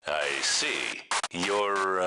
I see. You're,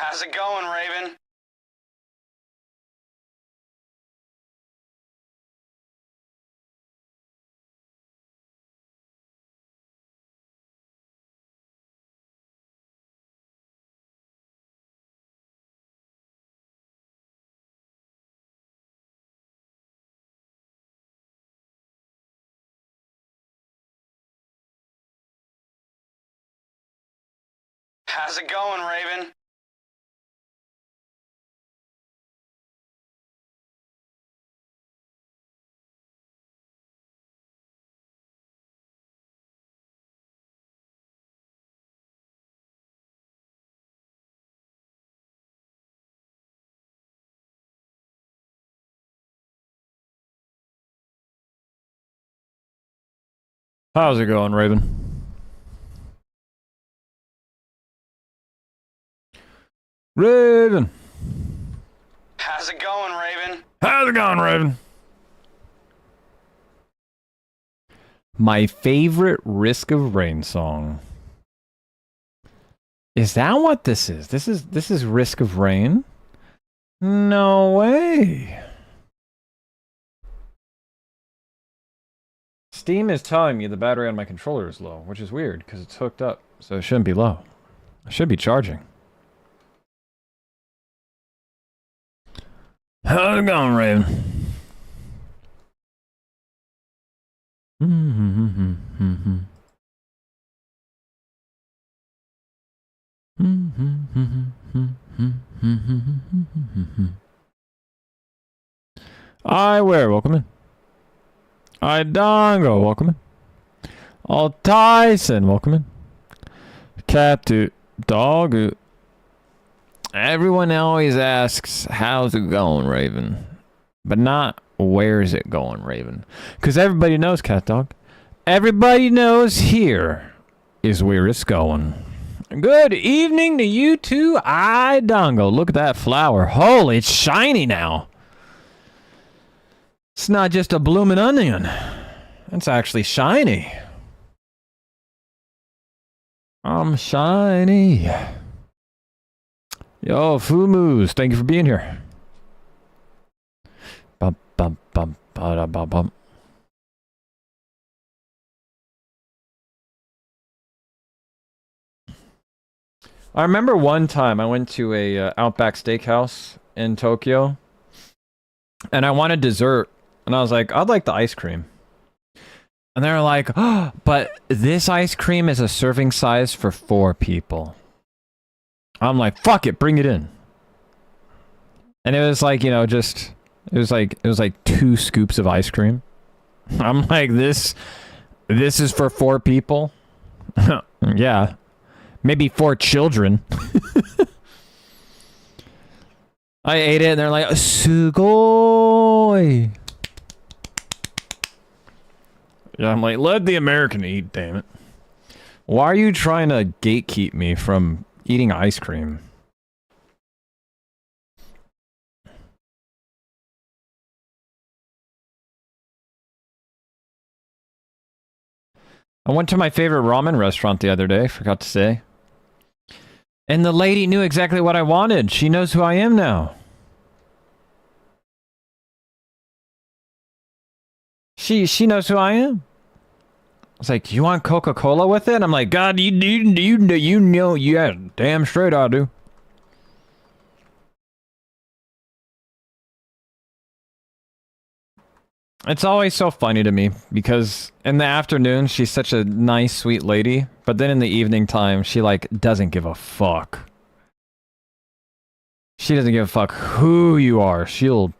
How's it going, Raven? How's it going, Raven? How's it going, Raven? Raven! How's it going, Raven? How's it going, Raven? My favorite Risk of Rain song. Is that what this is? This is Risk of Rain? No way. Steam is telling me the battery on my controller is low, which is weird because it's hooked up, so it shouldn't be low. I should be charging. How's it going, Raven? Where? Welcome in. Dongo, welcome in. All Tyson, welcome in. Cat dog. Everyone always asks, how's it going, Raven? But not, where's it going, Raven? Because everybody knows, cat dog. Everybody knows here is where it's going. Good evening to you too, Dongo. Look at that flower. Holy, it's shiny now. It's not just a blooming onion. It's actually shiny. I'm shiny. Yo, Fumus, thank you for being here. Bum, bum, bum, ba, bum, bum. I remember one time I went to a Outback Steakhouse in Tokyo, and I wanted dessert, and I was like, I'd like the ice cream. And they were like, oh, but this ice cream is a serving size for 4 people. I'm like, fuck it, bring it in. And it was like, you know, just, it was like 2 scoops of ice cream. I'm like, this is for 4 people? Yeah. Maybe 4 children. I ate it and they're like, sugoi. Yeah, I'm like, let the American eat, damn it. Why are you trying to gatekeep me from eating ice cream? I went to my favorite ramen restaurant the other day, forgot to say. And the lady knew exactly what I wanted. She knows who I am now. She knows who I am. I was like, you want Coca-Cola with it? And I'm like, God, you know, yeah, damn straight I do. It's always so funny to me because in the afternoon she's such a nice, sweet lady, but then in the evening time she like doesn't give a fuck. She doesn't give a fuck who you are. She'll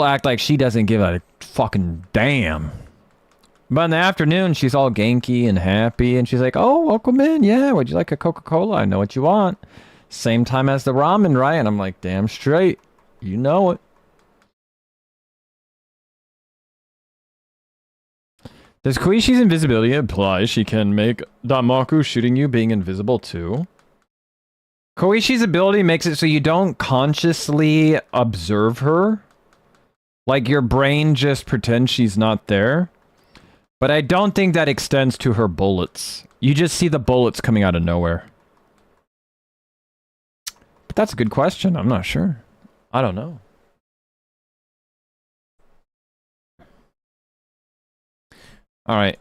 act like she doesn't give a fucking damn. But in the afternoon she's all ganky and happy and she's like, "Oh, welcome in. Yeah, would you like a Coca-Cola? I know what you want." Same time as the ramen, right? And I'm like, "Damn straight. You know it." Does Koishi's invisibility imply she can make Danmaku shooting you being invisible too? Koishi's ability makes it so you don't consciously observe her. Like your brain just pretends she's not there. But I don't think that extends to her bullets. You just see the bullets coming out of nowhere. But that's a good question. I'm not sure. I don't know. Alright.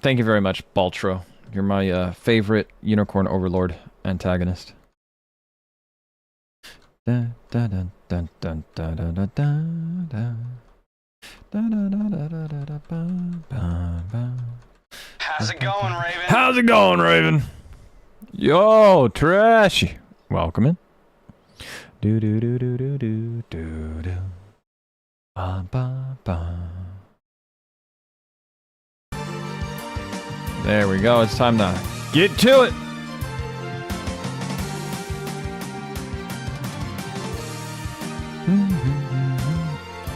Thank you very much, Baltro. You're my favorite Unicorn Overlord antagonist. How's it going, Raven? How's it going, Raven? Yo, Trashy. Welcome in. Do do do do do do do do. Ba ba ba. There we go. It's time to get to it.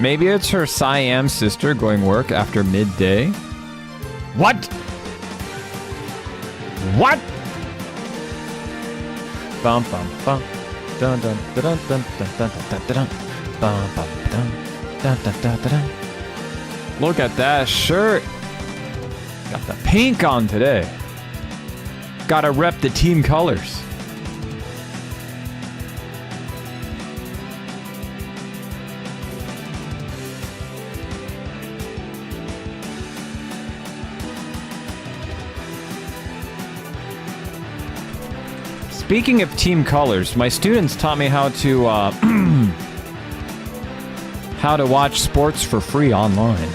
Maybe it's her Siam sister going work after midday. What? What? Bum bum bum. Dun dun dun dun dun dun dun dun. Bum bum dun dun dun dun dun. Look at that shirt. Got the pink on today. Gotta rep the team colors. Speaking of team colors, my students taught me how to how to watch sports for free online.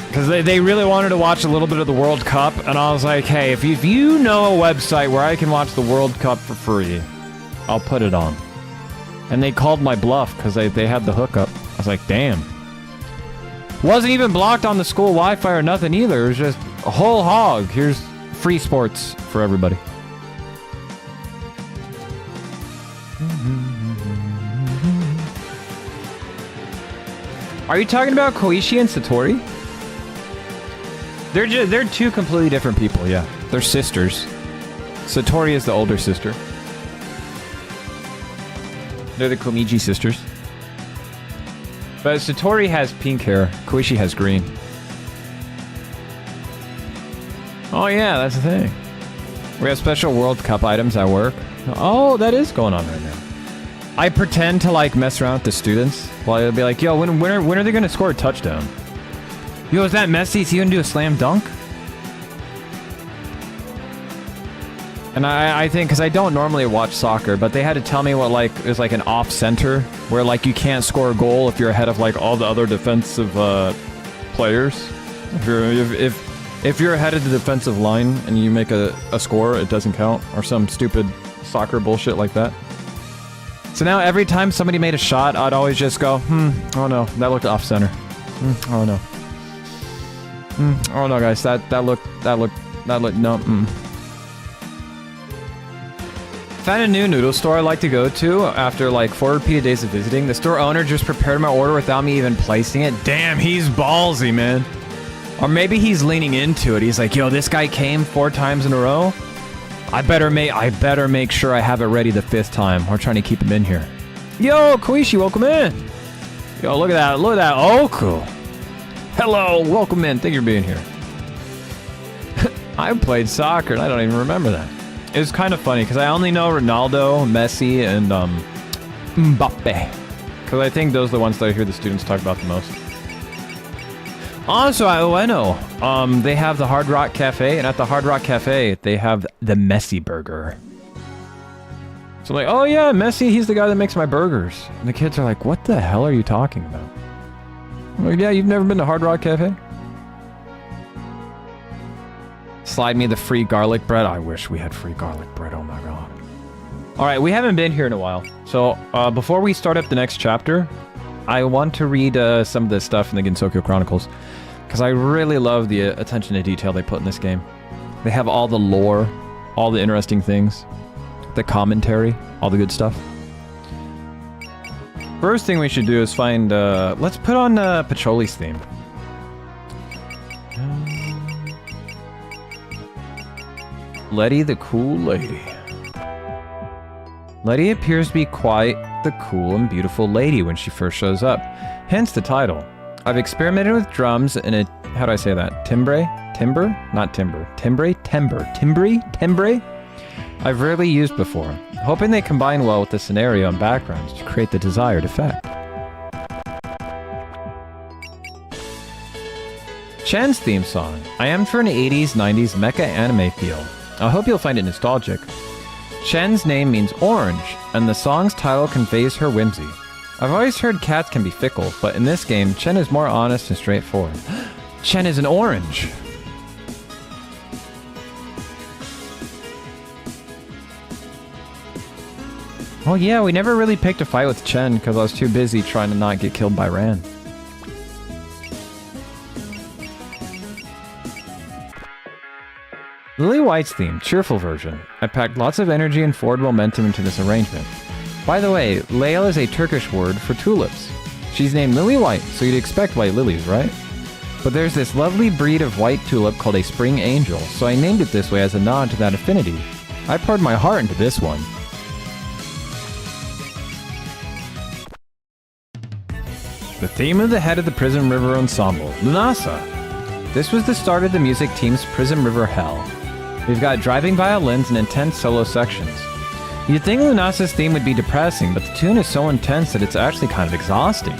Because they really wanted to watch a little bit of the World Cup, and I was like, hey, if you know a website where I can watch the World Cup for free, I'll put it on. And they called my bluff because they had the hookup. I was like, damn. Wasn't even blocked on the school Wi-Fi or nothing either. It was just a whole hog. Here's free sports for everybody. Are you talking about Koichi and Satori? They're two completely different people, yeah. They're sisters. Satori is the older sister. They're the Komiji sisters. But Satori has pink hair. Koichi has green. Oh yeah, that's the thing. We have special World Cup items at work. Oh, that is going on right now. I pretend to like mess around with the students. While they'll be like, yo, when are they gonna score a touchdown? Yo, is that Messi? Is he gonna do a slam dunk? And I think, because I don't normally watch soccer, but they had to tell me what, like, is like an off center, where, like, you can't score a goal if you're ahead of, like, all the other defensive players. If you're ahead of the defensive line and you make a score, it doesn't count, or some stupid soccer bullshit like that. So now every time somebody made a shot, I'd always just go, oh no, that looked off center. Oh no. Oh no, guys, that looked, no, Found a new noodle store I like to go to after like 4 repeated days of visiting. The store owner just prepared my order without me even placing it. Damn, he's ballsy, man. Or maybe he's leaning into it. He's like, yo, this guy came 4 times in a row. I better make sure I have it ready the 5th time. We're trying to keep him in here. Yo, Koichi, welcome in. Yo, look at that. Look at that. Oh, cool. Hello, welcome in. Thank you for being here. I played soccer and I don't even remember that. It was kind of funny because I only know Ronaldo, Messi, and Mbappe. Because I think those are the ones that I hear the students talk about the most. Also, I know. They have the Hard Rock Cafe, and at the Hard Rock Cafe, they have the Messi Burger. So I'm like, oh yeah, Messi, he's the guy that makes my burgers. And the kids are like, what the hell are you talking about? I'm like, yeah, you've never been to Hard Rock Cafe? Slide me the free garlic bread. I wish we had free garlic bread. Oh my god. Alright, we haven't been here in a while. So, before we start up the next chapter, I want to read some of the stuff in the Gensokyo Chronicles. Because I really love the attention to detail they put in this game. They have all the lore, all the interesting things, the commentary, all the good stuff. First thing we should do is find, let's put on Pacholi's theme. Letty the Cool Lady. Letty appears to be quite the cool and beautiful lady when she first shows up, hence the title. I've experimented with drums in a, how do I say that? Timbre? Not timbre. Timbre? I've rarely used before, hoping they combine well with the scenario and backgrounds to create the desired effect. Chen's theme song. I am for an 80s, 90s mecha anime feel. I hope you'll find it nostalgic. Chen's name means orange, and the song's title conveys her whimsy. I've always heard cats can be fickle, but in this game, Chen is more honest and straightforward. Chen is an orange! Oh yeah, we never really picked a fight with Chen because I was too busy trying to not get killed by Ran. Lily White's theme, cheerful version. I packed lots of energy and forward momentum into this arrangement. By the way, Lael is a Turkish word for tulips. She's named Lily White, so you'd expect white lilies, right? But there's this lovely breed of white tulip called a spring angel, so I named it this way as a nod to that affinity. I poured my heart into this one. The theme of the head of the Prism River Ensemble, Lunasa. This was the start of the music team's Prism River Hell. We've got driving violins and intense solo sections. You'd think Lunasa's theme would be depressing, but the tune is so intense that it's actually kind of exhausting.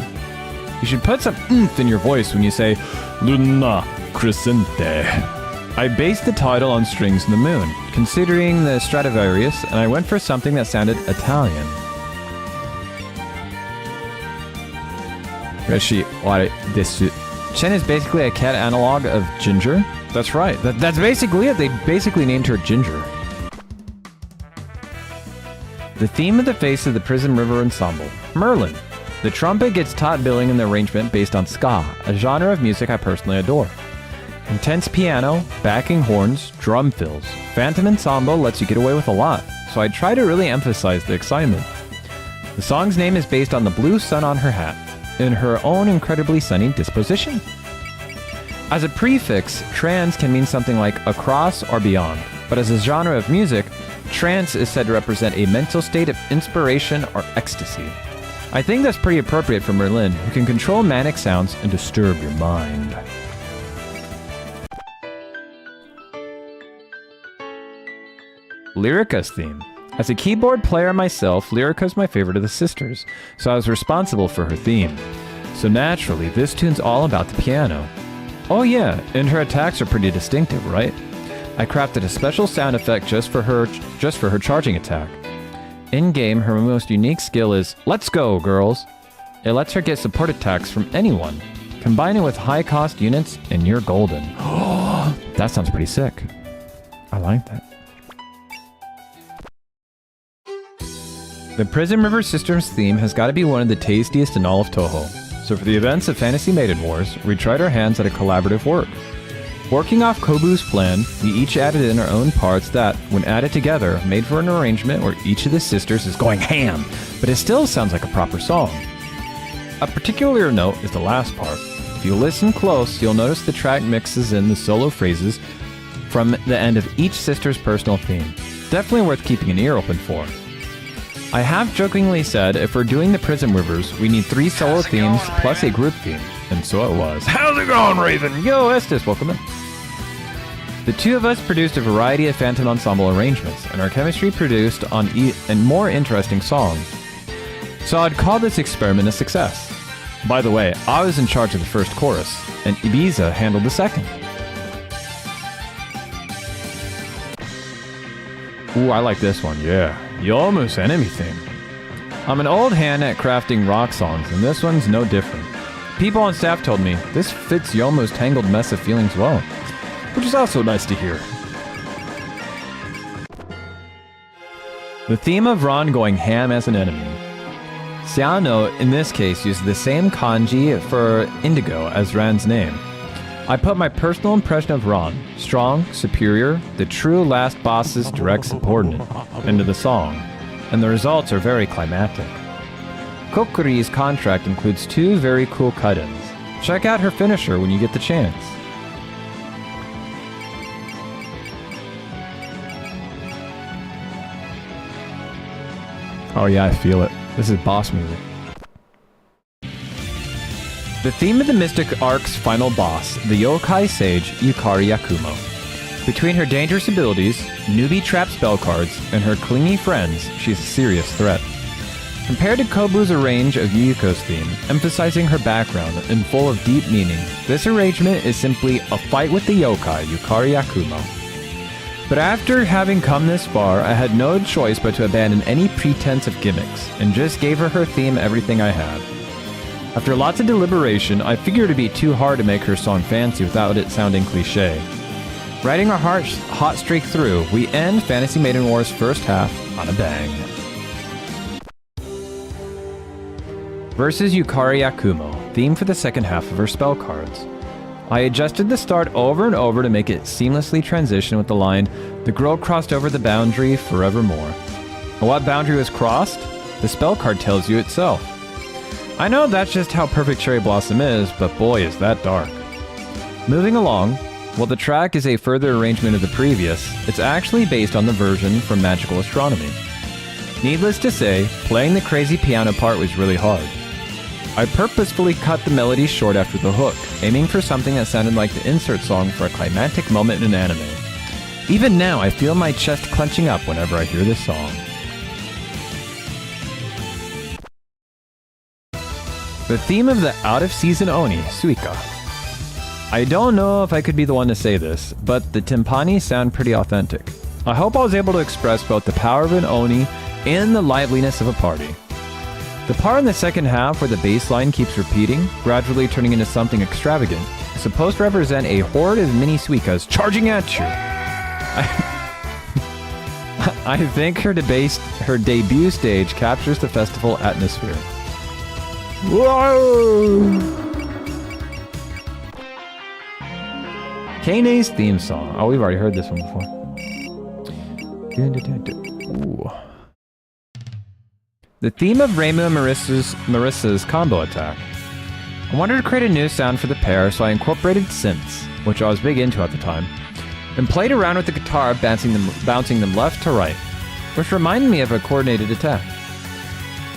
You should put some oomph in your voice when you say, Luna Crescente. I based the title on Strings in the Moon, considering the Stradivarius, and I went for something that sounded Italian. Chen is basically a cat analog of Ginger. That's right. That's basically it. They basically named her Ginger. The theme of the face of the Prism River Ensemble, Merlin. The trumpet gets top billing in the arrangement based on ska, a genre of music I personally adore. Intense piano, backing horns, drum fills. Phantom Ensemble lets you get away with a lot, so I try to really emphasize the excitement. The song's name is based on the blue sun on her hat, in her own incredibly sunny disposition. As a prefix, trance can mean something like across or beyond, but as a genre of music, trance is said to represent a mental state of inspiration or ecstasy. I think that's pretty appropriate for Merlin, who can control manic sounds and disturb your mind. Lyrica's theme. As a keyboard player myself, Lyrica's my favorite of the sisters, so I was responsible for her theme. So naturally, this tune's all about the piano. Oh yeah, and her attacks are pretty distinctive, right? I crafted a special sound effect just for her charging attack. In-game, her most unique skill is, "Let's go, girls!" It lets her get support attacks from anyone. Combine it with high-cost units, and you're golden. That sounds pretty sick. I like that. The Prism River Systems theme has got to be one of the tastiest in all of Toho. So for the events of Fantasy Maiden Wars, we tried our hands at a collaborative work. Working off Kobu's plan, we each added in our own parts that, when added together, made for an arrangement where each of the sisters is going ham, but it still sounds like a proper song. A particular note is the last part. If you listen close, you'll notice the track mixes in the solo phrases from the end of each sister's personal theme. Definitely worth keeping an ear open for. I have jokingly said if we're doing the Prism Rivers, we need 3 solo themes plus a group theme. And so it was. How's it going, Raven? Yo, Estes, welcome in. The two of us produced a variety of Phantom Ensemble arrangements, and our chemistry produced on and more interesting songs. So I'd call this experiment a success. By the way, I was in charge of the first chorus, and Ibiza handled the second. Ooh, I like this one, yeah. Yomu's enemy theme. I'm an old hand at crafting rock songs, and this one's no different. People on staff told me, this fits Yomu's tangled mess of feelings well, which is also nice to hear. The theme of Ron going ham as an enemy. Seano, in this case, used the same kanji for indigo as Ran's name. I put my personal impression of Ron, strong, superior, the true last boss's direct subordinate, into the song, and the results are very climactic. Kokuri's contract includes 2 very cool cut-ins. Check out her finisher when you get the chance. Oh yeah, I feel it. This is boss music. The theme of the Mystic Arc's final boss, the yokai sage Yukari Yakumo. Between her dangerous abilities, newbie trap spellcards, and her clingy friends, she's a serious threat. Compared to Kobu's arrange of Yuko's theme, emphasizing her background and full of deep meaning, this arrangement is simply a fight with the yokai, Yukari Yakumo. But after having come this far, I had no choice but to abandon any pretense of gimmicks, and just gave her theme everything I had. After lots of deliberation, I figured it'd be too hard to make her song fancy without it sounding cliché. Riding our hot streak through, we end Fantasy Maiden Wars' first half on a bang. Versus Yukari Yakumo, theme for the second half of her spell cards. I adjusted the start over and over to make it seamlessly transition with the line, "The girl crossed over the boundary forevermore." And what boundary was crossed? The spell card tells you itself. I know that's just how Perfect Cherry Blossom is, but boy is that dark. Moving along, while the track is a further arrangement of the previous, it's actually based on the version from Magical Astronomy. Needless to say, playing the crazy piano part was really hard. I purposefully cut the melody short after the hook, aiming for something that sounded like the insert song for a climactic moment in an anime. Even now, I feel my chest clenching up whenever I hear this song. The theme of the out-of-season Oni, Suika. I don't know if I could be the one to say this, but the timpani sound pretty authentic. I hope I was able to express both the power of an Oni and the liveliness of a party. The part in the second half where the bass line keeps repeating, gradually turning into something extravagant, is supposed to represent a horde of mini Suikas charging at you. I think her debut stage captures the festival atmosphere. Whoa! Kane's theme song. Oh, we've already heard this one before. Ooh. The theme of Reimu and Marissa's combo attack. I wanted to create a new sound for the pair, so I incorporated synths, which I was big into at the time, and played around with the guitar, bouncing them left to right, which reminded me of a coordinated attack.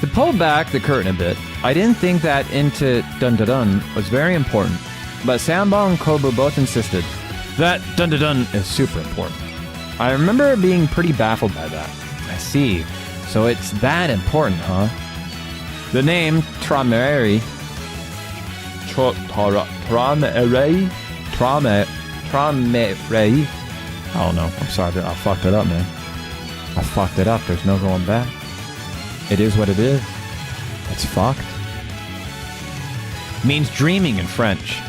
To pull back the curtain a bit, I didn't think that into Dun Dun Dun was very important, but Sambo and Kobu both insisted that Dun Dun Dun is super important. I remember being pretty baffled by that. I see, so it's that important, huh? The name Tramerei. I don't know. I'm sorry. I fucked it up, man. I fucked it up. There's no going back. It is what it is. It's fucked. Means dreaming in French.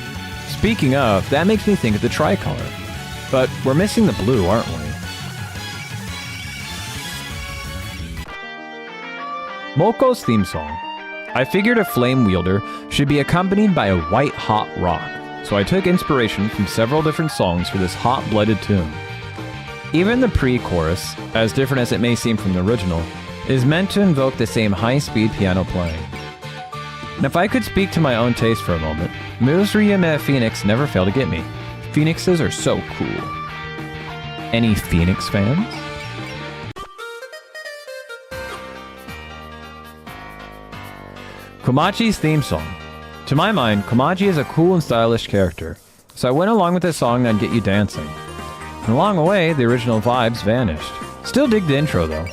Speaking of, that makes me think of the tricolor. But we're missing the blue, aren't we? Moko's theme song. I figured a flame wielder should be accompanied by a white hot rock, so I took inspiration from several different songs for this hot-blooded tune. Even the pre-chorus, as different as it may seem from the original, is meant to invoke the same high-speed piano playing. And if I could speak to my own taste for a moment, moves Ryume Phoenix never fail to get me. Phoenixes are so cool. Any Phoenix fans? Komachi's theme song. To my mind, Komachi is a cool and stylish character, so I went along with a song that'd get you dancing. And along the way, the original vibes vanished. Still dig the intro though.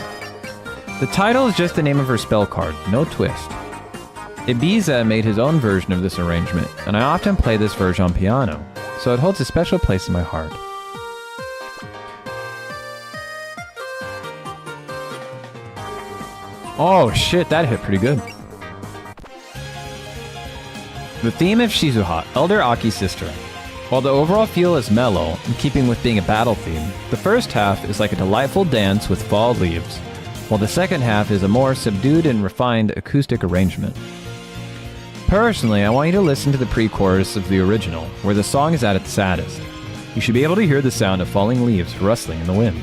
The title is just the name of her spell card, no twist. Ibiza made his own version of this arrangement, and I often play this version on piano, so it holds a special place in my heart. Oh shit, that hit pretty good. The theme of Shizuha, Elder Aki's sister. While the overall feel is mellow, in keeping with being a battle theme, the first half is like a delightful dance with fall leaves, while the second half is a more subdued and refined acoustic arrangement. Personally, I want you to listen to the pre-chorus of the original, where the song is at its saddest. You should be able to hear the sound of falling leaves rustling in the wind.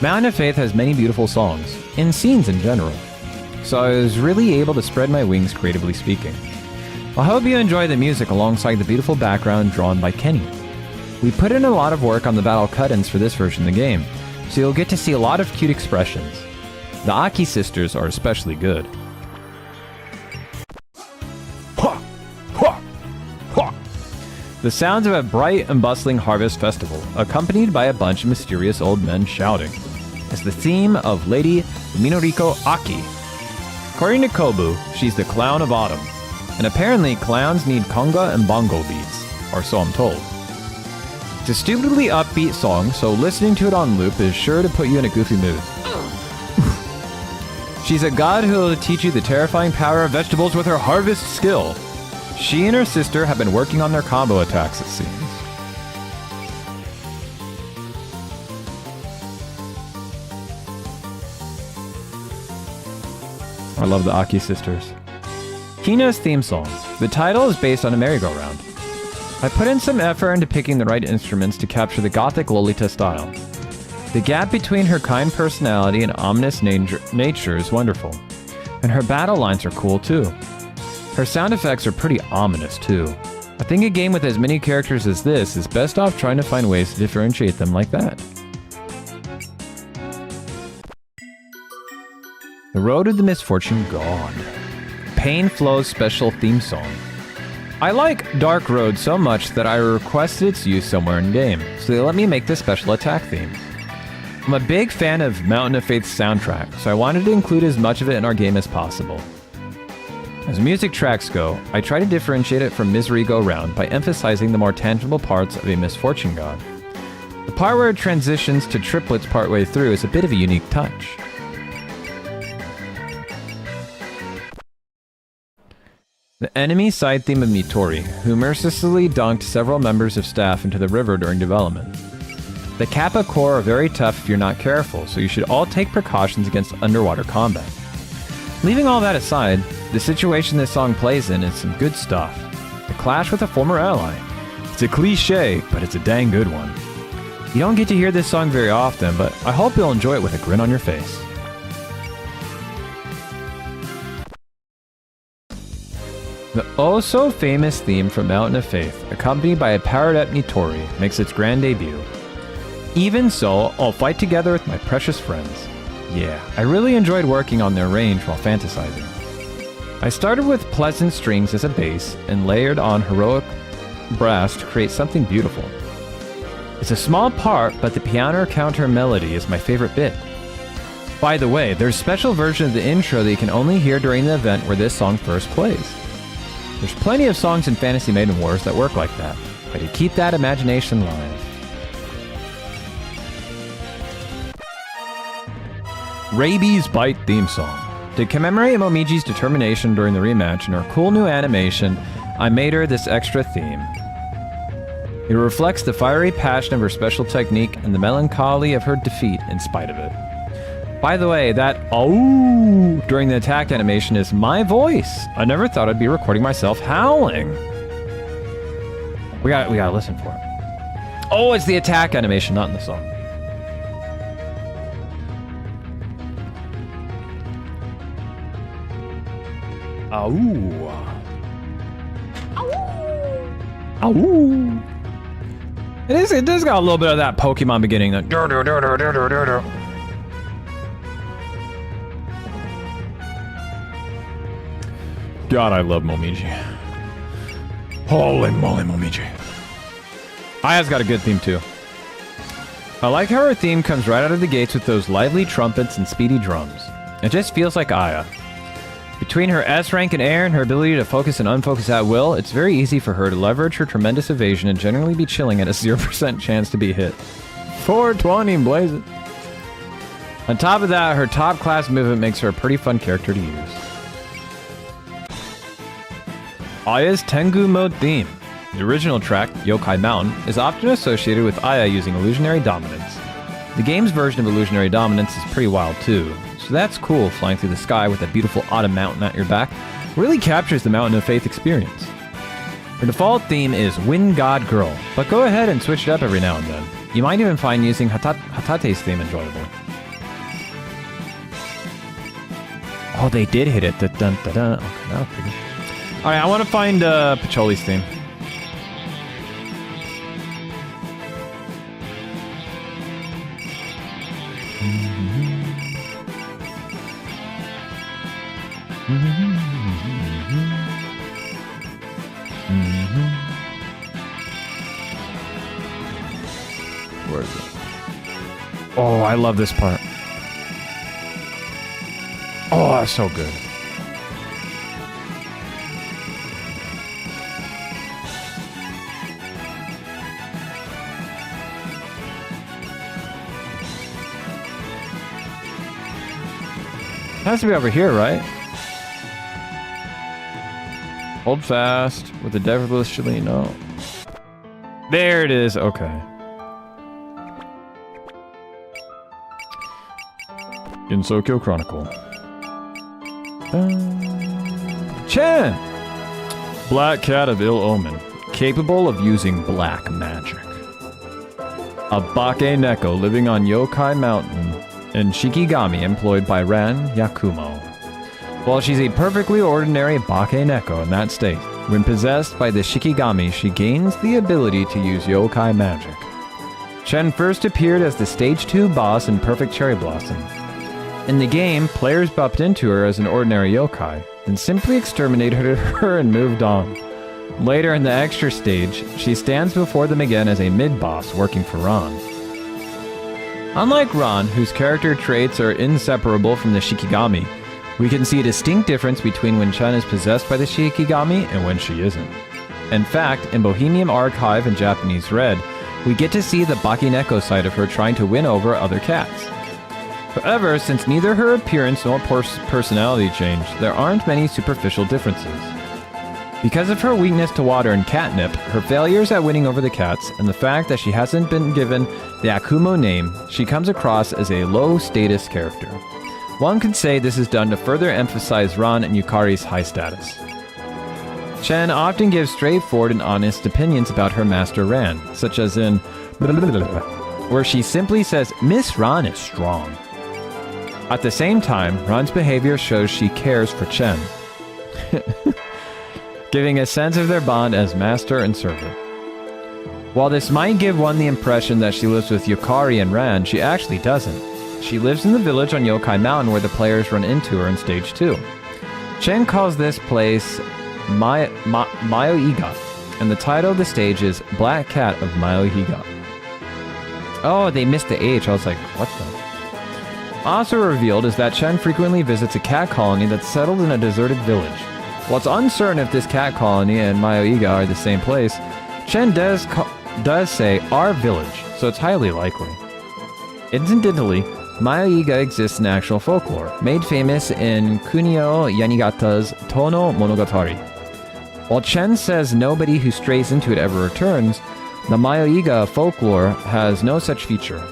Mountain of Faith has many beautiful songs, and scenes in general, so I was really able to spread my wings creatively speaking. I hope you enjoy the music alongside the beautiful background drawn by Kenny. We put in a lot of work on the battle cut-ins for this version of the game, so you'll get to see a lot of cute expressions. The Aki sisters are especially good. The sounds of a bright and bustling harvest festival, accompanied by a bunch of mysterious old men shouting, is the theme of Lady Minoriko Aki. According to Kobu, she's the clown of autumn, and apparently clowns need conga and bongo beats, or so I'm told. It's a stupidly upbeat song, so listening to it on loop is sure to put you in a goofy mood. She's a god who will teach you the terrifying power of vegetables with her harvest skill. She and her sister have been working on their combo attacks, it seems. I love the Aki sisters. Hina's theme song. The title is based on a merry-go-round. I put in some effort into picking the right instruments to capture the gothic Lolita style. The gap between her kind personality and ominous nature is wonderful, and her battle lines are cool too. Her sound effects are pretty ominous too. I think a game with as many characters as this is best off trying to find ways to differentiate them like that. The Road of the Misfortune God. Pain Flow's special theme song. I like Dark Road so much that I requested its use somewhere in-game, so they let me make this special attack theme. I'm a big fan of Mountain of Faith's soundtrack, so I wanted to include as much of it in our game as possible. As music tracks go, I try to differentiate it from Misery Go Round by emphasizing the more tangible parts of a misfortune god. The part where it transitions to triplets partway through is a bit of a unique touch. The enemy side theme of Mitori, who mercilessly dunked several members of staff into the river during development. The Kappa Core are very tough if you're not careful, so you should all take precautions against underwater combat. Leaving all that aside, the situation this song plays in is some good stuff. A clash with a former ally. It's a cliche, but it's a dang good one. You don't get to hear this song very often, but I hope you'll enjoy it with a grin on your face. The oh-so-famous theme from Mountain of Faith, accompanied by a powered-up Nitori, makes its grand debut. Even so, I'll fight together with my precious friends. Yeah, I really enjoyed working on their range while fantasizing. I started with pleasant strings as a base and layered on heroic brass to create something beautiful. It's a small part, but the piano counter melody is my favorite bit. By the way, there's a special version of the intro that you can only hear during the event where this song first plays. There's plenty of songs in Fantasy Maiden Wars that work like that, but you keep that imagination alive. Rabies Bite theme song. To commemorate Momiji's determination during the rematch and her cool new animation, I made her this extra theme. It reflects the fiery passion of her special technique and the melancholy of her defeat in spite of it. By the way, that "oh" during the attack animation is my voice. I never thought I'd be recording myself howling. We gotta listen for it. Oh, it's the attack animation, not in the song. Ow. Ow. It does got a little bit of that Pokemon beginning. That God, I love Momiji. Holy moly, Momiji. Aya's got a good theme too. I like how her theme comes right out of the gates with those lively trumpets and speedy drums. It just feels like Aya. Between her S rank in air and her ability to focus and unfocus at will, it's very easy for her to leverage her tremendous evasion and generally be chilling at a 0% chance to be hit. 420, blaze it. On top of that, her top class movement makes her a pretty fun character to use. Aya's Tengu mode theme. The original track, Yokai Mountain, is often associated with Aya using illusionary dominance. The game's version of illusionary dominance is pretty wild too. So that's cool, flying through the sky with a beautiful autumn mountain at your back. Really captures the Mountain of Faith experience. Her default theme is Wind God Girl, but go ahead and switch it up every now and then. You might even find using Hatate's theme enjoyable. Oh, they did hit it. Dun, dun, dun, dun. Okay, that was pretty good. Alright, I want to find Pacholi's theme. Where is it? Oh, I love this part. Oh, that's so good. It has to be over here, right? Hold fast with the devilishly no. There it is. Okay. In Sokyo Chronicle. Chen! Black cat of ill omen, capable of using black magic. A Bake Neko living on Yokai Mountain and Shikigami employed by Ran Yakumo. While she's a perfectly ordinary Bake Neko in that state, when possessed by the Shikigami, she gains the ability to use yokai magic. Chen first appeared as the Stage 2 boss in Perfect Cherry Blossom. In the game, players bumped into her as an ordinary yokai, and simply exterminated her and moved on. Later in the extra stage, she stands before them again as a mid-boss working for Ran. Unlike Ran, whose character traits are inseparable from the Shikigami, we can see a distinct difference between when Chen is possessed by the Shikigami and when she isn't. In fact, in Bohemian Archive and Japanese Red, we get to see the Bakineko side of her trying to win over other cats. However, since neither her appearance nor personality change, there aren't many superficial differences. Because of her weakness to water and catnip, her failures at winning over the cats, and the fact that she hasn't been given the Akumo name, she comes across as a low-status character. One could say this is done to further emphasize Ran and Yukari's high status. Chen often gives straightforward and honest opinions about her master Ran, such as in where she simply says, Miss Ran is strong. At the same time, Ran's behavior shows she cares for Chen, giving a sense of their bond as master and servant. While this might give one the impression that she lives with Yukari and Ran, she actually doesn't. She lives in the village on Yokai Mountain where the players run into her in Stage 2. Chen calls this place Mayoiga, and the title of the stage is Black Cat of Mayoiga. Oh, they missed the H. I was like, what the? Also revealed is that Chen frequently visits a cat colony that's settled in a deserted village. While it's uncertain if this cat colony and Mayoiga are the same place, Chen does say our village, so it's highly likely. Incidentally, Mayoiga exists in actual folklore, made famous in Kunio Yanigata's Tono Monogatari. While Chen says nobody who strays into it ever returns, the Mayoiga folklore has no such feature.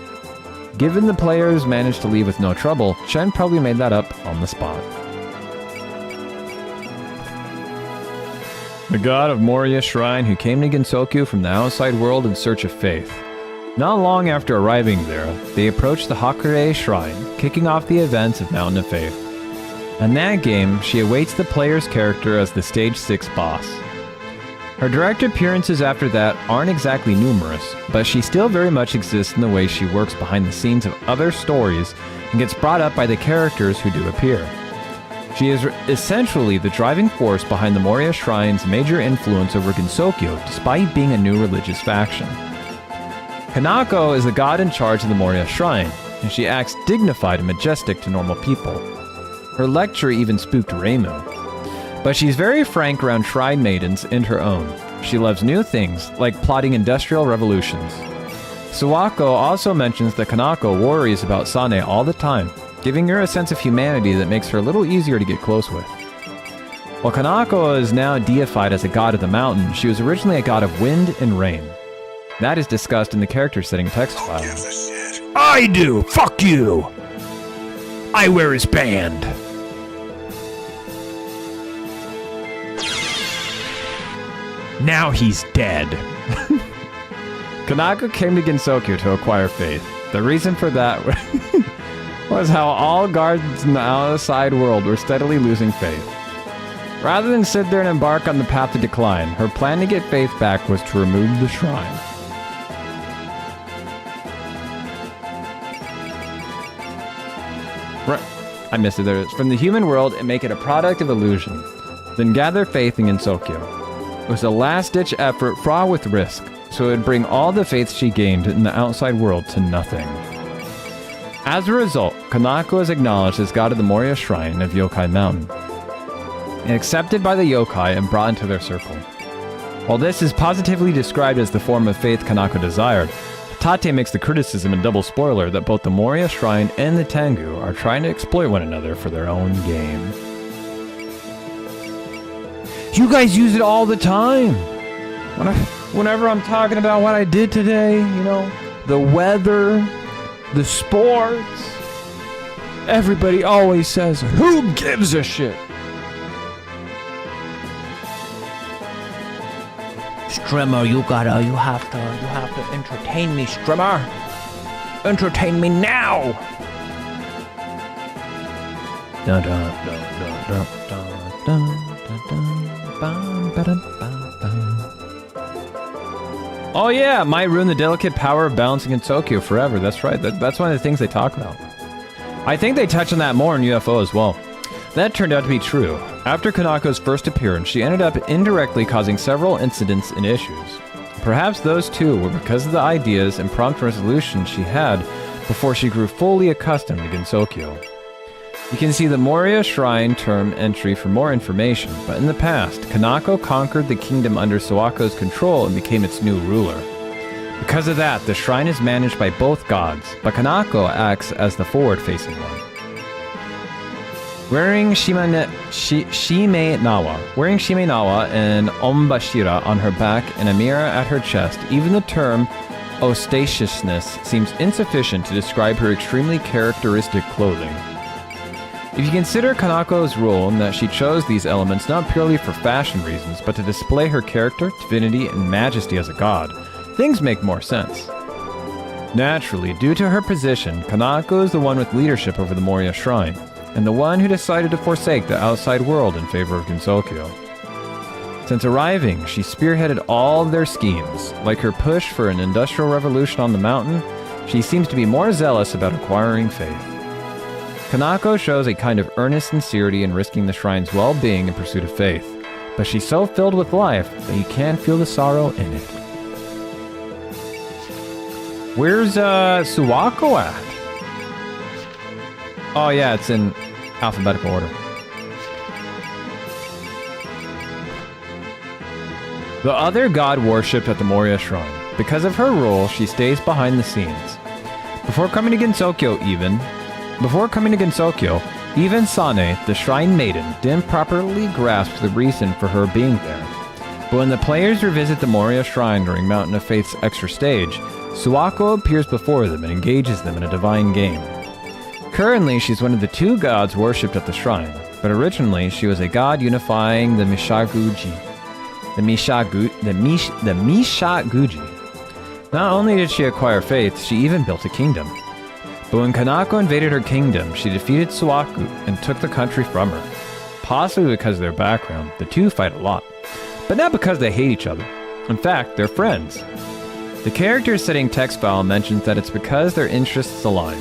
Given the players managed to leave with no trouble, Chen probably made that up on the spot. The god of Moria Shrine who came to Gensokyo from the outside world in search of faith. Not long after arriving there, they approached the Hakure Shrine, kicking off the events of Mountain of Faith. In that game, she awaits the player's character as the Stage 6 boss. Her direct appearances after that aren't exactly numerous, but she still very much exists in the way she works behind the scenes of other stories and gets brought up by the characters who do appear. She is essentially the driving force behind the Moria Shrine's major influence over Gensokyo, despite being a new religious faction. Kanako is the god in charge of the Moria Shrine, and she acts dignified and majestic to normal people. Her lecture even spooked Reimu. But she's very frank around shrine maidens and her own. She loves new things, like plotting industrial revolutions. Sawako also mentions that Kanako worries about Sane all the time, giving her a sense of humanity that makes her a little easier to get close with. While Kanako is now deified as a god of the mountain, she was originally a god of wind and rain. That is discussed in the character setting text file. I do! Fuck you! I wear his band. Now he's dead. Kanako came to Gensokyo to acquire faith. The reason for that was how all guards in the outside world were steadily losing faith. Rather than sit there and embark on the path to decline, her plan to get faith back was to remove the shrine. I missed it there. It's from the human world and make it a product of illusion. Then gather faith in Gensokyo. It was a last-ditch effort fraught with risk, so it would bring all the faith she gained in the outside world to nothing. As a result, Kanako is acknowledged as god of the Moria Shrine of Yokai Mountain, and accepted by the yokai and brought into their circle. While this is positively described as the form of faith Kanako desired, Tate makes the criticism and double spoiler that both the Moria Shrine and the Tengu are trying to exploit one another for their own game. You guys use it all the time! Whenever I'm talking about what I did today, you know, the weather, the sports, everybody always says, who gives a shit? Strimmer, you have to entertain me, Strimmer. Entertain me now. Dun, dun, dun, dun, dun, dun, dun, dun. Oh yeah, might ruin the delicate power of balancing in Tokyo forever. That's right. That's one of the things they talk about. I think they touch on that more in UFO as well. That turned out to be true. After Kanako's first appearance, she ended up indirectly causing several incidents and issues. Perhaps those too were because of the ideas and prompt resolution she had before she grew fully accustomed to Gensokyo. You can see the Moria Shrine term entry for more information, but in the past, Kanako conquered the kingdom under Sawako's control and became its new ruler. Because of that, the shrine is managed by both gods, but Kanako acts as the forward-facing one. Wearing Shimenawa and Ombashira on her back and a mirror at her chest, even the term ostentatiousness seems insufficient to describe her extremely characteristic clothing. If you consider Kanako's role in that she chose these elements not purely for fashion reasons, but to display her character, divinity, and majesty as a god, things make more sense. Naturally, due to her position, Kanako is the one with leadership over the Moria Shrine, and the one who decided to forsake the outside world in favor of Gensokyo. Since arriving, she spearheaded all of their schemes. Like her push for an industrial revolution on the mountain, she seems to be more zealous about acquiring faith. Kanako shows a kind of earnest sincerity in risking the shrine's well-being in pursuit of faith, but she's so filled with life that you can feel the sorrow in it. Where's Suwako at? Oh yeah, it's in alphabetical order. The other god worshipped at the Moria Shrine. Because of her role, she stays behind the scenes. Before coming to Gensokyo, even Sane, the Shrine Maiden, didn't properly grasp the reason for her being there. But when the players revisit the Moria Shrine during Mountain of Faith's extra stage, Suwako appears before them and engages them in a divine game. Currently, she's one of the two gods worshipped at the shrine, but originally she was a god unifying the Mishaguji. Not only did she acquire faith, she even built a kingdom. But when Kanako invaded her kingdom, she defeated Suwaku and took the country from her. Possibly because of their background, the two fight a lot. But not because they hate each other. In fact, they're friends. The character setting text file mentions that it's because their interests align.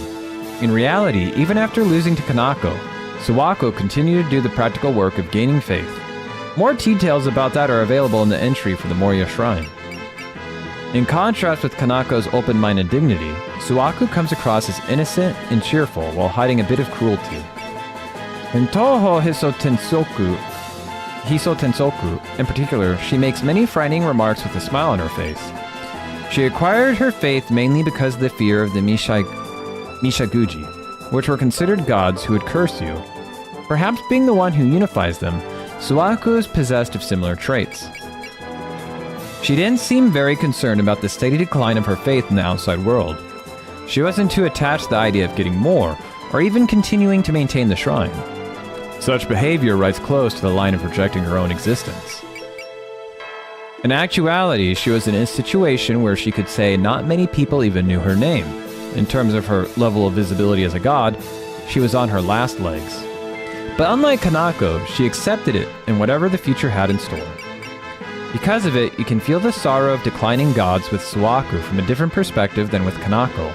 In reality, even after losing to Kanako, Suwako continued to do the practical work of gaining faith. More details about that are available in the entry for the Moria Shrine. In contrast with Kanako's open-minded dignity, Suwako comes across as innocent and cheerful while hiding a bit of cruelty. In Toho Hiso Tensoku, in particular, she makes many frightening remarks with a smile on her face. She acquired her faith mainly because of the fear of the Mishaguji, which were considered gods who would curse you. Perhaps being the one who unifies them, Suwako is possessed of similar traits. She didn't seem very concerned about the steady decline of her faith in the outside world. She wasn't too attached to the idea of getting more, or even continuing to maintain the shrine. Such behavior rides close to the line of rejecting her own existence. In actuality, she was in a situation where she could say not many people even knew her name. In terms of her level of visibility as a god, she was on her last legs. But unlike Kanako, she accepted it and whatever the future had in store. Because of it, you can feel the sorrow of declining gods with Suwako from a different perspective than with Kanako.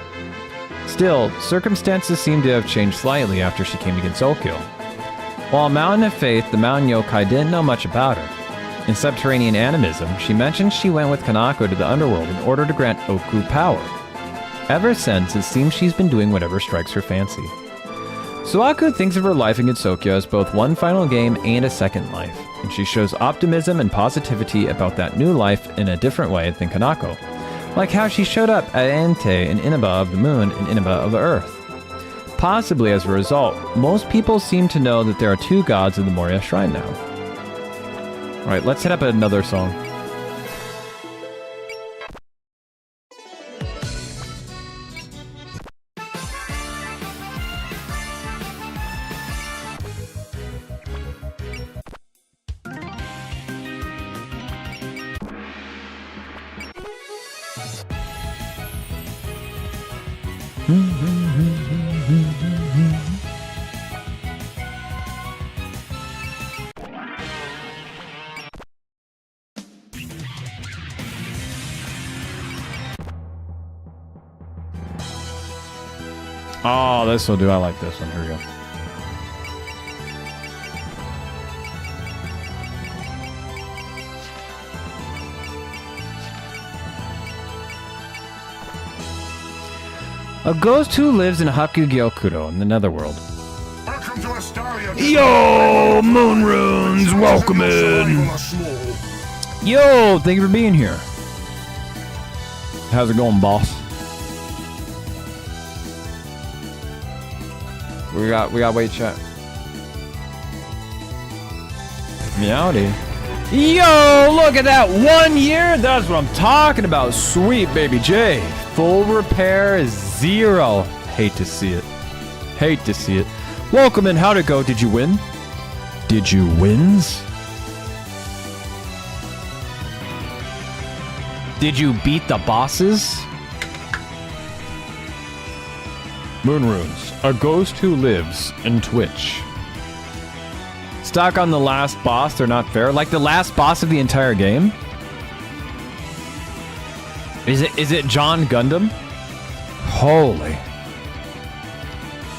Still, circumstances seem to have changed slightly after she came to Gensokyo. While Mountain of Faith, the mountain yokai didn't know much about her. In Subterranean Animism, she mentioned she went with Kanako to the underworld in order to grant Oku power. Ever since, it seems she's been doing whatever strikes her fancy. Suwako thinks of her life in Gensokyo as both one final game and a second life, and she shows optimism and positivity about that new life in a different way than Kanako, like how she showed up at Entei and Inaba of the Moon and Inaba of the Earth. Possibly as a result, most people seem to know that there are two gods in the Moria Shrine now. Alright, let's hit up another song. Oh, this will do. I like this one. Here we go. A ghost who lives in Hakugyokuro in the netherworld. Yo, Moon Runes, welcome in. Yo, thank you for being here. How's it going, boss? We got wait chat. Meowdy. Yo, look at that 1 year. That's what I'm talking about. Sweet baby J. Full repair 0. Hate to see it. Hate to see it. Welcome in. How'd it go? Did you win? Did you wins? Did you beat the bosses? Moon Runes. A ghost who lives in Twitch. Stuck on the last boss, they're not fair. Like the last boss of the entire game? Is it John Gundam? Holy.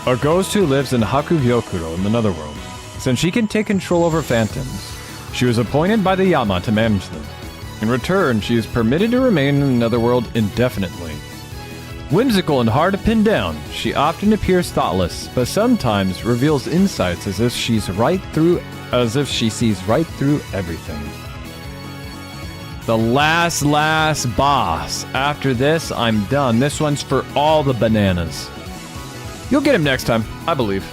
A ghost who lives in Hakugyokuro in the Netherworld. Since she can take control over phantoms, she was appointed by the Yama to manage them. In return, she is permitted to remain in the Netherworld indefinitely. Whimsical and hard to pin down, she often appears thoughtless, but sometimes reveals insights as if she sees right through everything. The last boss. After this, I'm done. This one's for all the bananas. You'll get him next time, I believe.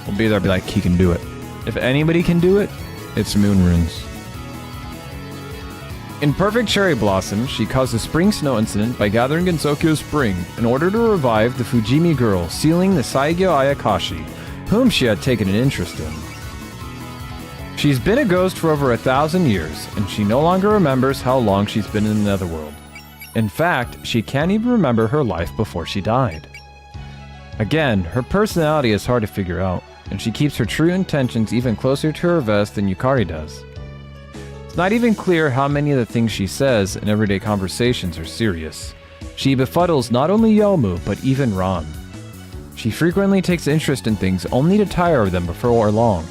We'll be there, be like, he can do it. If anybody can do it, it's Moon Runes. In Perfect Cherry Blossom, she caused a spring snow incident by gathering Gensokyo Spring in order to revive the Fujimi girl, sealing the Saigyo Ayakashi, whom she had taken an interest in. She's been a ghost for over 1,000 years, and she no longer remembers how long she's been in the Netherworld. In fact, she can't even remember her life before she died. Again, her personality is hard to figure out, and she keeps her true intentions even closer to her vest than Yukari does. Not even clear how many of the things she says in everyday conversations are serious. She befuddles not only Yomu, but even Ron. She frequently takes interest in things only to tire of them before long.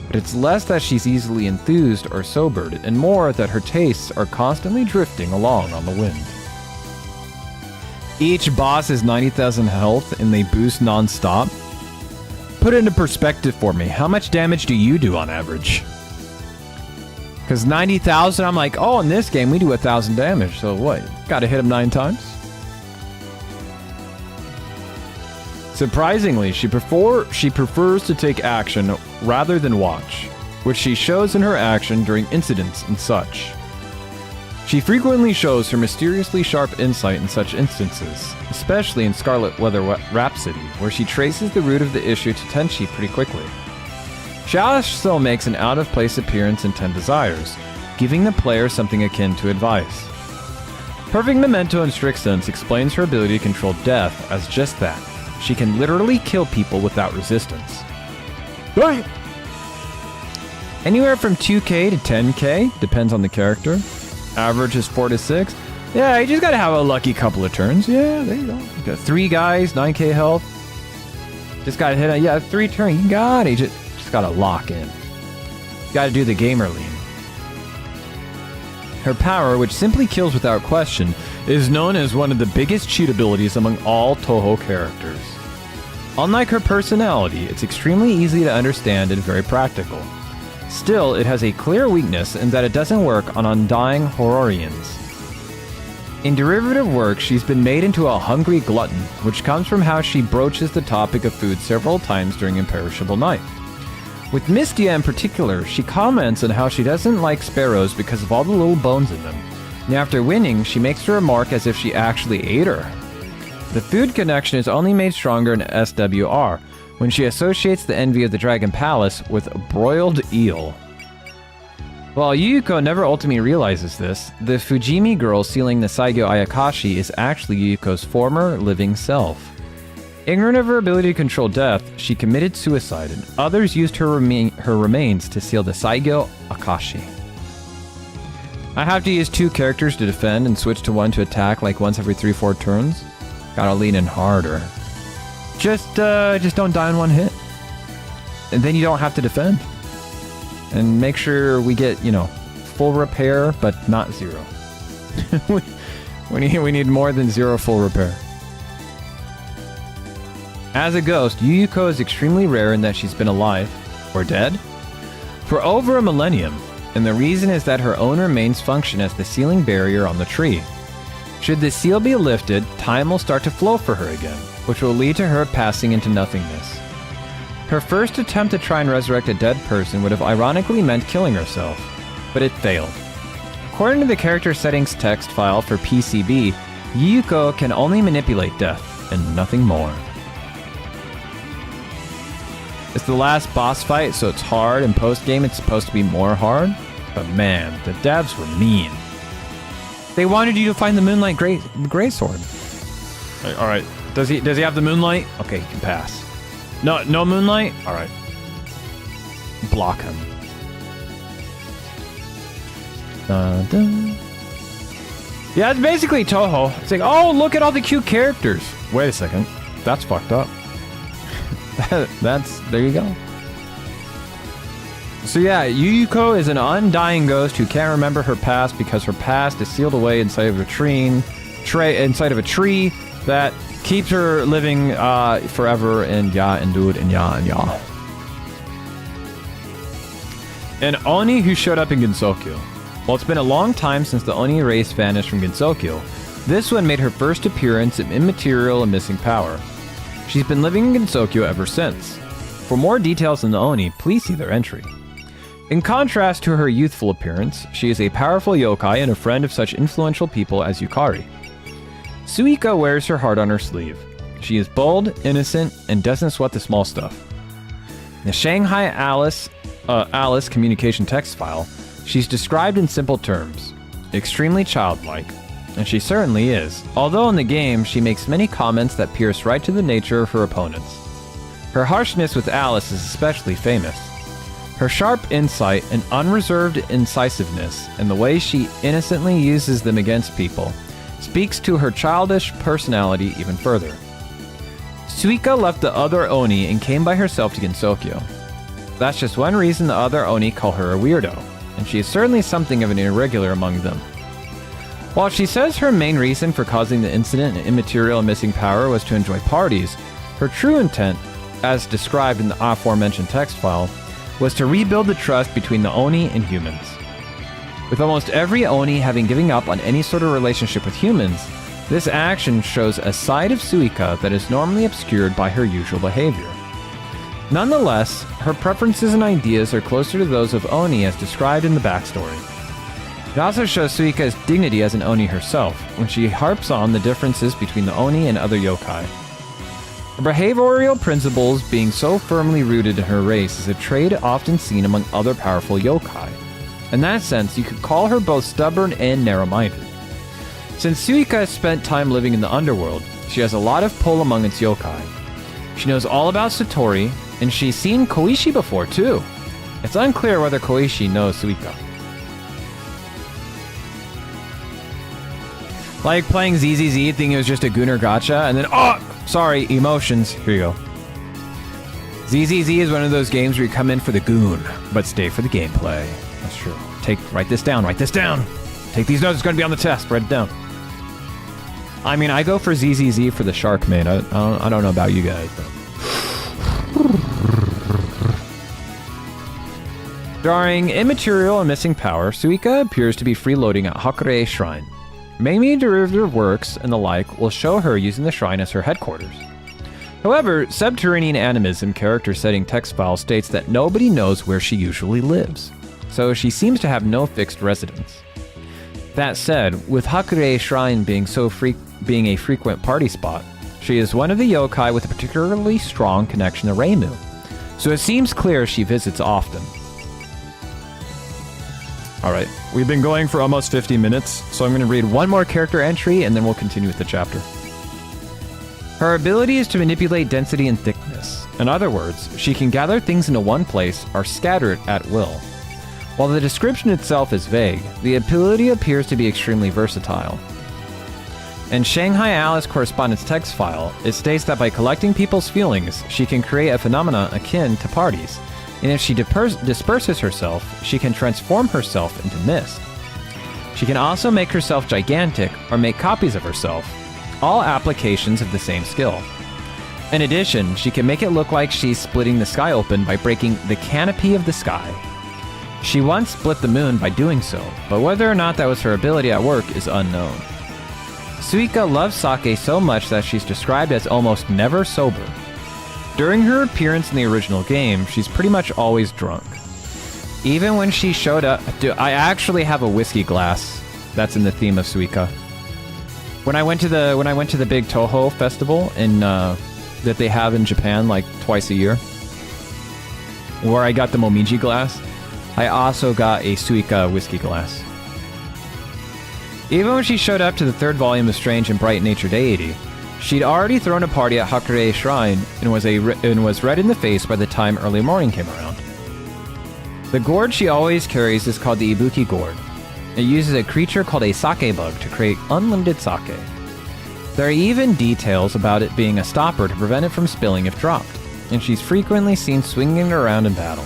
But it's less that she's easily enthused or sobered, and more that her tastes are constantly drifting along on the wind. Each boss is 90,000 health and they boost non-stop. Put it into perspective for me. How much damage do you do on average? Because 90,000, I'm like, oh, in this game we do 1,000 damage. So what? Gotta hit him 9 times? Surprisingly, she prefers to take action rather than watch, which she shows in her action during incidents and such. She frequently shows her mysteriously sharp insight in such instances, especially in Scarlet Weather Rhapsody, where she traces the root of the issue to Tenchi pretty quickly. She also makes an out-of-place appearance in 10 Desires, giving the player something akin to advice. Perfect Memento in strict sense explains her ability to control death as just that. She can literally kill people without resistance. Right. Anywhere from 2k to 10k, depends on the character. Average is 4 to 6. Yeah, you just gotta have a lucky couple of turns. Yeah, there you go. You got 3 guys, 9k health. Just gotta hit it. 3 turns. You got it. Just gotta lock in. You gotta do the gamer lean. Her power, which simply kills without question, is known as one of the biggest cheat abilities among all Touhou characters. Unlike her personality, it's extremely easy to understand and very practical. Still, it has a clear weakness in that it doesn't work on undying Hororians. In derivative work, she's been made into a hungry glutton, which comes from how she broaches the topic of food several times during Imperishable Night. With Mystia in particular, she comments on how she doesn't like sparrows because of all the little bones in them, and after winning, she makes a remark as if she actually ate her. The food connection is only made stronger in SWR, when she associates the envy of the Dragon Palace with a broiled eel. While Yuyuko never ultimately realizes this, the Fujimi girl sealing the Saigyo Ayakashi is actually Yuyuko's former living self. Ignorant of her ability to control death, she committed suicide, and others used her remains to seal the Saigyo Akashi. I have to use 2 characters to defend and switch to 1 to attack like once every 3-4 turns. Gotta lean in harder. Just don't die in 1 hit. And then you don't have to defend. And make sure we get, full repair, but not 0. we need more than 0 full repair. As a ghost, Yuyuko is extremely rare in that she's been alive, or dead, for over a millennium, and the reason is that her own remains function as the sealing barrier on the tree. Should the seal be lifted, time will start to flow for her again, which will lead to her passing into nothingness. Her first attempt to try and resurrect a dead person would have ironically meant killing herself, but it failed. According to the character settings text file for PCB, Yuko can only manipulate death and nothing more. It's the last boss fight, so it's hard, and post-game it's supposed to be more hard. But man, the devs were mean. They wanted you to find the Moonlight Gray Sword. All right, does he have the Moonlight? Okay, he can pass. No Moonlight? All right. Block him. Dun. Yeah, it's basically Toho. It's like, oh, look at all the cute characters. Wait a second. That's fucked up. There you go. So yeah, Yuyuko is an undying ghost who can't remember her past because her past is sealed away inside of a tree that keeps her living forever and dude and ya. An Oni who showed up in Gensokyo. While it's been a long time since the Oni race vanished from Gensokyo, this one made her first appearance of immaterial and missing power. She's been living in Gensokyo ever since. For more details on the Oni, please see their entry. In contrast to her youthful appearance, she is a powerful yokai and a friend of such influential people as Yukari. Suika wears her heart on her sleeve. She is bold, innocent, and doesn't sweat the small stuff. In the Shanghai Alice communication text file, she's described in simple terms, extremely childlike, and she certainly is, although in the game she makes many comments that pierce right to the nature of her opponents. Her harshness with Alice is especially famous. Her sharp insight and unreserved incisiveness, and the way she innocently uses them against people, speaks to her childish personality even further. Suika left the other Oni and came by herself to Gensokyo. That's just one reason the other Oni call her a weirdo, and she is certainly something of an irregular among them. While she says her main reason for causing the incident and immaterial and missing power was to enjoy parties, her true intent, as described in the aforementioned text file, was to rebuild the trust between the Oni and humans. With almost every Oni having given up on any sort of relationship with humans, this action shows a side of Suika that is normally obscured by her usual behavior. Nonetheless, her preferences and ideas are closer to those of Oni as described in the backstory. It also shows Suika's dignity as an Oni herself, when she harps on the differences between the Oni and other yokai. Her behavioral principles being so firmly rooted in her race is a trait often seen among other powerful yokai. In that sense, you could call her both stubborn and narrow-minded. Since Suika has spent time living in the underworld, she has a lot of pull among its yokai. She knows all about Satori, and she's seen Koishi before too. It's unclear whether Koishi knows Suika. Like playing ZZZ thinking it was just a Gunner gacha, and then, oh, sorry, emotions. Here you go. ZZZ is one of those games where you come in for the goon, but stay for the gameplay. That's true. Write this down. Take these notes, it's going to be on the test. Write it down. I mean, I go for ZZZ for the shark main. I don't know about you guys, but... Starring immaterial and missing power, Suika appears to be freeloading at Hakurei Shrine. Many derivative works and the like will show her using the shrine as her headquarters. However, Subterranean Animism character setting text file states that nobody knows where she usually lives, so she seems to have no fixed residence. That said, with Hakurei Shrine being a frequent party spot, she is one of the yokai with a particularly strong connection to Reimu, so it seems clear she visits often. Alright, we've been going for almost 50 minutes, so I'm going to read one more character entry and then we'll continue with the chapter. Her ability is to manipulate density and thickness. In other words, she can gather things into one place or scatter it at will. While the description itself is vague, the ability appears to be extremely versatile. In Shanghai Alice correspondence text file, it states that by collecting people's feelings, she can create a phenomena akin to parties, and if she disperses herself, she can transform herself into mist. She can also make herself gigantic or make copies of herself, all applications of the same skill. In addition, she can make it look like she's splitting the sky open by breaking the canopy of the sky. She once split the moon by doing so, but whether or not that was her ability at work is unknown. Suika loves sake so much that she's described as almost never sober. During her appearance in the original game, she's pretty much always drunk. Even when she showed up... I actually have a whiskey glass that's in the theme of Suika. When I went to the big Toho festival that they have in Japan like twice a year, where I got the Momiji glass, I also got a Suika whiskey glass. Even when she showed up to the third volume of Strange and Bright Nature Deity, she'd already thrown a party at Hakurei Shrine and was red in the face by the time early morning came around. The gourd she always carries is called the Ibuki gourd. It uses a creature called a sake bug to create unlimited sake. There are even details about it being a stopper to prevent it from spilling if dropped, and she's frequently seen swinging around in battle.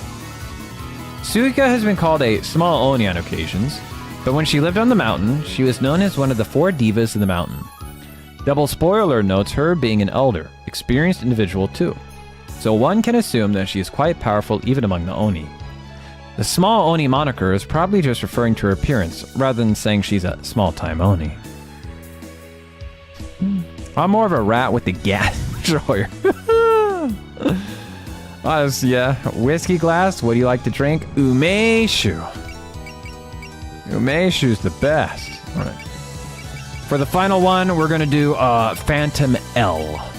Suika has been called a small Oni on occasions, but when she lived on the mountain, she was known as one of the 4 divas of the mountain. Double spoiler notes her being an elder, experienced individual too, so one can assume that she is quite powerful even among the Oni. The small Oni moniker is probably just referring to her appearance, rather than saying she's a small-time Oni. I'm more of a rat with the gas drawer. Yeah, whiskey glass, what do you like to drink? Umeshu. Umeshu's the best. All right. For the final one, we're going to do Phantom L.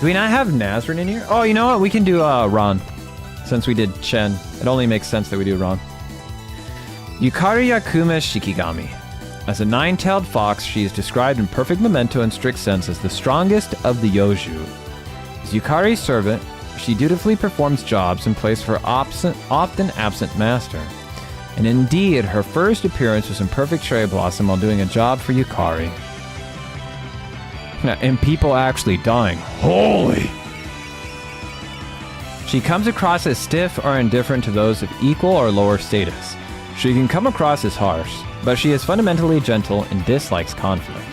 Do we not have Nazrin in here? Oh, you know what? We can do Ron. Since we did Chen, it only makes sense that we do Ron. Yukari Yakuma Shikigami. As a 9-tailed fox, she is described in perfect memento and strict sense as the strongest of the Yoju. As Yukari's servant, she dutifully performs jobs in place of her often absent master. And indeed, her first appearance was in Perfect Cherry Blossom while doing a job for Yukari. And people actually dying. Holy! She comes across as stiff or indifferent to those of equal or lower status. She can come across as harsh, but she is fundamentally gentle and dislikes conflict.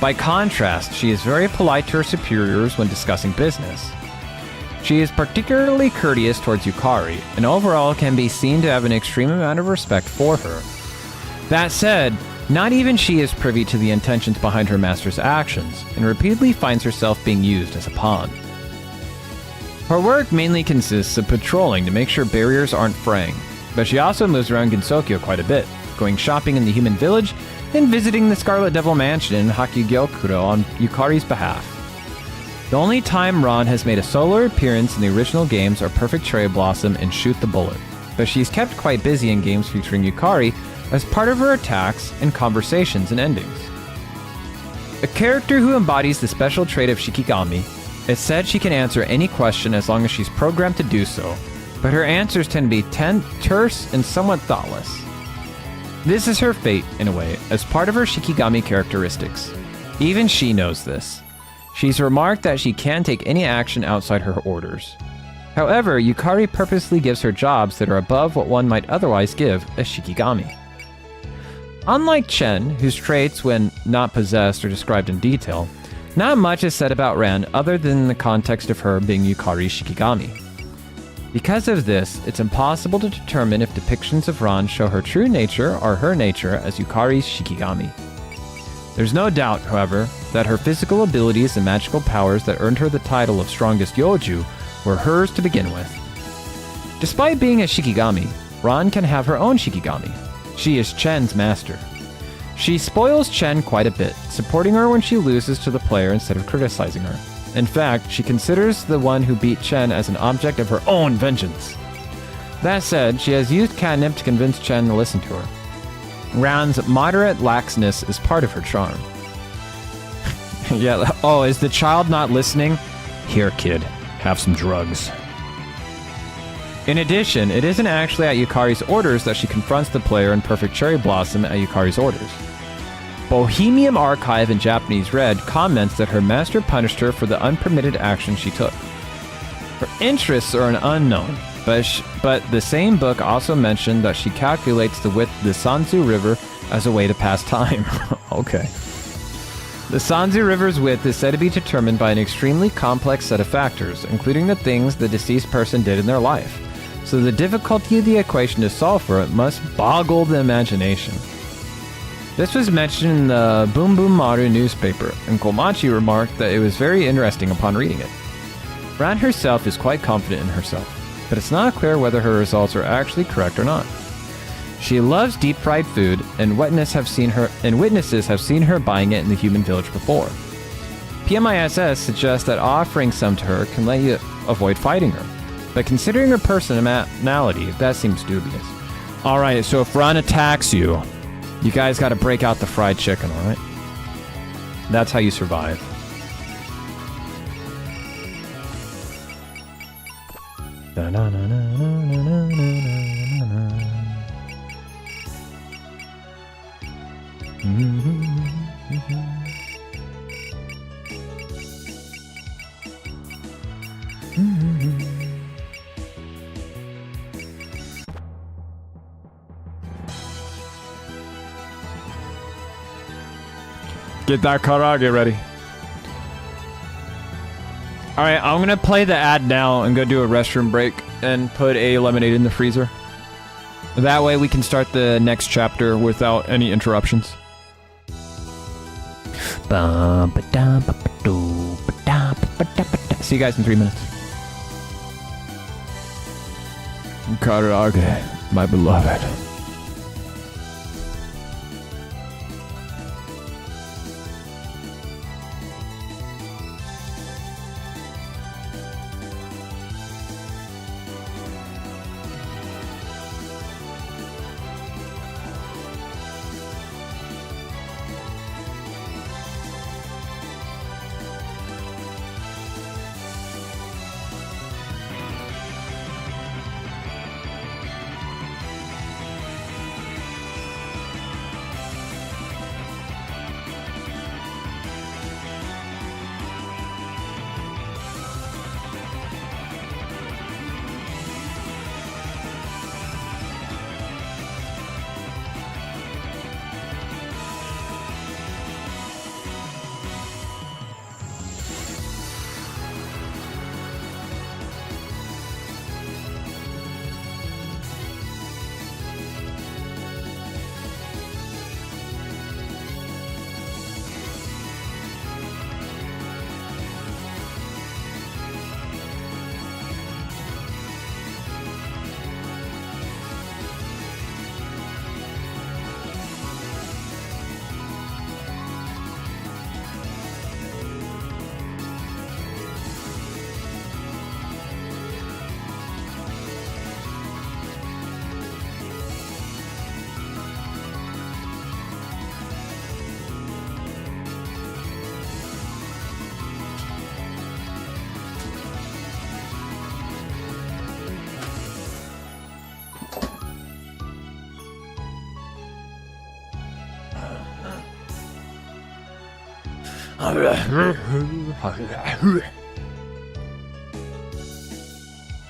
By contrast, she is very polite to her superiors when discussing business. She is particularly courteous towards Yukari, and overall can be seen to have an extreme amount of respect for her. That said, not even she is privy to the intentions behind her master's actions, and repeatedly finds herself being used as a pawn. Her work mainly consists of patrolling to make sure barriers aren't fraying, but she also moves around Gensokyo quite a bit, going shopping in the human village and visiting the Scarlet Devil Mansion in Hakugyokuro on Yukari's behalf. The only time Ron has made a solo appearance in the original games are Perfect Cherry Blossom and Shoot the Bullet, but she's kept quite busy in games featuring Yukari as part of her attacks and conversations and endings. A character who embodies the special trait of Shikigami, it's said she can answer any question as long as she's programmed to do so, but her answers tend to be terse and somewhat thoughtless. This is her fate, in a way, as part of her Shikigami characteristics. Even she knows this. She's remarked that she can't take any action outside her orders. However, Yukari purposely gives her jobs that are above what one might otherwise give a Shikigami. Unlike Chen, whose traits, when not possessed, are described in detail, not much is said about Ran other than in the context of her being Yukari's Shikigami. Because of this, it's impossible to determine if depictions of Ran show her true nature or her nature as Yukari's Shikigami. There's no doubt, however, that her physical abilities and magical powers that earned her the title of Strongest Yoju were hers to begin with. Despite being a Shikigami, Ran can have her own Shikigami. She is Chen's master. She spoils Chen quite a bit, supporting her when she loses to the player instead of criticizing her. In fact, she considers the one who beat Chen as an object of her own vengeance. That said, she has used catnip to convince Chen to listen to her. Ran's moderate laxness is part of her charm. Yeah, oh, is the child not listening? Here, kid, have some drugs. In addition, it isn't actually at Yukari's orders that she confronts the player in Perfect Cherry Blossom at Yukari's orders. Bohemian Archive in Japanese Red comments that her master punished her for the unpermitted action she took. Her interests are an unknown, but the same book also mentioned that she calculates the width of the Sanzu River as a way to pass time. Okay. The Sanzu River's width is said to be determined by an extremely complex set of factors, including the things the deceased person did in their life. So the difficulty of the equation to solve for it must boggle the imagination. This was mentioned in the Boom Boom Maru newspaper, and Komachi remarked that it was very interesting upon reading it. Ran herself is quite confident in herself, but it's not clear whether her results are actually correct or not. She loves deep-fried food, and witnesses have seen her buying it in the human village before. PMISS suggests that offering some to her can let you avoid fighting her, but considering her personality, that seems dubious. Alright, so if Ran attacks you, you guys gotta break out the fried chicken, alright? That's how you survive. Get that karaage ready. Alright, I'm gonna play the ad now and go do a restroom break and put a lemonade in the freezer. That way we can start the next chapter without any interruptions. See you guys in 3 minutes. Karaage, my beloved.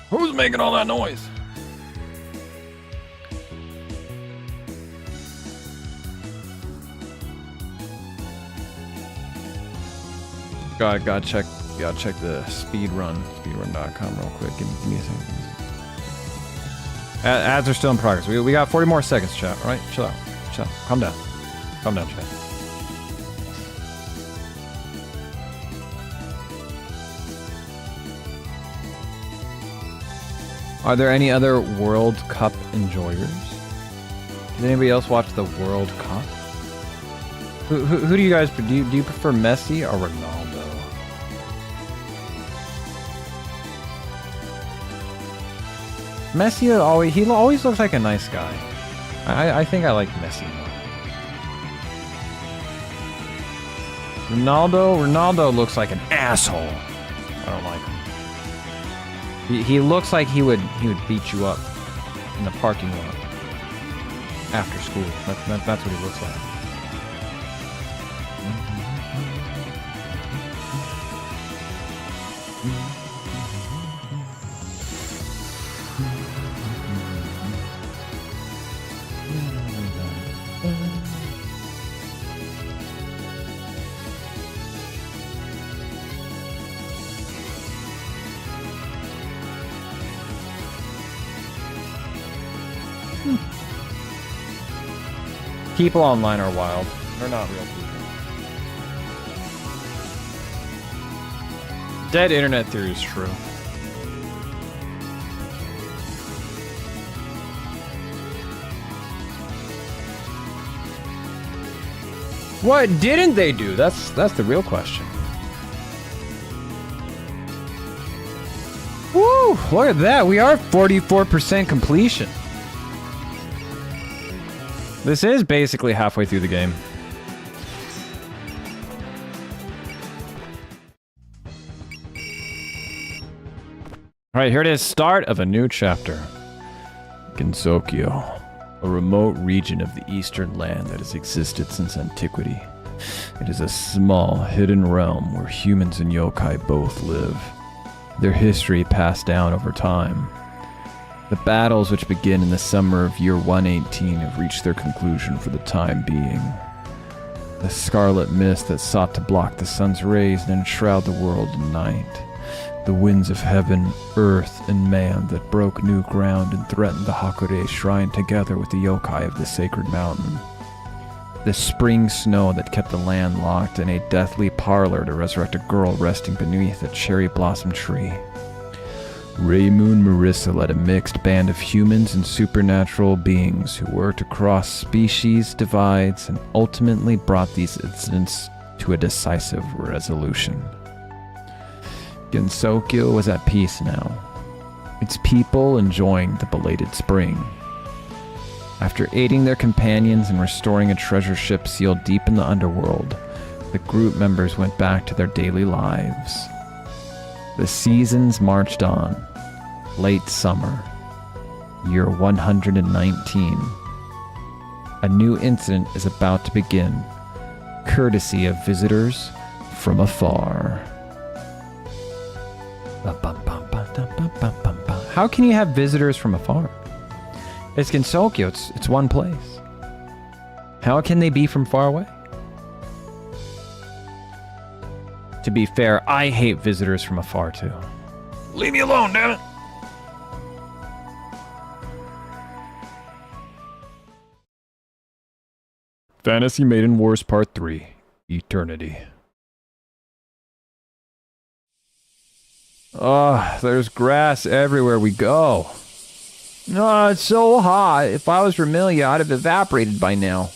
Who's making all that noise? Gotta check the speedrun.com real quick. Give me a second. Ads are still in progress. We got 40 more seconds, chat. All right, chill out. Calm down, chat. Are there any other World Cup enjoyers? Did anybody else watch the World Cup? Who do you guys do? You prefer Messi or Ronaldo? Messi always looks like a nice guy. I think I like Messi more. Ronaldo looks like an asshole. I don't like him. He looks like he would beat you up in the parking lot after school. That's what he looks like. People online are wild. They're not real people. Dead internet theory is true. What didn't they do? That's the real question. Woo! Look at that. We are 44% completion. This is basically halfway through the game. Alright, here it is. Start of a new chapter. Gensokyo. A remote region of the eastern land that has existed since antiquity. It is a small, hidden realm where humans and yokai both live. Their history passed down over time. The battles which begin in the summer of year 118 have reached their conclusion for the time being. The scarlet mist that sought to block the sun's rays and enshroud the world in night. The winds of heaven, earth, and man that broke new ground and threatened the Hakure shrine together with the yokai of the sacred mountain. The spring snow that kept the land locked in a deathly parlor to resurrect a girl resting beneath a cherry blossom tree. Raymoon Marissa led a mixed band of humans and supernatural beings who worked to cross species divides and ultimately brought these incidents to a decisive resolution. Gensokyo was at peace now, its people enjoying the belated spring. After aiding their companions and restoring a treasure ship sealed deep in the underworld, the group members went back to their daily lives. The seasons marched on. Late summer, year 119. A new incident is about to begin, courtesy of visitors from afar. How can you have visitors from afar? It's Gensokyo, it's one place. How can they be from far away? To be fair, I hate visitors from afar too. Leave me alone, damn it! Fantasy Maiden Wars Part 3, Eternity. Oh, there's grass everywhere we go. Oh, it's so hot. If I was Vermilia, I'd have evaporated by now.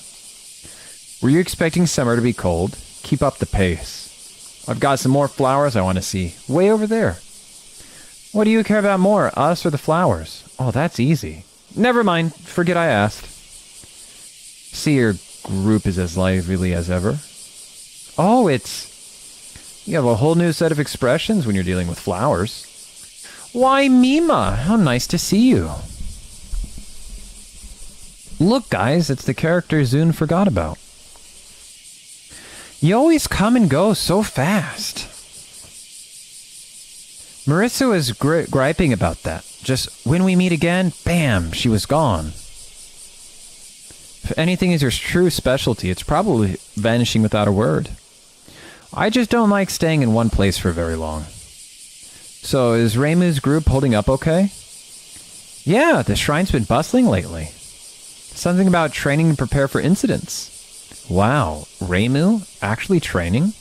Were you expecting summer to be cold? Keep up the pace. I've got some more flowers I want to see. Way over there. What do you care about more, us or the flowers? Oh, that's easy. Never mind. Forget I asked. See, your group is as lively as ever. Oh, you have a whole new set of expressions when you're dealing with flowers. Why, Mima, how nice to see you. Look, guys, it's the character Zune forgot about. You always come and go so fast. Marissa was griping about that. Just when we meet again, bam, she was gone. If anything is your true specialty, it's probably vanishing without a word. I just don't like staying in one place for very long. So, is Reimu's group holding up okay? Yeah, the shrine's been bustling lately. Something about training to prepare for incidents. Wow, Reimu? Actually training?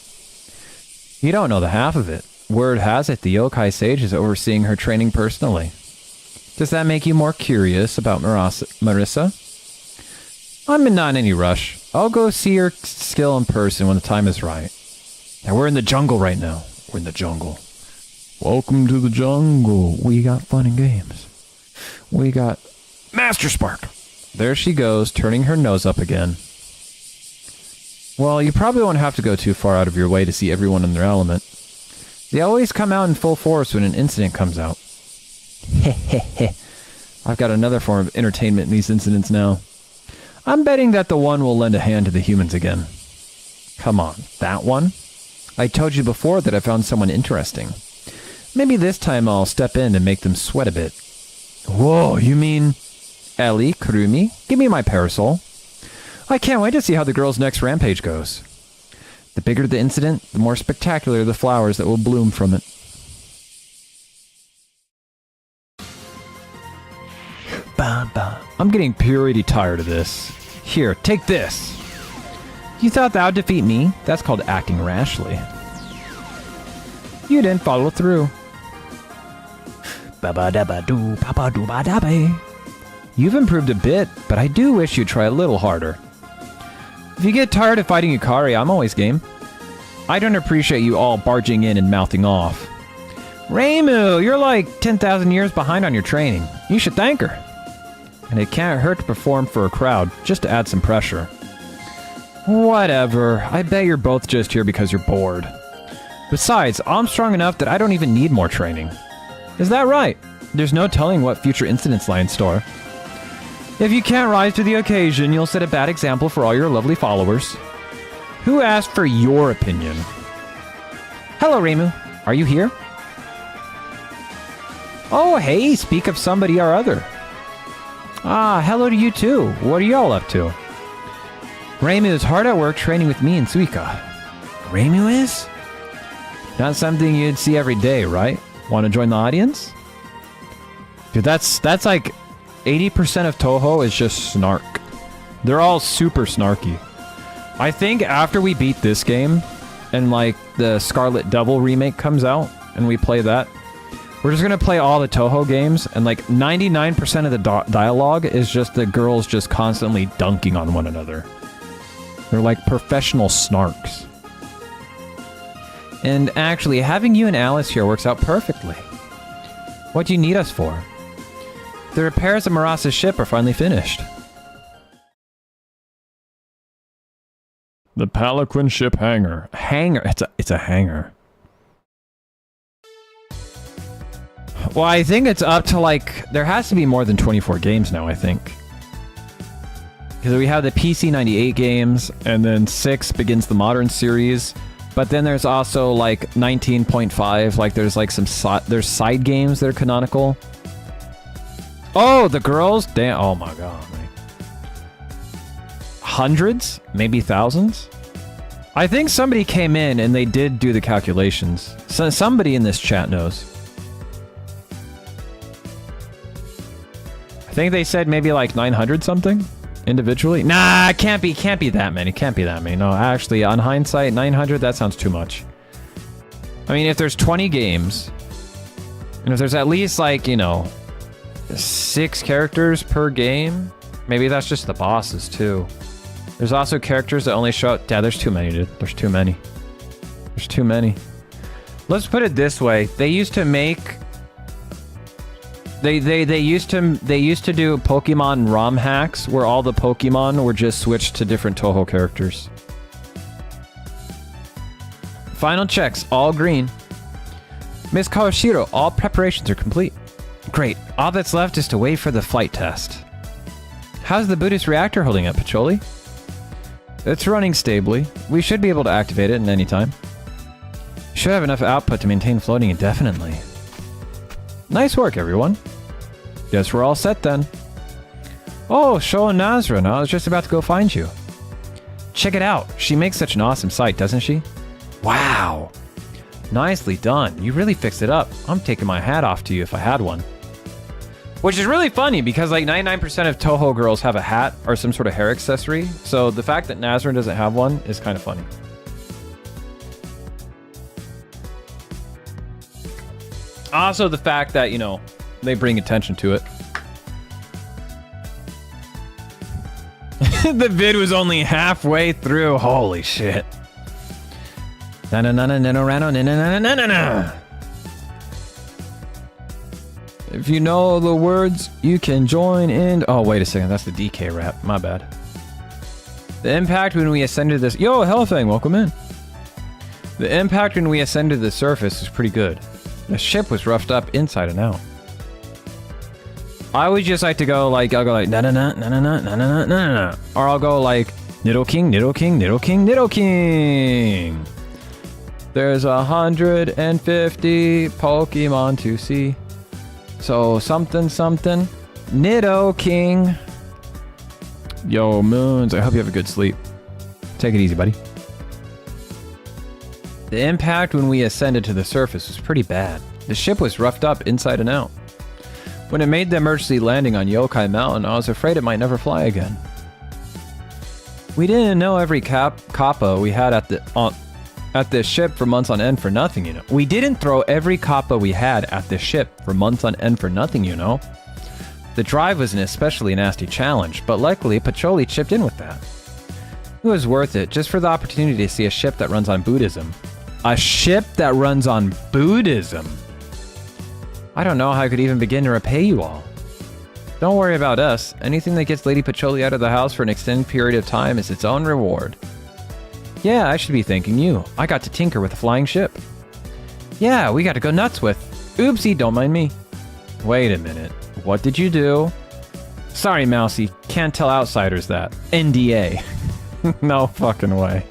You don't know the half of it. Word has it the yokai sage is overseeing her training personally. Does that make you more curious about Marissa? I'm not in any rush. I'll go see her skill in person when the time is right. Now we're in the jungle right now. We're in the jungle. Welcome to the jungle. We got fun and games. We got Master Spark. There she goes, turning her nose up again. Well, you probably won't have to go too far out of your way to see everyone in their element. They always come out in full force when an incident comes out. Heh. I've got another form of entertainment in these incidents now. I'm betting that the one will lend a hand to the humans again. Come on, that one? I told you before that I found someone interesting. Maybe this time I'll step in and make them sweat a bit. Whoa, you mean... Ellie, Kurumi, give me my parasol. I can't wait to see how the girl's next rampage goes. The bigger the incident, the more spectacular the flowers that will bloom from it. I'm getting purity tired of this. Here, take this. You thought that would defeat me? That's called acting rashly. You didn't follow through. Ba-ba-da-ba-doo, ba-ba-doo-ba-da-ba. You've improved a bit, but I do wish you'd try a little harder. If you get tired of fighting Yukari, I'm always game. I don't appreciate you all barging in and mouthing off. Reimu, you're like 10,000 years behind on your training. You should thank her. And it can't hurt to perform for a crowd, just to add some pressure. Whatever, I bet you're both just here because you're bored. Besides, I'm strong enough that I don't even need more training. Is that right? There's no telling what future incidents lie in store. If you can't rise to the occasion, you'll set a bad example for all your lovely followers. Who asked for your opinion? Hello, Reimu. Are you here? Oh, hey, speak of somebody or other. Ah, hello to you too. What are y'all up to? Reimu is hard at work training with me and Suika. Reimu is? Not something you'd see every day, right? Want to join the audience? Dude, that's like 80% of Toho is just snark. They're all super snarky. I think after we beat this game and like the Scarlet Devil remake comes out and we play that, we're just gonna play all the Toho games and like 99% of the dialogue is just the girls just constantly dunking on one another. They're like professional snarks. And actually, having you and Alice here works out perfectly. What do you need us for? The repairs of Marasa's ship are finally finished. The Palaquin ship hangar. Hangar? It's a hangar. Well, I think it's up to like... There has to be more than 24 games now, I think. Because we have the PC 98 games, and then 6 begins the Modern series. But then there's also like 19.5, like there's like some there's side games that are canonical. Oh, the girls? Damn, oh my god, man. Hundreds? Maybe thousands? I think somebody came in and they did do the calculations. So somebody in this chat knows. I think they said maybe like 900 something individually. Nah, it can't be that many. Can't be that many. No, actually, on hindsight, 900, that sounds too much. I mean, if there's 20 games, and if there's at least like, you know, 6 characters per game, maybe that's just the bosses too. There's also characters that only show up. Yeah, there's too many, dude. There's too many. There's too many. Let's put it this way. They used to make... They used to do Pokemon ROM hacks where all the Pokemon were just switched to different Toho characters. Final checks, all green. Miss Kawashiro, all preparations are complete. Great, all that's left is to wait for the flight test. How's the Buddhist reactor holding up, Pacholi? It's running stably. We should be able to activate it at any time. Should have enough output to maintain floating indefinitely. Nice work, everyone. Guess we're all set then. Oh, Sho and Nazran, I was just about to go find you. Check it out. She makes such an awesome sight, doesn't she? Wow. Nicely done. You really fixed it up. I'm taking my hat off to you if I had one. Which is really funny because like 99% of Toho girls have a hat or some sort of hair accessory. So the fact that Nazran doesn't have one is kind of funny. Also the fact that, you know, they bring attention to it. The vid was only halfway through. Holy shit. Na na na na na na na na na na na. If you know the words, you can join in. Oh, wait a second. That's the DK rap. My bad. The impact when we ascended this... Yo, Hellfang, welcome in. The impact when we ascended the surface is pretty good. The ship was roughed up inside and out. I would just like to go like, I'll go like, na na na na na na na na na na. Or I'll go like, Niddle King, Niddle King, Niddle King, Niddle King. There's 150 Pokemon to see. So something, something. Niddle King. Yo, Moons, I hope you have a good sleep. Take it easy, buddy. The impact when we ascended to the surface was pretty bad. The ship was roughed up inside and out. When it made the emergency landing on Yokai Mountain, I was afraid it might never fly again. We didn't know every kappa we had at this ship for months on end for nothing, you know. We didn't throw every kappa we had at this ship for months on end for nothing, you know. The drive was an especially nasty challenge, but luckily Pacholi chipped in with that. It was worth it, just for the opportunity to see a ship that runs on Buddhism. A ship that runs on Buddhism? I don't know how I could even begin to repay you all. Don't worry about us. Anything that gets Lady Pacholi out of the house for an extended period of time is its own reward. Yeah, I should be thanking you. I got to tinker with a flying ship. Yeah, we got to go nuts with. Oopsie, don't mind me. Wait a minute. What did you do? Sorry, Mousy. Can't tell outsiders that. NDA. No fucking way.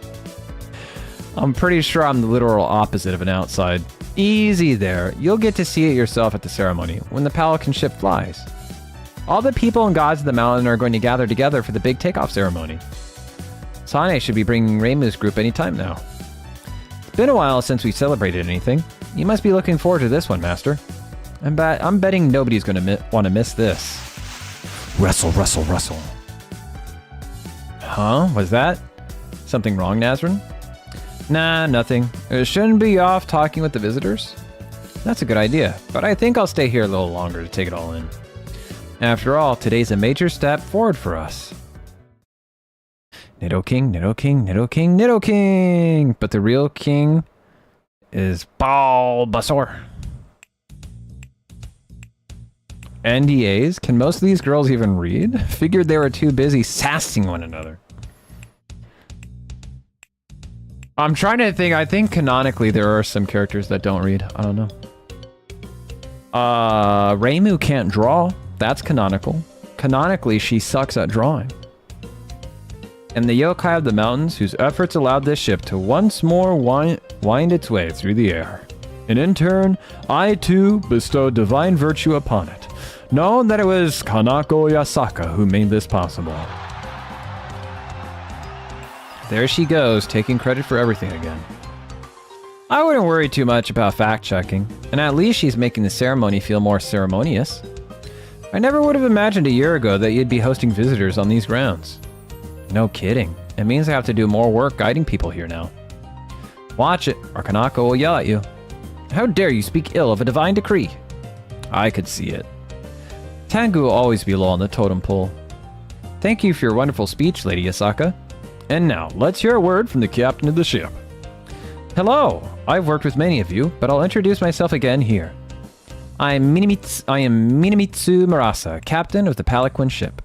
I'm pretty sure I'm the literal opposite of an outside. Easy there. You'll get to see it yourself at the ceremony, when the Pelican ship flies. All the people and gods of the mountain are going to gather together for the big takeoff ceremony. Sane should be bringing Reimu's group anytime now. It's been a while since we celebrated anything. You must be looking forward to this one, Master. I'm betting nobody's going to want to miss this. Wrestle, wrestle, wrestle. Huh? Was that something wrong, Nazrin? Nah, nothing. Shouldn't be off talking with the visitors. That's a good idea, but I think I'll stay here a little longer to take it all in. After all, today's a major step forward for us. Nido King, Nido King, Nido King, Nido King! But the real king is Bulbasaur. NDAs? Can most of these girls even read? Figured they were too busy sassing one another. I'm trying to think. I think canonically there are some characters that don't read. I don't know. Reimu can't draw. That's canonical. Canonically, she sucks at drawing. And the yokai of the mountains, whose efforts allowed this ship to once more wind its way through the air. And in turn, I too bestowed divine virtue upon it, knowing that it was Kanako Yasaka who made this possible. There she goes, taking credit for everything again. I wouldn't worry too much about fact-checking, and at least she's making the ceremony feel more ceremonious. I never would have imagined a year ago that you'd be hosting visitors on these grounds. No kidding. It means I have to do more work guiding people here now. Watch it, or Kanako will yell at you. How dare you speak ill of a divine decree? I could see it. Tengu will always be low on the totem pole. Thank you for your wonderful speech, Lady Yasaka. And now, let's hear a word from the captain of the ship. Hello, I've worked with many of you, but I'll introduce myself again here. I am Minamitsu Murasa, captain of the Pelican ship.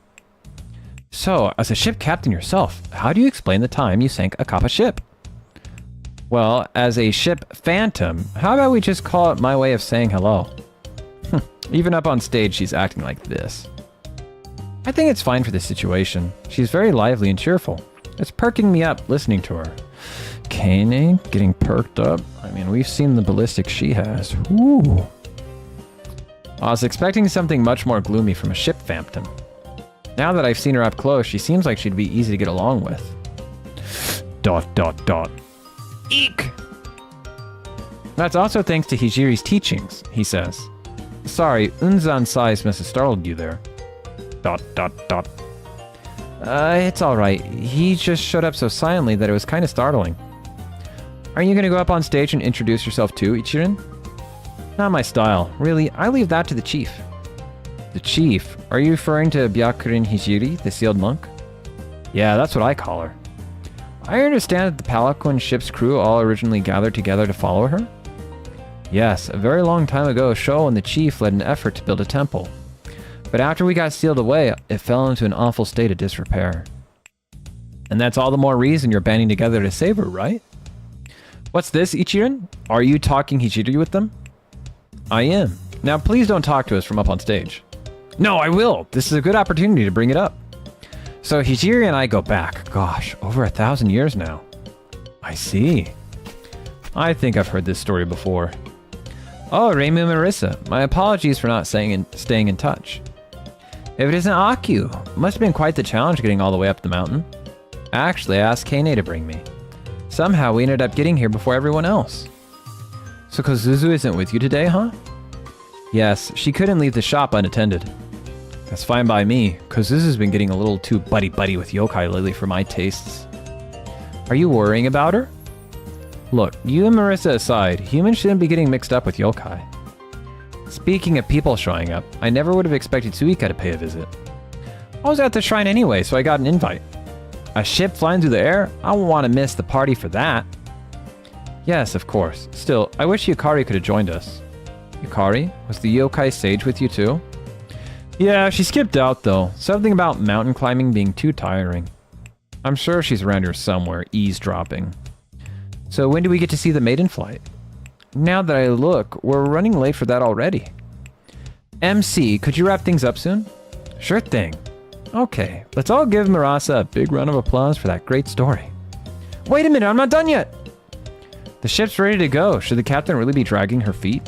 So, as a ship captain yourself, how do you explain the time you sank a Kappa ship? Well, as a ship phantom, how about we just call it my way of saying hello? Even up on stage, she's acting like this. I think it's fine for the situation. She's very lively and cheerful. It's perking me up listening to her. Kane getting perked up? I mean, we've seen the ballistics she has. Woo! I was expecting something much more gloomy from a ship phantom. Now that I've seen her up close, she seems like she'd be easy to get along with. ... Eek! That's also thanks to Hijiri's teachings, he says. Sorry, Unzan's size must have startled you there. ... It's alright. He just showed up so silently that it was kind of startling. Are you gonna go up on stage and introduce yourself too, Ichirin? Not my style. Really, I leave that to the chief. The chief? Are you referring to Byakurin Hijiri, the sealed monk? Yeah, that's what I call her. I understand that the Pelican ship's crew all originally gathered together to follow her? Yes, a very long time ago, Sho and the chief led an effort to build a temple. But after we got sealed away, it fell into an awful state of disrepair. And that's all the more reason you're banding together to save her, right? What's this, Ichirin? Are you talking Hijiri with them? I am. Now please don't talk to us from up on stage. No, I will! This is a good opportunity to bring it up. So Hijiri and I go back, gosh, over 1,000 years now. I see. I think I've heard this story before. Oh, Reimu Marissa, my apologies for not staying in touch. If it isn't Akio, it must have been quite the challenge getting all the way up the mountain. Actually, I asked Kane to bring me. Somehow we ended up getting here before everyone else. So Kozuzu isn't with you today, huh? Yes, she couldn't leave the shop unattended. That's fine by me, because this has been getting a little too buddy-buddy with yokai lately for my tastes. Are you worrying about her? Look, you and Marissa aside, humans shouldn't be getting mixed up with yokai. Speaking of people showing up, I never would have expected Suika to pay a visit. I was at the shrine anyway, so I got an invite. A ship flying through the air? I won't want to miss the party for that. Yes, of course. Still, I wish Yukari could have joined us. Yukari? Was the yokai sage with you too? Yeah, she skipped out though. Something about mountain climbing being too tiring. I'm sure she's around here somewhere, eavesdropping. So when do we get to see the Maiden flight? Now that I look, we're running late for that already. MC, could you wrap things up soon? Sure thing. Okay, let's all give Marasa a big round of applause for that great story. Wait a minute, I'm not done yet! The ship's ready to go. Should the captain really be dragging her feet?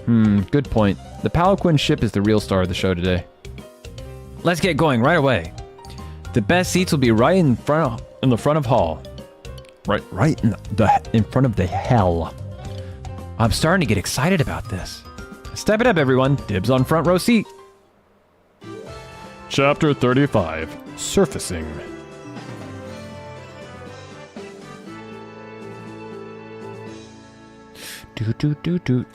Good point. The Palanquin ship is the real star of the show today. Let's get going right away. The best seats will be right in the front of hall. Right in front of the hell. I'm starting to get excited about this. Step it up, everyone. Dibs on front row seat. Chapter 35. Surfacing.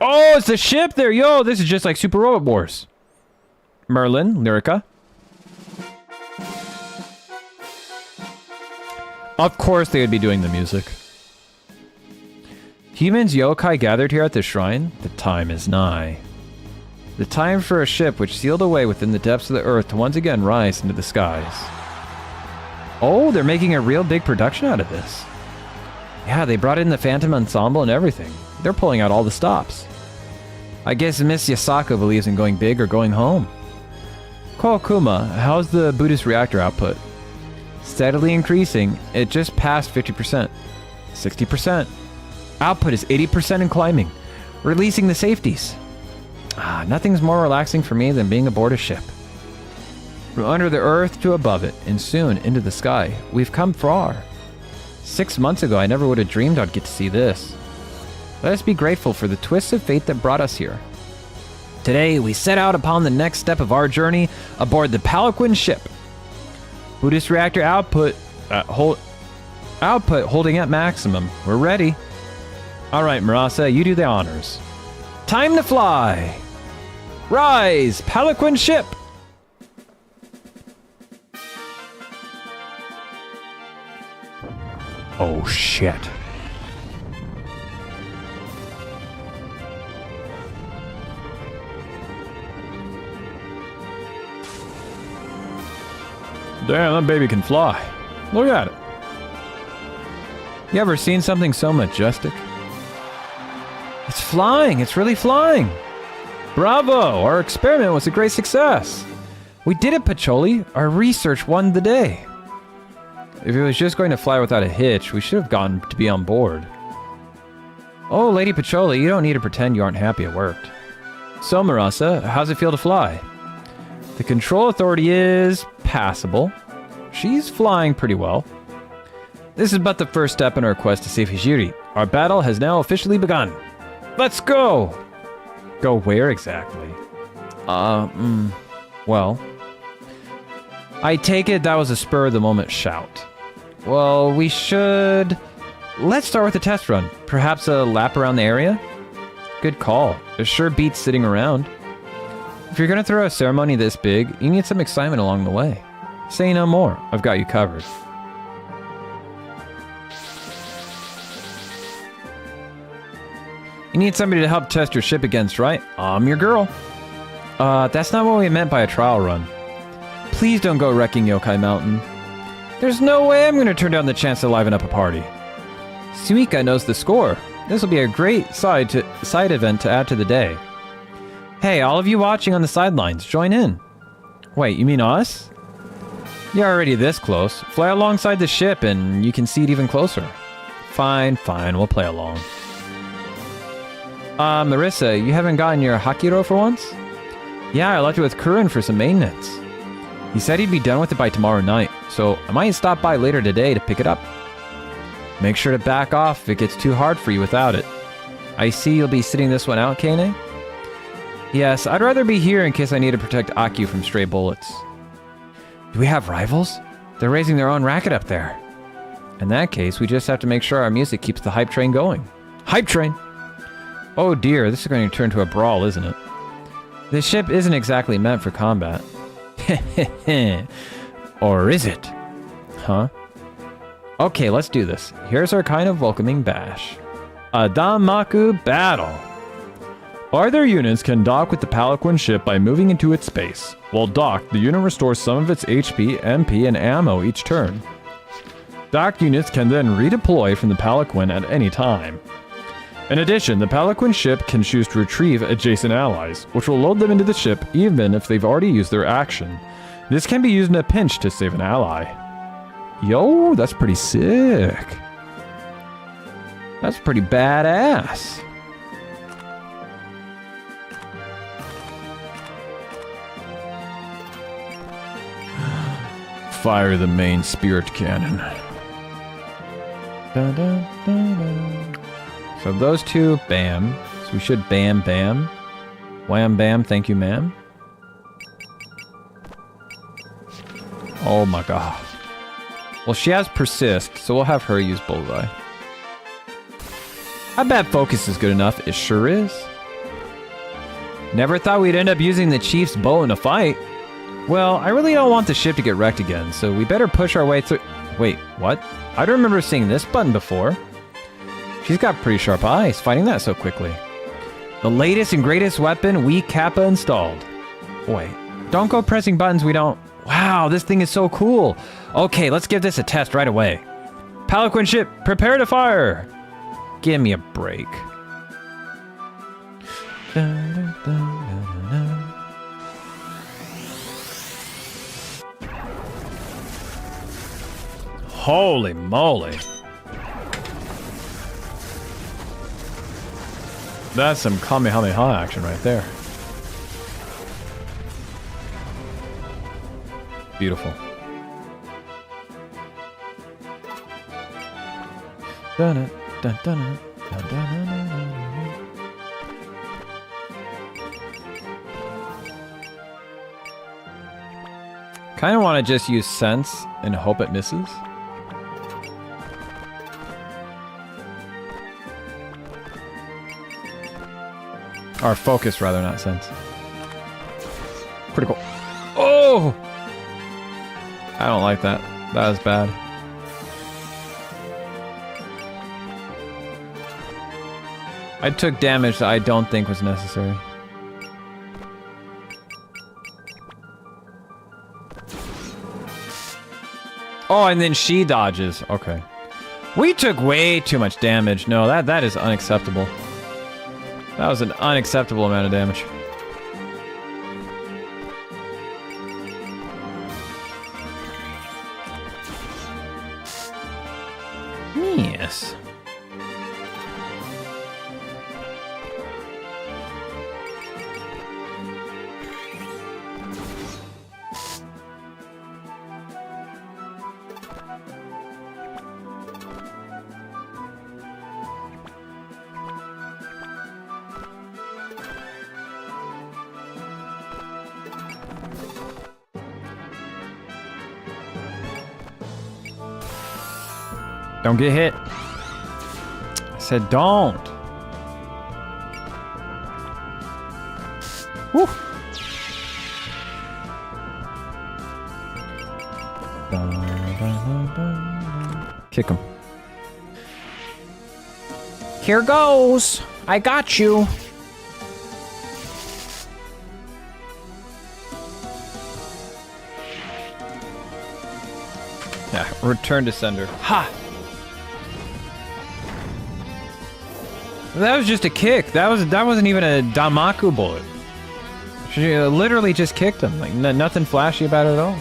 Oh, it's the ship there! Yo, this is just like Super Robot Wars. Merlin, Lyrica. Of course they would be doing the music. Humans yokai gathered here at the shrine. The time is nigh. The time for a ship which sealed away within the depths of the earth to once again rise into the skies. Oh, they're making a real big production out of this. Yeah, they brought in the Phantom Ensemble and everything. They're pulling out all the stops. I guess Miss Yasako believes in going big or going home. Koakuma, how's the Buddhist reactor output? Steadily increasing. It just passed 50%. 60%. Output is 80% and climbing. Releasing the safeties. Nothing's more relaxing for me than being aboard a ship. From under the earth to above it, and soon into the sky, we've come far. 6 months ago, I never would have dreamed I'd get to see this. Let us be grateful for the twists of fate that brought us here. Today, we set out upon the next step of our journey aboard the Palanquin ship. Buddhist reactor output holding at maximum. We're ready. All right, Marasa, you do the honors. Time to fly. Rise, Palanquin ship. Oh shit. Damn, that baby can fly. Look at it. You ever seen something so majestic? It's flying. It's really flying. Bravo. Our experiment was a great success. We did it, Pacholi. Our research won the day. If it was just going to fly without a hitch, we should have gotten to be on board. Oh, Lady Pacholi, you don't need to pretend you aren't happy it worked. So, Marasa, how's it feel to fly? The control authority is passable. She's flying pretty well. This is but the first step in our quest to save Hijiri. Our battle has now officially begun. Let's go! Go where exactly? Well, I take it that was a spur-of-the-moment shout. Well, we should... Let's start with a test run. Perhaps a lap around the area? Good call. It sure beats sitting around. If you're gonna throw a ceremony this big, you need some excitement along the way. Say no more. I've got you covered. You need somebody to help test your ship against, right? I'm your girl. That's not what we meant by a trial run. Please don't go wrecking Yokai Mountain. There's no way I'm gonna turn down the chance to liven up a party. Suika knows the score. This will be a great side event to add to the day. Hey, all of you watching on the sidelines, join in. Wait, you mean us? You're already this close. Fly alongside the ship and you can see it even closer. Fine, we'll play along. Marissa, you haven't gotten your Hakiro for once? Yeah, I left it with Kurin for some maintenance. He said he'd be done with it by tomorrow night, so I might stop by later today to pick it up. Make sure to back off if it gets too hard for you without it. I see you'll be sitting this one out, Kane? Yes, I'd rather be here in case I need to protect Aku from stray bullets. Do we have rivals? They're raising their own racket up there. In that case, we just have to make sure our music keeps the hype train going. Hype train! Oh dear, this is going to turn to a brawl, isn't it? This ship isn't exactly meant for combat. Or is it? Huh? Okay, let's do this. Here's our kind of welcoming bash. A Danmaku battle. Either units can dock with the Palaquin ship by moving into its space. While docked, the unit restores some of its HP, MP, and ammo each turn. Docked units can then redeploy from the Palaquin at any time. In addition, the Palaquin ship can choose to retrieve adjacent allies, which will load them into the ship even if they've already used their action. This can be used in a pinch to save an ally. Yo, that's pretty sick. That's pretty badass. Fire the main spirit cannon. Dun, dun, dun, dun. So those two, bam. So we should bam, bam. Wham, bam, thank you, ma'am. Oh my god. Well, she has persist, so we'll have her use bullseye. I bet focus is good enough. It sure is. Never thought we'd end up using the chief's bow in a fight. Well, I really don't want the ship to get wrecked again, so we better push our way through... Wait, what? I don't remember seeing this button before. She's got pretty sharp eyes, fighting that so quickly. The latest and greatest weapon, we Kappa installed. Wait, don't go pressing buttons we don't... Wow, this thing is so cool. Okay, let's give this a test right away. Palaquin ship, prepare to fire. Give me a break. Dun, dun, dun, dun, dun. Holy moly. That's some Kamehameha action right there. Beautiful. Dun, dun, dun, dun, dun, dun, dun, dun. Kind of want to just use sense and hope it misses. Or focus, rather, not sense. Critical. Oh! I don't like that. That was bad. I took damage that I don't think was necessary. Oh, and then she dodges. Okay. We took way too much damage. No, that is unacceptable. That was an unacceptable amount of damage. Yes. Don't get hit. I said don't. Woo. Kick him. Here goes. I got you. Yeah, return to sender. Ha! That was just a kick. That wasn't even a Danmaku bullet. She literally just kicked him. Like nothing flashy about it at all.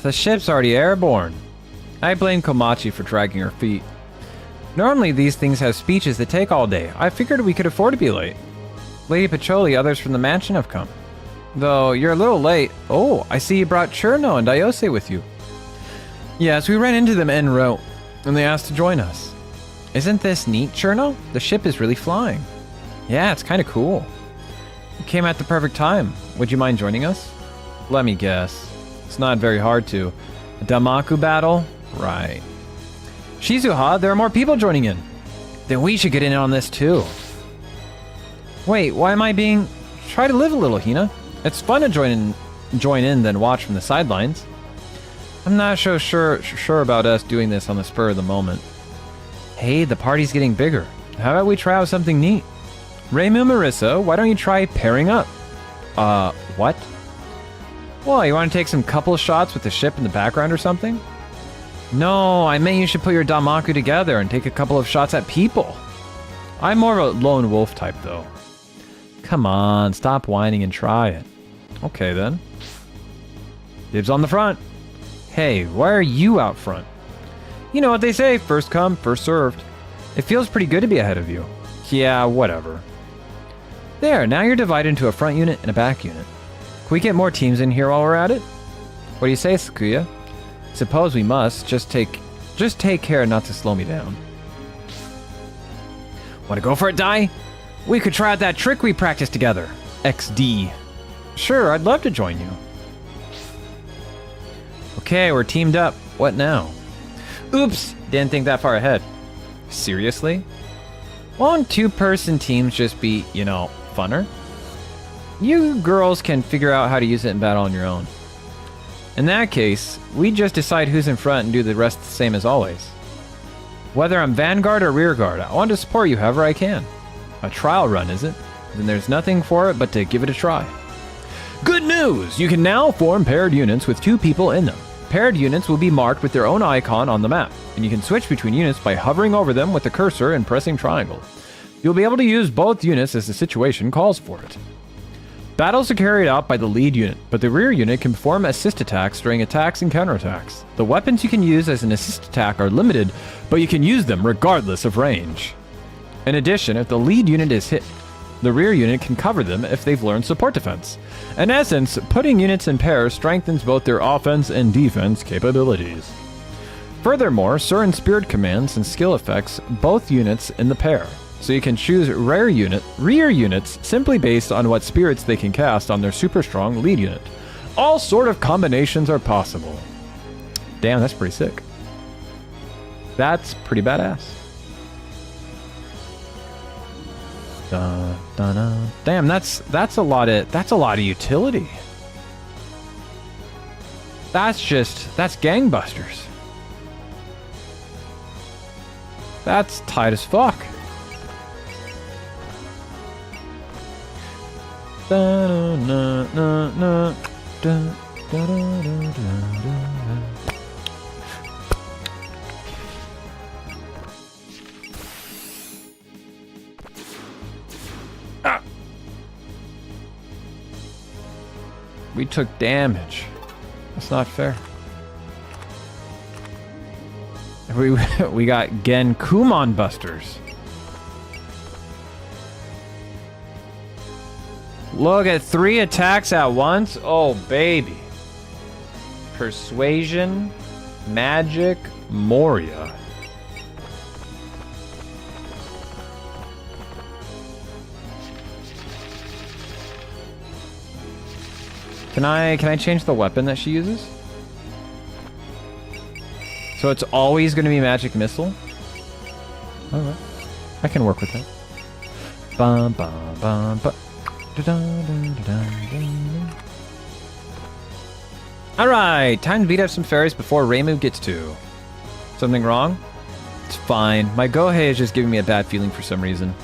The ship's already airborne. I blame Komachi for dragging her feet. Normally these things have speeches that take all day. I figured we could afford to be late. Lady Pacholi, others from the mansion have come. Though you're a little late. Oh, I see you brought Cherno and Diose with you. Yes, we ran into them en route, and they asked to join us. Isn't this neat, Cherno? The ship is really flying. Yeah, it's kind of cool. You came at the perfect time. Would you mind joining us? Let me guess. It's not very hard to. A Damaku battle? Right. Shizuha, there are more people joining in. Then we should get in on this too. Wait, why am I being... Try to live a little, Hina. It's fun to join in than watch from the sidelines. I'm not so sure about us doing this on the spur of the moment. Hey, the party's getting bigger. How about we try out something neat? Reimu, Marissa, why don't you try pairing up? What? Well, you want to take some couple shots with the ship in the background or something? No, I meant you should put your Damaku together and take a couple of shots at people. I'm more of a lone wolf type, though. Come on, stop whining and try it. Okay, then. Dibs on the front. Hey, why are you out front? You know what they say, first come, first served. It feels pretty good to be ahead of you. Yeah, whatever. There, now you're divided into a front unit and a back unit. Can we get more teams in here while we're at it? What do you say, Sakuya? Suppose we must. Just take care not to slow me down. Want to go for it, Dai? We could try out that trick we practiced together. XD. Sure, I'd love to join you. Okay, we're teamed up. What now? Oops, didn't think that far ahead. Seriously? Won't two-person teams just be, funner? You girls can figure out how to use it in battle on your own. In that case, we just decide who's in front and do the rest the same as always. Whether I'm vanguard or rearguard, I want to support you however I can. A trial run, is it? Then there's nothing for it but to give it a try. Good news! You can now form paired units with 2 people in them. Paired units will be marked with their own icon on the map, and you can switch between units by hovering over them with the cursor and pressing triangle. You'll be able to use both units as the situation calls for it. Battles are carried out by the lead unit, but the rear unit can perform assist attacks during attacks and counterattacks. The weapons you can use as an assist attack are limited, but you can use them regardless of range. In addition, if the lead unit is hit, the rear unit can cover them if they've learned support defense. In essence, putting units in pairs strengthens both their offense and defense capabilities. Furthermore, certain spirit commands and skill affects both units in the pair, so you can choose rear units simply based on what spirits they can cast on their super strong lead unit. All sort of combinations are possible. Damn, that's pretty sick. That's pretty badass. Damn, that's a lot of utility. That's gangbusters. That's tight as fuck. We took damage. That's not fair. We got Genkumon busters. Look at 3 attacks at once. Oh, baby. Persuasion, Magic, Moria. Can I change the weapon that she uses? So it's always going to be Magic Missile? Alright. I can work with that. Bum, bum, bum, bum. Alright, time to beat up some fairies before Reimu gets to. Something wrong? It's fine. My Gohei is just giving me a bad feeling for some reason.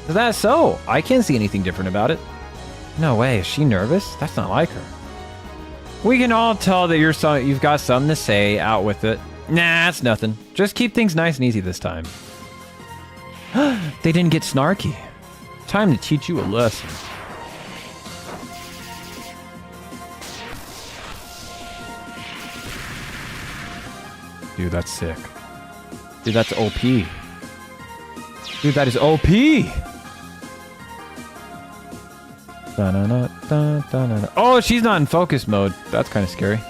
Is that so? I can't see anything different about it. No way, is she nervous? That's not like her. We can all tell that you've got something to say. Out with it. Nah, it's nothing. Just keep things nice and easy this time. They didn't get snarky. Time to teach you a lesson. Dude, that's sick. Dude, that's OP. Dude, that is OP! Oh, she's not in focus mode. That's kind of scary.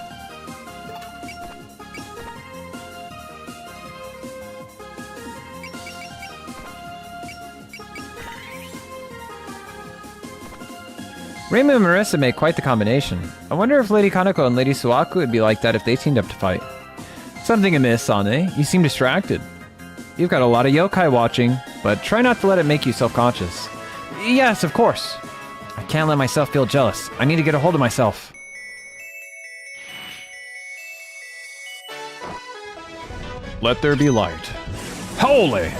Reimu and Marissa make quite the combination. I wonder if Lady Kaneko and Lady Suaku would be like that if they teamed up to fight. Something amiss, Sane. You seem distracted. You've got a lot of yokai watching, but try not to let it make you self-conscious. Yes, of course. I can't let myself feel jealous. I need to get a hold of myself. Let there be light. Holy!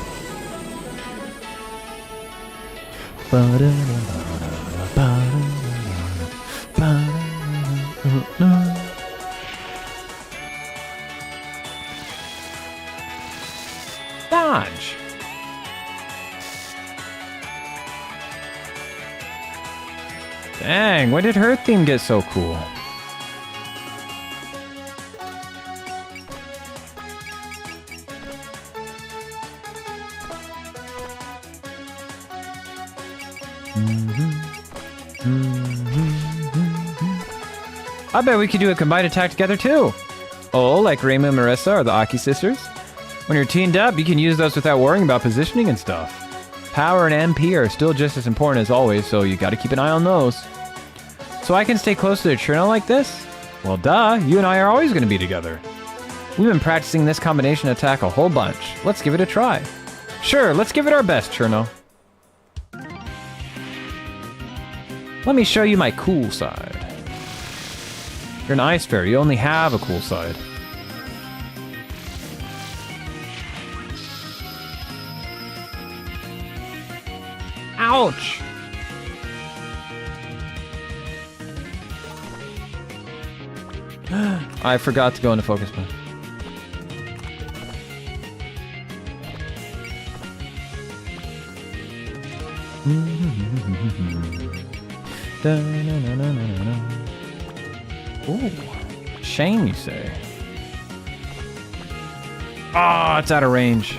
Dodge! Dang, when did her theme get so cool? I bet we could do a combined attack together too. Oh, like Reimu and Marissa or the Aki sisters. When you're teamed up, you can use those without worrying about positioning and stuff. Power and MP are still just as important as always, so you gotta keep an eye on those. So I can stay close to the Trino like this? Well, duh, you and I are always gonna be together. We've been practicing this combination attack a whole bunch. Let's give it a try. Sure, let's give it our best, Trino. Let me show you my cool side. You're an ice fairy, you only have a cool side. Ouch! I forgot to go into focus mode. Ooh, shame you say. Ah, it's out of range.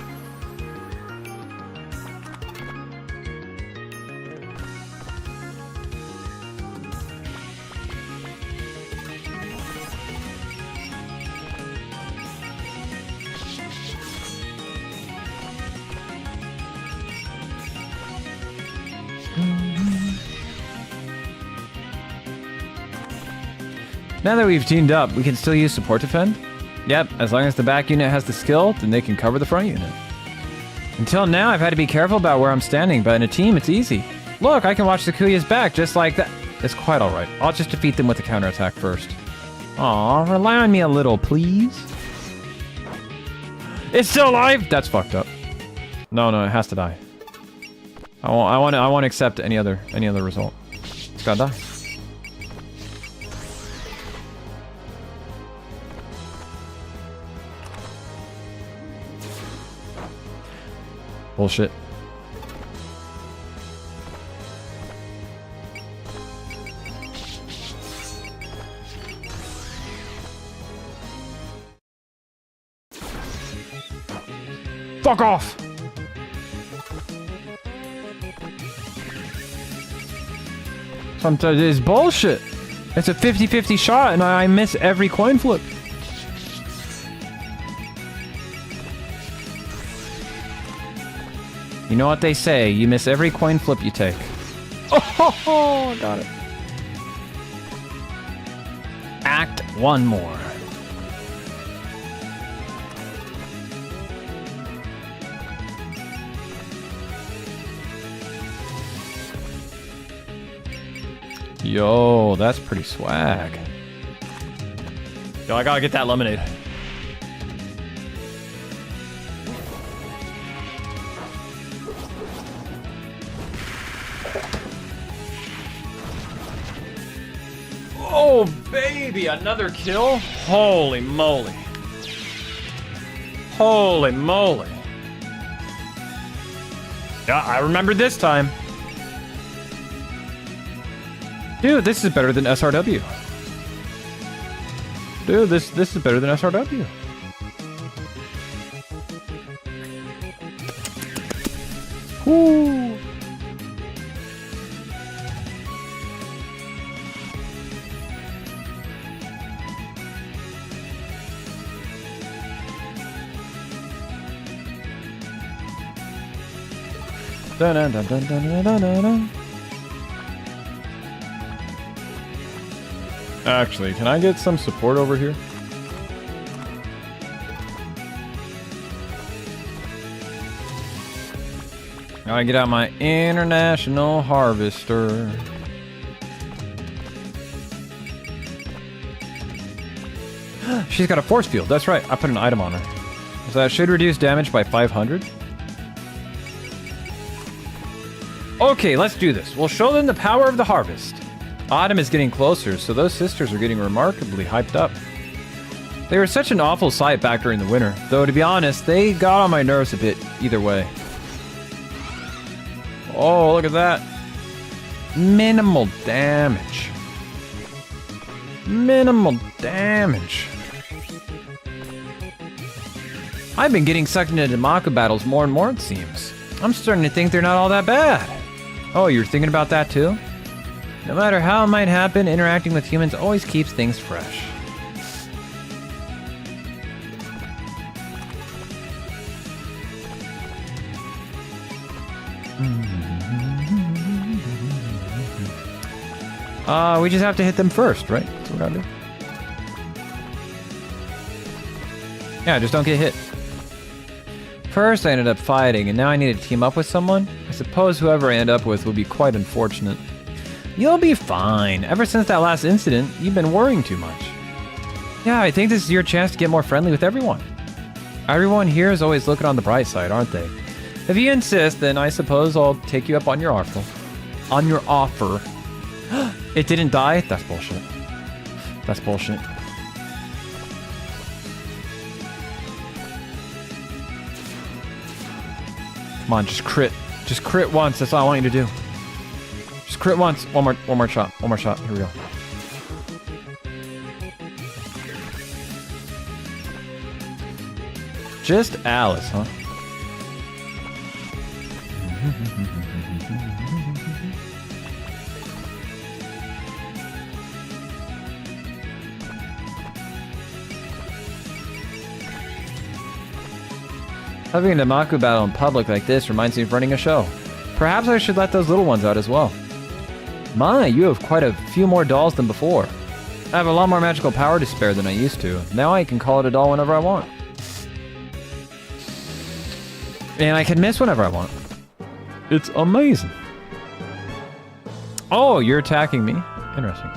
Now that we've teamed up, we can still use support defend? Yep, as long as the back unit has the skill, then they can cover the front unit. Until now, I've had to be careful about where I'm standing, but in a team, it's easy. Look, I can watch the Kuya's back just like that. It's quite alright. I'll just defeat them with a counterattack first. Aw, rely on me a little, please. It's still alive! That's fucked up. No, it has to die. I won't accept any other result. It's gotta die. Bullshit. Fuck off! Sometimes it's bullshit. It's a 50-50 shot and I miss every coin flip. You know what they say, you miss every coin flip you take. Oh, got it. Act one more. Yo, that's pretty swag. Yo, I gotta get that lemonade. Oh, baby, another kill? Holy moly. Holy moly. Yeah, I remember this time. Dude, this is better than SRW. Dude, this is better than SRW. Woo! Dun, dun, dun, dun, dun, dun, dun, dun. Actually, can I get some support over here? Now I get out my international harvester. She's got a force field. That's right. I put an item on her. So that should reduce damage by 500. Okay, let's do this. We'll show them the power of the harvest. Autumn is getting closer, so those sisters are getting remarkably hyped up. They were such an awful sight back during the winter, though to be honest, they got on my nerves a bit either way. Oh, look at that. Minimal damage. Minimal damage. I've been getting sucked into Mako battles more and more, it seems. I'm starting to think they're not all that bad. Oh, you're thinking about that too? No matter how it might happen, interacting with humans always keeps things fresh. We just have to hit them first, right? That's what I do. Yeah, just don't get hit. First, I ended up fighting, and now I need to team up with someone? I suppose whoever I end up with will be quite unfortunate. You'll be fine. Ever since that last incident, you've been worrying too much. Yeah, I think this is your chance to get more friendly with everyone. Everyone here is always looking on the bright side, aren't they? If you insist, then I suppose I'll take you up on your offer. On your offer. It didn't die? That's bullshit. That's bullshit. Come on, just crit. Just crit once. That's all I want you to do. Just crit once. One more shot. One more shot. Here we go. Just Alice, huh? Having a Maku battle in public like this reminds me of running a show. Perhaps I should let those little ones out as well. My, you have quite a few more dolls than before. I have a lot more magical power to spare than I used to. Now I can call it a doll whenever I want. And I can miss whenever I want. It's amazing. Oh, you're attacking me? Interesting.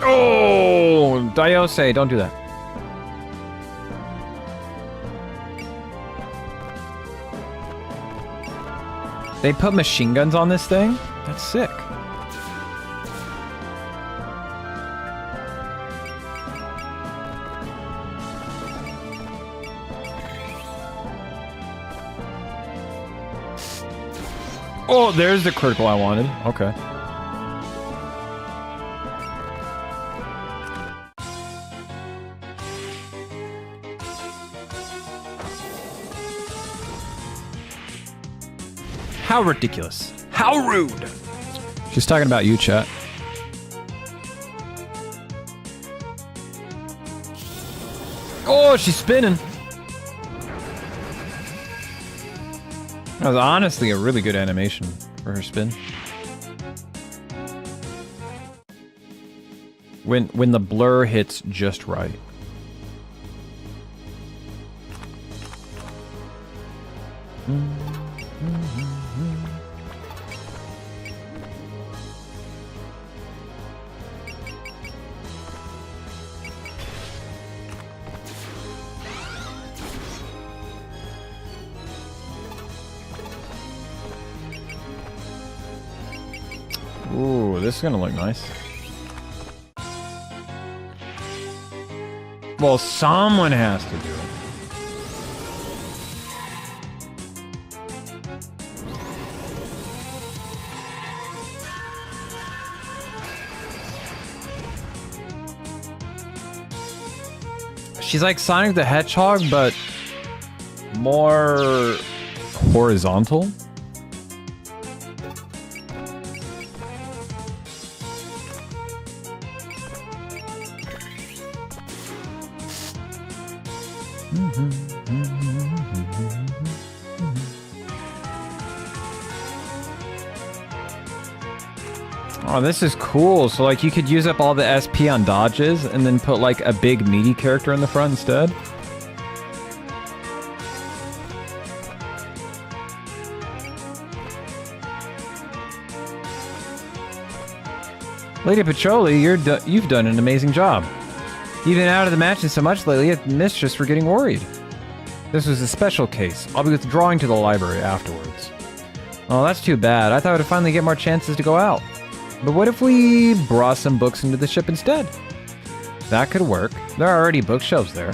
Oh, Diose, don't do that. They put machine guns on this thing? That's sick. Oh, there's the critical I wanted. Okay. How ridiculous. How rude. She's talking about you, chat. Oh, she's spinning. That was honestly a really good animation for her spin. When the blur hits just right. Ooh, this is gonna look nice. Well, someone has to do She's like Sonic the Hedgehog, but more horizontal. Oh, this is cool. So like you could use up all the SP on dodges and then put like a big meaty character in the front instead. Lady Pacioli, you've done an amazing job. You've been out of the matches so much lately, at Mistress were getting worried. This was a special case. I'll be withdrawing to the library afterwards. Oh, that's too bad. I thought I would finally get more chances to go out. But what if we brought some books into the ship instead? That could work. There are already bookshelves there.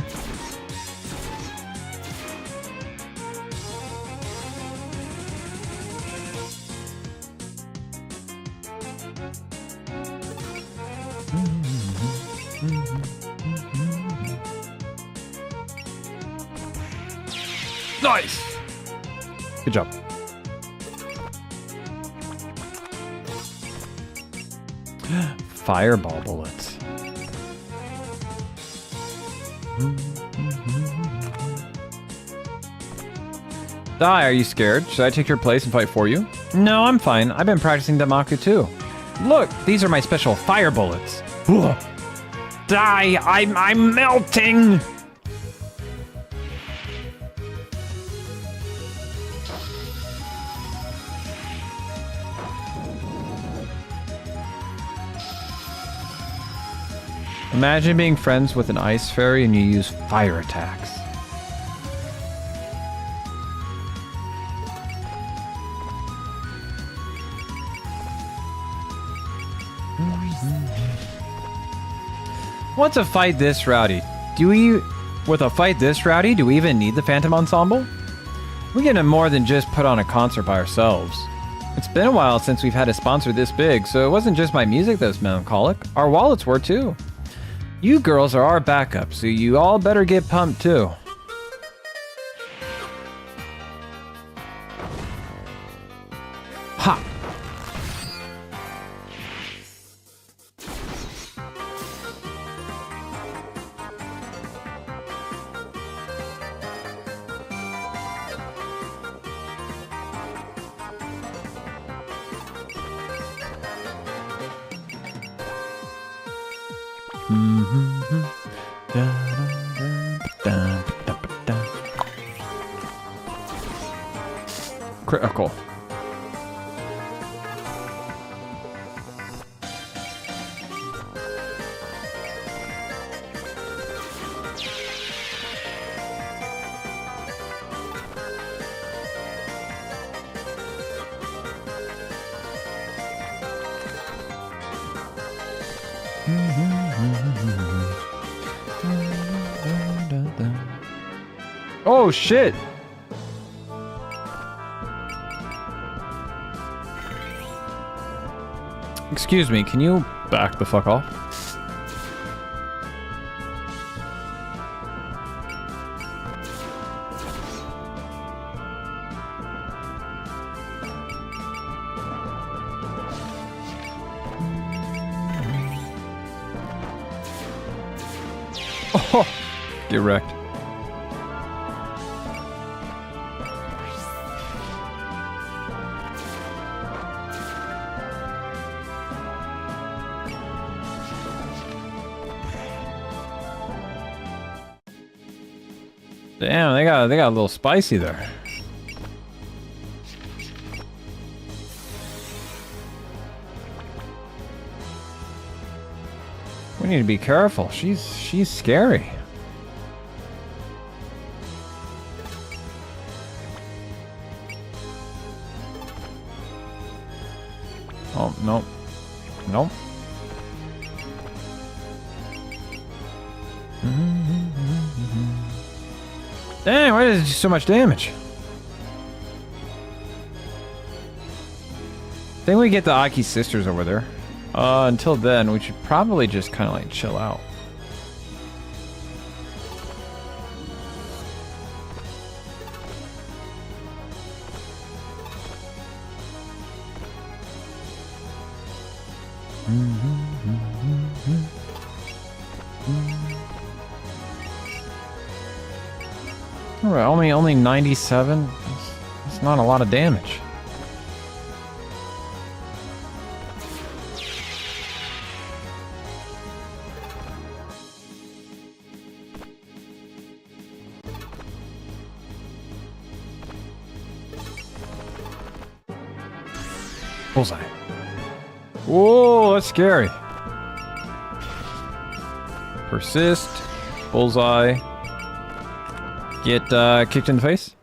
Nice! Good job. Fireball bullets. Die, are you scared? Should I take your place and fight for you? No, I'm fine. I've been practicing Damaku too. Look, these are my special fire bullets. Die, I'm melting! Imagine being friends with an ice fairy and you use fire attacks. What's a fight this rowdy? With a fight this rowdy, do we even need the Phantom Ensemble? We get more than just put on a concert by ourselves. It's been a while since we've had a sponsor this big, so it wasn't just my music that was melancholic. Our wallets were too. You girls are our backup, so you all better get pumped too. Ha! Critical. Oh shit! Excuse me, can you back the fuck off? Oh, get wrecked. Damn, they got a little spicy there. We need to be careful. She's scary. Oh, nope. Nope. Dang, why does it do so much damage? I think we get the Aki sisters over there. Until then, we should probably just kind of like chill out. Alright, only 97? That's not a lot of damage. Bullseye. Whoa, that's scary. Persist. Bullseye. Get kicked in the face.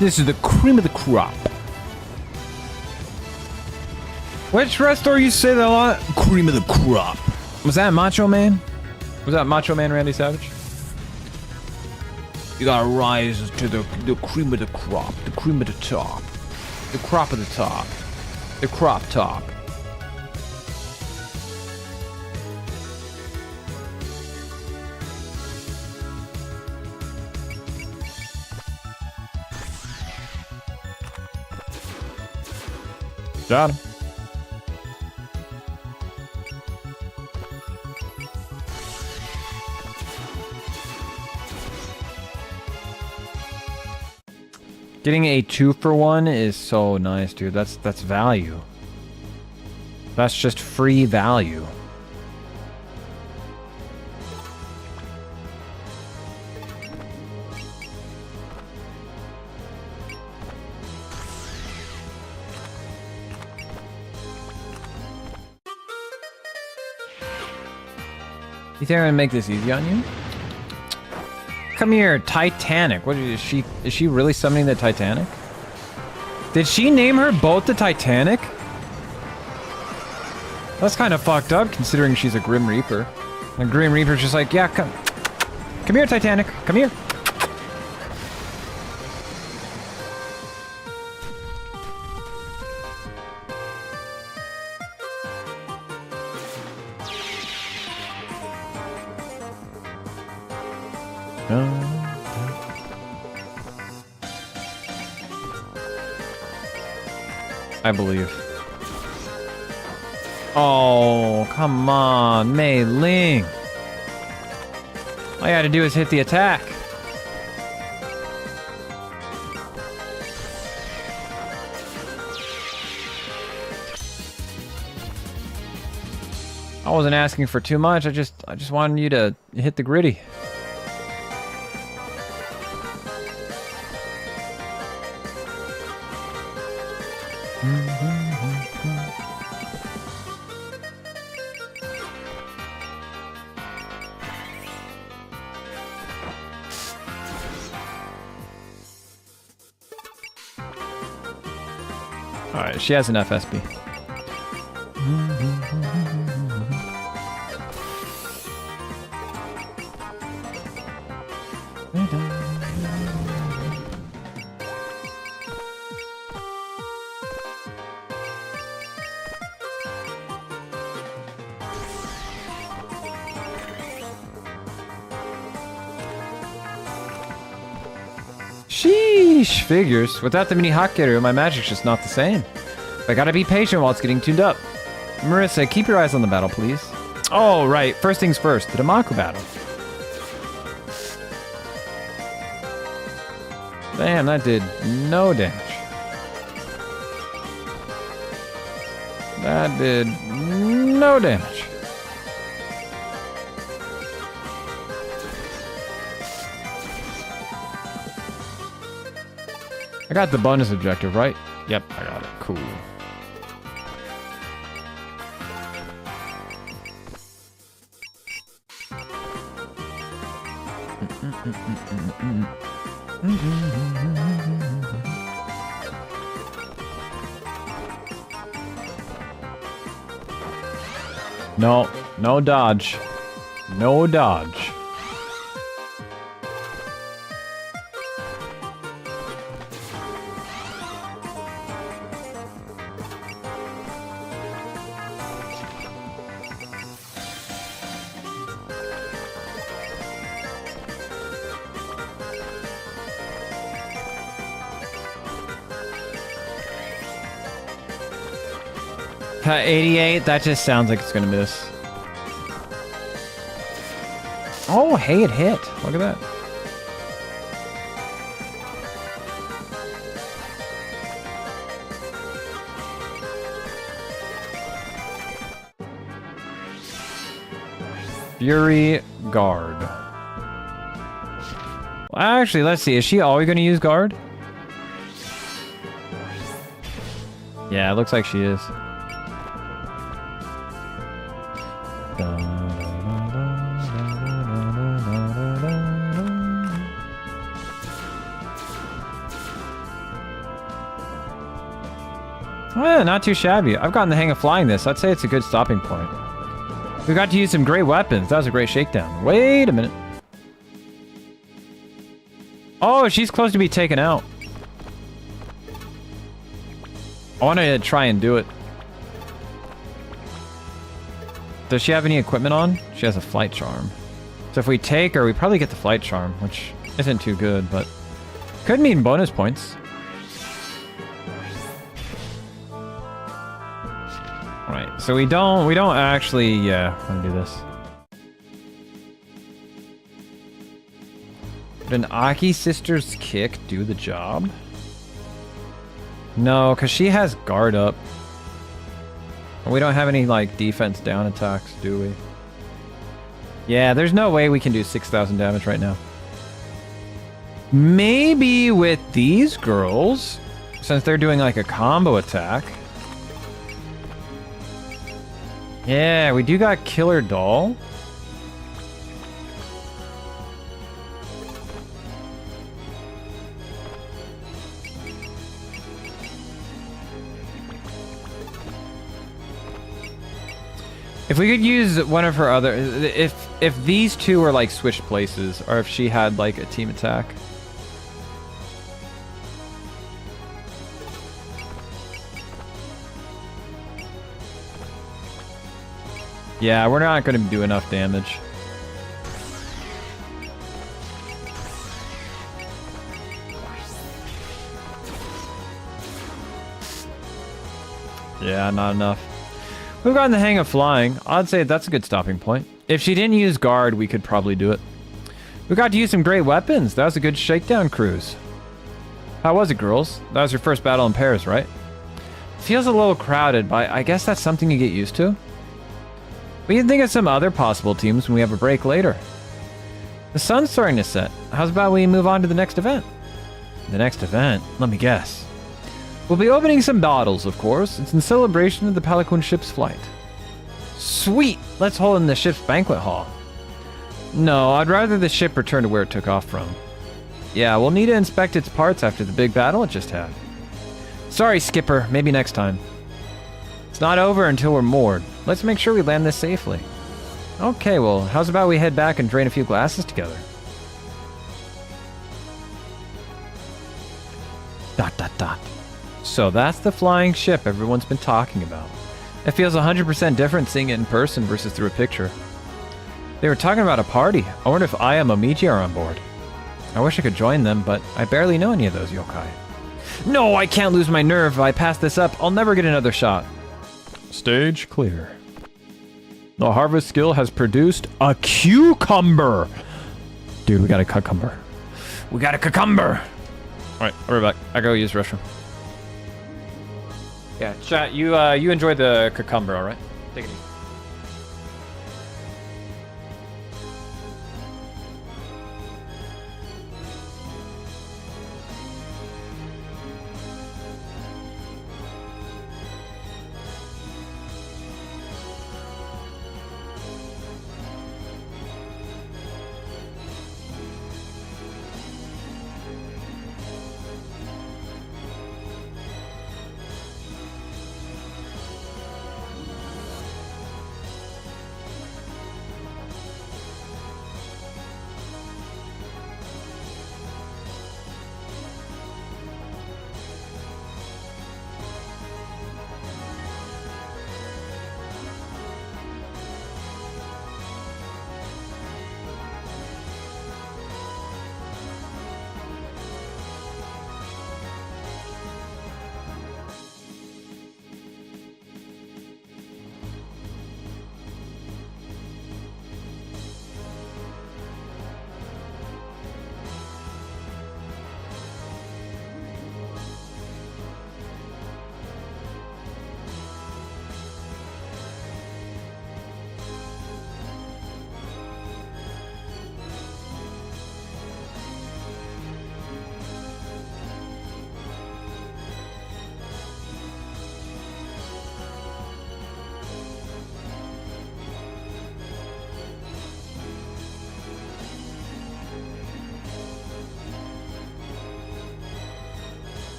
This is the cream of the crop. Which restaurant you say that a lot? Cream of the crop. Was that Macho Man? Was that Macho Man Randy Savage? You gotta rise to the cream of the crop. The cream of the top. The crop of the top. The crop top. Got him. Getting a 2-for-1 is so nice, dude. That's value. That's just free value. You think I'm gonna make this easy on you? Come here, Titanic. What is she? Is she really summoning the Titanic? Did she name her boat the Titanic? That's kind of fucked up, considering she's a Grim Reaper. And Grim Reaper's just like, yeah, come here, Titanic. Come here. I believe. Oh, come on, Mei Ling. All you had to do is hit the attack. I wasn't asking for too much. I just wanted you to hit the gritty. Alright, she has an FSB. Sheesh, figures. Without the mini Hakeru, my magic's just not the same. I gotta be patient while it's getting tuned up. Marissa, keep your eyes on the battle, please. Oh, right. First things first, the Damaku battle. Damn, that did no damage. That did no damage. I got the bonus objective, right? Yep, I got it. Cool. No, no dodge. No dodge. 88, that just sounds like it's gonna miss. Oh, hey, it hit. Look at that. Fury Guard. Well, actually, let's see. Is she always going to use Guard? Yeah, it looks like she is. Well, not too shabby. I've gotten the hang of flying this. I'd say it's a good stopping point. We got to use some great weapons. That was a great shakedown. Wait a minute. Oh, she's close to be taken out. I want to try and do it. Does she have any equipment on? She has a flight charm. So if we take her, we probably get the flight charm, which isn't too good, but could mean bonus points. Alright, so we don't actually, yeah, I'm gonna do this. Would an Aki sister's kick do the job? No, because she has guard up. And we don't have any, like, defense down attacks, do we? Yeah, there's no way we can do 6,000 damage right now. Maybe with these girls, since they're doing, like, a combo attack. Yeah, we do got Killer Doll. If we could use one of her other, if these two were like switched places, or if she had like a team attack. Yeah, we're not going to do enough damage. Yeah, not enough. We've gotten the hang of flying. I'd say that's a good stopping point. If she didn't use guard, we could probably do it. We got to use some great weapons. That was a good shakedown cruise. How was it, girls? That was your first battle in Paris, right? Feels a little crowded, but I guess that's something you get used to. We can think of some other possible teams when we have a break later. The sun's starting to set. How's about we move on to the next event? The next event? Let me guess. We'll be opening some bottles, of course. It's in celebration of the Pelican ship's flight. Sweet! Let's hold in the ship's banquet hall. No, I'd rather the ship return to where it took off from. Yeah, we'll need to inspect its parts after the big battle it just had. Sorry, Skipper. Maybe next time. It's not over until we're moored. Let's make sure we land this safely. Okay, well, how's about we head back and drain a few glasses together? Dot, dot, dot. So that's the flying ship everyone's been talking about. It feels 100% different seeing it in person versus through a picture. They were talking about a party. I wonder if Aya and Momiji are on board. I wish I could join them, but I barely know any of those yokai. No, I can't lose my nerve. If I pass this up, I'll never get another shot. Stage clear. The harvest skill has produced a cucumber. Dude, we got a cucumber. We got a cucumber. All right, I'll be back. I go use the restroom. Yeah, chat. You enjoy the cucumber, all right? Take it easy.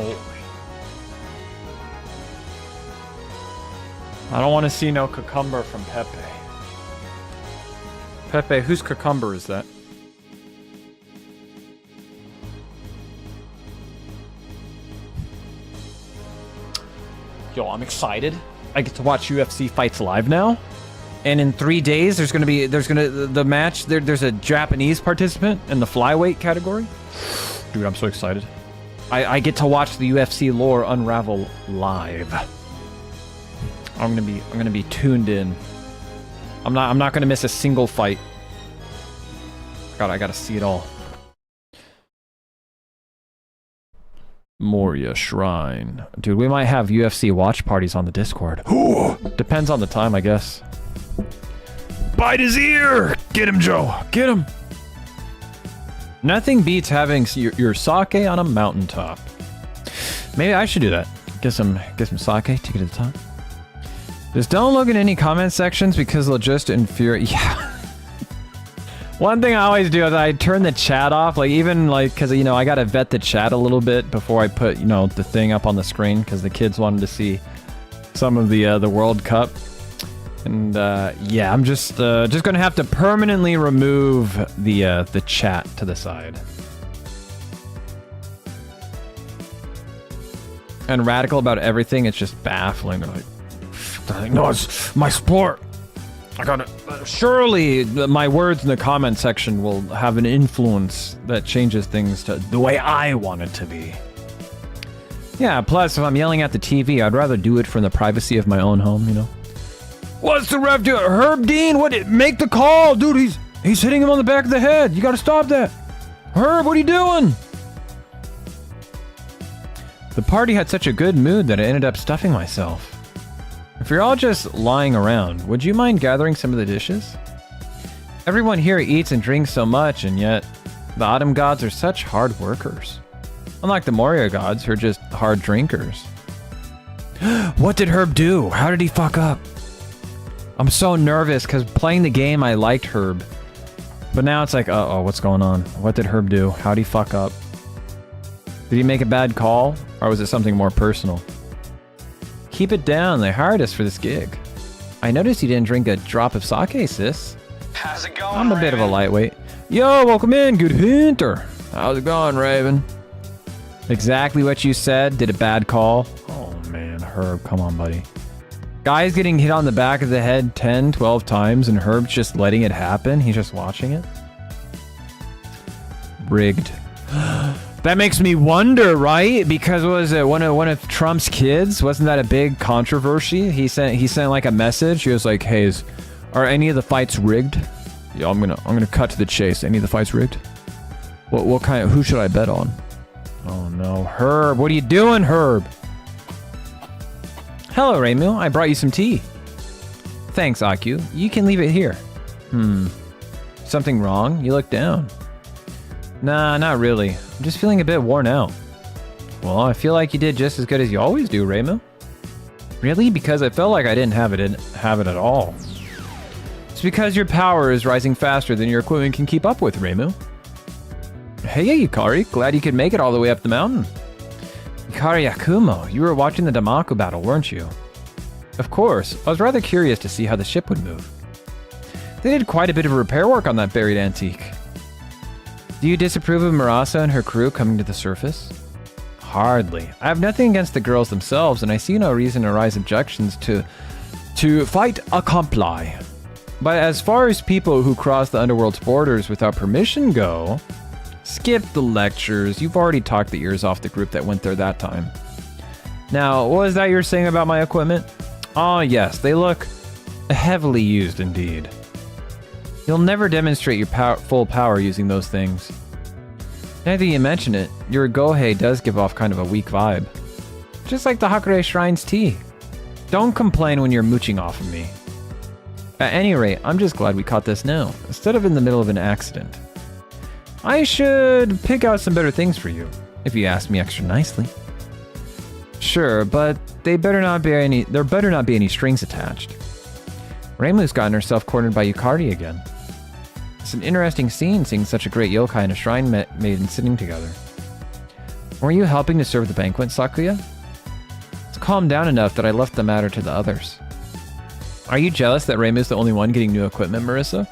Holy. I don't want to see no cucumber from Pepe. Pepe, whose cucumber is that? Yo, I'm excited. I get to watch UFC fights live now. And in 3 days, there's a Japanese participant in the flyweight category. Dude, I'm so excited. I get to watch the UFC lore unravel live. I'm gonna be tuned in. I'm not gonna miss a single fight. God, I gotta see it all. Moria Shrine. Dude, we might have UFC watch parties on the Discord. Depends on the time, I guess. Bite his ear! Get him, Joe! Get him! Nothing beats having your sake on a mountaintop. Maybe I should do that. Get some sake, take it to the top. Just don't look at any comment sections because they'll just infuriate. Yeah. One thing I always do is I turn the chat off, like even like, cause you know, I gotta vet the chat a little bit before I put, you know, the thing up on the screen because the kids wanted to see some of the World Cup. And yeah, I'm just gonna have to permanently remove the chat to the side. And radical about everything, it's just baffling. They're like, no, it's my sport. I gotta. Surely my words in the comment section will have an influence that changes things to the way I want it to be. Yeah, plus if I'm yelling at the TV, I'd rather do it from the privacy of my own home, you know? What's the ref doing? Herb Dean, make the call! Dude, he's hitting him on the back of the head. You gotta stop that. Herb, what are you doing? The party had such a good mood that I ended up stuffing myself. If you're all just lying around, would you mind gathering some of the dishes? Everyone here eats and drinks so much, and yet the Autumn gods are such hard workers. Unlike the Moria gods, who are just hard drinkers. What did Herb do? How did he fuck up? I'm so nervous, because playing the game, I liked Herb. But now it's like, uh-oh, what's going on? What did Herb do? How'd he fuck up? Did he make a bad call? Or was it something more personal? Keep it down, they hired us for this gig. I noticed you didn't drink a drop of sake, sis. How's it going, I'm a bit of a lightweight. Yo, welcome in, good hunter. How's it going, Raven? Exactly what you said, did a bad call. Oh man, Herb, come on, buddy. Guy's getting hit on the back of the head 10, 12 times, and Herb's just letting it happen. He's just watching it. Rigged. That makes me wonder, right? Because what was it one of Trump's kids? Wasn't that a big controversy? He sent like a message. He was like, "Hey, are any of the fights rigged?" Yeah, I'm gonna cut to the chase. Any of the fights rigged? What kind of, who should I bet on? Oh no, Herb, what are you doing, Herb? Hello, Raymu. I brought you some tea. Thanks, Aku. You can leave it here. Something wrong? You look down. Nah, not really. I'm just feeling a bit worn out. Well, I feel like you did just as good as you always do, Raymu. Really? Because I felt like I didn't have it at all. It's because your power is rising faster than your equipment can keep up with, Raymu. Hey, Yukari. Glad you could make it all the way up the mountain. Yukari Yakumo, you were watching the Damaku battle, weren't you? Of course. I was rather curious to see how the ship would move. They did quite a bit of repair work on that buried antique. Do you disapprove of Marasa and her crew coming to the surface? Hardly. I have nothing against the girls themselves, and I see no reason to raise objections to fight a comply. But as far as people who cross the underworld's borders without permission go, skip the lectures. You've already talked the ears off the group that went there that time. Now, what was that you were saying about my equipment? Oh yes, they look heavily used indeed. You'll never demonstrate your full power using those things. Now that you mention it, your Gohei does give off kind of a weak vibe. Just like the Hakure Shrine's tea. Don't complain when you're mooching off of me. At any rate, I'm just glad we caught this now, instead of in the middle of an accident. I should pick out some better things for you, if you ask me extra nicely. Sure, but there better not be any strings attached. Reimu's gotten herself cornered by Yukari again. It's an interesting scene seeing such a great yokai and a shrine maiden sitting together. Were you helping to serve the banquet, Sakuya? It's calmed down enough that I left the matter to the others. Are you jealous that Reimu's the only one getting new equipment, Marissa?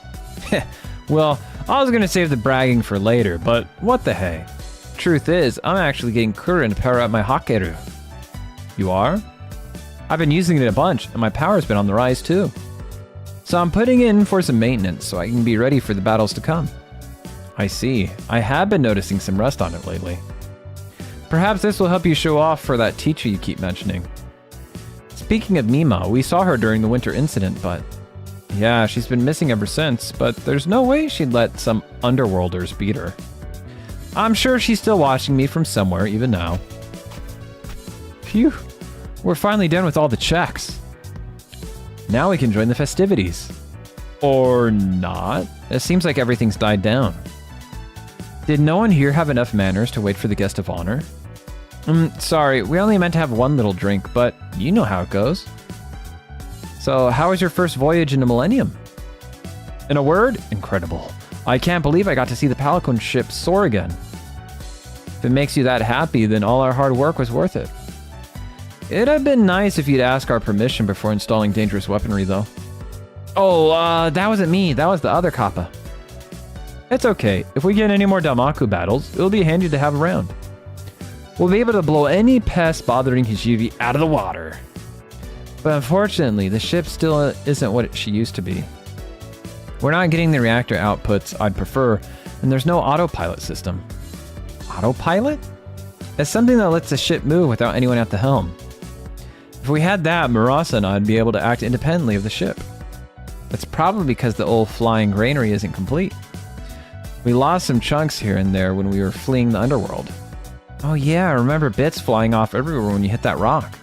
Well, I was gonna save the bragging for later, but what the hey. Truth is, I'm actually getting Kurin to power up my Hakeru. You are? I've been using it a bunch, and my power's been on the rise too. So I'm putting in for some maintenance so I can be ready for the battles to come. I see. I have been noticing some rust on it lately. Perhaps this will help you show off for that teacher you keep mentioning. Speaking of Mima, we saw her during the winter incident, but... yeah, she's been missing ever since, but there's no way she'd let some underworlders beat her. I'm sure she's still watching me from somewhere even now. Phew. We're finally done with all the checks. Now we can join the festivities. Or not. It seems like everything's died down. Did no one here have enough manners to wait for the guest of honor? Sorry, we only meant to have one little drink, but you know how it goes. So, how was your first voyage into Millennium? In a word, incredible. I can't believe I got to see the Pelican ship soar again. If it makes you that happy, then all our hard work was worth it. It'd have been nice if you'd ask our permission before installing dangerous weaponry, though. Oh, that wasn't me. That was the other Kappa. It's okay. If we get any more Damaku battles, it'll be handy to have around. We'll be able to blow any pest bothering Hijiri out of the water. But unfortunately, the ship still isn't what she used to be. We're not getting the reactor outputs I'd prefer, and there's no autopilot system. Autopilot? It's something that lets the ship move without anyone at the helm. If we had that, Marasa and I'd be able to act independently of the ship. That's probably because the old flying granary isn't complete. We lost some chunks here and there when we were fleeing the underworld. Oh yeah, I remember bits flying off everywhere when you hit that rock.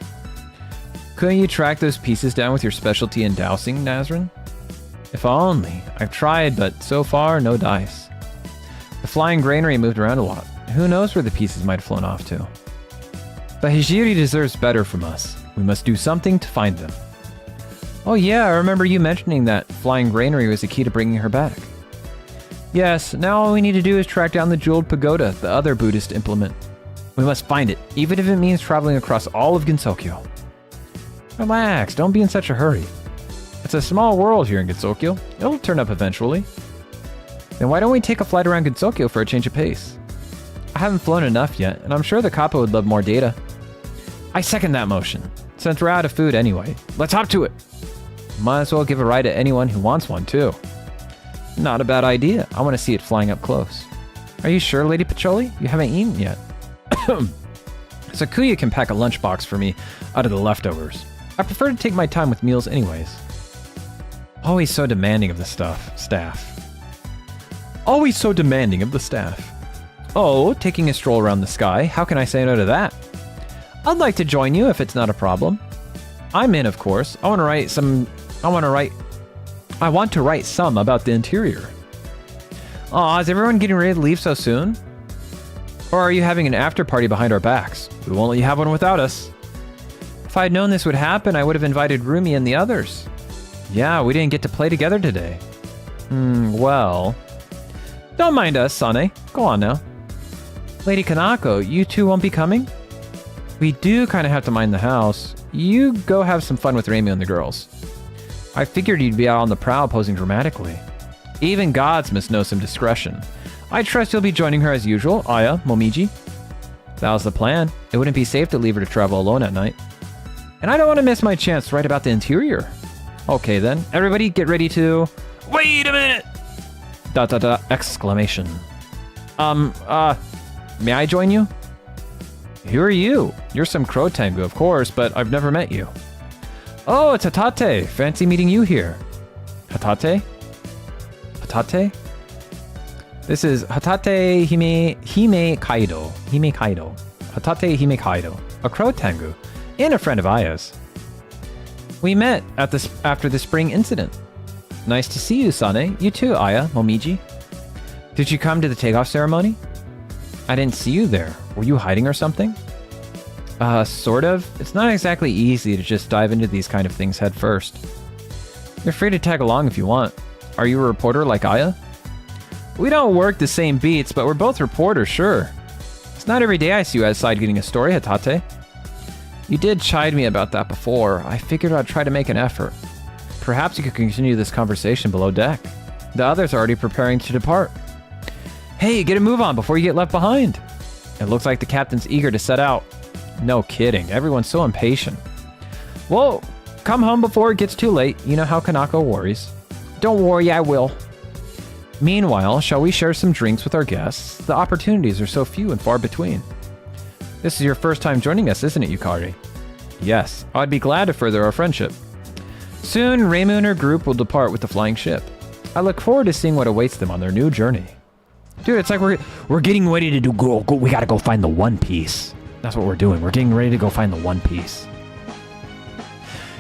Couldn't you track those pieces down with your specialty in dowsing, Nazrin? If only. I've tried, but so far, no dice. The flying granary moved around a lot. Who knows where the pieces might have flown off to. But Hijiri deserves better from us. We must do something to find them. Oh yeah, I remember you mentioning that flying granary was the key to bringing her back. Yes, now all we need to do is track down the jeweled pagoda, the other Buddhist implement. We must find it, even if it means traveling across all of Gensokyo. Relax, don't be in such a hurry. It's a small world here in Gensokyo. It'll turn up eventually. Then why don't we take a flight around Gensokyo for a change of pace? I haven't flown enough yet, and I'm sure the Kappa would love more data. I second that motion. Since we're out of food anyway, let's hop to it. Might as well give a ride to anyone who wants one too. Not a bad idea. I want to see it flying up close. Are you sure, Lady Pacholi? You haven't eaten yet. Sakuya can pack a lunchbox for me out of the leftovers. I prefer to take my time with meals anyways. Always so demanding of the staff. Always so demanding of the staff. Oh, taking a stroll around the sky. How can I say no to that? I'd like to join you if it's not a problem. I'm in, of course. I want to write some about the interior. Aw, is everyone getting ready to leave so soon? Or are you having an after party behind our backs? We won't let you have one without us. If I'd known this would happen, I would have invited Rumi and the others. Yeah, we didn't get to play together today. Well... Don't mind us, Sane. Go on now. Lady Kanako, you two won't be coming? We do kind of have to mind the house. You go have some fun with Reimu and the girls. I figured you'd be out on the prowl posing dramatically. Even gods must know some discretion. I trust you'll be joining her as usual, Aya, Momiji. That was the plan. It wouldn't be safe to leave her to travel alone at night. And I don't want to miss my chance to write about the interior. Okay then, everybody get ready to... Wait a minute! ... exclamation. May I join you? Who are you? You're some crow tango, of course, but I've never met you. Oh, it's Hatate. Fancy meeting you here. Hatate? Hatate? This is Hatate Hime Kaido. Hime Kaido. Hatate Hime Kaido. A crow tango. And a friend of Aya's. We met after the spring incident. Nice to see you, Sane. You too, Aya, Momiji. Did you come to the takeoff ceremony? I didn't see you there. Were you hiding or something? Sort of. It's not exactly easy to just dive into these kind of things head first. You're free to tag along if you want. Are you a reporter like Aya? We don't work the same beats, but we're both reporters, sure. It's not every day I see you outside getting a story, Hatate. You did chide me about that before. I figured I'd try to make an effort. Perhaps you could continue this conversation below deck. The others are already preparing to depart. Hey, get a move on before you get left behind. It looks like the captain's eager to set out. No kidding, everyone's so impatient. Well, come home before it gets too late. You know how Kanako worries. Don't worry, I will. Meanwhile, shall we share some drinks with our guests? The opportunities are so few and far between. This is your first time joining us, isn't it, Yukari? Yes, I'd be glad to further our friendship. Soon, Reimu and her group will depart with the flying ship. I look forward to seeing what awaits them on their new journey. Dude, it's like we're getting ready to do we gotta go find the One Piece. That's what we're doing. We're getting ready to go find the One Piece.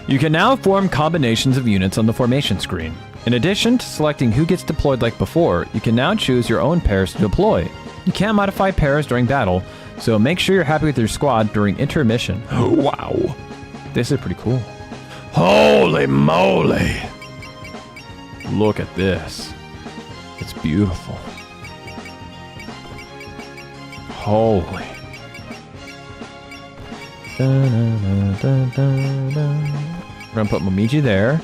You can now form combinations of units on the formation screen. In addition to selecting who gets deployed like before, you can now choose your own pairs to deploy. You can't modify pairs during battle, so make sure you're happy with your squad during intermission. Wow. This is pretty cool. Holy moly! Look at this. It's beautiful. Holy. We're gonna put Momiji there.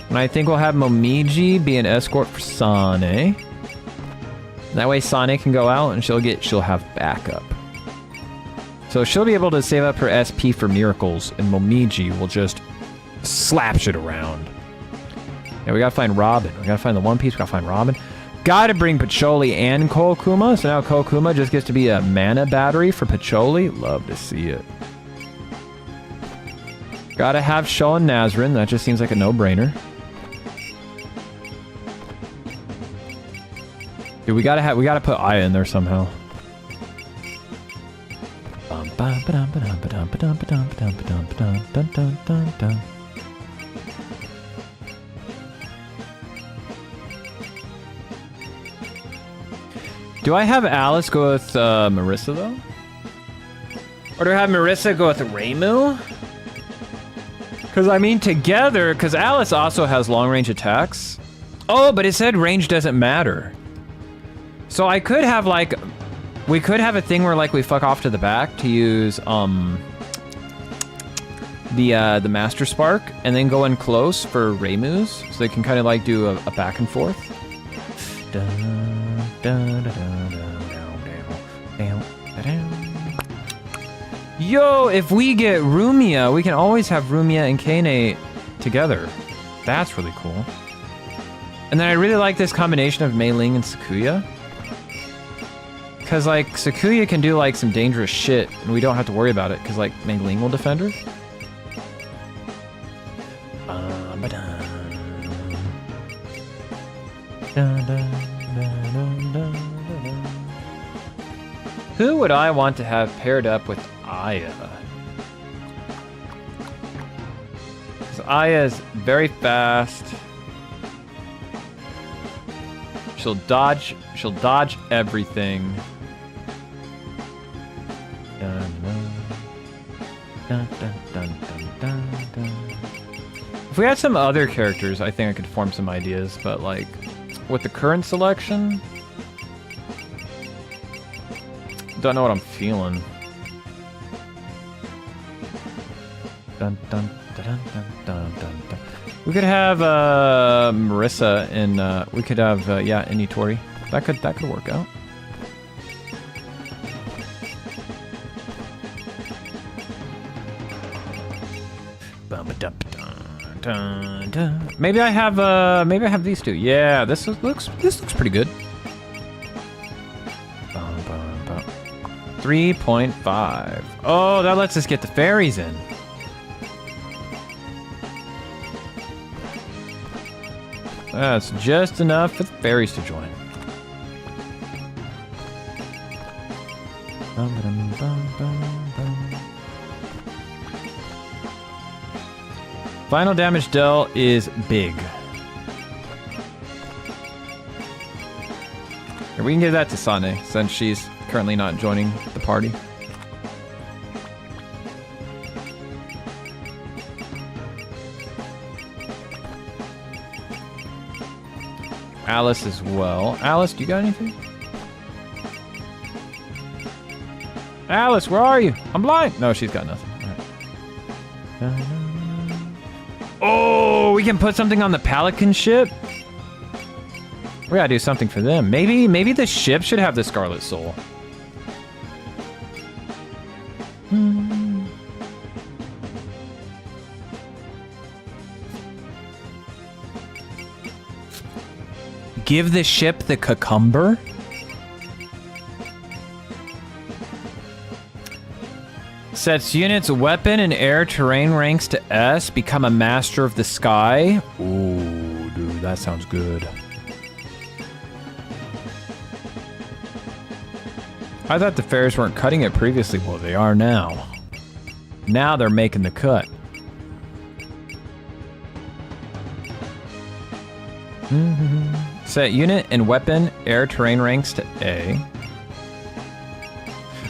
And I think we'll have Momiji be an escort for Sane. That way Sane can go out and she'll have backup. So she'll be able to save up her SP for miracles, and Momiji will just slap shit around. Yeah, we gotta find Robin. We gotta find the One Piece, we gotta find Robin. Gotta bring Pacholi and Kokuma, so now Kokuma just gets to be a mana battery for Pacholi. Love to see it. Gotta have Shaw and Nazrin, that just seems like a no-brainer. Dude, we gotta put Aya in there somehow. Do I have Alice go with Marissa though? Or do I have Marissa go with Reimu? Because I mean together, because Alice also has long range attacks. Oh, but it said range doesn't matter. So I could have like, we could have a thing where like we fuck off to the back to use the Master Spark and then go in close for Reimu's, so they can kind of like do a back and forth. Yo, if we get Rumia, we can always have Rumia and Kane together. That's really cool. And then I really like this combination of Mei Ling and Sakuya. Because, like, Sakuya can do, like, some dangerous shit, and we don't have to worry about it, because, like, Mei Ling will defend her. Who would I want to have paired up with Aya? Because Aya is very fast. She'll dodge everything. If we had some other characters, I think I could form some ideas, but like with the current selection, don't know what I'm feeling. We could have Marissa and we could have Initori. That could work out. Maybe I have these two. Yeah, this looks pretty good. 3.5. Oh, that lets us get the fairies in. That's just enough for the fairies to join. Final damage dealt is big. Here, we can give that to Sane, since she's currently not joining the party. Alice as well. Alice, do you got anything? Alice, where are you? I'm blind. No, she's got nothing. All right. Oh, we can put something on the Pelican ship? We gotta do something for them. Maybe the ship should have the Scarlet Soul. Give the ship the cucumber? Sets units weapon and air terrain ranks to S. Become a master of the sky. Ooh, dude, that sounds good. I thought the fairs weren't cutting it previously. Well, they are now. Now they're making the cut. Set unit and weapon air terrain ranks to A.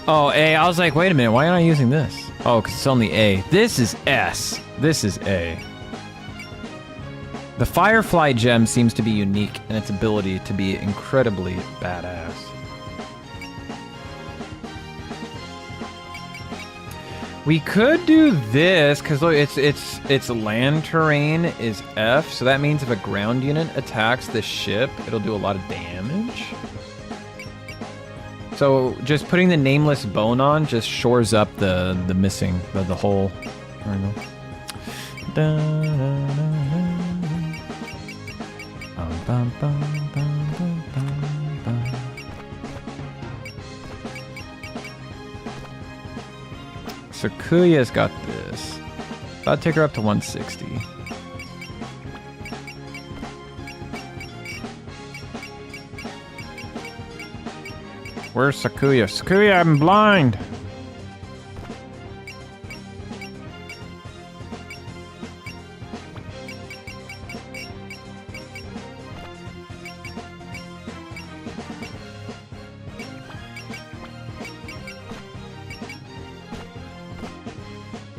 Oh, A. I was like, wait a minute. Why aren't I using this? Oh, because it's only A. This is S. This is A. The Firefly gem seems to be unique in its ability to be incredibly badass. We could do this because look, its land terrain is F, so that means if a ground unit attacks the ship, it'll do a lot of damage. So just putting the nameless bone on just shores up the missing the hole. There we go. Da, da, da, da. Bum, bum, bum, bum, bum, bum, bum. Sakuya's got this. That'll take her up to 160. Where's Sakuya? Sakuya, I'm blind!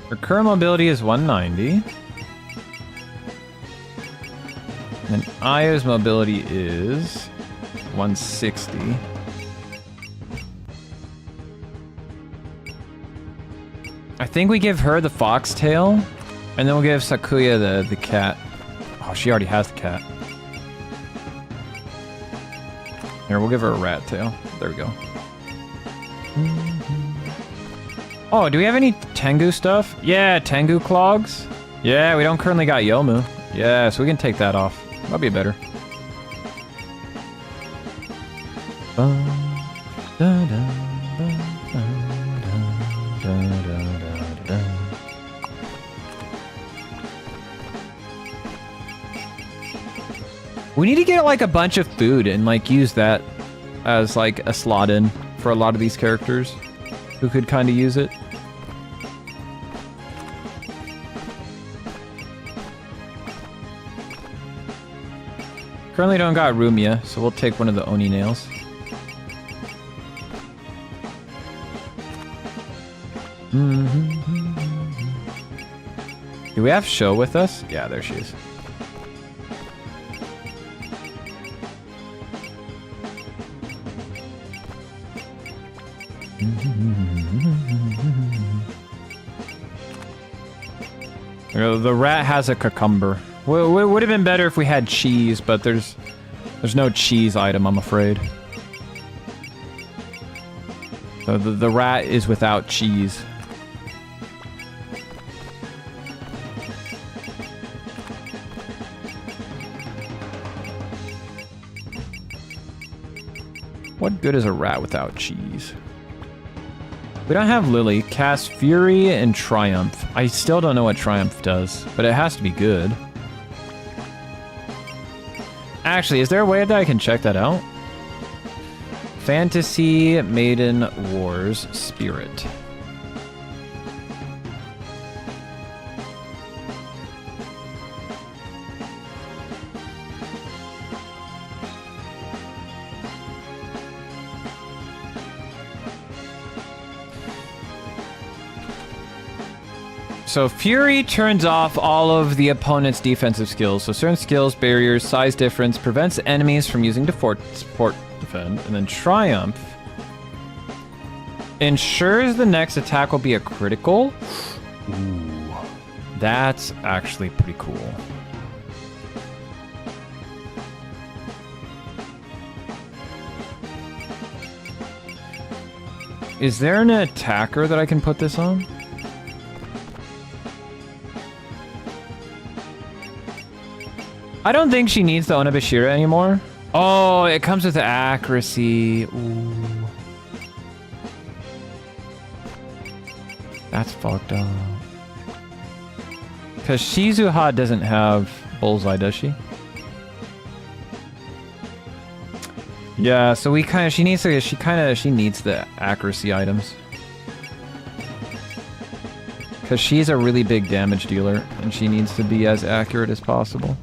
Her current mobility is 190. And Aya's mobility is 160. I think we give her the foxtail, and then we'll give Sakuya the cat. Oh, she already has the cat. Here, we'll give her a rat tail. There we go. Oh, do we have any Tengu stuff? Yeah, Tengu clogs. Yeah, we don't currently got Yomu. Yeah, so we can take that off. That'll be better. We need to get like a bunch of food and like use that as like a slot in for a lot of these characters who could kind of use it. Currently don't got Rumia, so we'll take one of the Oni nails. Do we have Sho with us? Yeah, there she is. The rat has a cucumber. Well, it would have been better if we had cheese, but there's no cheese item, I'm afraid. So the rat is without cheese. What good is a rat without cheese? We don't have Lily. Cast Fury and Triumph. I still don't know what Triumph does, but it has to be good. Actually, is there a way that I can check that out? Fantasy Maiden Wars Spirit. So Fury turns off all of the opponent's defensive skills. So certain skills, barriers, size difference, prevents enemies from using support defend. And then Triumph Ensures the next attack will be a critical. Ooh, that's actually pretty cool. Is there an attacker that I can put this on? I don't think she needs the Onabashira anymore. Oh, it comes with accuracy. Ooh. That's fucked up. Because Shizuha doesn't have Bullseye, does she? Yeah, so we kind of, she needs the accuracy items. Because she's a really big damage dealer, and she needs to be as accurate as possible.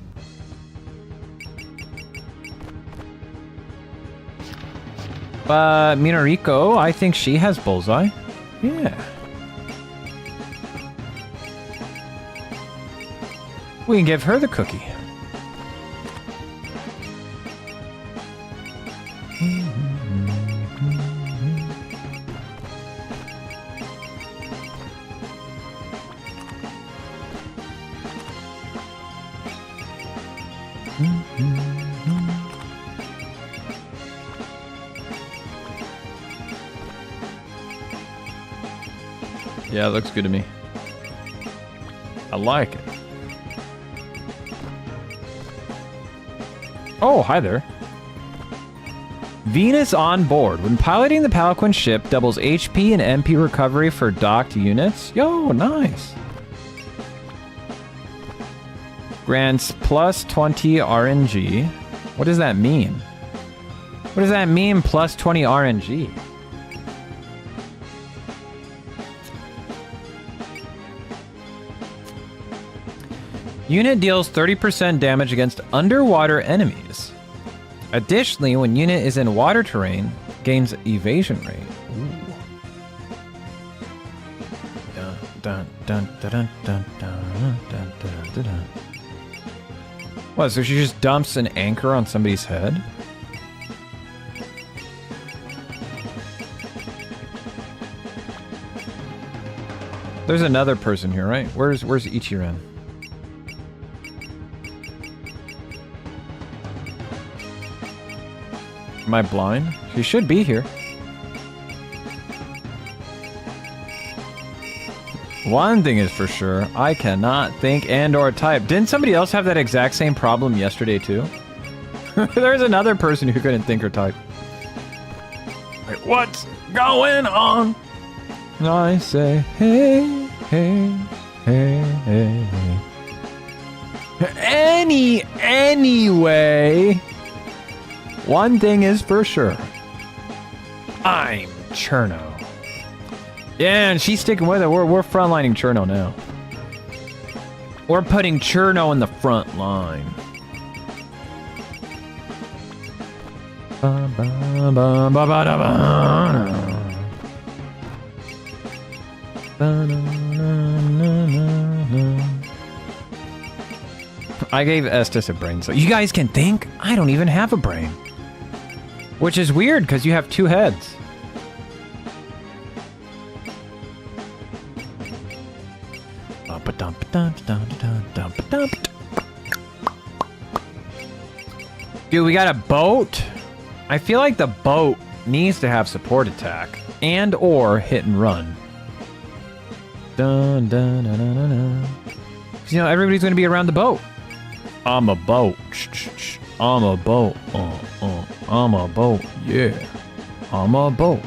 But Minariko, I think she has Bullseye. Yeah. We can give her the cookie. Yeah, it looks good to me. I like it. Oh, hi there. Venus on board. When piloting the Palaquin ship, doubles HP and MP recovery for docked units. Yo, nice. Grants plus 20 RNG. What does that mean? What does that mean, plus 20 RNG? Unit deals 30% damage against underwater enemies. Additionally, when unit is in water terrain, gains evasion rate. Ooh. Dun, dun, dun, dun, dun, dun, dun, dun, dun, dun. What, so she just dumps an anchor on somebody's head? There's another person here, right? Where's Ichiran? Am I blind? She should be here. One thing is for sure, I cannot think and or type. Didn't somebody else have that exact same problem yesterday too? There's another person who couldn't think or type. Like, what's going on? And I say, hey, hey, hey, hey, hey. Anyway. One thing is for sure. I'm Cherno. Yeah, and she's sticking with it. We're frontlining Cherno now. We're putting Cherno in the front line. I gave Estes a brain, so you guys can think? I don't even have a brain. Which is weird, because you have two heads. Dude, we got a boat? I feel like the boat needs to have support attack and or hit and run. Dun, dun, dun, dun, dun, dun. 'Cause, you know, everybody's going to be around the boat. I'm a boat. I'm a boat. I'm a boat. Yeah. I'm a boat.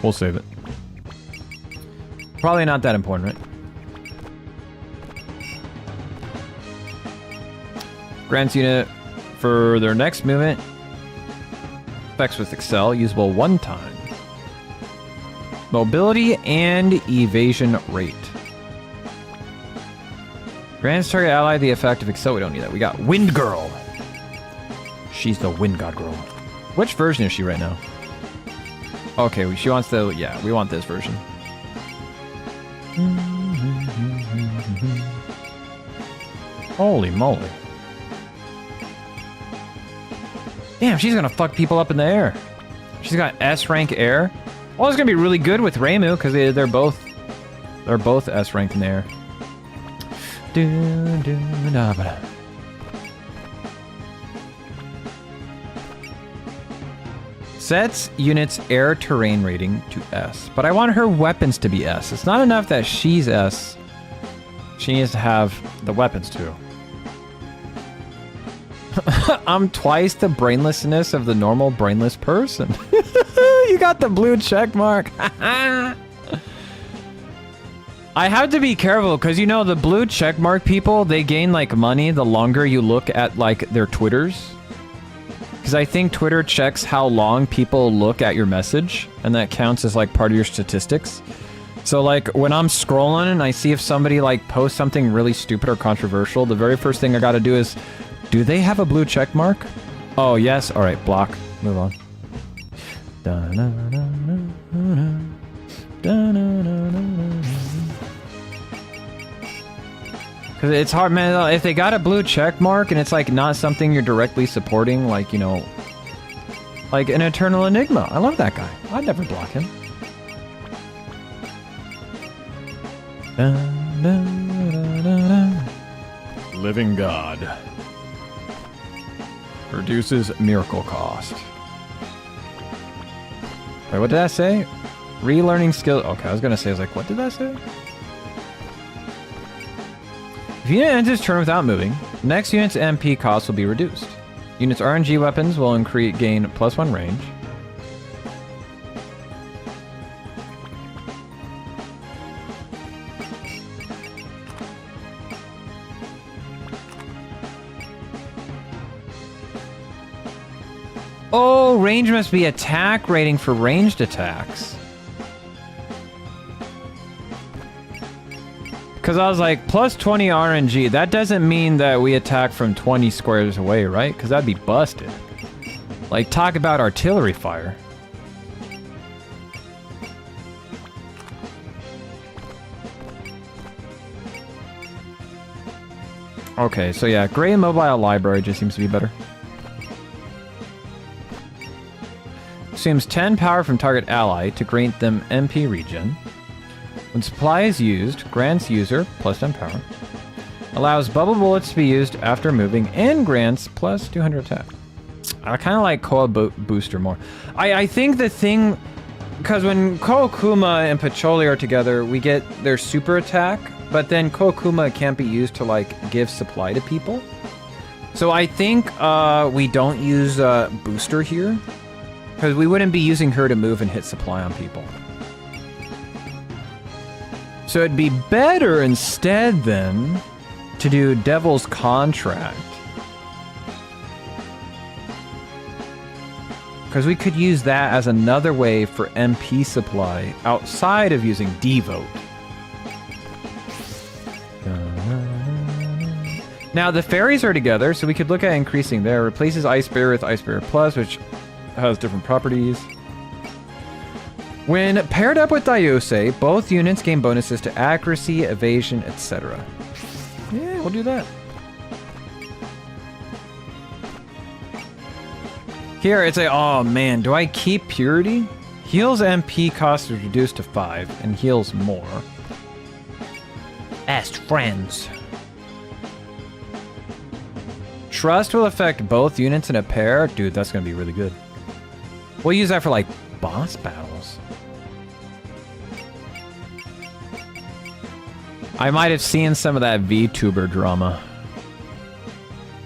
We'll save it. Probably not that important, right? Grants unit for their next movement. Effects with Excel. Usable one time. Mobility and evasion rate. Grants target ally the effect of Excel. We don't need that. We got Wind Girl. She's the Wind God Girl. Which version is she right now? Okay, she wants the... Yeah, we want this version. Holy moly. Damn, she's gonna fuck people up in the air. She's got S rank air. Well, it's gonna be really good with Reimu because they're both S ranked in there. Sets units air terrain rating to S, but I want her weapons to be S. It's not enough that she's S. She needs to have the weapons too. I'm twice the brainlessness of the normal brainless person. You got the blue check mark. I have to be careful because, you know, the blue check mark people, they gain like money the longer you look at like their Twitters. Because I think Twitter checks how long people look at your message, and that counts as like part of your statistics. So like when I'm scrolling and I see if somebody like posts something really stupid or controversial, the very first thing I gotta do is, do they have a blue check mark? Oh yes, alright, block, move on. Cause it's hard, man, if they got a blue check mark and it's like not something you're directly supporting, like, you know, like an Eternal Enigma. I love that guy. I'd never block him. Living God. Reduces miracle cost. Wait, what did that say? Relearning skill. Okay, I was gonna say, I was like, what did that say? If unit enters turn without moving, next unit's MP cost will be reduced. Unit's RNG weapons will gain +1 range. Oh, range must be attack rating for ranged attacks. Because I was like, +20 RNG, that doesn't mean that we attack from 20 squares away, right? Because that'd be busted. Like, talk about artillery fire. Okay, so yeah, Gray Mobile Library just seems to be better. Assumes 10 power from target ally to grant them MP regen. When supply is used, grants user +10 power. Allows bubble bullets to be used after moving and grants +200 attack. I kind of like Koa Booster more. I think the thing, because when Koakuma and Pacholi are together, we get their super attack, but then Koakuma can't be used to like give supply to people. So I think we don't use Booster here, because we wouldn't be using her to move and hit supply on people. So it'd be better instead then to do Devil's Contract. Because we could use that as another way for MP supply outside of using Devote. Now the fairies are together, so we could look at increasing there. Replaces Ice Bear with Ice Bear Plus, which has different properties. When paired up with Daiose, both units gain bonuses to accuracy, evasion, etc. Yeah, we'll do that. Here, it's a, oh man, do I keep Purity? Heals MP cost is reduced to 5, and heals more. Best friends. Trust will affect both units in a pair. Dude, that's gonna be really good. We'll use that for, like, boss battles. I might have seen some of that VTuber drama.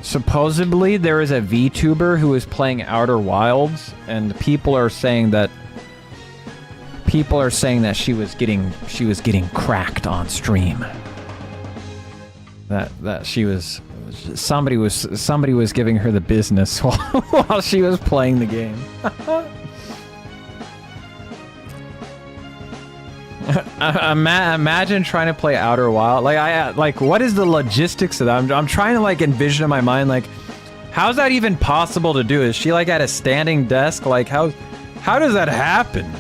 Supposedly, there is a VTuber who is playing Outer Wilds, and people are saying that she was getting cracked on stream. That she was somebody was giving her the business while she was playing the game. Imagine trying to play Outer Wild. Like what is the logistics of that? I'm trying to like envision in my mind, like, how's that even possible to do? Is she like at a standing desk? Like how does that happen?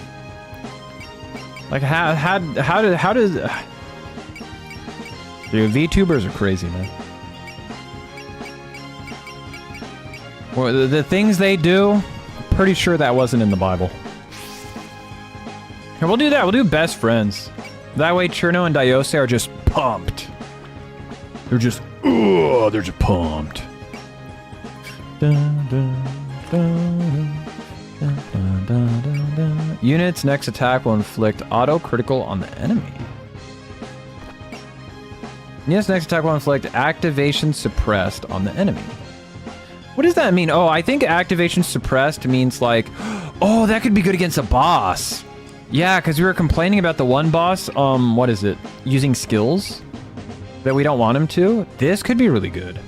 Like how does dude, VTubers are crazy, man. Well, the things they do, pretty sure that wasn't in the Bible. We'll do that. We'll do best friends. That way Cherno and Diose are just pumped. They're just, oh, they're just pumped. Dun, dun, dun, dun, dun, dun, dun, dun. Units next attack will inflict auto critical on the enemy. Units next attack will inflict activation suppressed on the enemy. What does that mean? Oh, I think activation suppressed means like, oh, that could be good against a boss. Yeah, because we were complaining about the one boss, what is it? Using skills that we don't want him to. This could be really good.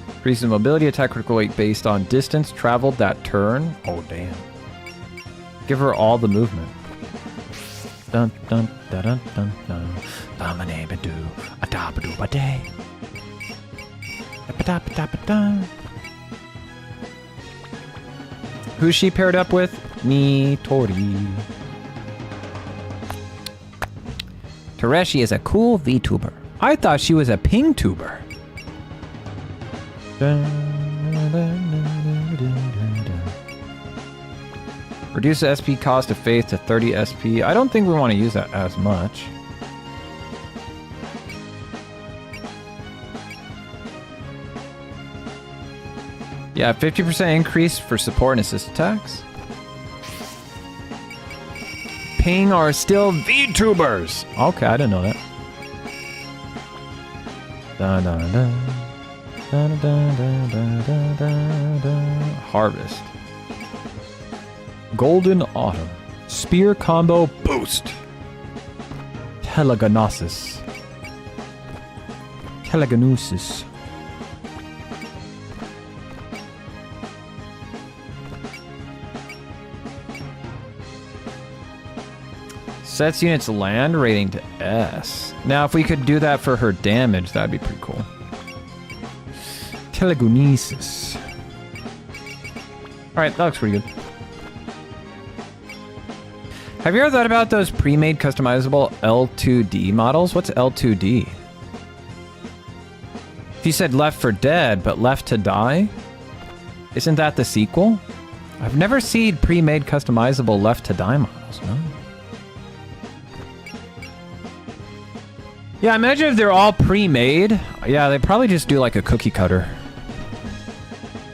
Increases mobility, attack critical rate based on distance traveled that turn. Oh, damn. Give her all the movement. Dun dun dun dun dun dun. Dominate-ba-doo, a-da-ba-doo-ba-day. Who's she paired up with? Nitori. Tereshi is a cool VTuber. I thought she was a ping-tuber. Reduce the SP cost of Faith to 30 SP. I don't think we want to use that as much. Yeah, 50% increase for support and assist attacks. Ping are still VTubers. Okay, I didn't know that. Dun, dun, dun. Dun, dun, dun, dun, dun, dun, dun. Harvest. Golden Autumn. Spear combo boost. Telegnosis. Telegnosis. Sets units land rating to S. Now, if we could do that for her damage, that'd be pretty cool. Telekinesis. Alright, that looks pretty good. Have you ever thought about those pre-made customizable L2D models? What's L2D? If you said Left 4 Dead, but Left to Die? Isn't that the sequel? I've never seen pre-made customizable Left to Die models, no? Yeah, imagine if they're all pre-made. Yeah, they probably just do like a cookie cutter.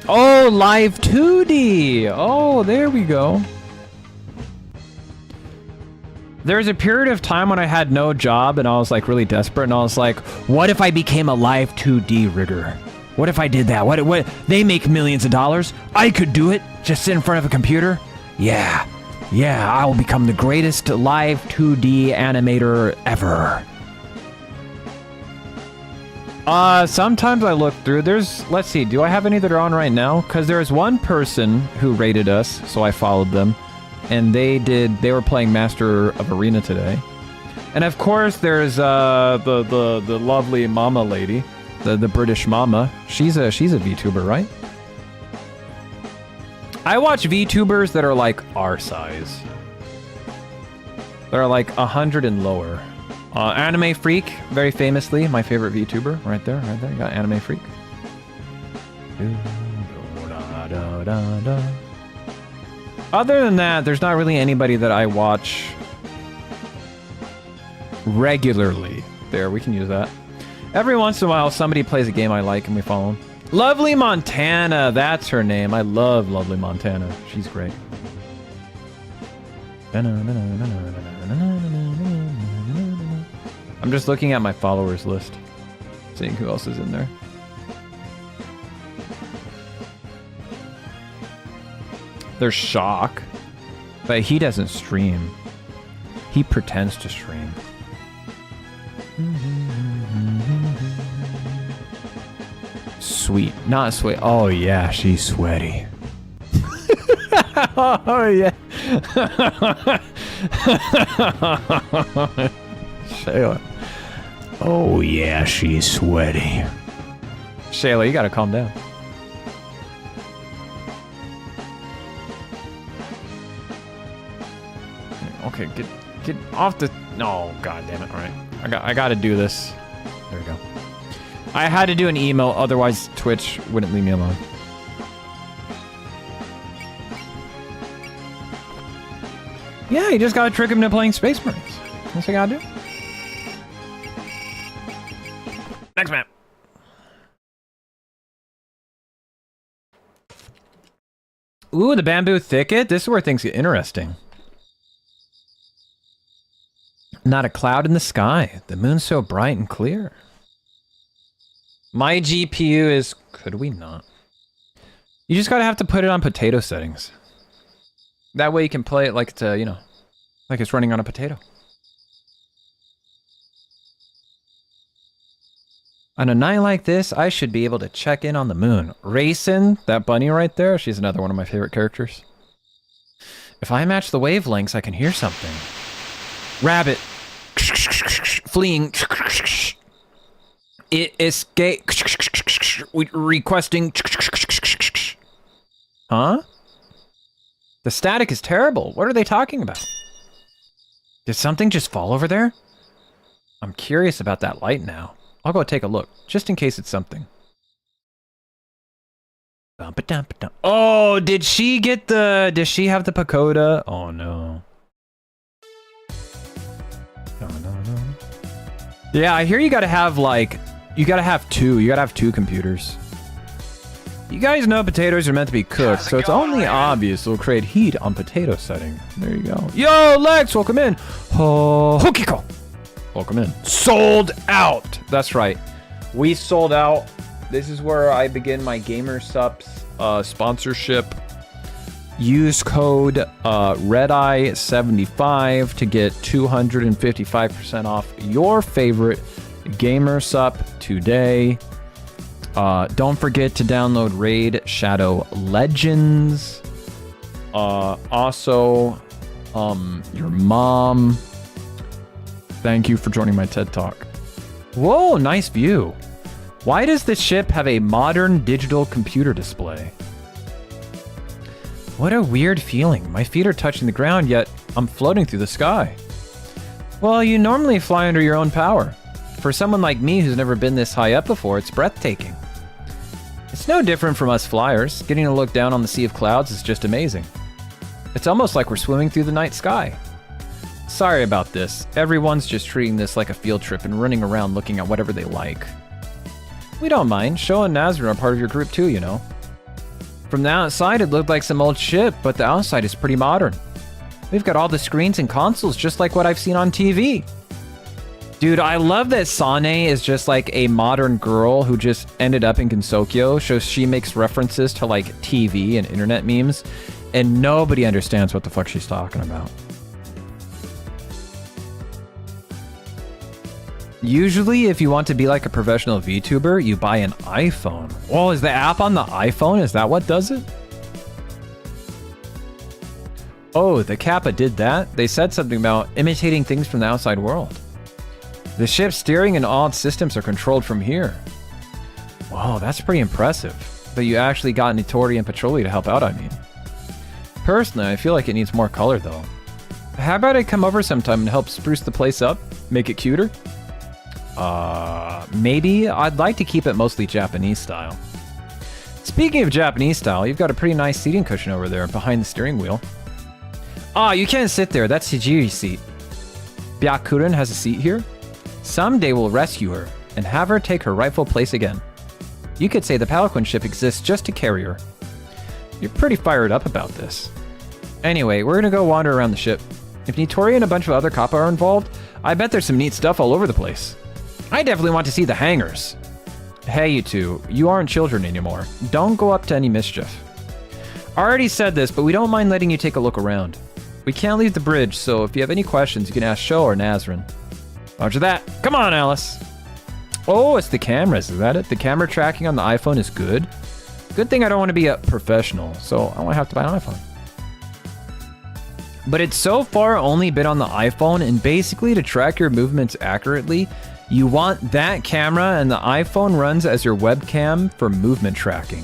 Oh, live 2D. Oh, there we go. There was a period of time when I had no job and I was like really desperate and I was like, what if I became a live 2D rigger? What if I did that? What they make millions of dollars. I could do it. Just sit in front of a computer. Yeah, I will become the greatest live 2D animator ever. Sometimes I look through. Let's see, do I have any that are on right now? Because there's one person who rated us, so I followed them. And they were playing Master of Arena today. And of course, there's the lovely mama lady, the British mama. She's a VTuber, right? I watch VTubers that are like our size. They're like 100 and lower. Anime Freak, very famously, my favorite VTuber, right there, you got Anime Freak. Other than that, there's not really anybody that I watch regularly. There, we can use that. Every once in a while, somebody plays a game I like and we follow them. Lovely Montana, that's her name. I love Lovely Montana. She's great. I'm just looking at my followers list, seeing who else is in there. There's Shock, but he doesn't stream. He pretends to stream. Sweet, not sweet. Oh yeah, she's sweaty. Oh yeah. Shayla. Oh yeah, she's sweaty. Shayla, you gotta calm down. Okay, get off the. No, god damn it! All right, I gotta do this. There we go. I had to do an email, otherwise Twitch wouldn't leave me alone. Yeah, you just gotta trick him into playing Space Marines. That's what you gotta do. Next map. Ooh, the bamboo thicket. This is where things get interesting. Not a cloud in the sky. The moon's so bright and clear. My GPU is... Could we not? You just gotta have to put it on potato settings. That way you can play it like it's, you know, like it's running on a potato. On a night like this, I should be able to check in on the moon. Racin', that bunny right there, she's another one of my favorite characters. If I match the wavelengths, I can hear something. Rabbit. Fleeing. It escape. Requesting. Huh? The static is terrible. What are they talking about? Did something just fall over there? I'm curious about that light now. I'll go take a look, just in case it's something. Oh, did she get the... Does she have the pagoda? Oh, no. No. Yeah, I hear you gotta have, like... You gotta have two. You gotta have two computers. You guys know potatoes are meant to be cooked, so it's only obvious it'll create heat on potato setting. There you go. Yo, Lex, welcome in. Oh, Hokiko. Welcome in. Sold out. That's right. We sold out. This is where I begin my GamerSupps sponsorship. Use code RedEye75 to get 255% off your favorite GamerSupp today. Don't forget to download Raid Shadow Legends. Also, your mom. Thank you for joining my TED Talk. Whoa, nice view. Why does the ship have a modern digital computer display? What a weird feeling. My feet are touching the ground, yet I'm floating through the sky. Well, you normally fly under your own power. For someone like me who's never been this high up before, it's breathtaking. It's no different from us flyers. Getting to look down on the sea of clouds is just amazing. It's almost like we're swimming through the night sky. Sorry about this. Everyone's just treating this like a field trip and running around looking at whatever they like. We don't mind. Sho and Nazrin are part of your group too, you know. From the outside, it looked like some old ship, but the outside is pretty modern. We've got all the screens and consoles just like what I've seen on TV. Dude, I love that Sane is just like a modern girl who just ended up in Gensokyo, so she makes references to like TV and internet memes, and nobody understands what the fuck she's talking about. Usually, if you want to be like a professional VTuber, you buy an iPhone. Oh, is the app on the iPhone? Is that what does it? Oh, the Kappa did that? They said something about imitating things from the outside world. The ship's steering and all its systems are controlled from here. Whoa, that's pretty impressive. But you actually got Nitori and Petroli to help out, I mean. Personally, I feel like it needs more color, though. How about I come over sometime and help spruce the place up? Make it cuter? Maybe. I'd like to keep it mostly Japanese style. Speaking of Japanese style, you've got a pretty nice seating cushion over there behind the steering wheel. Ah, you can't sit there. That's Hijiri's seat. Byakuren has a seat here. Someday we'll rescue her and have her take her rightful place again. You could say the Palanquin ship exists just to carry her. You're pretty fired up about this. Anyway, we're gonna go wander around the ship. If Nitori and a bunch of other Kappa are involved, I bet there's some neat stuff all over the place. I definitely want to see the hangars. Hey, you two, you aren't children anymore. Don't go up to any mischief. I already said this, but we don't mind letting you take a look around. We can't leave the bridge, so if you have any questions, you can ask Sho or Nazrin. Roger that. Come on, Alice. Oh, it's the cameras. Is that it? The camera tracking on the iPhone is good. Good thing I don't want to be a professional, so I won't have to buy an iPhone. But it's so far only been on the iPhone, and basically to track your movements accurately, you want that camera, and the iPhone runs as your webcam for movement tracking.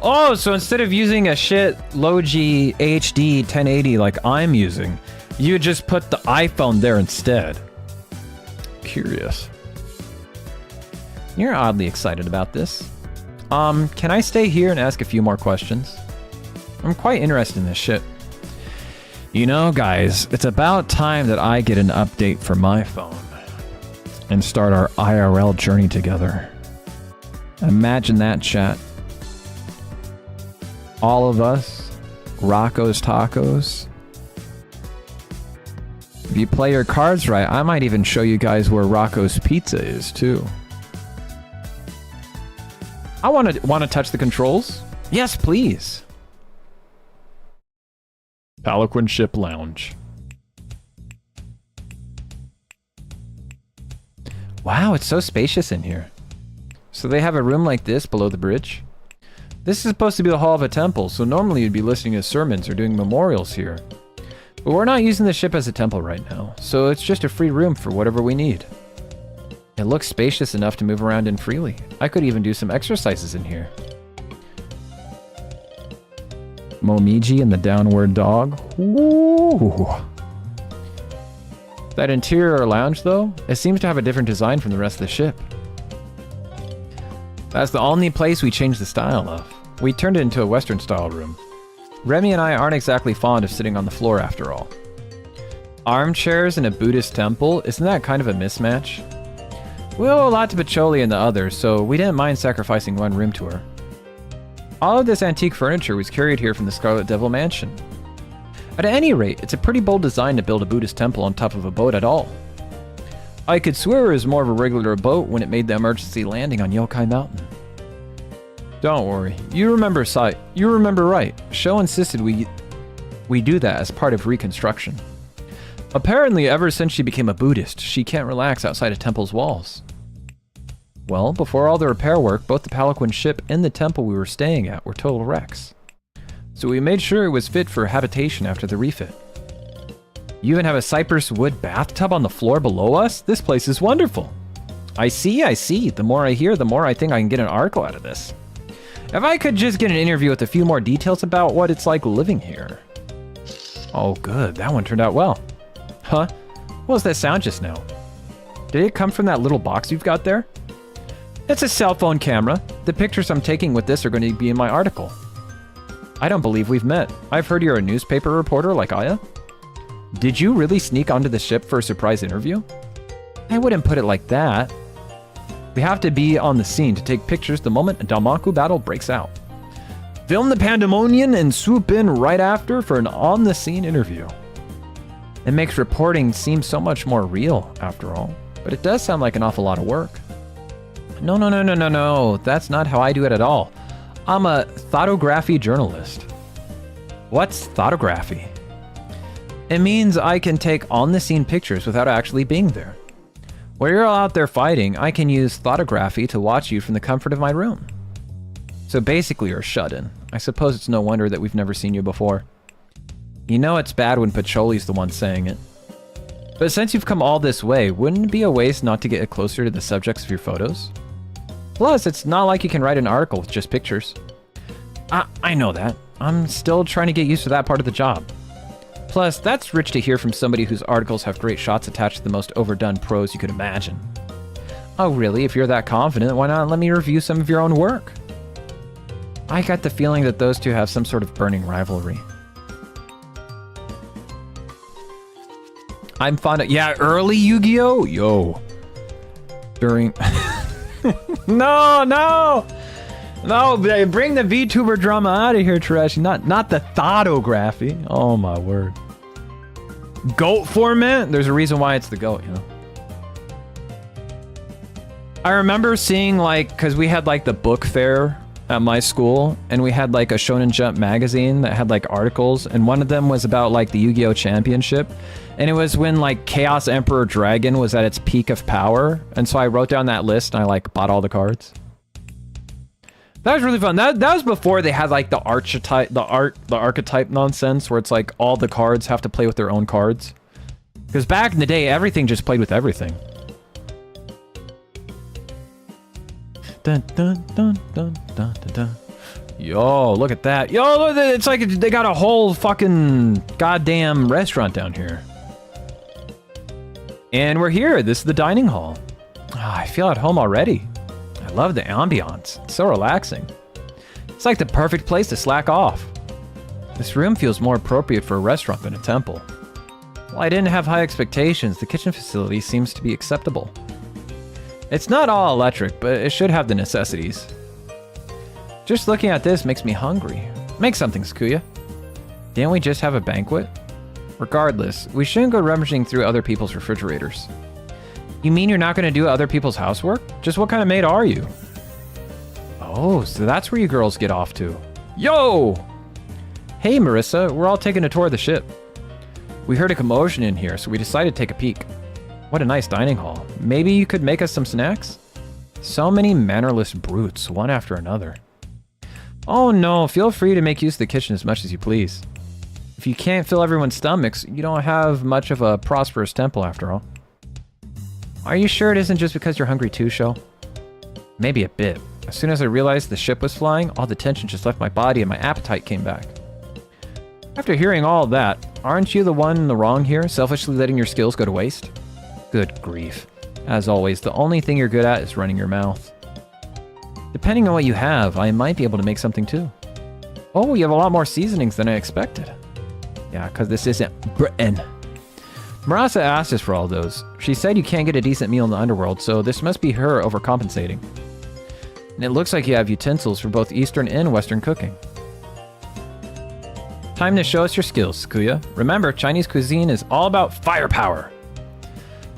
Oh, so instead of using a shit low-G HD 1080 like I'm using, you just put the iPhone there instead. Curious. You're oddly excited about this. Can I stay here and ask a few more questions? I'm quite interested in this shit. You know, guys, it's about time that I get an update for my phone and start our IRL journey together. Imagine that, chat. All of us, Rocco's Tacos. If you play your cards right, I might even show you guys where Rocco's Pizza is, too. I want to touch the controls? Yes, please. Palanquin Ship Lounge. Wow, it's so spacious in here. So they have a room like this below the bridge. This is supposed to be the hall of a temple, so normally you'd be listening to sermons or doing memorials here. But we're not using the ship as a temple right now, so it's just a free room for whatever we need. It looks spacious enough to move around in freely. I could even do some exercises in here. Momiji and the downward dog. Ooh. That interior lounge, though, it seems to have a different design from the rest of the ship. That's the only place we changed the style of. We turned it into a Western-style room. Remy and I aren't exactly fond of sitting on the floor, after all. Armchairs in a Buddhist temple, isn't that kind of a mismatch? We owe a lot to Pacholi and the others, so we didn't mind sacrificing one room to her. All of this antique furniture was carried here from the Scarlet Devil Mansion. At any rate, it's a pretty bold design to build a Buddhist temple on top of a boat at all. I could swear it was more of a regular boat when it made the emergency landing on Yokai Mountain. Don't worry, you remember right. Sho insisted we do that as part of reconstruction. Apparently, ever since she became a Buddhist, she can't relax outside a temple's walls. Well, before all the repair work, both the Palanquin ship and the temple we were staying at were total wrecks. So we made sure it was fit for habitation after the refit. You even have a cypress wood bathtub on the floor below us? This place is wonderful. I see. The more I hear, the more I think I can get an article out of this. If I could just get an interview with a few more details about what it's like living here. Oh good, that one turned out well. Huh? What was that sound just now? Did it come from that little box you've got there? It's a cell phone camera. The pictures I'm taking with this are going to be in my article. I don't believe we've met. I've heard you're a newspaper reporter like Aya. Did you really sneak onto the ship for a surprise interview? I wouldn't put it like that. We have to be on the scene to take pictures the moment a Dalmaku battle breaks out. Film the pandemonium and swoop in right after for an on-the-scene interview. It makes reporting seem so much more real, after all. But it does sound like an awful lot of work. No. That's not how I do it at all. I'm a thoughtography journalist. What's thoughtography? It means I can take on-the-scene pictures without actually being there. While you're all out there fighting, I can use thoughtography to watch you from the comfort of my room. So basically you're shut in. I suppose it's no wonder that we've never seen you before. You know it's bad when Pacholi's the one saying it. But since you've come all this way, wouldn't it be a waste not to get closer to the subjects of your photos? Plus, it's not like you can write an article with just pictures. I know that. I'm still trying to get used to that part of the job. Plus, that's rich to hear from somebody whose articles have great shots attached to the most overdone prose you could imagine. Oh really? If you're that confident, why not let me review some of your own work? I got the feeling that those two have some sort of burning rivalry. I'm fond of— yeah, early Yu-Gi-Oh! Yo. During— No, bring the VTuber drama out of here, Trash. Not the thoughtography. Oh my word. Goat format? There's a reason why it's the goat, you know. I remember seeing, like, because we had like the book fair at my school, and we had like a Shonen Jump magazine that had like articles, and one of them was about like the Yu-Gi-Oh! Championship, and it was when like Chaos Emperor Dragon was at its peak of power, and so I wrote down that list and I like bought all the cards. That was really fun. That was before they had like the archetype nonsense where it's like all the cards have to play with their own cards. Because back in the day, everything just played with everything. Dun, dun, dun, dun, dun, dun, dun. Yo, look at that. Yo, look, it's like they got a whole fucking goddamn restaurant down here. And we're here. This is the dining hall. Oh, I feel at home already. I love the ambiance. It's so relaxing. It's like the perfect place to slack off. This room feels more appropriate for a restaurant than a temple. While I didn't have high expectations, the kitchen facility seems to be acceptable. It's not all electric, but it should have the necessities. Just looking at this makes me hungry. Make something, Sakuya. Didn't we just have a banquet? Regardless, we shouldn't go rummaging through other people's refrigerators. You mean you're not going to do other people's housework? Just what kind of maid are you? Oh, so that's where you girls get off to. Yo! Hey, Marissa, we're all taking a tour of the ship. We heard a commotion in here, so we decided to take a peek. What a nice dining hall. Maybe you could make us some snacks? So many mannerless brutes, one after another. Oh no, feel free to make use of the kitchen as much as you please. If you can't fill everyone's stomachs, you don't have much of a prosperous temple after all. Are you sure it isn't just because you're hungry too, Sho? Maybe a bit. As soon as I realized the ship was flying, all the tension just left my body and my appetite came back. After hearing all of that, aren't you the one in the wrong here, selfishly letting your skills go to waste? Good grief. As always, the only thing you're good at is running your mouth. Depending on what you have, I might be able to make something too. Oh, you have a lot more seasonings than I expected. Yeah, because this isn't Britain. Marasa asked us for all those. She said you can't get a decent meal in the underworld, so this must be her overcompensating. And it looks like you have utensils for both Eastern and Western cooking. Time to show us your skills, Sakuya. Remember, Chinese cuisine is all about firepower.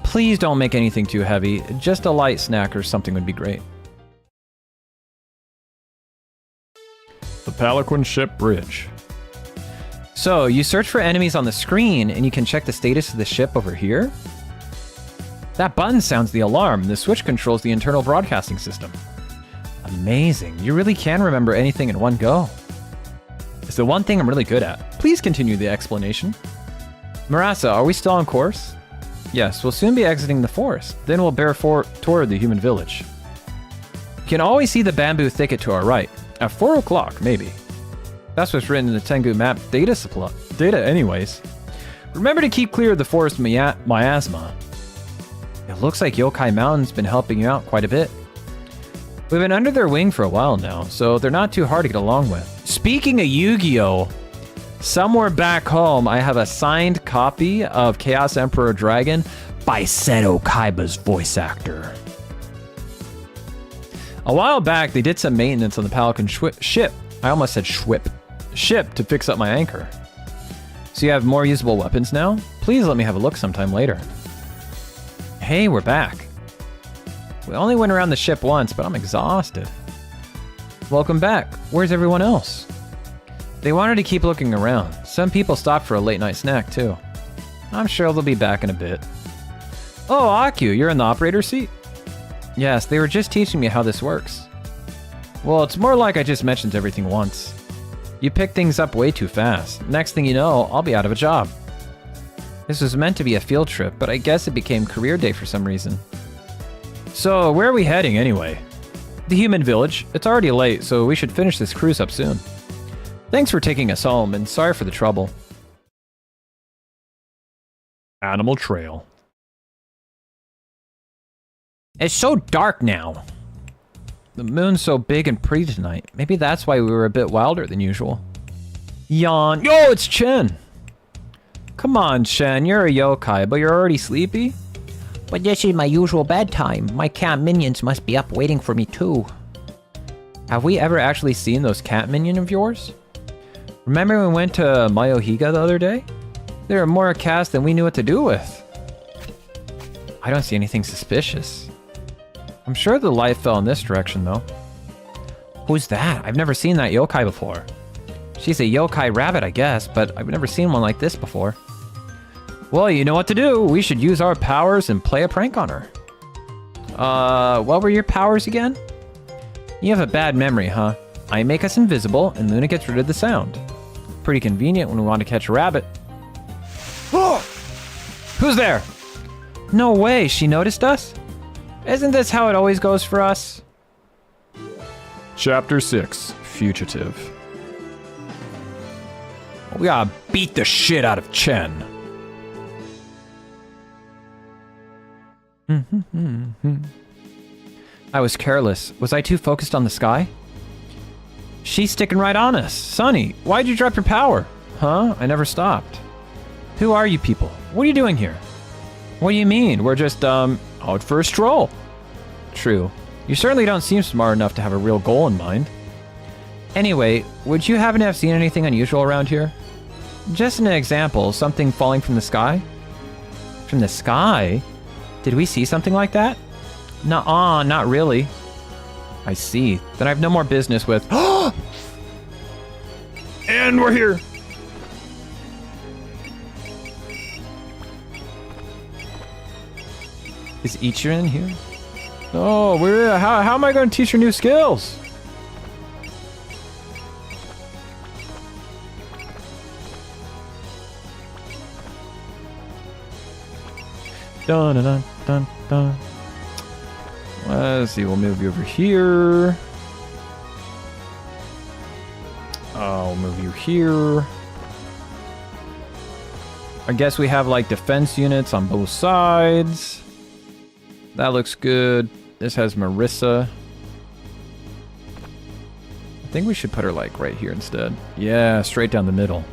Please don't make anything too heavy. Just a light snack or something would be great. The Pelican Ship Bridge. So, you search for enemies on the screen, and you can check the status of the ship over here? That button sounds the alarm. The switch controls the internal broadcasting system. Amazing. You really can remember anything in one go. It's the one thing I'm really good at. Please continue the explanation. Marasa, are we still on course? Yes, we'll soon be exiting the forest. Then we'll bear toward the human village. You can always see the bamboo thicket to our right. At 4 o'clock, maybe. That's what's written in the Tengu map data anyways. Remember to keep clear of the forest miasma. It looks like Yokai Mountain's been helping you out quite a bit. We've been under their wing for a while now, so they're not too hard to get along with. Speaking of Yu-Gi-Oh! Somewhere back home, I have a signed copy of Chaos Emperor Dragon by Seto Kaiba's voice actor. A while back, they did some maintenance on the Pelican ship. I almost said ship to fix up my anchor. So you have more usable weapons now? Please let me have a look sometime later. Hey, we're back. We only went around the ship once, but I'm exhausted. Welcome back. Where's everyone else? They wanted to keep looking around. Some people stopped for a late night snack, too. I'm sure they'll be back in a bit. Oh, Akio, you're in the operator seat? Yes, they were just teaching me how this works. Well, it's more like I just mentioned everything once. You pick things up way too fast. Next thing you know, I'll be out of a job. This was meant to be a field trip, but I guess it became career day for some reason. So, where are we heading anyway? The human village. It's already late, so we should finish this cruise up soon. Thanks for taking us home, and sorry for the trouble. Animal Trail. It's so dark now. The moon's so big and pretty tonight. Maybe that's why we were a bit wilder than usual. Yawn. Yo, it's Chen! Come on, Chen, you're a yokai, but you're already sleepy? But this is my usual bedtime. My cat minions must be up waiting for me too. Have we ever actually seen those cat minions of yours? Remember when we went to Mayohiga the other day? There were more cats than we knew what to do with. I don't see anything suspicious. I'm sure the light fell in this direction though. Who's that? I've never seen that yokai before. She's a yokai rabbit, I guess, but I've never seen one like this before. Well, you know what to do. We should use our powers and play a prank on her. What were your powers again? You have a bad memory, huh? I make us invisible, and Luna gets rid of the sound. Pretty convenient when we want to catch a rabbit. Oh! Who's there? No way, she noticed us? Isn't this how it always goes for us? Chapter 6, Fugitive. We gotta beat the shit out of Chen. I was careless. Was I too focused on the sky? She's sticking right on us. Sonny, why'd you drop your power? Huh? I never stopped. Who are you people? What are you doing here? What do you mean? We're just, out for a stroll. True. You certainly don't seem smart enough to have a real goal in mind. Anyway, would you happen to have seen anything unusual around here? Just an example, something falling from the sky? From the sky? Did we see something like that? Nuh-uh, not really. I see. Then I have no more business with... And we're here. Is Ichirin here? Oh, how am I going to teach her new skills? Dun dun dun dun dun. Let's see, we'll move you over here. I'll move you here. I guess we have like defense units on both sides. That looks good. This has Marissa. I think we should put her like right here instead. Yeah, straight down the middle.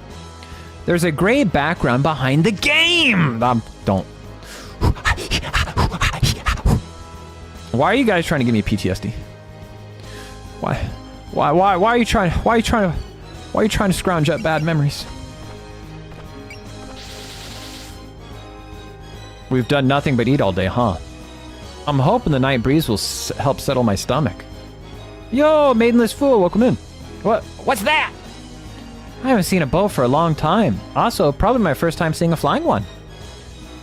There's a gray background behind the game. Don't. Why are you guys trying to give me PTSD? Why are you trying to scrounge up bad memories? We've done nothing but eat all day, huh? I'm hoping the night breeze will help settle my stomach. Yo, maidenless fool, welcome in. What's that? I haven't seen a bow for a long time. Also, probably my first time seeing a flying one.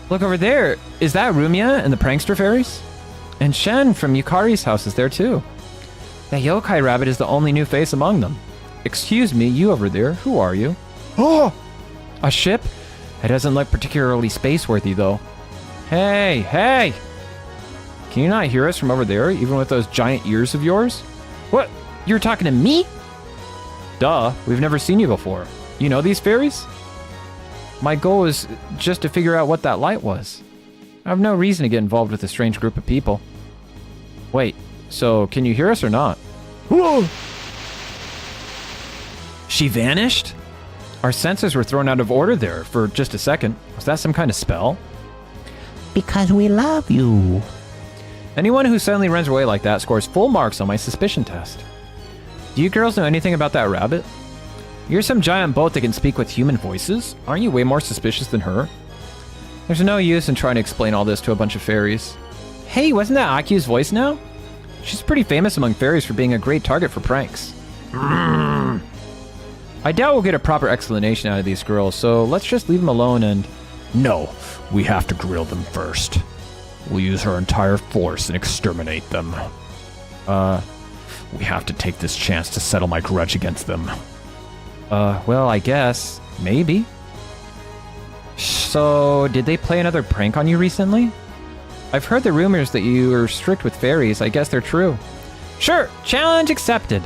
Look over there. Is that Rumia and the prankster fairies? And Shen from Yukari's house is there too. The yokai rabbit is the only new face among them. Excuse me, you over there, who are you? Oh! A ship? It doesn't look particularly space-worthy though. Hey! Can you not hear us from over there, even with those giant ears of yours? What? You're talking to me? Duh, we've never seen you before. You know these fairies? My goal is just to figure out what that light was. I have no reason to get involved with a strange group of people. Wait, so can you hear us or not? Whoa! She vanished? Our senses were thrown out of order there for just a second. Was that some kind of spell? Because we love you. Anyone who suddenly runs away like that scores full marks on my suspicion test. Do you girls know anything about that rabbit? You're some giant boat that can speak with human voices? Aren't you way more suspicious than her? There's no use in trying to explain all this to a bunch of fairies. Hey, wasn't that Akiu's voice now? She's pretty famous among fairies for being a great target for pranks. I doubt we'll get a proper explanation out of these girls, so let's just leave them alone and... No, we have to grill them first. We'll use her entire force and exterminate them. We have to take this chance to settle my grudge against them. Well, I guess. Maybe. So, did they play another prank on you recently? I've heard the rumors that you are strict with fairies. I guess they're true. Sure, challenge accepted.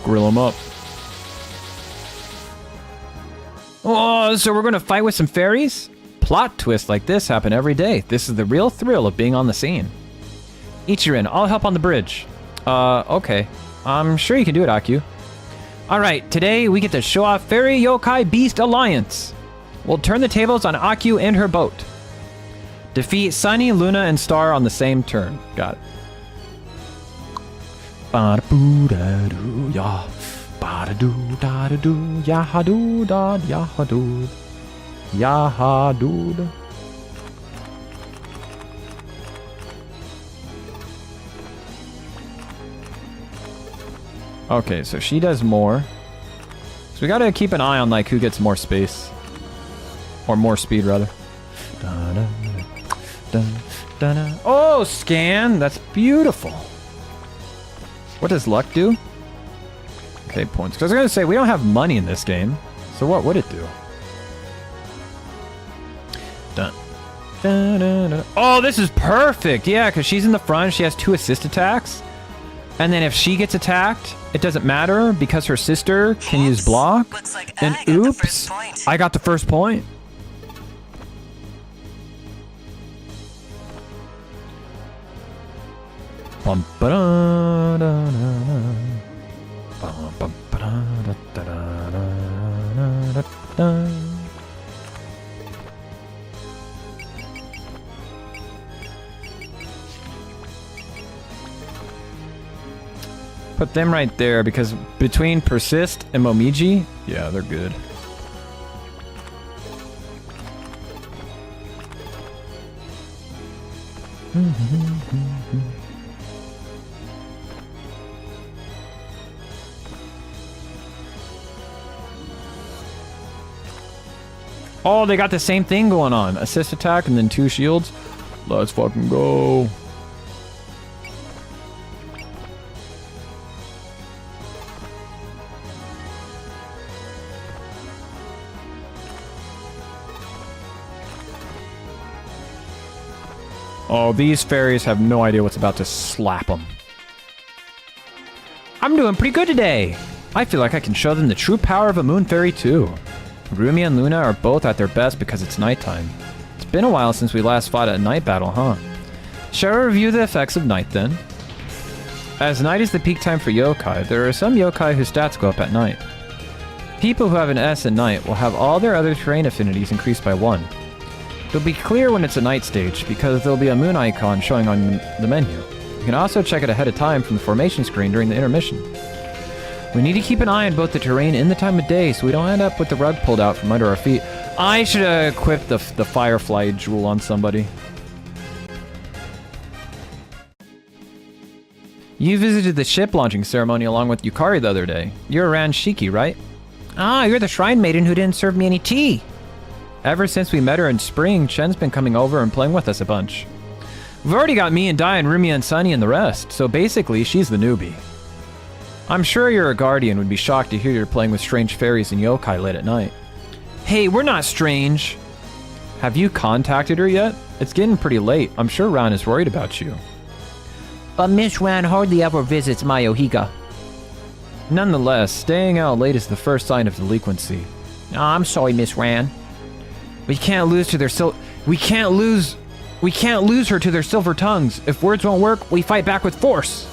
Grill them up. Oh, so we're gonna fight with some fairies? Plot twists like this happen every day. This is the real thrill of being on the scene. Ichirin, I'll help on the bridge. Okay. I'm sure you can do it, Akiu. Alright, today we get to show off Fairy Yokai Beast Alliance. We'll turn the tables on Akiu and her boat. Defeat Sunny, Luna, and Star on the same turn. Got it. Ba-da-boo-da-doo, ya. Ba-da-doo-da-da-doo, ya-ha-doo-da, ya-ha-doo. Ya-ha-doo. Okay, so she does more. So we gotta keep an eye on like who gets more space. Or more speed, rather. Oh, scan! That's beautiful. What does luck do? Okay, points. Because I was gonna say, we don't have money in this game. So what would it do? Dun. Dun, dun, dun. Oh, this is perfect! Yeah, because she's in the front, she has 2 assist attacks. And then if she gets attacked, it doesn't matter because her sister can use block. Like and oops, I got the first point. Bum, ba-da, da, da, da. Put them right there because between Persist and Momiji, yeah, they're good. Oh, they got the same thing going on. Assist attack and then 2 shields. Let's fucking go. Oh, these fairies have no idea what's about to slap them. I'm doing pretty good today. I feel like I can show them the true power of a moon fairy too. Rumi and Luna are both at their best because it's nighttime. It's been a while since we last fought a night battle, huh? Shall we review the effects of night then? As night is the peak time for yokai, there are some yokai whose stats go up at night. People who have an S at night will have all their other terrain affinities increased by 1. It'll be clear when it's a night stage because there'll be a moon icon showing on the menu. You can also check it ahead of time from the formation screen during the intermission. We need to keep an eye on both the terrain and the time of day so we don't end up with the rug pulled out from under our feet. I should have equipped the Firefly Jewel on somebody. You visited the ship launching ceremony along with Yukari the other day. You're around Shiki, right? Ah, you're the Shrine Maiden who didn't serve me any tea. Ever since we met her in spring, Chen's been coming over and playing with us a bunch. We've already got me and Dai and Rumi and Sunny and the rest, so basically she's the newbie. I'm sure your guardian would be shocked to hear you're playing with strange fairies and yokai late at night. Hey, we're not strange. Have you contacted her yet? It's getting pretty late. I'm sure Ran is worried about you. But Miss Ran hardly ever visits my Ohiga. Nonetheless, staying out late is the first sign of delinquency. Oh, I'm sorry, Miss Ran. We can't lose her to their silver tongues. If words won't work, we fight back with force.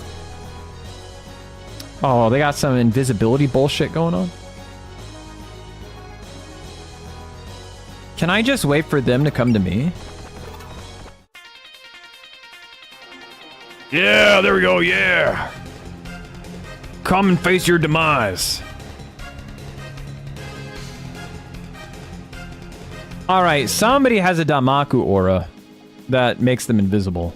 Oh, they got some invisibility bullshit going on. Can I just wait for them to come to me? Yeah, there we go, yeah. Come and face your demise. Alright, somebody has a Damaku aura that makes them invisible.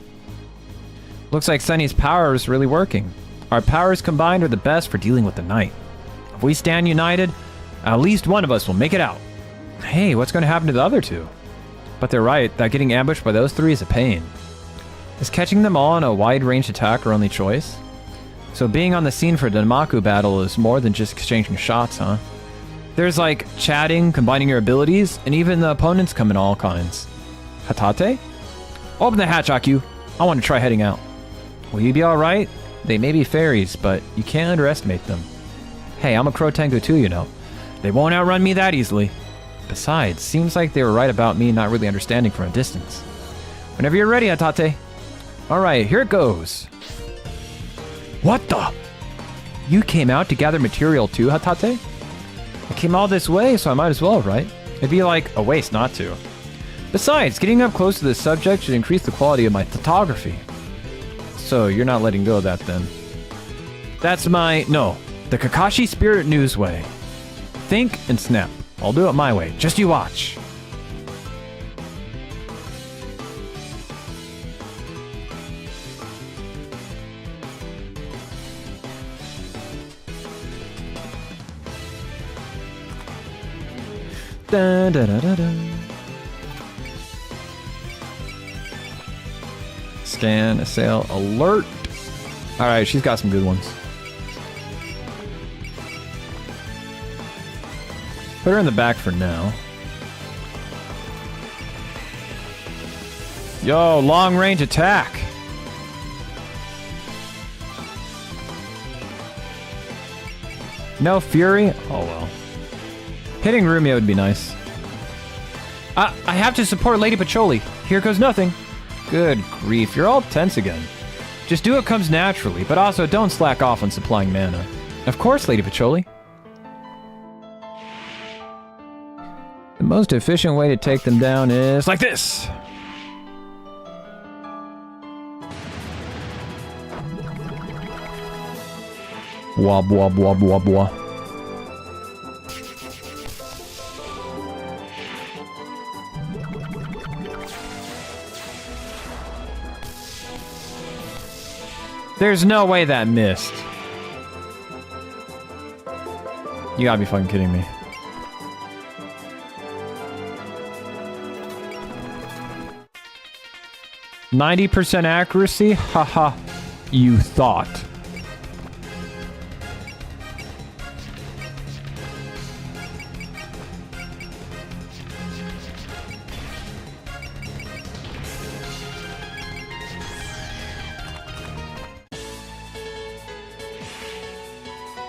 Looks like Sunny's power is really working. Our powers combined are the best for dealing with the night. If we stand united, at least one of us will make it out. Hey, what's going to happen to the other 2? But they're right, that getting ambushed by those 3 is a pain. Is catching them all in a wide-range attack our only choice? So being on the scene for a Damaku battle is more than just exchanging shots, huh? There's like chatting, combining your abilities, and even the opponents come in all kinds. Hatate? Open the hatch, Aku. I want to try heading out. Will you be alright? They may be fairies, but you can't underestimate them. Hey, I'm a Crow Tengu too, you know. They won't outrun me that easily. Besides, seems like they were right about me not really understanding from a distance. Whenever you're ready, Hatate. Alright, here it goes. What the? You came out to gather material too, Hatate? I came all this way, so I might as well, right? It'd be like a waste not to. Besides, getting up close to this subject should increase the quality of my photography. So, you're not letting go of that then. That's no, the Kakashi Spirit News way. Think and snap. I'll do it my way. Just you watch. Dun, dun, dun, dun, dun. Scan, assail, alert. Alright, she's got some good ones. Put her in the back for now. Yo, long range attack. No fury? Oh well. Hitting Rumia would be nice. I have to support Lady Pacholi. Here goes nothing. Good grief, you're all tense again. Just do what comes naturally, but also don't slack off on supplying mana. Of course, Lady Pacholi. The most efficient way to take them down is like this. Wob wob wob wob wob. There's no way that missed. You gotta be fucking kidding me. %90 accuracy? Haha. You thought.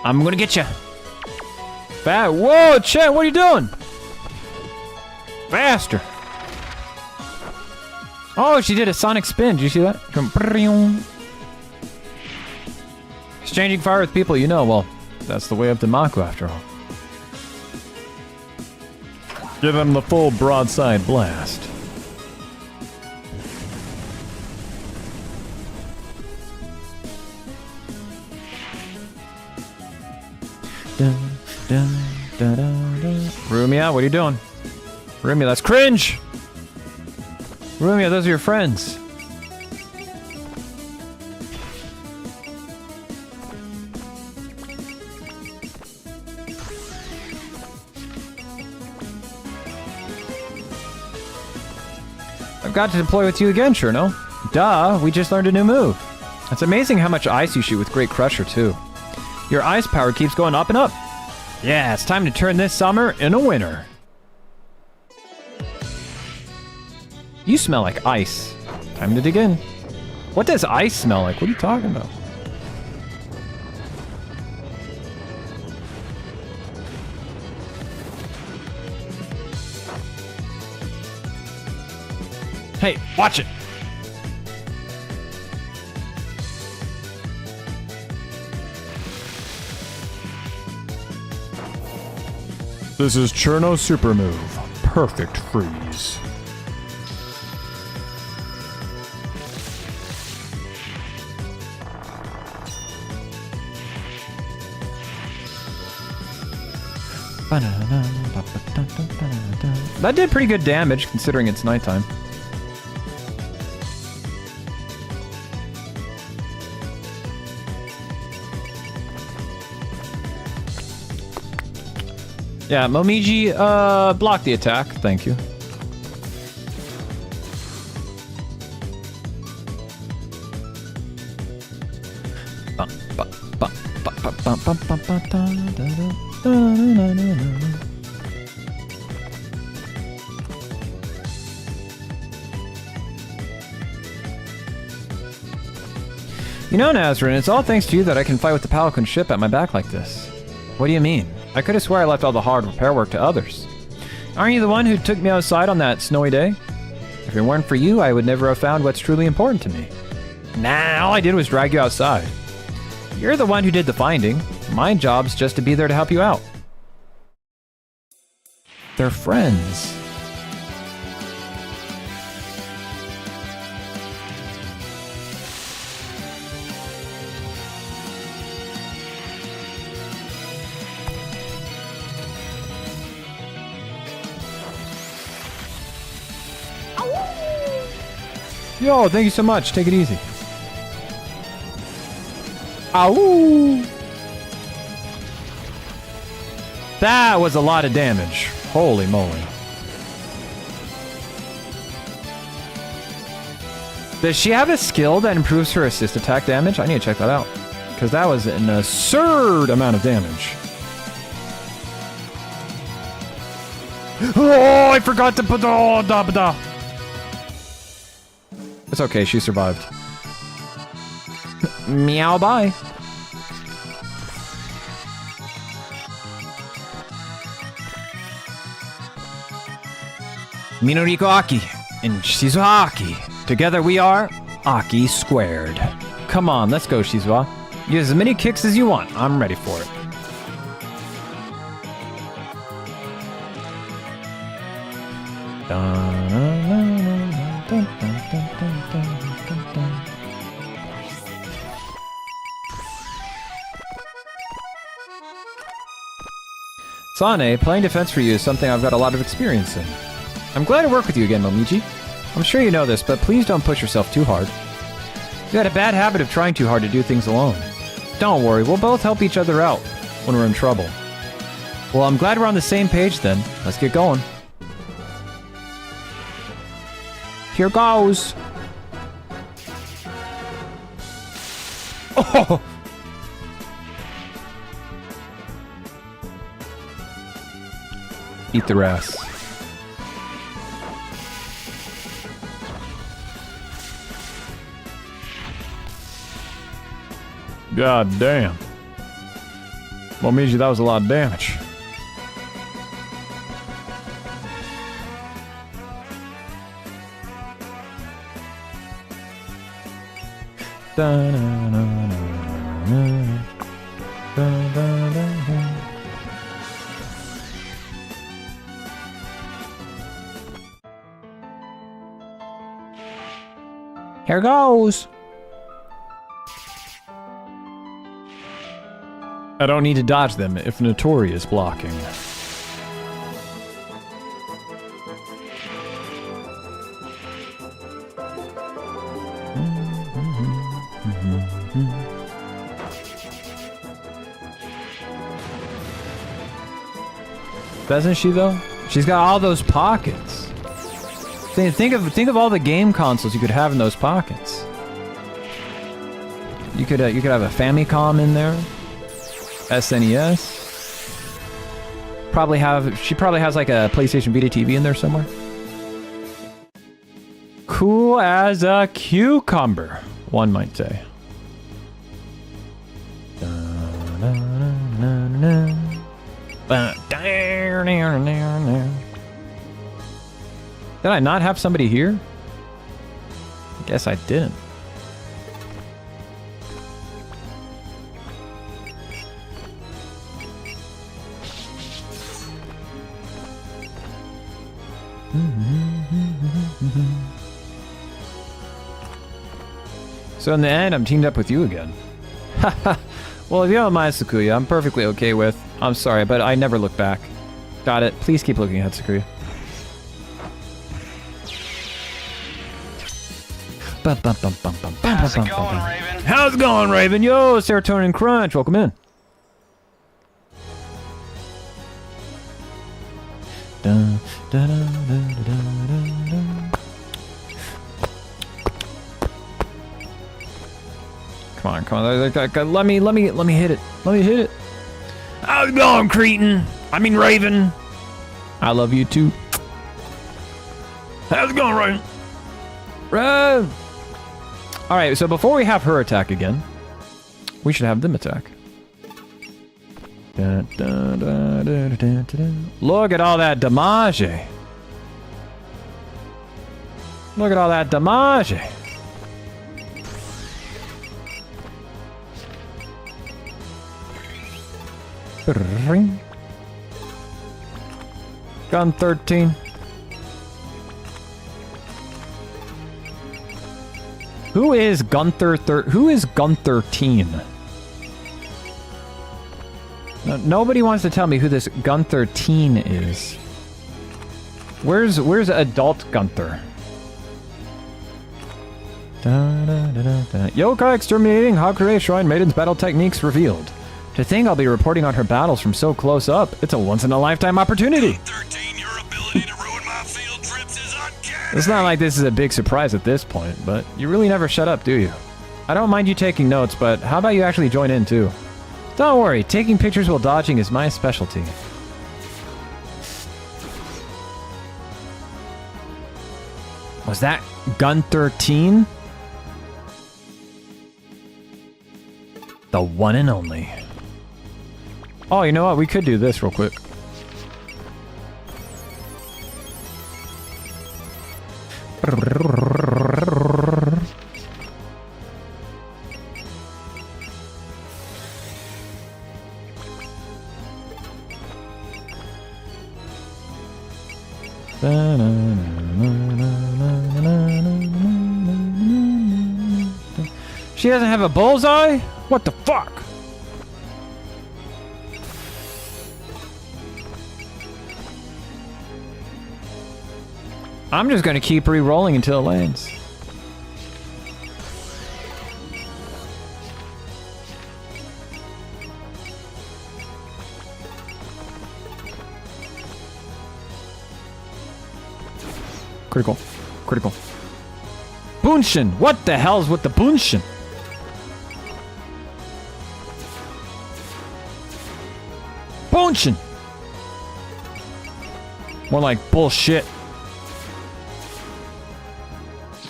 I'm gonna get you. Whoa, Chen, what are you doing? Faster. Oh, she did a sonic spin. Did you see that? Exchanging fire with people you know. Well, that's the way of Damaku after all. Give him the full broadside blast. Rumia, what are you doing? Rumia, that's cringe! Rumia, those are your friends. I've got to deploy with you again, Cherno. Duh, we just learned a new move. It's amazing how much ice you shoot with Great Crusher, too. Your ice power keeps going up and up. Yeah, it's time to turn this summer into winter. You smell like ice. Time to dig in. What does ice smell like? What are you talking about? Hey, watch it! This is Cherno's super move. Perfect freeze. That did pretty good damage considering it's nighttime. Yeah, Momiji, block the attack. Thank you. You know, Nazrin, it's all thanks to you that I can fight with the Pelican ship at my back like this. What do you mean? I could have swore I left all the hard repair work to others. Aren't you the one who took me outside on that snowy day? If it weren't for you, I would never have found what's truly important to me. Nah, all I did was drag you outside. You're the one who did the finding. My job's just to be there to help you out. They're friends. Yo, thank you so much. Take it easy. Ow! That was a lot of damage. Holy moly. Does she have a skill that improves her assist attack damage? I need to check that out. Because that was an absurd amount of damage. Oh, I forgot to put... Oh, da ba da. It's okay, she survived. Meow, bye. Minoriko Aki and Shizuha Aki. Together we are Aki squared. Come on, let's go, Shizuha. Use as many kicks as you want. I'm ready for it. Sane, playing defense for you is something I've got a lot of experience in. I'm glad to work with you again, Momiji. I'm sure you know this, but please don't push yourself too hard. You had a bad habit of trying too hard to do things alone. Don't worry, we'll both help each other out when we're in trouble. Well, I'm glad we're on the same page then. Let's get going. Here goes. Oh! Eat their ass. God damn. Momiji, that was a lot of damage. Here goes. I don't need to dodge them if Notori is blocking. Doesn't she though? She's got all those pockets. Think of all the game consoles you could have in those pockets. You could have a Famicom in there. SNES. She probably has like a PlayStation Vita TV in there somewhere. Cool as a cucumber, one might say. Did I not have somebody here? I guess I didn't. So in the end, I'm teamed up with you again. Haha. Well, if you don't mind, Sakuya, I'm perfectly okay with. I'm sorry, but I never look back. Got it. Please keep looking ahead, Sakuya. How's it going, Raven? How's it going, Raven? Yo, Serotonin Crunch. Welcome in. Dun, dun, dun, dun, dun, dun, dun. Come on. Let me hit it. Let me hit it. How's it going, Cretin? I mean, Raven. I love you too. How's it going, Raven? Raven. All right. So before we have her attack again, we should have them attack. Dun, dun, dun, dun, dun, dun. Look at all that damage. Look at all that damage. Gun 13. Who is Gunther? Who is Gun 13? No, nobody wants to tell me who this Gun 13 is. Where's adult Gunther? Yokai exterminating Hakurei Shrine Maiden's battle techniques revealed. To think I'll be reporting on her battles from so close up. It's a once-in-a-lifetime opportunity. 13, your ability to ruin my field trips is uncanny. It's not like this is a big surprise at this point, but you really never shut up, do you? I don't mind you taking notes, but how about you actually join in too? Don't worry, taking pictures while dodging is my specialty. Was that Gun 13? The one and only. Oh, you know what? We could do this real quick. She doesn't have a bullseye? What the fuck? I'm just gonna keep re-rolling until it lands. Critical. Critical. Bunshin! What the hell's with the Bunshin? Bunshin! More like bullshit.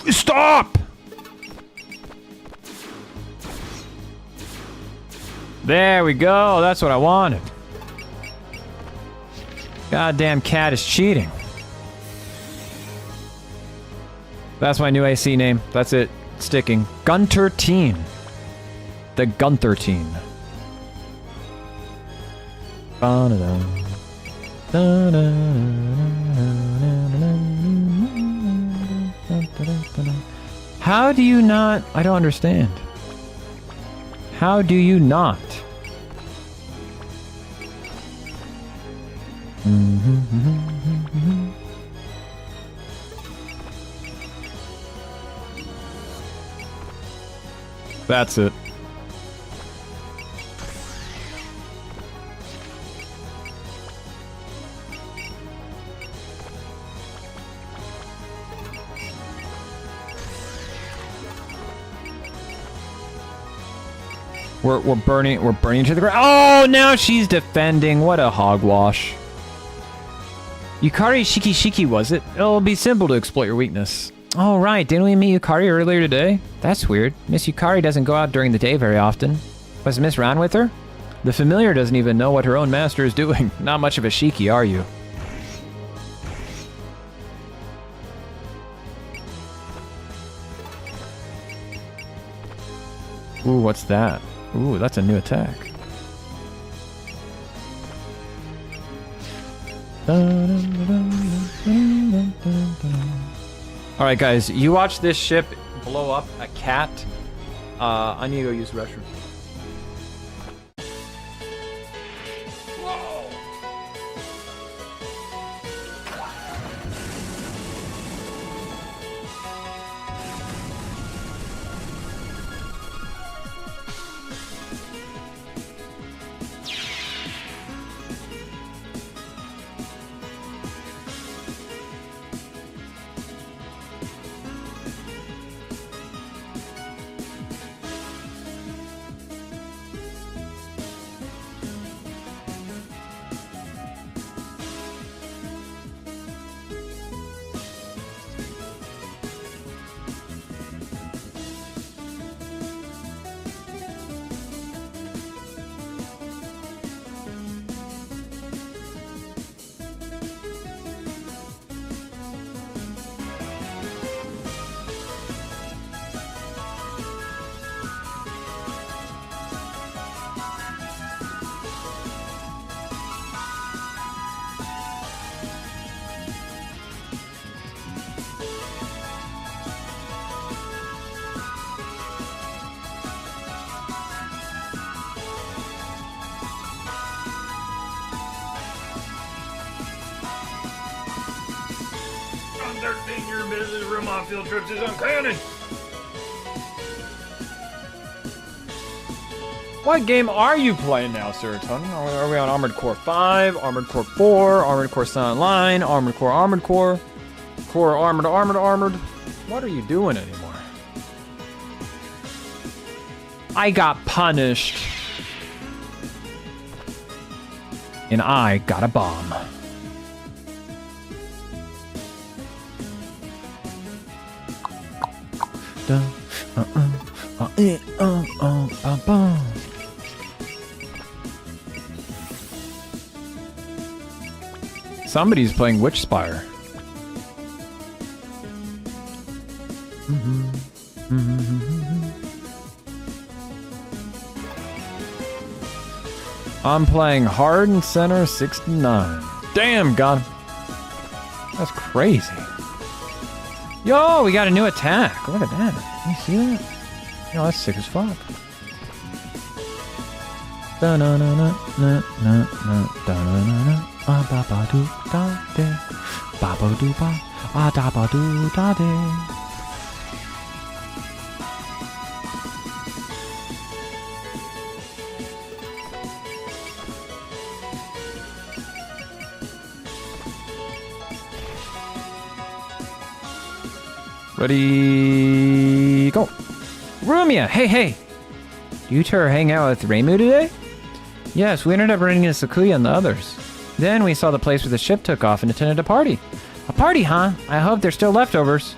Stop! There we go. That's what I wanted. Goddamn cat is cheating. That's my new AC name. That's it. Sticking. Gunter Teen. The Gunther Teen. How do you not? I don't understand. How do you not? That's it. We're burning to the ground. Oh, now she's defending. What a hogwash. Yukari Shiki, was it? It'll be simple to exploit your weakness. Oh, right. Didn't we meet Yukari earlier today? That's weird. Miss Yukari doesn't go out during the day very often. Was Miss Ran with her? The familiar doesn't even know what her own master is doing. Not much of a Shiki, are you? Ooh, what's that? Ooh, that's a new attack. Alright guys, you watch this ship blow up a cat. I need to go use the restroom. Your business room on field trips is uncanny. What game are you playing now, Serotonin? Are we on Armored Core 5, Armored Core 4, Armored Core Silent Line, Armored Core, Core Armored? What are you doing anymore? I got punished. And I got a bomb. Somebody's playing Witchspire. I'm playing Hard and Center 69. Damn, God. That's crazy. Yo, we got a new attack. Look at that. You see that? Yo, that's sick as fuck. Ah da ba do da de. Ready, go. Rumia, hey. You two are hanging out with Reimu today? Yes, we ended up running into Sakuya and the others. Then we saw the place where the ship took off and attended a party. A party, huh? I hope there's still leftovers.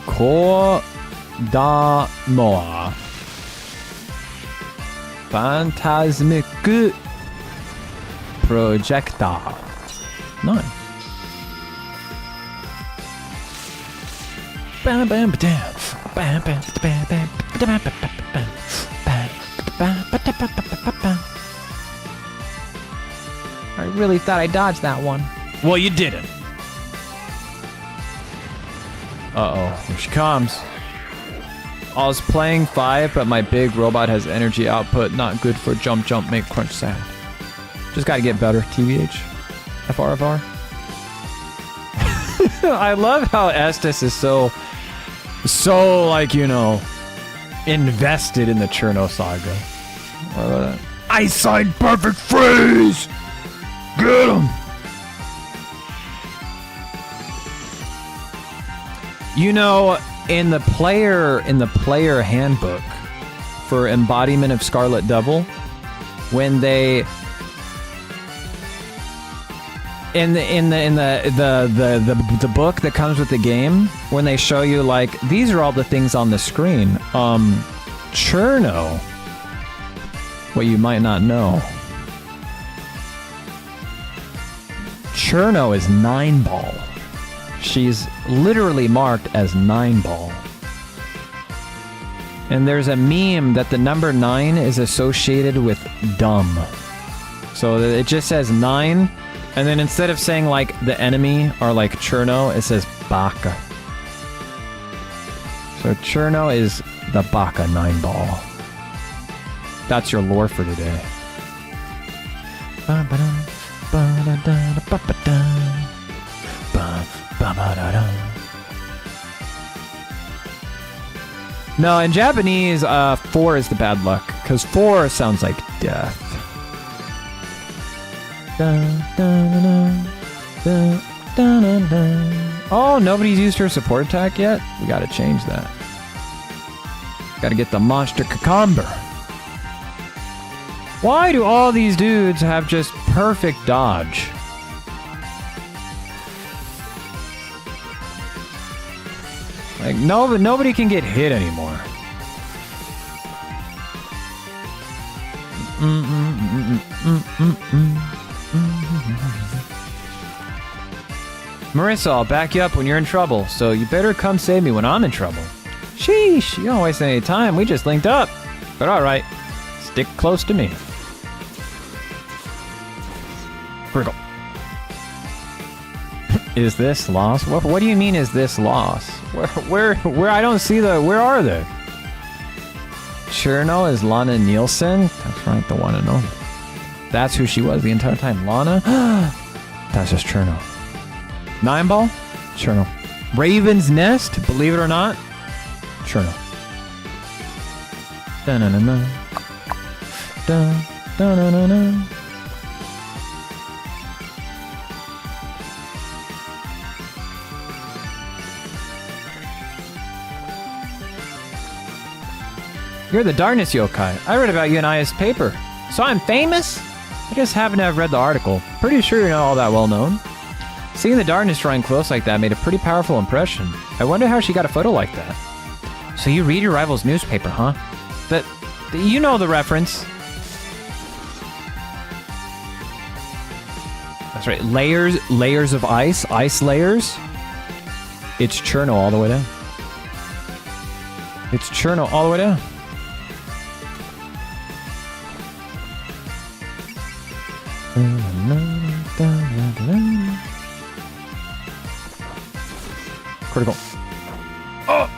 Ko da moa. Phantasmic projector. Nice. Bam bam bam bam bam bam bam bam bam. I really thought I dodged that one. Well, you didn't. Uh-oh, here she comes. I was playing 5, but my big robot has energy output. Not good for jump, make crunch sound. Just gotta get better, TVH. FRFR. I love how Estes is so like, you know, invested in the Cherno saga. Eyesight perfect freeze! Get him! You know, in the player handbook for Embodiment of Scarlet Devil, when they in the book that comes with the game, when they show you like these are all the things on the screen, Cherno, what you might not know, Cherno is 9-ball. She's literally marked as 9-ball. And there's a meme that the number 9 is associated with dumb. So it just says 9, and then instead of saying like the enemy or like Cherno, it says Baka. So Cherno is the Baka 9-ball. That's your lore for today. No, in Japanese, 4 is the bad luck, because 4 sounds like death. Oh, nobody's used her support attack yet? We gotta change that. Gotta get the monster cucumber. Why do all these dudes have just perfect dodge? Like, nobody can get hit anymore. Marissa, I'll back you up when you're in trouble, so you better come save me when I'm in trouble. Sheesh, you don't waste any time, we just linked up. But alright, stick close to me. Critical. Is this lost? What do you mean, is this lost? Where, I don't see where are they? Cherno is Lana Nielsen? That's right, the one and only. That's who she was the entire time. Lana? That's just Cherno. 9-ball? Cherno. Raven's Nest? Believe it or not? Cherno. Da-na-na-na. Da-na-na-na. You're the Darkness Yokai. I read about you in Aya's paper. So I'm famous? I just happen to have read the article. Pretty sure you're not all that well known. Seeing the Darkness drawing close like that made a pretty powerful impression. I wonder how she got a photo like that. So you read your rival's newspaper, huh? You know the reference. That's right. Layers of ice. Ice layers. It's Cherno all the way down. It's Cherno all the way down. Critical. Oh!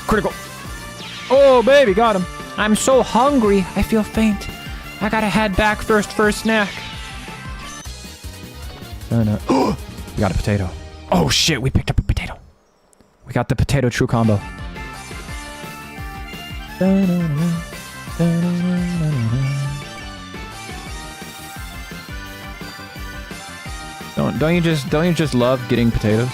Critical. Oh, baby, got him. I'm so hungry. I feel faint. I gotta head back first for a snack. No. We got a potato. Oh, shit, we picked up a potato. We got the potato true combo. Don't you just love getting potatoes?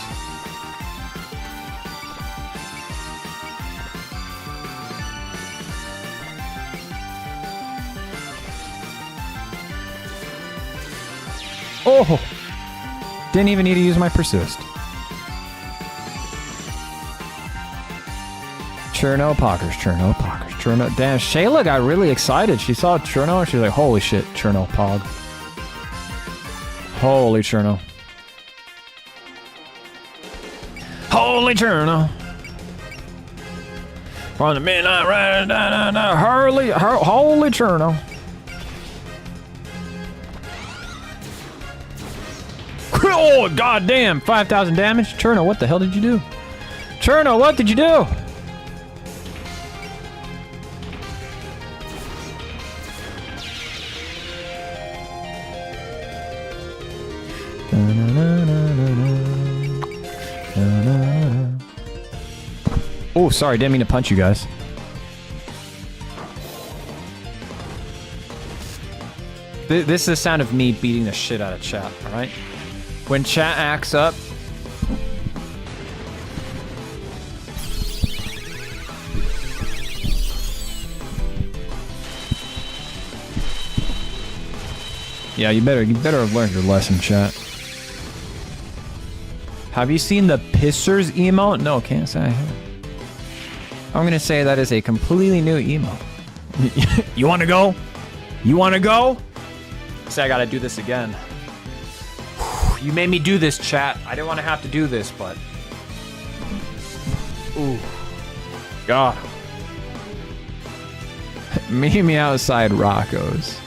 Oh! Didn't even need to use my persist. Cherno Poggers, Cherno Poggers, Cherno. Damn, Shayla got really excited. She saw Cherno and she was like, holy shit, Cherno Pog. Holy Cherno. Holy Cherno. From the midnight ride, holy Cherno. Oh, goddamn! 5,000 damage. Cherno, what the hell did you do? Cherno, what did you do? Oh, sorry, didn't mean to punch you guys. This is the sound of me beating the shit out of chat, alright? When chat acts up... Yeah, you better have learned your lesson, chat. Have you seen the Pissers emote? No, can't say I have. I'm gonna say that is a completely new emote. You wanna go? You wanna go? Say I gotta do this again. You made me do this, chat. I didn't want to have to do this, but... Ooh. God. Meet me outside Rocco's.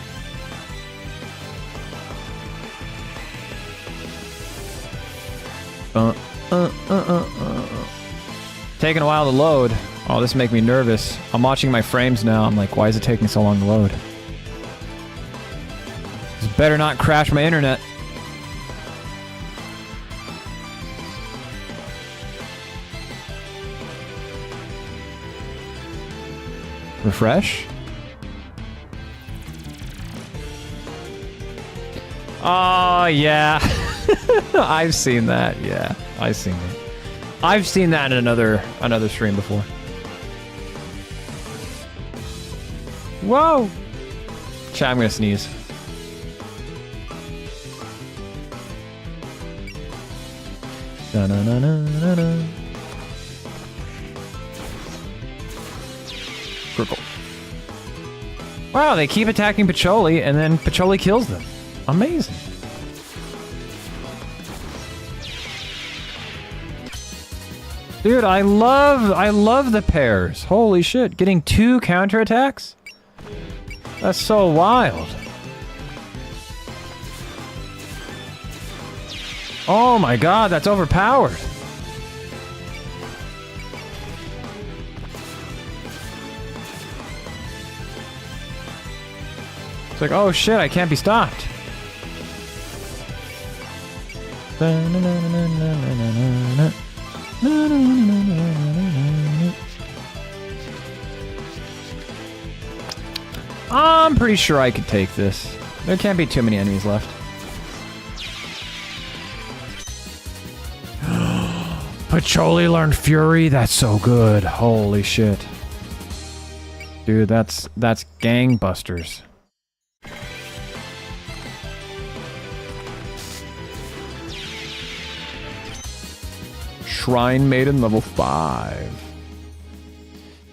Taking a while to load. Oh, this makes me nervous. I'm watching my frames now. I'm like, why is it taking so long to load? This better not crash my internet. Refresh? Oh, yeah. I've seen that. Yeah, I've seen it. I've seen that in another stream before. Whoa! Chat, I'm gonna sneeze. Da-na-na-na-na-na. Critical. Wow, they keep attacking Pacholi, and then Pacholi kills them. Amazing. Dude, I love the pairs. Holy shit, getting 2 counterattacks? That's so wild. Oh my god, that's overpowered. It's like, oh shit, I can't be stopped. I'm pretty sure I could take this. There can't be too many enemies left. Pacholi learned Fury? That's so good. Holy shit. Dude, that's gangbusters. Shrine Maiden level 5.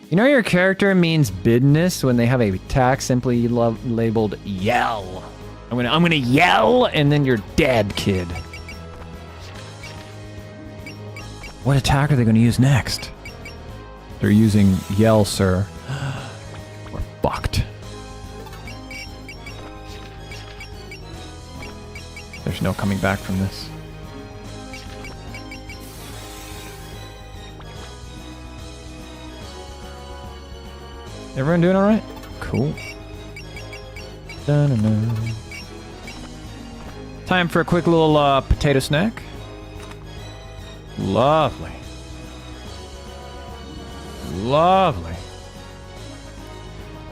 You know your character means business when they have a attack simply labeled yell. I'm gonna yell and then you're dead, kid. What attack are they gonna use next? They're using yell, sir. We're fucked. There's no coming back from this. Everyone doing all right? Cool. Dun-dun-dun. Time for a quick little potato snack. Lovely. Lovely. I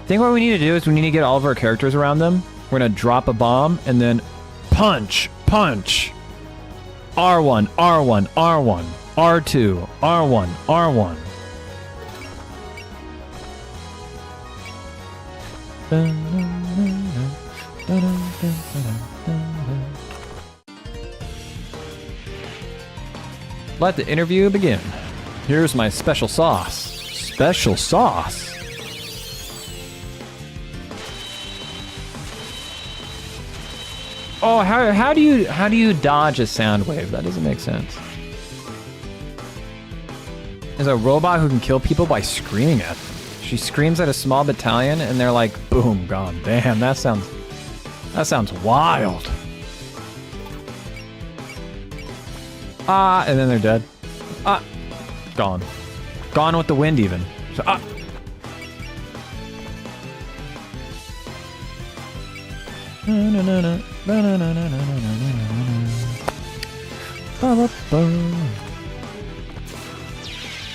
think what we need to do is we need to get all of our characters around them. We're gonna drop a bomb and then punch, punch. R1, R1, R1, R2, R1, R1. Let the interview begin. Here's my special sauce. Special sauce? Oh, how do you dodge a sound wave? That doesn't make sense. There's a robot who can kill people by screaming at them. She screams at a small battalion and they're like, boom, gone. Damn, that sounds wild. And then they're dead. Gone. Gone with the wind even. So,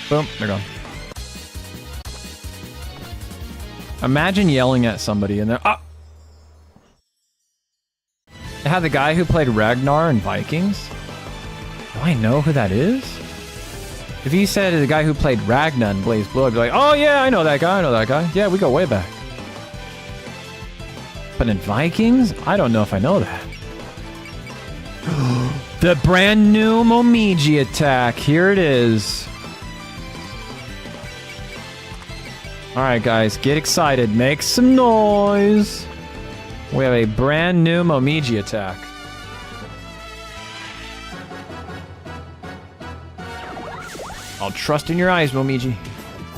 Boom, they're gone. Imagine yelling at somebody and they're They had the guy who played Ragnar in Vikings. Do I know who that is? If you said the guy who played Ragnar in Blaze Blue, I'd be like, oh yeah, I know that guy. Yeah, we go way back. But in Vikings, I don't know if I know that. The brand new Momiji attack. Here it is. Alright guys, get excited. Make some noise. We have a brand new Momiji attack. I'll trust in your eyes, Momiji.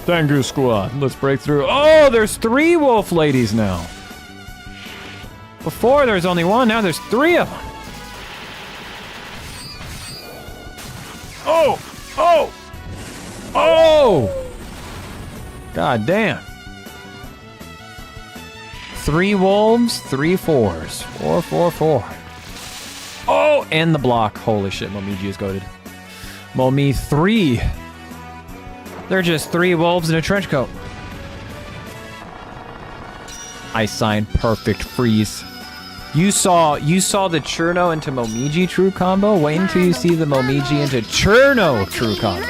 Tengu Squad, let's break through. Oh, there's 3 wolf ladies now. Before there's only 1, now there's 3 of them. Oh! Oh! Oh! God damn. 3 wolves, 3 fours. 4, 4, 4. Oh! And the block. Holy shit, Momiji is goated. Momi 3. They're just 3 wolves in a trench coat. I signed perfect freeze. You saw the Churno into Momiji true combo? Wait until you see the Momiji into Churno true combo.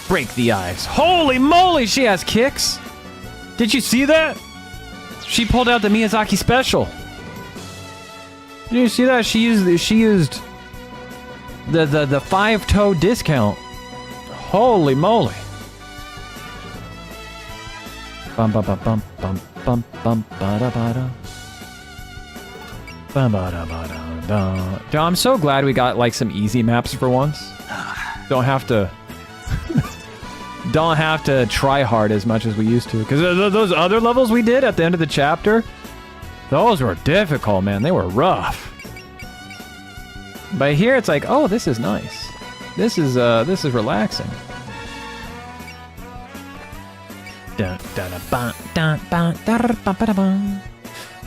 Break the ice. Holy moly, she has kicks. Did you see that? She pulled out the Miyazaki special. Did you see that? She used the 5-toe discount. Holy moly. Bum bum bum bum bum bum bum ba da ba da. Bum ba da ba da da. Dude, I'm so glad we got like some easy maps for once. Don't have to try hard as much as we used to. Because those other levels we did at the end of the chapter, those were difficult, man. They were rough. But here it's like, oh, this is nice. This is relaxing.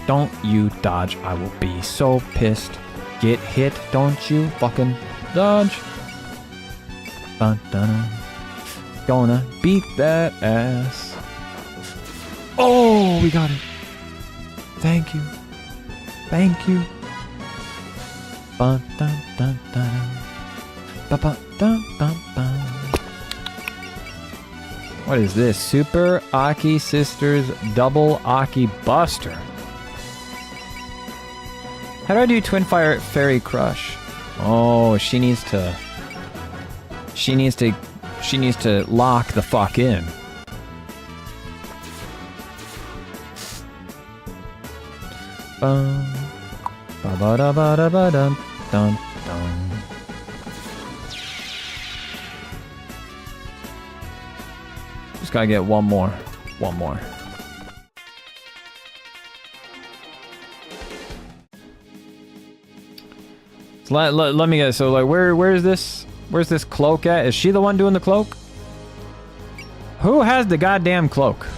Don't you dodge, I will be so pissed. Get hit, don't you fucking dodge. Gonna beat that ass. Oh, we got it. Thank you. Thank you. What is this? Super Aki Sisters Double Aki Buster. How do I do Twin Fire Fairy Crush? Oh, she needs to lock the fuck in. Dun. Just gotta get one more. So let me guess. So like, where's this cloak at? Is she the one doing the cloak? Who has the goddamn cloak?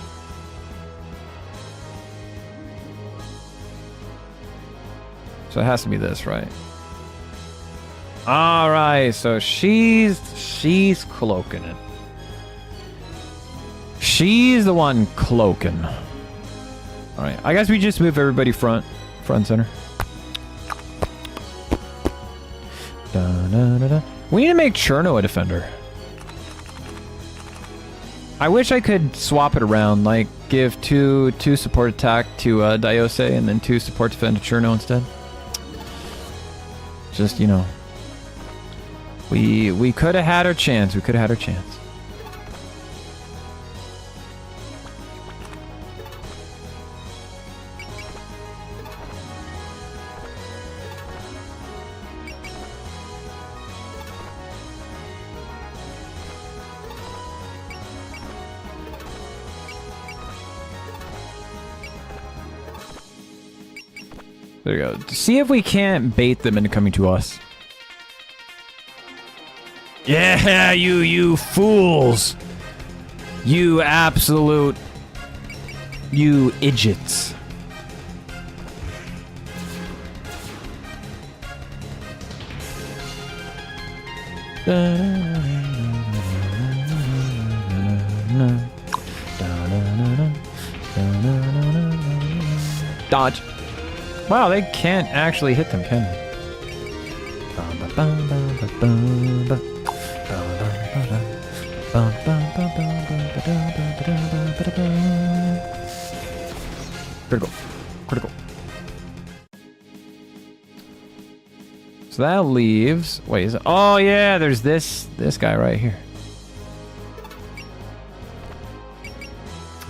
So it has to be this, right? All right, so she's cloaking it. She's the one cloaking. All right, I guess we just move everybody front and center. Da-da-da-da. We need to make Cherno a defender. I wish I could swap it around, like give two support attack to Diose and then 2 support defend to Cherno instead. Just, you know, we could have had our chance. We could have had our chance. There you go. See if we can't bait them into coming to us. Yeah, you fools. You absolute... You idiots. Dodge. Wow, they can't actually hit them, can they? Critical. Critical. So that leaves... Wait, is it... Oh, yeah, there's this guy right here.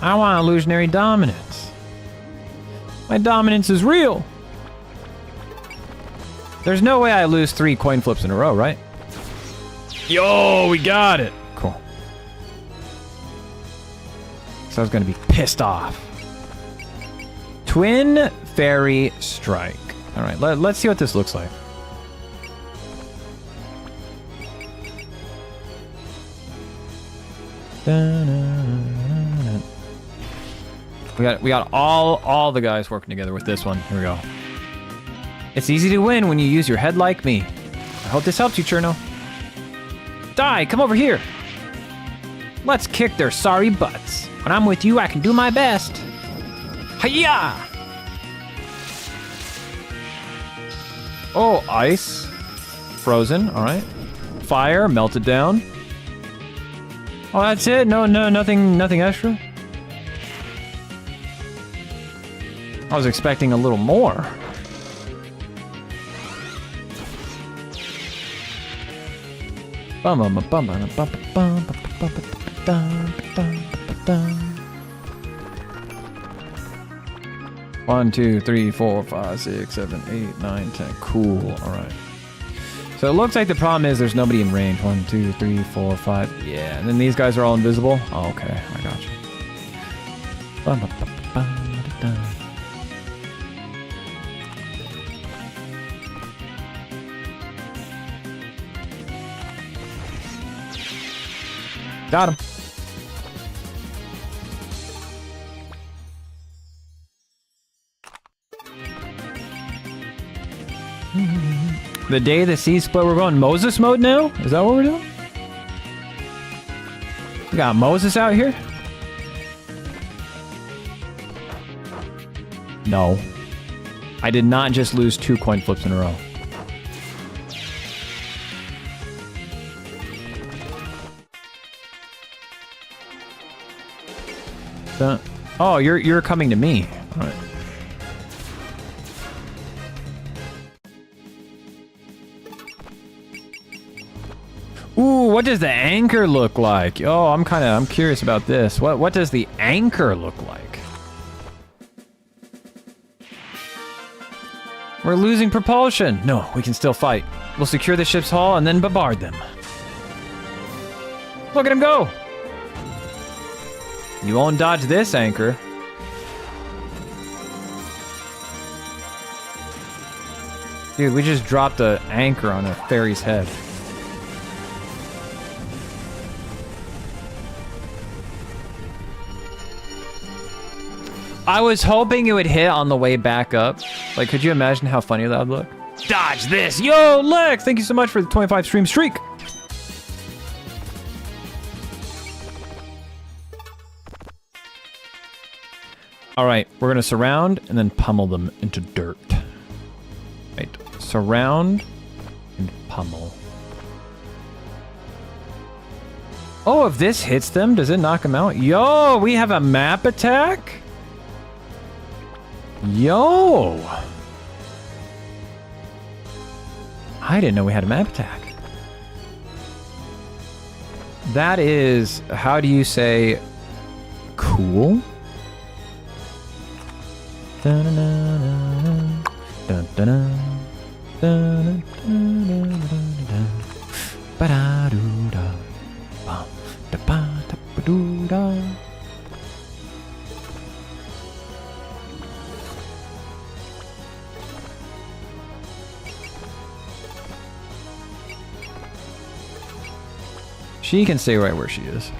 I want illusionary dominance. My dominance is real. There's no way I lose 3 coin flips in a row, right? Yo, we got it. Cool. So I was gonna be pissed off. Twin Fairy Strike. All right, let's see what this looks like. We got all the guys working together with this one. Here we go. It's easy to win when you use your head like me. I hope this helps you, Cherno. Die, come over here. Let's kick their sorry butts. When I'm with you, I can do my best. Hiya! Oh, ice. Frozen, all right. Fire, melted down. Oh, that's it? No, nothing extra? I was expecting a little more. One, 2, 3, 4, 5, 6, 7, 8, 9, 10. Cool. All right. So it looks like the problem is there's nobody in range. 1, 2, 3, 4, 5. Yeah, and then these guys are all invisible. Oh, okay, I got you. Got him. The day the seas split, we're going Moses mode now? Is that what we're doing? We got Moses out here? No. I did not just lose 2 coin flips in a row. Oh, you're coming to me. All right. Ooh, what does the anchor look like? Oh, I'm curious about this. What does the anchor look like? We're losing propulsion. No, we can still fight. We'll secure the ship's hull and then bombard them. Look at him go. You won't dodge this anchor. Dude, we just dropped an anchor on a fairy's head. I was hoping it would hit on the way back up. Like, could you imagine how funny that would look? Dodge this. Yo, Lex, thank you so much for the 25 stream streak. All right, we're gonna surround and then pummel them into dirt. Right, surround and pummel. Oh, if this hits them, does it knock them out? Yo, we have a map attack? Yo! I didn't know we had a map attack. That is, how do you say, cool? She can stay right where she is.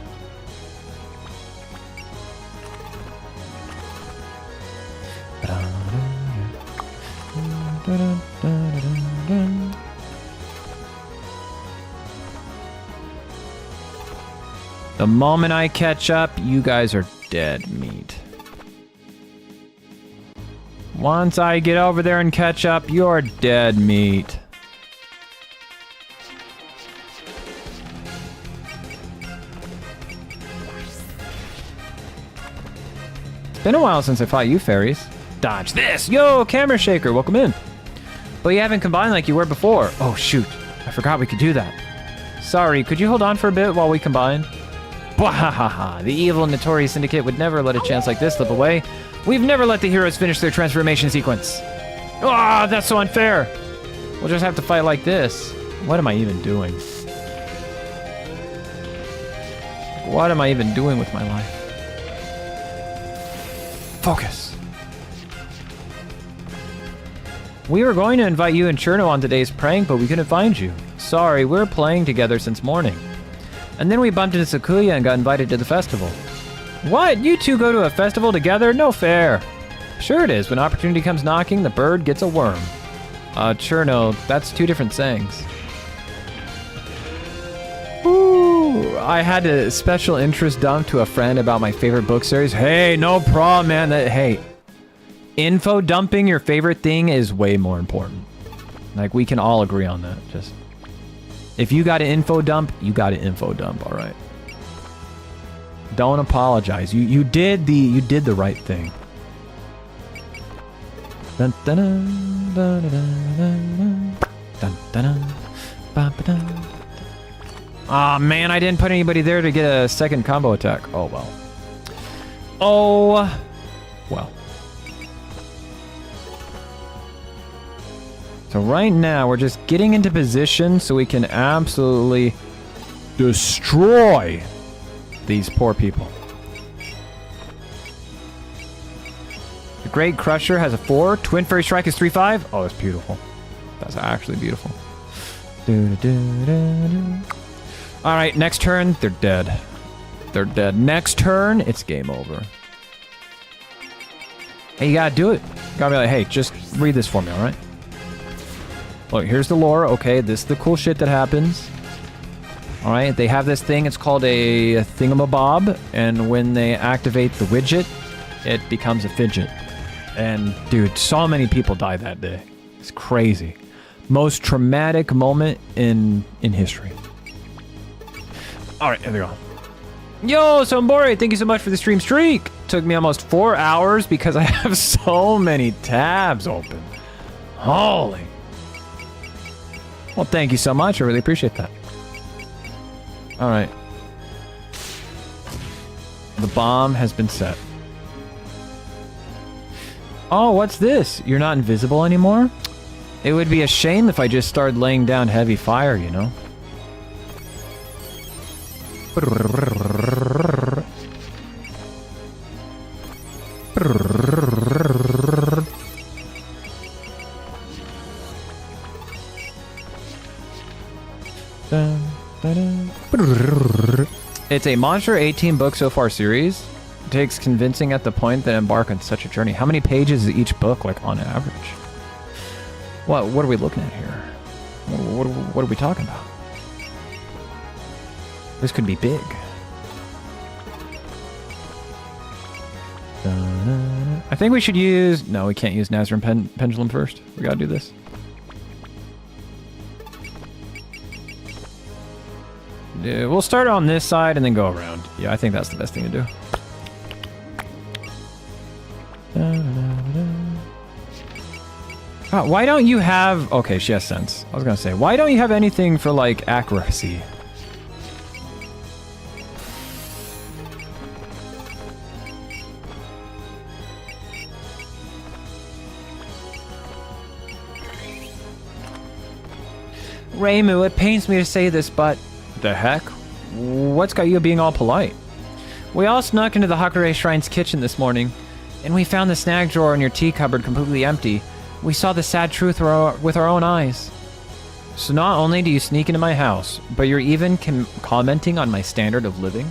The moment I catch up, you guys are dead meat. Once I get over there and catch up, you're dead meat. It's been a while since I fought you, fairies. Dodge this! Yo, camera shaker, welcome in. But you haven't combined like you were before. Oh shoot, I forgot we could do that. Sorry, could you hold on for a bit while we combine? Bwahaha, the evil and notorious syndicate would never let a chance like this slip away. We've never let the heroes finish their transformation sequence. Ah, that's so unfair. We'll just have to fight like this. What am I even doing? What am I even doing with my life? Focus. We were going to invite you and Cherno on today's prank, but we couldn't find you. Sorry, we were playing together since morning. And then we bumped into Sakuya and got invited to the festival. What? You two go to a festival together? No fair. Sure it is. When opportunity comes knocking, the bird gets a worm. Cherno, that's two different sayings. Ooh, I had a special interest dump to a friend about my favorite book series. Hey, no problem, man. Hey, info dumping your favorite thing is way more important. Like, we can all agree on that. Just, if you got an info dump, you got an info dump, all right? Don't apologize. You did the right thing. Dun, dun, dun, dun, dun, dun, dun, dun, dun. Aw, man, I didn't put anybody there to get a second combo attack. Oh, well. Oh, well. So right now, we're just getting into position so we can absolutely destroy these poor people. The Great Crusher has a 4. Twin Fairy Strike is 3/5. Oh, it's beautiful. That's actually beautiful. All right, next turn, they're dead. They're dead. Next turn, it's game over. Hey, you gotta do it. You gotta be like, hey, just read this for me, all right? Look, here's the lore. Okay, this is the cool shit that happens. All right, they have this thing. It's called a thingamabob, and when they activate the widget, it becomes a fidget. And dude, so many people died that day. It's crazy. Most traumatic moment in history. All right, here we go. Yo, Sombore, thank you so much for the stream streak. Took me almost 4 hours because I have so many tabs open. Holy. Well, thank you so much. I really appreciate that. All right. The bomb has been set. Oh, what's this? You're not invisible anymore? It would be a shame if I just started laying down heavy fire, you know? It's a Monster 18 book so far series. takes convincing at the point that embark on such a journey. How many pages is each book, like, on average? What are we looking at here? What are we talking about? This could be big. I think we should use... No, we can't use Nazarene Pendulum first. We gotta do this. Yeah, we'll start on this side and then go around. Yeah, I think that's the best thing to do. Oh, why don't you have... Okay, she has sense. I was gonna say, why don't you have anything for, like, accuracy? Reimu, it pains me to say this, but... The heck? What's got you being all polite? We all snuck into the Hakure Shrine's kitchen this morning, and we found the snack drawer in your tea cupboard completely empty. We saw the sad truth with our own eyes. So not only do you sneak into my house, but you're even commenting on my standard of living?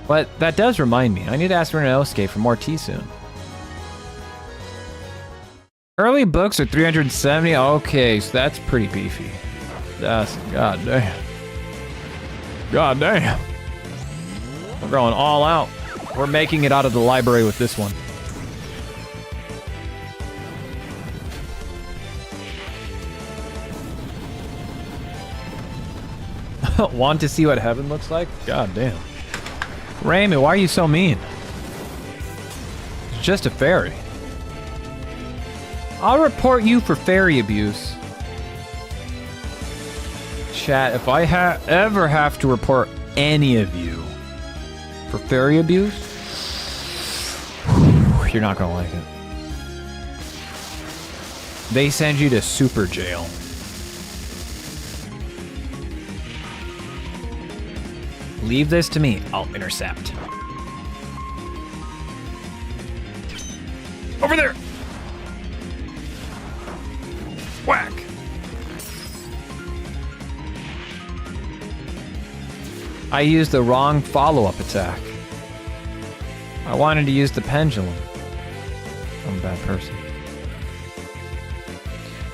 But that does remind me, I need to ask Ryunosuke for more tea soon. Early books are 370? Okay, so that's pretty beefy. That's... God damn. God damn. We're going all out. We're making it out of the library with this one. Want to see what heaven looks like? God damn. Raymond, why are you so mean? It's just a fairy. I'll report you for fairy abuse. Chat, if I ever have to report any of you for fairy abuse, you're not gonna like it. They send you to super jail. Leave this to me. I'll intercept. Over there! Whack! I used the wrong follow-up attack. I wanted to use the pendulum. I'm a bad person.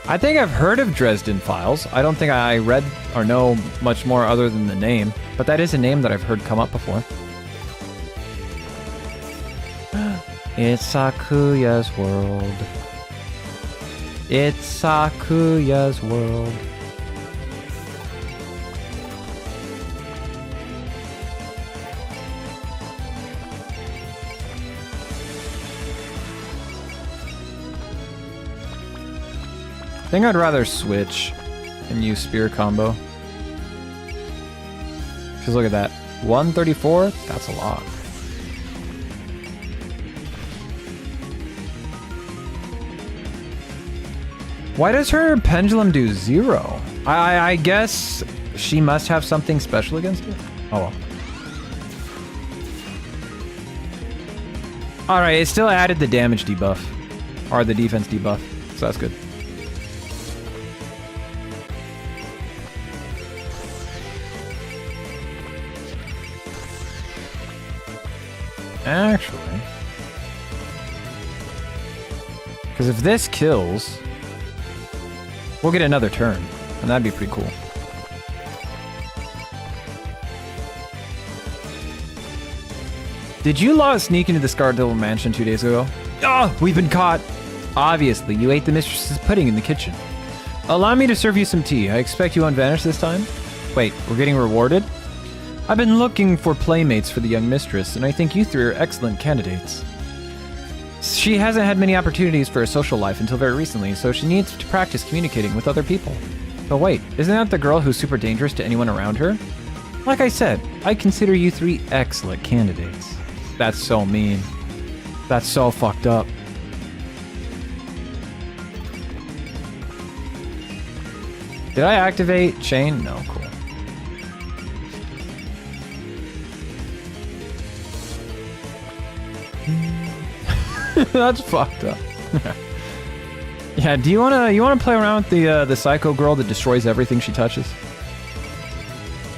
I think I've heard of Dresden Files. I don't think I read or know much more other than the name, but that is a name that I've heard come up before. It's Sakuya's world. It's Sakuya's world. I think I'd rather switch and use spear combo. Because look at that. 134? That's a lot. Why does her pendulum do 0? I guess she must have something special against it. Oh well. Alright, it still added the damage debuff. Or the defense debuff. So that's good. Actually, because if this kills, we'll get another turn, and that'd be pretty cool. Did you lot sneak into the Scarlet Mansion 2 days ago? Oh, we've been caught! Obviously, you ate the mistress's pudding in the kitchen. Allow me to serve you some tea. I expect you won't vanish this time? Wait, we're getting rewarded? I've been looking for playmates for the young mistress, and I think you three are excellent candidates. She hasn't had many opportunities for a social life until very recently, so she needs to practice communicating with other people. But wait, isn't that the girl who's super dangerous to anyone around her? Like I said, I consider you three excellent candidates. That's so mean. That's so fucked up. Did I activate chain? No, cool. That's fucked up. Yeah, do you wanna play around with the psycho girl that destroys everything she touches?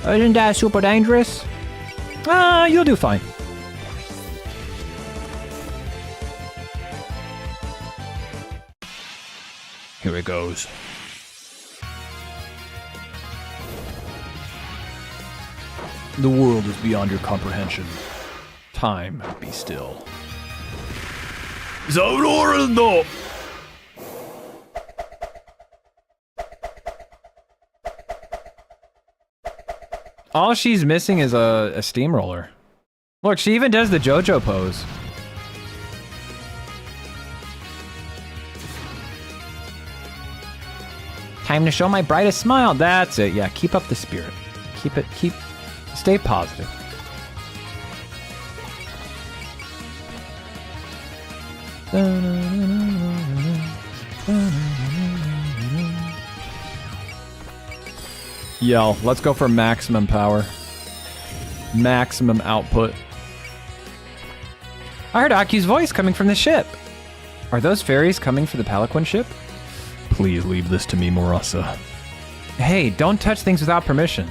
Isn't that super dangerous? You'll do fine. Here it goes. The world is beyond your comprehension. Time, be still. Zaurorando! All she's missing is a steamroller. Look, she even does the JoJo pose. Time to show my brightest smile. That's it. Yeah, keep up the spirit. Stay positive. Yo, let's go for maximum power. Maximum output. I heard Aki's voice coming from the ship. Are those fairies coming for the Palaquin ship? Please leave this to me, Murasa. Hey, don't touch things without permission.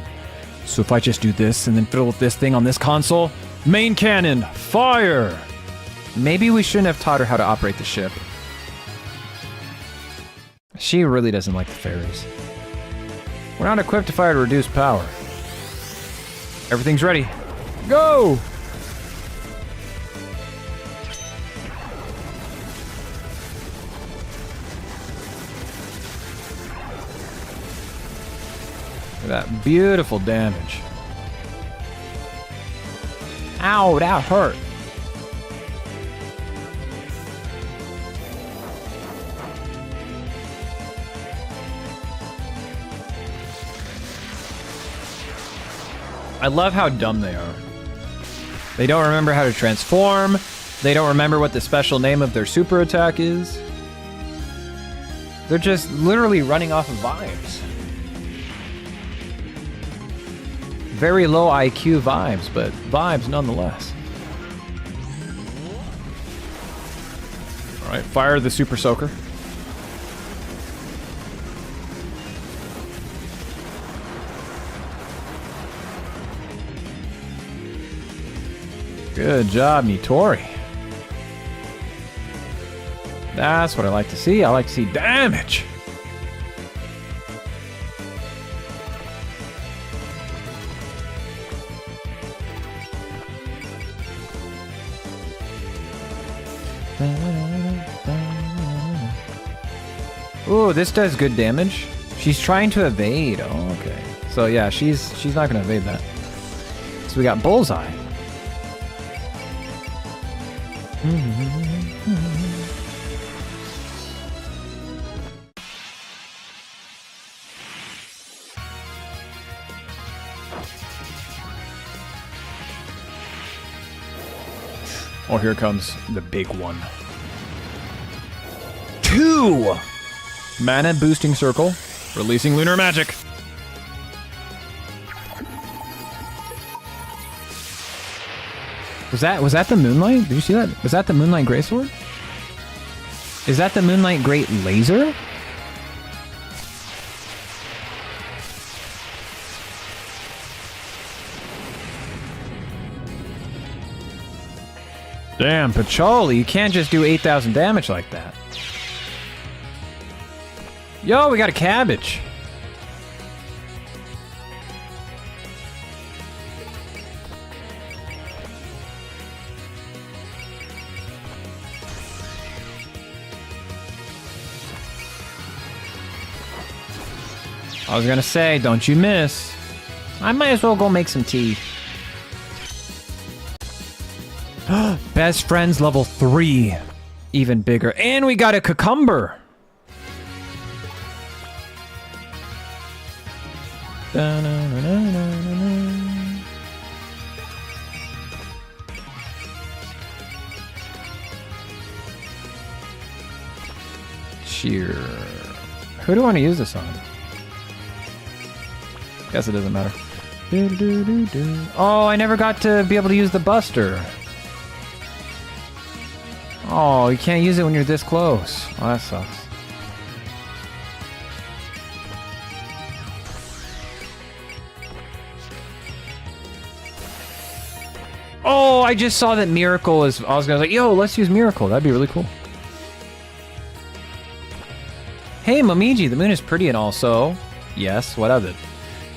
So if I just do this and then fiddle with this thing on this console? Main cannon, fire! Maybe we shouldn't have taught her how to operate the ship. She really doesn't like the fairies. We're not equipped to fire to reduce power. Everything's ready. Go! Look at that beautiful damage. Ow, that hurt. I love how dumb they are. They don't remember how to transform. They don't remember what the special name of their super attack is. They're just literally running off of vibes. Very low IQ vibes, but vibes nonetheless. All right, fire the super soaker. Good job, Nitori. That's what I like to see. I like to see damage. Ooh, this does good damage. She's trying to evade. Oh, okay. So yeah, she's not gonna evade that. So we got Bullseye. Oh, here comes the big one. 2! Mana boosting circle. Releasing lunar magic. Was that the Moonlight? Did you see that? Was that the Moonlight Greysword? Is that the Moonlight Great Laser? Damn, Pacholi, you can't just do 8,000 damage like that. Yo, we got a cabbage. I was gonna say, don't you miss. I might as well go make some tea. Best friends level 3. Even bigger. And we got a cucumber. Cheer. Who do I want to use this on? Guess it doesn't matter. Oh, I never got to be able to use the Buster. Oh, you can't use it when you're this close. Oh, that sucks. Oh, I just saw that Miracle is... I was gonna say, yo, let's use Miracle. That'd be really cool. Hey, Momiji, the moon is pretty and all, so... Yes, what of it?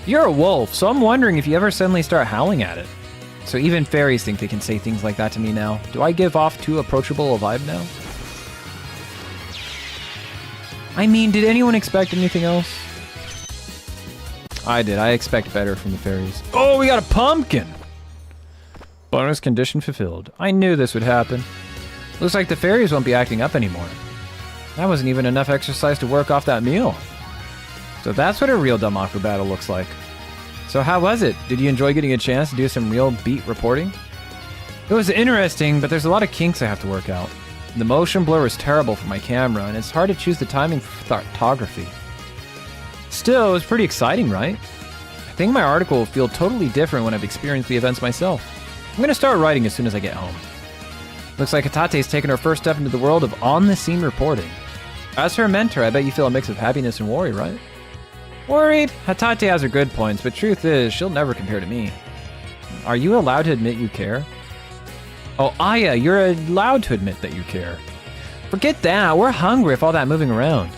You're a wolf, so I'm wondering if you ever suddenly start howling at it. So even fairies think they can say things like that to me now. Do I give off too approachable a vibe now? I mean, did anyone expect anything else? I did. I expect better from the fairies. Oh, we got a pumpkin! Bonus condition fulfilled. I knew this would happen. Looks like the fairies won't be acting up anymore. That wasn't even enough exercise to work off that meal. So that's what a real Damaku battle looks like. So how was it? Did you enjoy getting a chance to do some real beat reporting? It was interesting, but there's a lot of kinks I have to work out. The motion blur was terrible for my camera, and it's hard to choose the timing for photography. Still, it was pretty exciting, right? I think my article will feel totally different when I've experienced the events myself. I'm gonna start writing as soon as I get home. Looks like Hatate's taken her first step into the world of on-the-scene reporting. As her mentor, I bet you feel a mix of happiness and worry, right? Worried? Hatate has her good points, but truth is, she'll never compare to me. Are you allowed to admit you care? Oh, Aya, you're allowed to admit that you care. Forget that, we're hungry if all that moving around. Do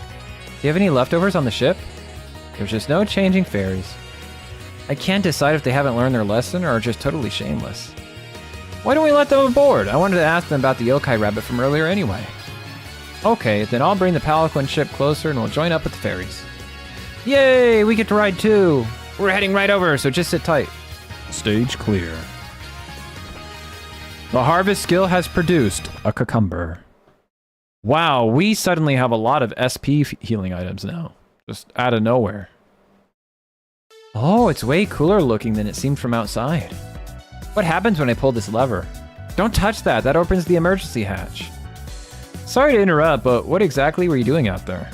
you have any leftovers on the ship? There's just no changing fairies. I can't decide if they haven't learned their lesson or are just totally shameless. Why don't we let them aboard? I wanted to ask them about the yokai rabbit from earlier anyway. Okay, then I'll bring the Palaquin ship closer and we'll join up with the fairies. Yay, we get to ride too. We're heading right over, so just sit tight. Stage clear. The harvest skill has produced a cucumber. Wow, we suddenly have a lot of SP healing items now. Just out of nowhere. Oh, it's way cooler looking than it seemed from outside. What happens when I pull this lever? Don't touch that, that opens the emergency hatch. Sorry to interrupt, but what exactly were you doing out there?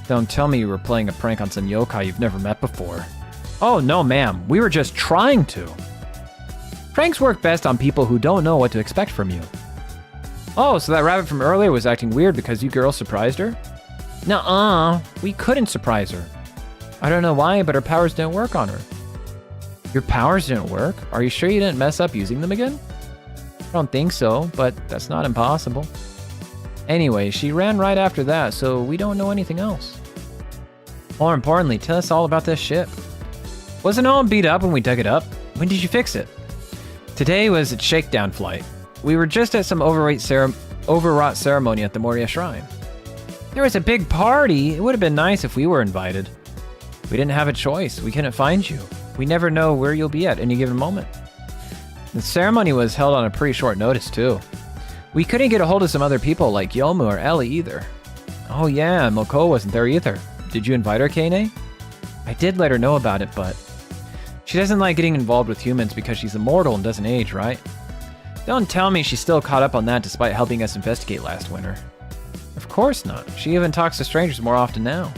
Don't tell me you were playing a prank on some yokai you've never met before. Oh no, ma'am, we were just trying to. Pranks work best on people who don't know what to expect from you. Oh, so that rabbit from earlier was acting weird because you girls surprised her? Nuh-uh, we couldn't surprise her. I don't know why, but her powers didn't work on her. Your powers didn't work? Are you sure you didn't mess up using them again? I don't think so, but that's not impossible. Anyway, she ran right after that, so we don't know anything else. More importantly, tell us all about this ship. Wasn't it all beat up when we dug it up? When did you fix it? Today was its shakedown flight. We were just at some overwrought ceremony at the Moria Shrine. There was a big party. It would have been nice if we were invited. We didn't have a choice. We couldn't find you. We never know where you'll be at any given moment. The ceremony was held on a pretty short notice, too. We couldn't get a hold of some other people like Yomu or Ellie either. Oh yeah, Moko wasn't there either. Did you invite her, Kane? I did let her know about it, but... She doesn't like getting involved with humans because she's immortal and doesn't age, right? Don't tell me she's still caught up on that despite helping us investigate last winter. Of course not. She even talks to strangers more often now.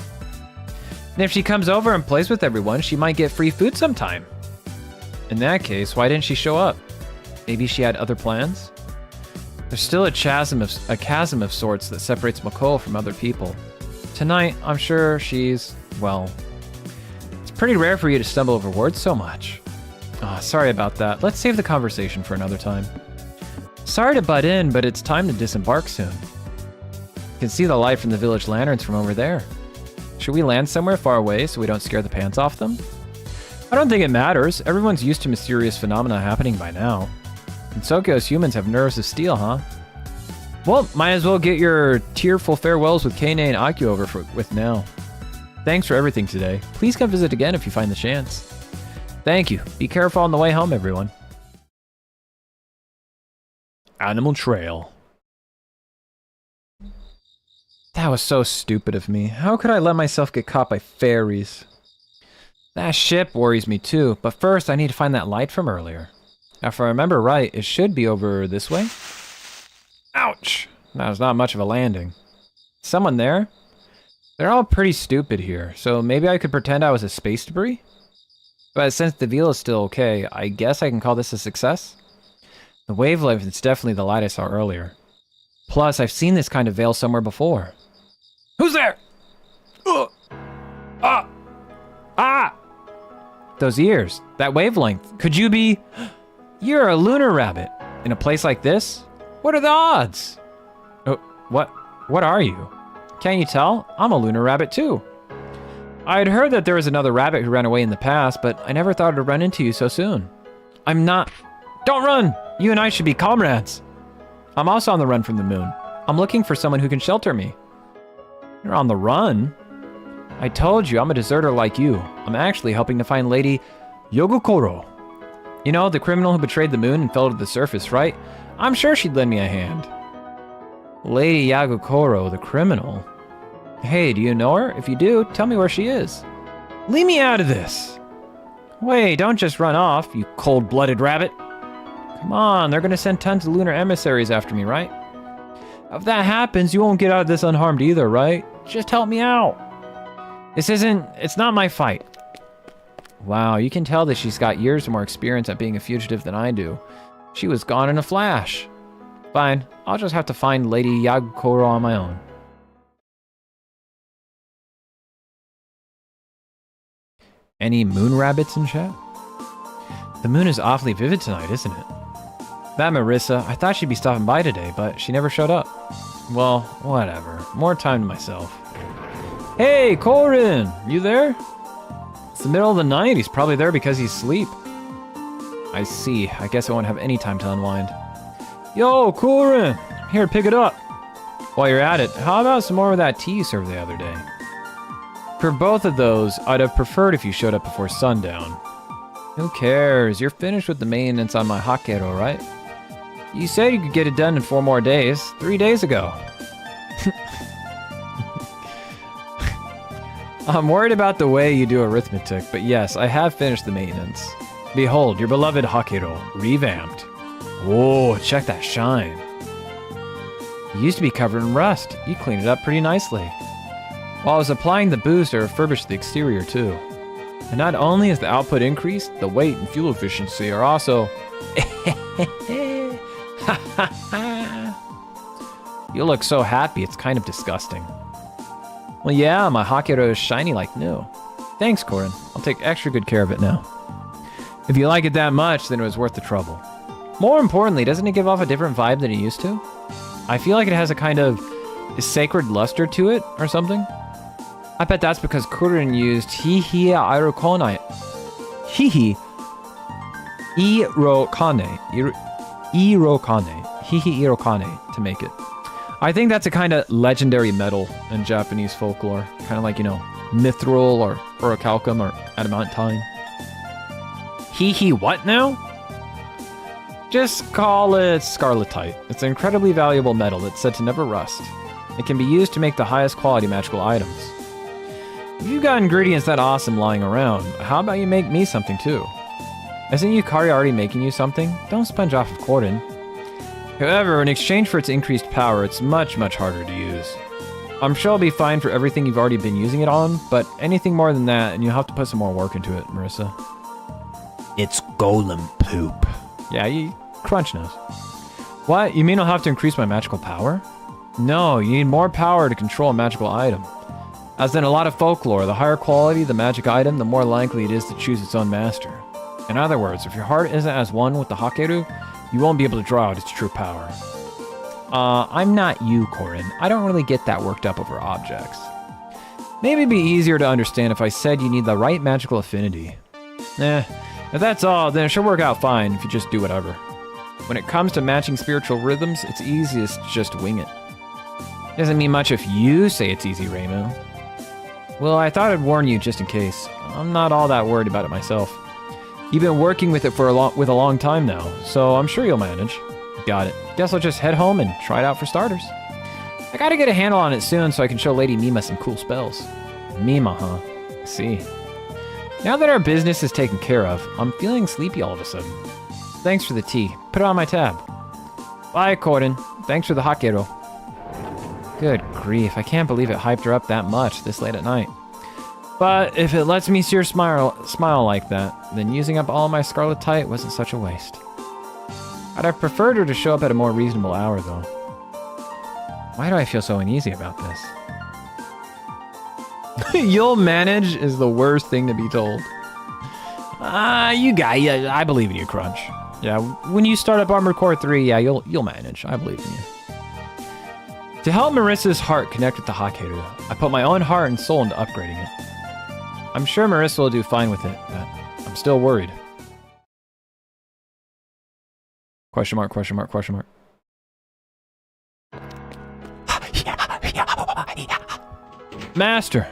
And if she comes over and plays with everyone, she might get free food sometime. In that case, why didn't she show up? Maybe she had other plans? There's still a chasm of sorts that separates Mako from other people. Tonight, I'm sure she's, well... It's pretty rare for you to stumble over words so much. Oh, sorry about that. Let's save the conversation for another time. Sorry to butt in, but it's time to disembark soon. You can see the light from the village lanterns from over there. Should we land somewhere far away so we don't scare the pants off them? I don't think it matters. Everyone's used to mysterious phenomena happening by now. And Sokyo's humans have nerves of steel, huh? Well, might as well get your tearful farewells with Kane and Akio over with now. Thanks for everything today. Please come visit again if you find the chance. Thank you. Be careful on the way home, everyone. Animal Trail. That was so stupid of me. How could I let myself get caught by fairies? That ship worries me too, but first I need to find that light from earlier. If I remember right, it should be over this way. Ouch! That was not much of a landing. Someone there? They're all pretty stupid here, so maybe I could pretend I was a space debris? But since the veal is still okay, I guess I can call this a success? The wavelength is definitely the light I saw earlier. Plus, I've seen this kind of veil somewhere before. Who's there? Ah! Ah! Those ears, that wavelength, could you be... You're a lunar rabbit. In a place like this? What are the odds? Oh, what are you? Can't you tell? I'm a lunar rabbit too. I'd heard that there was another rabbit who ran away in the past, but I never thought I'd run into you so soon. I'm not... Don't run! You and I should be comrades. I'm also on the run from the moon. I'm looking for someone who can shelter me. You're on the run? I told you, I'm a deserter like you. I'm actually helping to find Lady Yogokoro. You know, the criminal who betrayed the moon and fell to the surface, right? I'm sure she'd lend me a hand. Lady Yagokoro, the criminal? Hey, do you know her? If you do, tell me where she is. Leave me out of this. Wait, don't just run off, you cold-blooded rabbit. Come on, they're gonna send tons of lunar emissaries after me, right? If that happens, you won't get out of this unharmed either, right? Just help me out. It's not my fight. Wow, you can tell that she's got years more experience at being a fugitive than I do. She was gone in a flash. Fine, I'll just have to find Lady Yagokoro on my own. Any moon rabbits in chat? The moon is awfully vivid tonight, isn't it? That Marissa, I thought she'd be stopping by today, but she never showed up. Well, whatever. More time to myself. Hey, Corin! You there? It's the middle of the night. He's probably there because he's asleep. I see. I guess I won't have any time to unwind. Yo, Corin! I'm here to pick it up. While you're at it, how about some more of that tea you served the other day? For both of those, I'd have preferred if you showed up before sundown. Who cares? You're finished with the maintenance on my Hakero, right? You said you could get it done in 4 more days. 3 days ago. I'm worried about the way you do arithmetic, but yes, I have finished the maintenance. Behold, your beloved Hakero, revamped. Whoa, check that shine. It used to be covered in rust. You cleaned it up pretty nicely. While I was applying the boost, I refurbished the exterior too. And not only is the output increased, the weight and fuel efficiency are also... You look so happy, it's kind of disgusting. Well, yeah, my Hakero is shiny like new. Thanks, Corin. I'll take extra good care of it now. If you like it that much, then it was worth the trouble. More importantly, doesn't it give off a different vibe than it used to? I feel like it has a kind of sacred luster to it, or something. I bet that's because Corin used Hihi Irokane. Hihi Irokane. Hihi Irokane to make it. I think that's a kind of legendary metal in Japanese folklore. Kind of like, you know, mithril or orichalcum or adamantine. Hihi what now? Just call it scarletite. It's an incredibly valuable metal that's said to never rust. It can be used to make the highest quality magical items. If you've got ingredients that awesome lying around, how about you make me something too? Isn't Yukari already making you something? Don't sponge off of Corden. However, in exchange for its increased power, it's much, much harder to use. I'm sure it'll be fine for everything you've already been using it on, but anything more than that, and you'll have to put some more work into it, Marissa. It's golem poop. Yeah, you crunch knows. What? You mean I'll have to increase my magical power? No, you need more power to control a magical item. As in a lot of folklore, the higher quality the magic item, the more likely it is to choose its own master. In other words, if your heart isn't as one with the Hakeru, you won't be able to draw out its true power. I'm not you, Corin. I don't really get that worked up over objects. Maybe it'd be easier to understand if I said you need the right magical affinity. If that's all, then it should work out fine if you just do whatever. When it comes to matching spiritual rhythms, it's easiest to just wing it. Doesn't mean much if you say it's easy, Reimu. Well, I thought I'd warn you just in case. I'm not all that worried about it myself. You've been working with it for a long time now, so I'm sure you'll manage. Got it. Guess I'll just head home and try it out for starters. I gotta get a handle on it soon so I can show Lady Mima some cool spells. Mima, huh? I see. Now that our business is taken care of, I'm feeling sleepy all of a sudden. Thanks for the tea. Put it on my tab. Bye, Corden. Thanks for the Hakero. Good grief, I can't believe it hyped her up that much this late at night. But if it lets me see her smile like that, then using up all my scarletite wasn't such a waste. I'd have preferred her to show up at a more reasonable hour, though. Why do I feel so uneasy about this? You'll manage is the worst thing to be told. I believe in you, Crunch. Yeah, when you start up Armored Core 3, yeah, you'll manage. I believe in you. To help Marissa's heart connect with the Hakeru, I put my own heart and soul into upgrading it. I'm sure Marissa will do fine with it, but I'm still worried. Question mark, question mark, question mark. Master,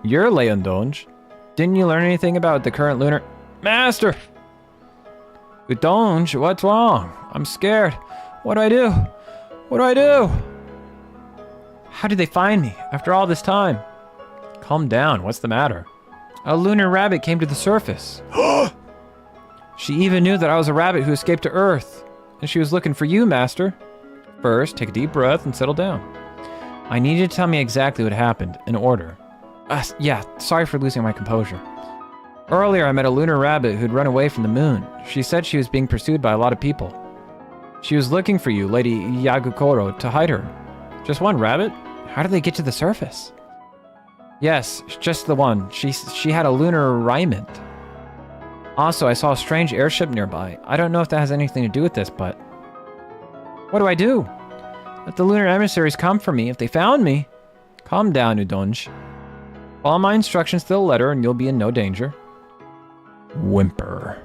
you're Leondonge. Didn't you learn anything about the current lunar... Master! Udonge, what's wrong? I'm scared. What do I do? What do I do? How did they find me after all this time? Calm down, what's the matter? A lunar rabbit came to the surface. She even knew that I was a rabbit who escaped to Earth. And she was looking for you, Master. First, take a deep breath and settle down. I need you to tell me exactly what happened, in order. Yeah, sorry for losing my composure. Earlier, I met a lunar rabbit who'd run away from the moon. She said she was being pursued by a lot of people. She was looking for you, Lady Yagukoro, to hide her. Just one rabbit? How did they get to the surface? Yes, just the one. She had a lunar raiment. Also, I saw a strange airship nearby. I don't know if that has anything to do with this, but... What do I do? Let the lunar emissaries come for me if they found me. Calm down, Udonge. Follow my instructions to the letter and you'll be in no danger. Whimper.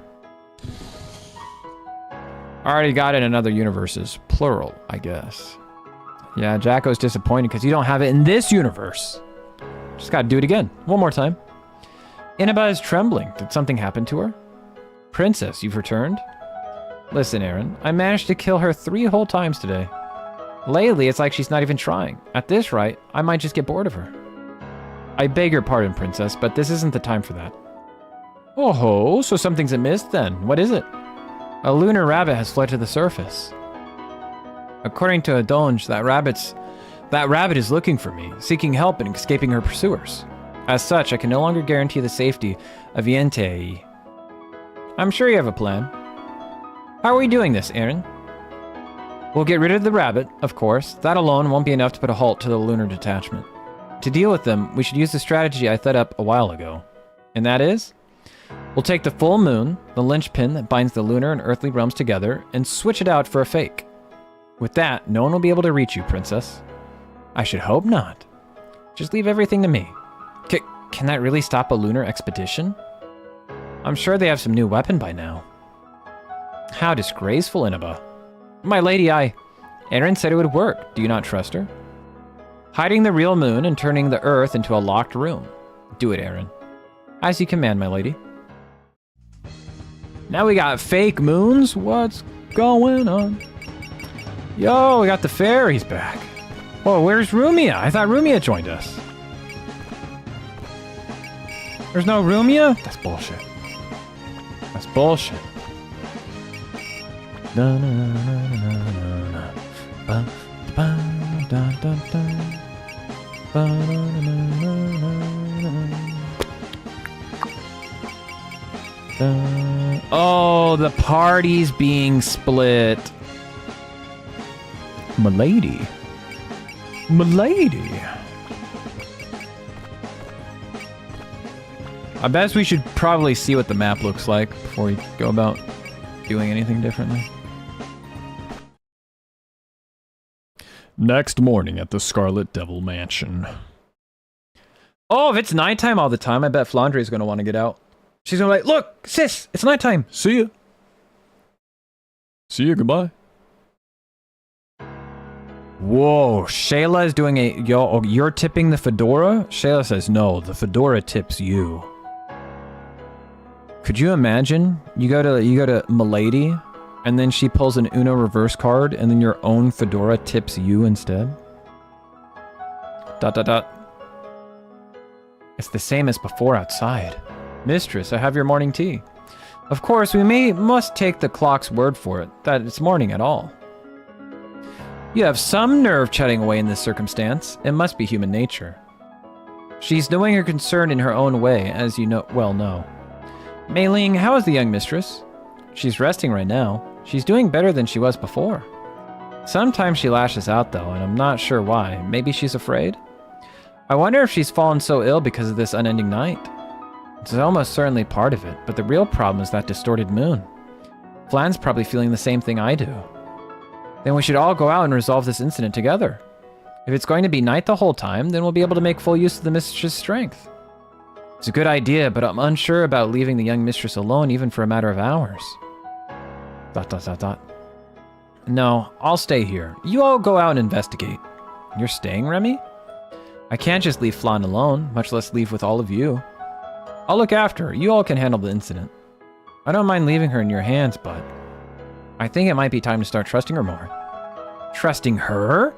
Already got it in other universes. Plural, I guess. Yeah, Jacko's disappointed because you don't have it in this universe. Just gotta do it again. One more time. Inaba is trembling. Did something happen to her? Princess, you've returned? Listen, Aaron, I managed to kill her 3 whole times today. Lately, it's like she's not even trying. At this rate, I might just get bored of her. I beg your pardon, Princess, but this isn't the time for that. Oh ho, so something's amiss then. What is it? A lunar rabbit has fled to the surface. According to Udonge, that rabbit is looking for me, seeking help and escaping her pursuers. As such, I can no longer guarantee the safety of Yentei. I'm sure you have a plan. How are we doing this, Aaron? We'll get rid of the rabbit, of course. That alone won't be enough to put a halt to the lunar detachment. To deal with them, we should use the strategy I set up a while ago. And that is? We'll take the full moon, the linchpin that binds the lunar and earthly realms together, and switch it out for a fake. With that, no one will be able to reach you, Princess. I should hope not. Just leave everything to me. Can that really stop a lunar expedition? I'm sure they have some new weapon by now. How disgraceful, Inaba. My lady, Aaron said it would work. Do you not trust her? Hiding the real moon and turning the earth into a locked room. Do it, Aaron. As you command, my lady. Now we got fake moons? What's going on? Yo, we got the fairies back. Whoa, where's Rumia? I thought Rumia joined us. There's no Rumia? That's bullshit. That's bullshit. Oh, the party's being split. Milady. Milady. I bet we should probably see what the map looks like before we go about doing anything differently. Next morning at the Scarlet Devil Mansion. Oh, if it's nighttime all the time, I bet Flandre's going to want to get out. She's going to be like, look, sis, it's nighttime. See ya. See ya, goodbye. Whoa, Shayla is doing a... Yo, you're tipping the fedora? Shayla says, no, the fedora tips you. Could you imagine? You go to Milady, and then she pulls an Uno reverse card, and then your own fedora tips you instead? ... It's the same as before outside. Mistress, I have your morning tea. Of course, we must take the clock's word for it, that it's morning at all. You have some nerve chatting away in this circumstance. It must be human nature. She's doing her concern in her own way, as you well know. Mei Ling, how is the young mistress? She's resting right now. She's doing better than she was before. Sometimes she lashes out though, and I'm not sure why. Maybe she's afraid? I wonder if she's fallen so ill because of this unending night. It's almost certainly part of it, but the real problem is that distorted moon. Flan's probably feeling the same thing I do. Then we should all go out and resolve this incident together. If it's going to be night the whole time, then we'll be able to make full use of the mistress' strength. It's a good idea, but I'm unsure about leaving the young mistress alone even for a matter of hours. ... No, I'll stay here. You all go out and investigate. You're staying, Remy? I can't just leave Flan alone, much less leave with all of you. I'll look after her. You all can handle the incident. I don't mind leaving her in your hands, but I think it might be time to start trusting her more. Trusting her?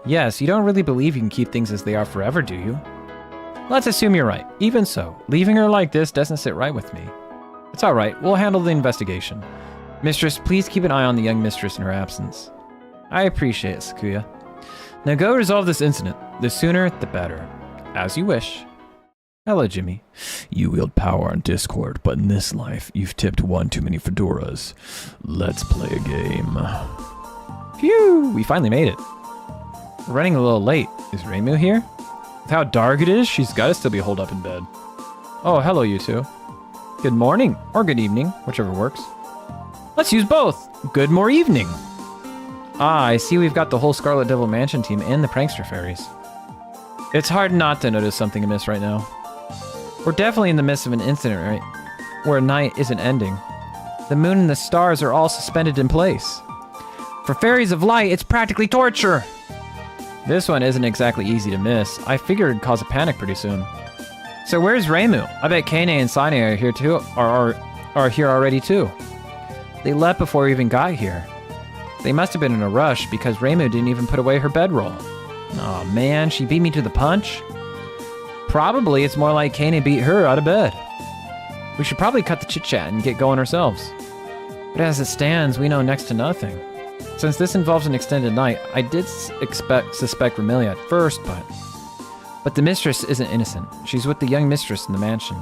Yes, you don't really believe you can keep things as they are forever, do you? Let's assume you're right. Even so, leaving her like this doesn't sit right with me. It's all right. We'll handle the investigation. Mistress, please keep an eye on the young mistress in her absence. I appreciate it, Sakuya. Now go resolve this incident. The sooner, the better. As you wish. Hello, Jimmy. You wield power on Discord, but in this life, you've tipped one too many fedoras. Let's play a game. Phew! We finally made it. We're running a little late. Is Reimu here? With how dark it is, she's got to still be holed up in bed. Oh, hello, you two. Good morning, or good evening, whichever works. Let's use both. Good more evening. Ah, I see we've got the whole Scarlet Devil Mansion team and the Prankster Fairies. It's hard not to notice something amiss right now. We're definitely in the midst of an incident, right? Where night isn't ending. The moon and the stars are all suspended in place. For fairies of light, it's practically torture. This one isn't exactly easy to miss. I figured it'd cause a panic pretty soon. So where's Reimu? I bet Kane and Sane are here too, are here already too. They left before we even got here. They must have been in a rush because Reimu didn't even put away her bedroll. Aw, man, she beat me to the punch? Probably it's more like Kane beat her out of bed. We should probably cut the chit-chat and get going ourselves. But as it stands, we know next to nothing. Since this involves an extended night, I did suspect Remelia at first, but the mistress isn't innocent. She's with the young mistress in the mansion.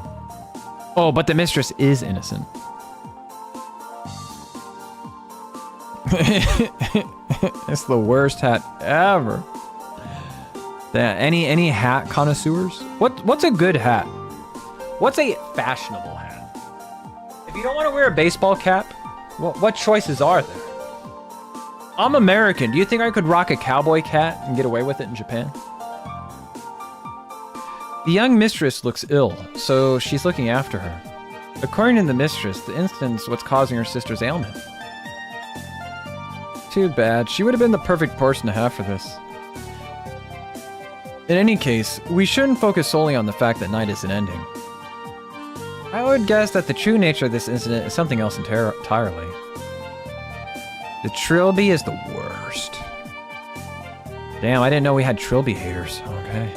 Oh, but the mistress is innocent. It's the worst hat ever. Any hat connoisseurs? What's a good hat? What's a fashionable hat? If you don't want to wear a baseball cap, what choices are there? I'm American. Do you think I could rock a cowboy hat and get away with it in Japan? The young mistress looks ill, so she's looking after her. According to the mistress, the incident's what's causing her sister's ailment. Too bad. She would have been the perfect person to have for this. In any case, we shouldn't focus solely on the fact that night isn't ending. I would guess that the true nature of this incident is something else entirely. The trilby is the worst. Damn, I didn't know we had trilby haters. Okay.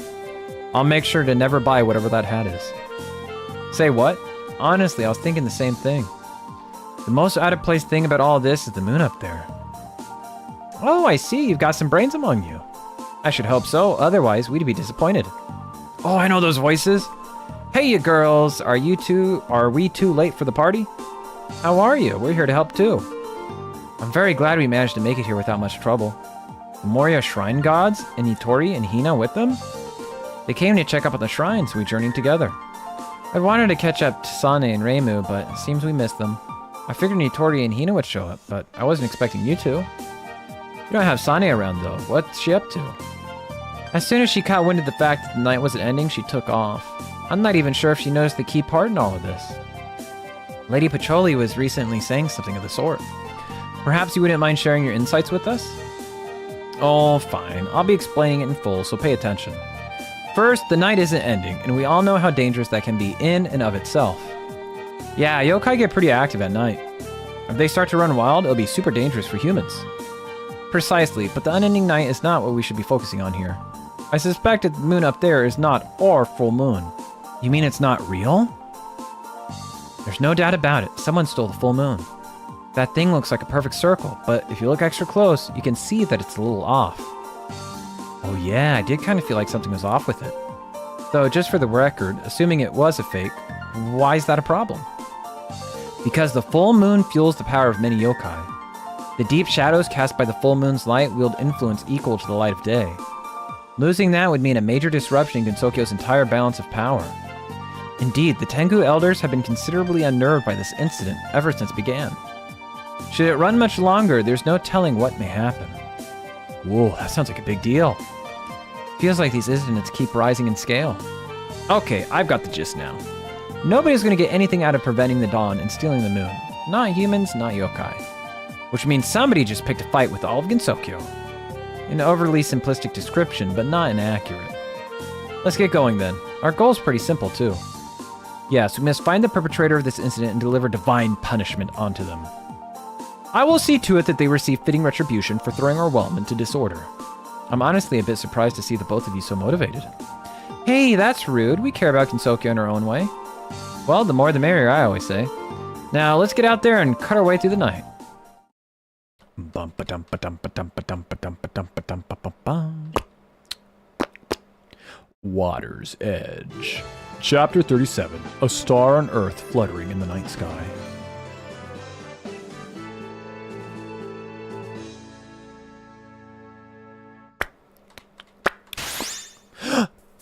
I'll make sure to never buy whatever that hat is. Say what? Honestly, I was thinking the same thing. The most out-of-place thing about all this is the moon up there. Oh, I see. You've got some brains among you. I should hope so. Otherwise, we'd be disappointed. Oh, I know those voices. Hey, you girls. Are we too late for the party? How are you? We're here to help too. I'm very glad we managed to make it here without much trouble. The Moria Shrine Gods and Itori and Hina with them? They came to check up on the shrine, so we journeyed together. I wanted to catch up to Sane and Reimu, but it seems we missed them. I figured Itori and Hina would show up, but I wasn't expecting you to. We don't have Sane around though. What's she up to? As soon as she caught wind of the fact that the night wasn't ending, she took off. I'm not even sure if she noticed the key part in all of this. Lady Pacholi was recently saying something of the sort. Perhaps you wouldn't mind sharing your insights with us? Oh, fine. I'll be explaining it in full, so pay attention. First, the night isn't ending, and we all know how dangerous that can be in and of itself. Yeah, yokai get pretty active at night. If they start to run wild, it'll be super dangerous for humans. Precisely, but the unending night is not what we should be focusing on here. I suspect that the moon up there is not our full moon. You mean it's not real? There's no doubt about it. Someone stole the full moon. That thing looks like a perfect circle, but if you look extra close, you can see that it's a little off. Oh yeah, I did kind of feel like something was off with it. Though, just for the record, assuming it was a fake, why is that a problem? Because the full moon fuels the power of many yokai. The deep shadows cast by the full moon's light wield influence equal to the light of day. Losing that would mean a major disruption in Gensokyo's entire balance of power. Indeed, the Tengu elders have been considerably unnerved by this incident ever since it began. Should it run much longer, there's no telling what may happen. Whoa, that sounds like a big deal. Feels like these incidents keep rising in scale. Okay, I've got the gist now. Nobody's gonna get anything out of preventing the dawn and stealing the moon. Not humans, not yokai. Which means somebody just picked a fight with all of Gensokyo. An overly simplistic description, but not inaccurate. Let's get going then. Our goal's pretty simple too. Yes, we must find the perpetrator of this incident and deliver divine punishment onto them. I will see to it that they receive fitting retribution for throwing our realm into disorder. I'm honestly a bit surprised to see the both of you so motivated. Hey, that's rude. We care about Gensokyo in our own way. Well, the more the merrier, I always say. Now, let's get out there and cut our way through the night. Water's Edge. Chapter 37. A star on Earth fluttering in the night sky.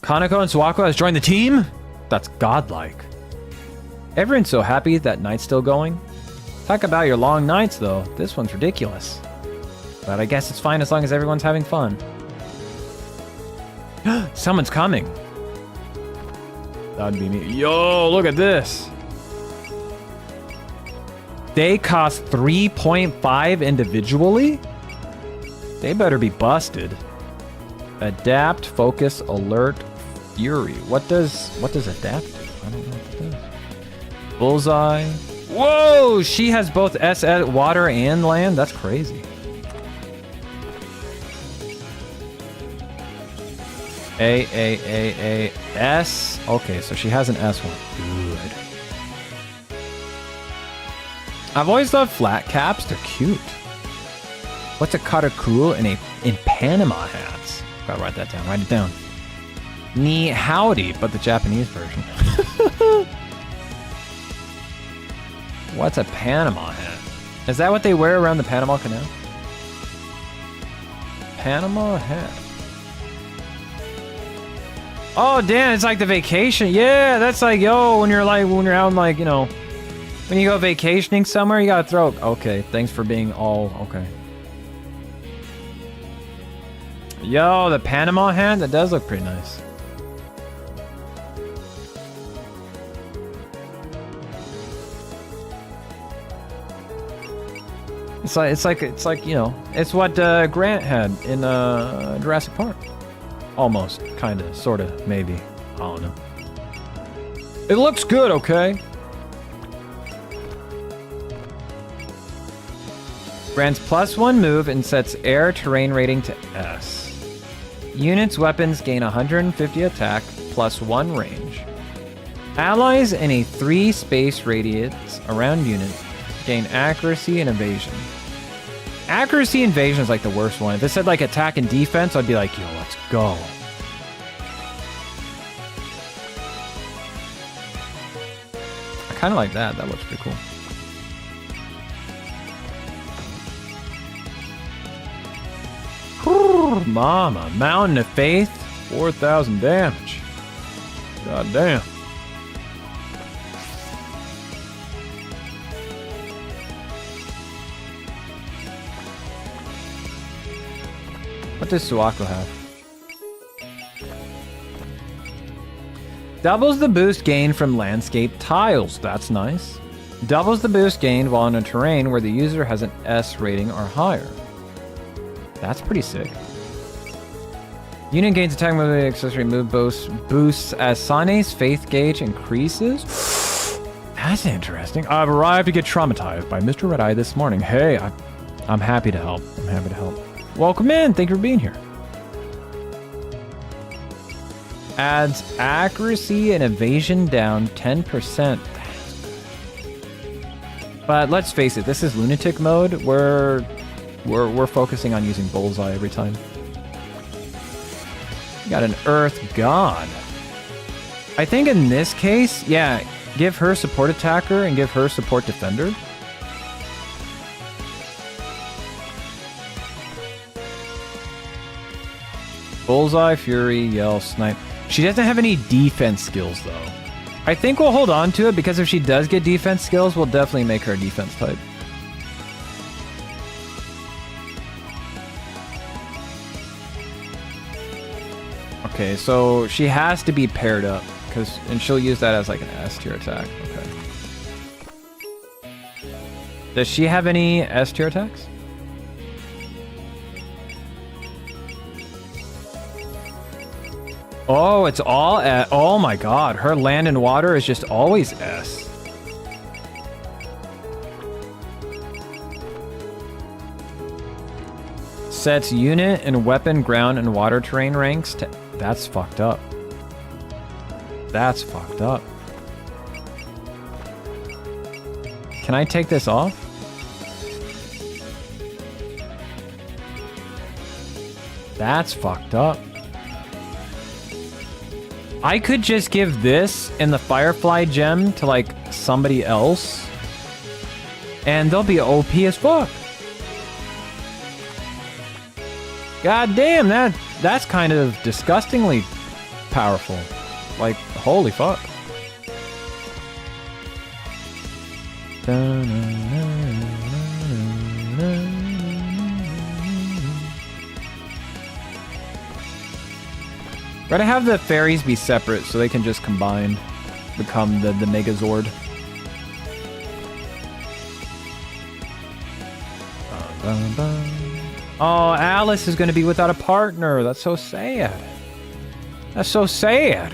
Kaneko and Suwako has joined the team? That's godlike. Everyone's so happy that night's still going. Talk about your long nights, though. This one's ridiculous. But I guess it's fine as long as everyone's having fun. Someone's coming. That'd be me. Yo, look at this. They cost 3.5 individually? They better be busted. Adapt, focus, alert, fury. What does adapt do? I don't know what that does. Bullseye. Whoa! She has both water and land? That's crazy. S. Okay, so she has an S one. Good. I've always loved flat caps. They're cute. What's a karakul in Panama hats? Gotta write that down. Write it down. Ni howdy, but the Japanese version. What's a Panama hat? Is that what they wear around the Panama Canal? Panama hat. Oh, damn, it's like the vacation. Yeah, that's like, yo, when you're out, like, you know, when you go vacationing somewhere, you gotta throw. Okay, thanks for being all, okay. Yo, the Panama hat, that does look pretty nice. It's like, you know, it's what Grant had in Jurassic Park. Almost, kinda, sorta, maybe. I don't know. It looks good, okay? Grants +1 move and sets air terrain rating to S. Units' weapons gain 150 attack +1 range. Allies in a 3 space radius around unit gain accuracy and evasion. Accuracy and evasion is like the worst one. If it said like attack and defense, I'd be like, yo, let's go. I kind of like that. That looks pretty cool. Mama, Mountain of Faith, 4,000 damage. God damn. What does Suwako have? Doubles the boost gained from landscape tiles. That's nice. Doubles the boost gained while in a terrain where the user has an S rating or higher. That's pretty sick. Unit gains attack move accessory move boosts as Sane's faith gauge increases. That's interesting. I've arrived to get traumatized by Mr.RedEye this morning. Hey, I'm happy to help. I'm happy to help. Welcome in. Thank you for being here. Adds accuracy and evasion down 10%. But let's face it, this is Lunatic mode. We're focusing on using Bullseye every time. Got an Earth God. I think in this case, yeah, give her support attacker and give her support defender. Bullseye, Fury, Yell, Snipe. She doesn't have any defense skills though. I think we'll hold on to it because if she does get defense skills, we'll definitely make her a defense type. Okay, so she has to be paired up, and she'll use that as like an S tier attack. Okay. Does she have any S tier attacks? Oh, it's all at. Oh my god, her land and water is just always S. Sets unit and weapon, ground, and water terrain ranks to... That's fucked up. That's fucked up. Can I take this off? That's fucked up. I could just give this and the Firefly gem to like somebody else and they'll be OP as fuck. God damn, that's kind of disgustingly powerful. Like, holy fuck. Gotta have the fairies be separate so they can just combine, become the Megazord. Oh, Alice is gonna be without a partner. That's so sad. That's so sad.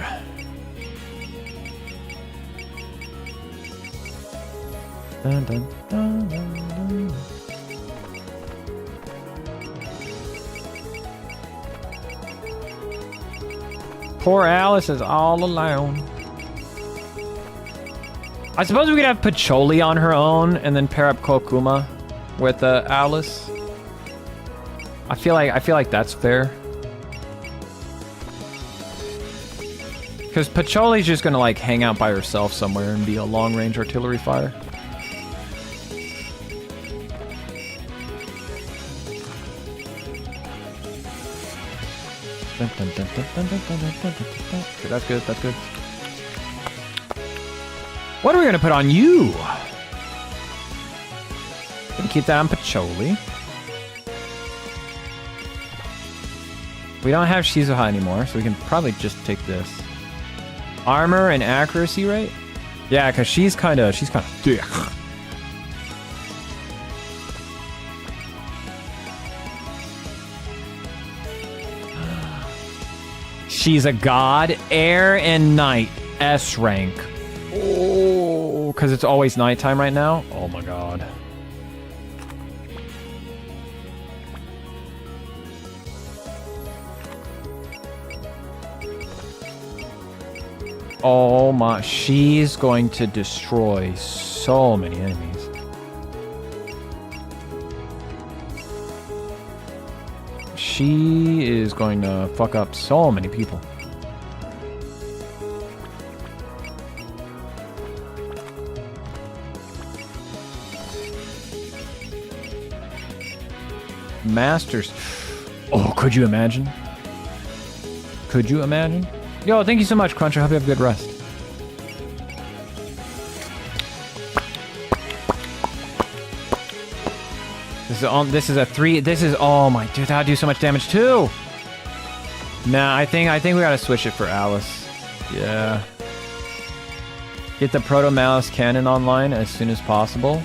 Dun, dun, dun, dun, dun. Poor Alice is all alone. I suppose we could have Pacholi on her own and then pair up Kokuma with Alice. I feel like that's fair. Because Pacholi's just gonna like hang out by herself somewhere and be a long-range artillery fire. Okay, that's good, that's good. What are we gonna put on you? Gonna keep that on Pacholi. We don't have Shizuha anymore, so we can probably just take this. Armor and accuracy, right? Yeah, because she's kind of thick. She's a god, air and night, S rank. Oh, because it's always nighttime right now? Oh my god. Oh my, she's going to destroy so many enemies. She is going to fuck up so many people. Masters. Oh, could you imagine? Could you imagine? Yo, thank you so much, Cruncher. Hope you have a good rest. This is a 3. This is, oh my dude, that'd do so much damage too. Nah, I think we gotta switch it for Alice. Yeah. Get the Proto Malice cannon online as soon as possible.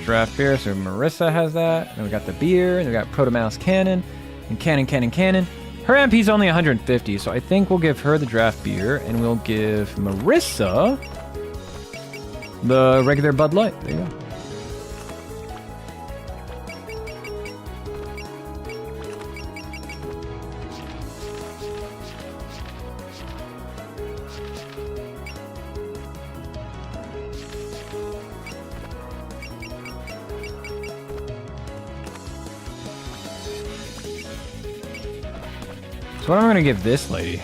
Draft beer, so Marissa has that. Then we got the beer, and we got Proto Mouse Cannon, and Cannon. Her MP's only 150, so I think we'll give her the draft beer, and we'll give Marissa the regular Bud Light. There you go. So what am I gonna give this lady?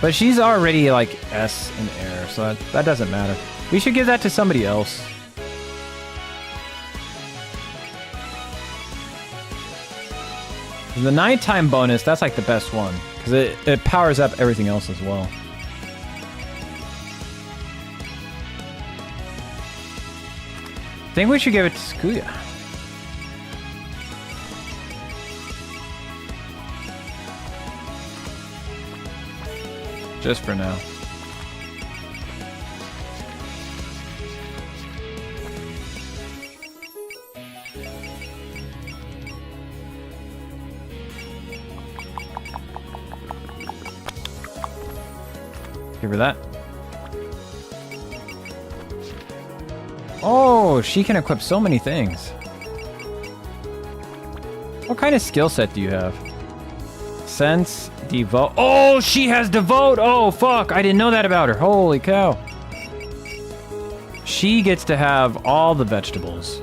But she's already like S in air, so that doesn't matter. We should give that to somebody else. The nighttime bonus, that's like the best one. Because it powers up everything else as well. I think we should give it to Skuya. Just for now. Give her that. Oh, she can equip so many things. What kind of skill set do you have? Sense, devote. Oh, she has devote. Oh, fuck. I didn't know that about her. Holy cow. She gets to have all the vegetables.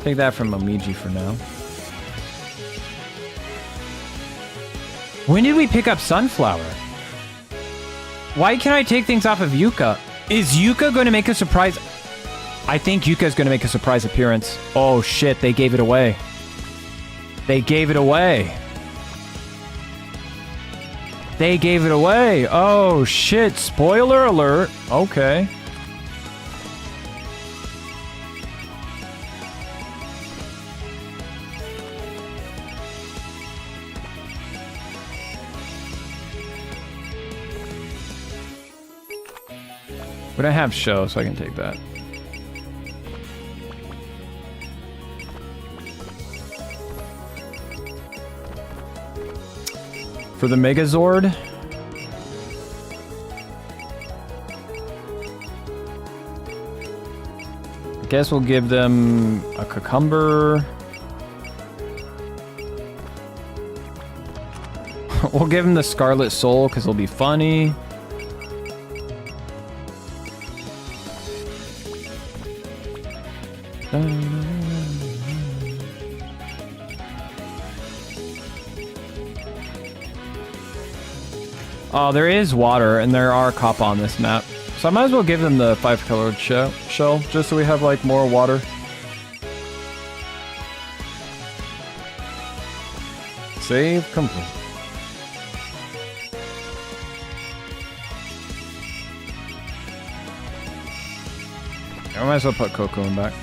Take that from Momiji for now. When did we pick up Sunflower? Why can't I take things off of Yuka? Is Yuka going to make a surprise? I think Yuka's going to make a surprise appearance. Oh shit, they gave it away. They gave it away. They gave it away. Oh shit, spoiler alert. Okay. But I have show, so I can take that. For the Megazord, I guess we'll give them a cucumber. We'll give them the Scarlet Soul because it'll be funny. Oh, there is water, and there are Kappa on this map. So I might as well give them the 5-colored shell, just so we have, like, more water. Save complete. I might as well put Coco in back.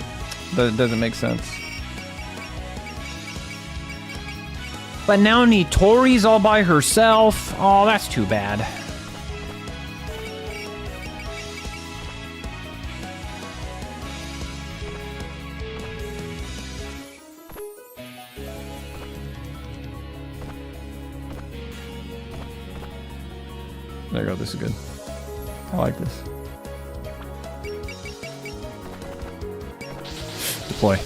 That doesn't make sense. But now Nitori's all by herself. Oh, that's too bad. There you go, this is good. I like this. Deploy.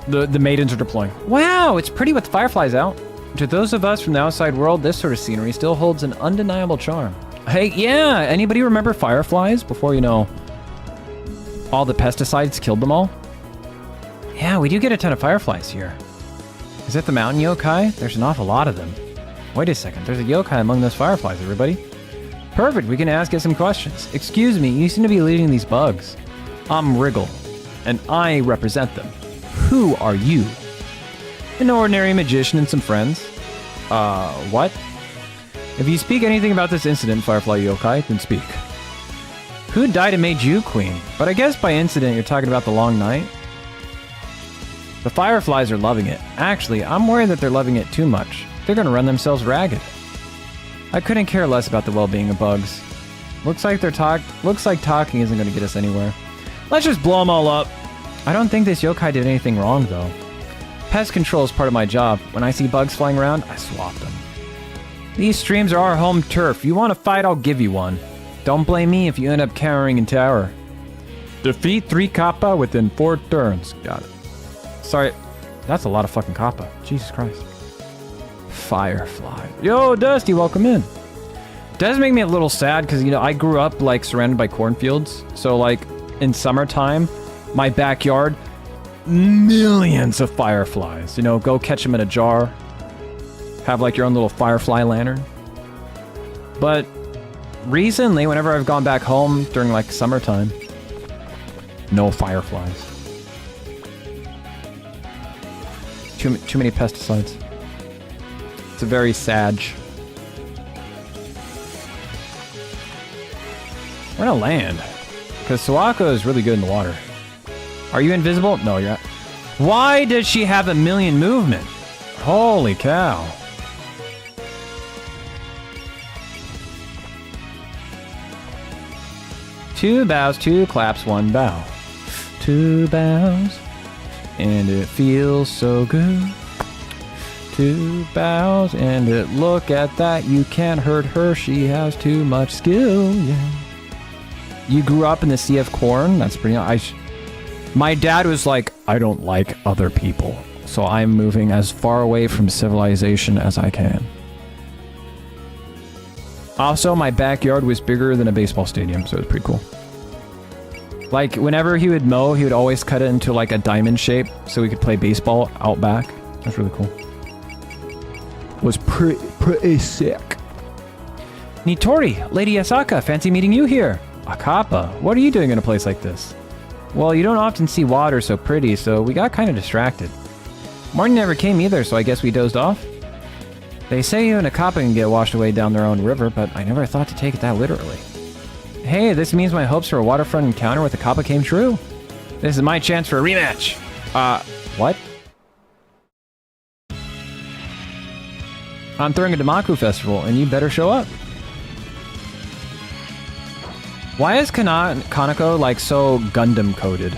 The maidens are deploying. Wow, it's pretty with fireflies out. To those of us from the outside world, this sort of scenery still holds an undeniable charm. Hey, yeah, anybody remember fireflies before, you know, all the pesticides killed them all? Yeah, we do get a ton of fireflies here. Is it the mountain yokai? There's an awful lot of them. Wait a second, there's a yokai among those fireflies, everybody. Perfect, we can ask it some questions. Excuse me, you seem to be leading these bugs. I'm Wriggle, and I represent them. Who are you? An ordinary magician and some friends. What? If you speak anything about this incident, Firefly Yokai, then speak. Who died and made you queen? But I guess by incident you're talking about the long night? The fireflies are loving it. Actually, I'm worried that they're loving it too much. They're gonna run themselves ragged. I couldn't care less about the well-being of bugs. Looks like talking isn't gonna get us anywhere. Let's just blow them all up. I don't think this yokai did anything wrong, though. Pest control is part of my job. When I see bugs flying around, I swat them. These streams are our home turf. You want to fight, I'll give you one. Don't blame me if you end up cowering in tower. Defeat 3 Kappa within 4 turns. Got it. Sorry, that's a lot of fucking Kappa. Jesus Christ. Firefly. Yo, Dusty, welcome in. Does make me a little sad because, you know, I grew up like surrounded by cornfields. So like in summertime, my backyard, millions of fireflies. You know, go catch them in a jar. Have like your own little firefly lantern. But recently, whenever I've gone back home during like summertime, no fireflies. Too many pesticides. It's a very sad. We're gonna land. Because Sawako is really good in the water. Are you invisible? No, you're not. Why does she have a million movement? Holy cow. Two bows, two claps, one bow. Two bows, and it feels so good. Two bows, and look at that. You can't hurt her. She has too much skill. Yeah. You grew up in the sea of corn. That's pretty. My dad was like, I don't like other people, so I'm moving as far away from civilization as I can. Also, my backyard was bigger than a baseball stadium, so it was pretty cool. Like, whenever he would mow, he would always cut it into like a diamond shape so we could play baseball out back. That's really cool. It was pretty sick. Nitori, Lady Asaka, fancy meeting you here. Akapa, what are you doing in a place like this? Well, you don't often see water so pretty, so we got kind of distracted. Morning never came either, so I guess we dozed off. They say you and Akapa can get washed away down their own river, but I never thought to take it that literally. Hey, this means my hopes for a waterfront encounter with Akapa came true. This is my chance for a rematch. What? I'm throwing a Damaku festival, and you better show up. Why is Kanako like so Gundam coded?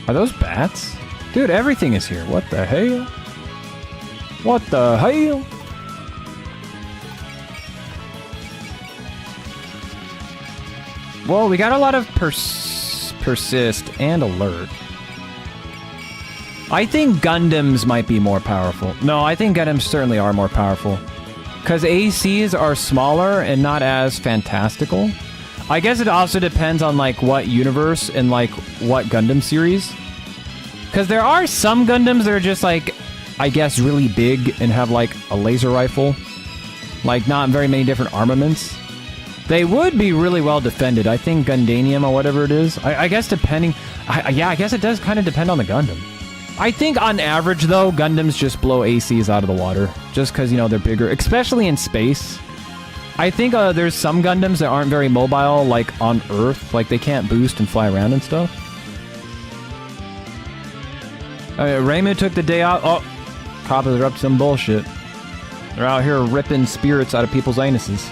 Are those bats? Dude, everything is here. What the hell? What the hell? Well, we got a lot of persist and alert. I think Gundams might be more powerful. No, I think Gundams certainly are more powerful. Because ACs are smaller and not as fantastical. I guess it also depends on like what universe and like what Gundam series. Because there are some Gundams that are just like, I guess, really big and have like a laser rifle. Like not very many different armaments. They would be really well defended. I think Gundanium or whatever it is. I guess depending... yeah, I guess it does kind of depend on the Gundam. I think on average, though, Gundams just blow ACs out of the water. Just because, you know, they're bigger. Especially in space. I think there's some Gundams that aren't very mobile, like on Earth. Like, they can't boost and fly around and stuff. Reimu took the day out. Oh, coppers are up to some bullshit. They're out here ripping spirits out of people's anuses.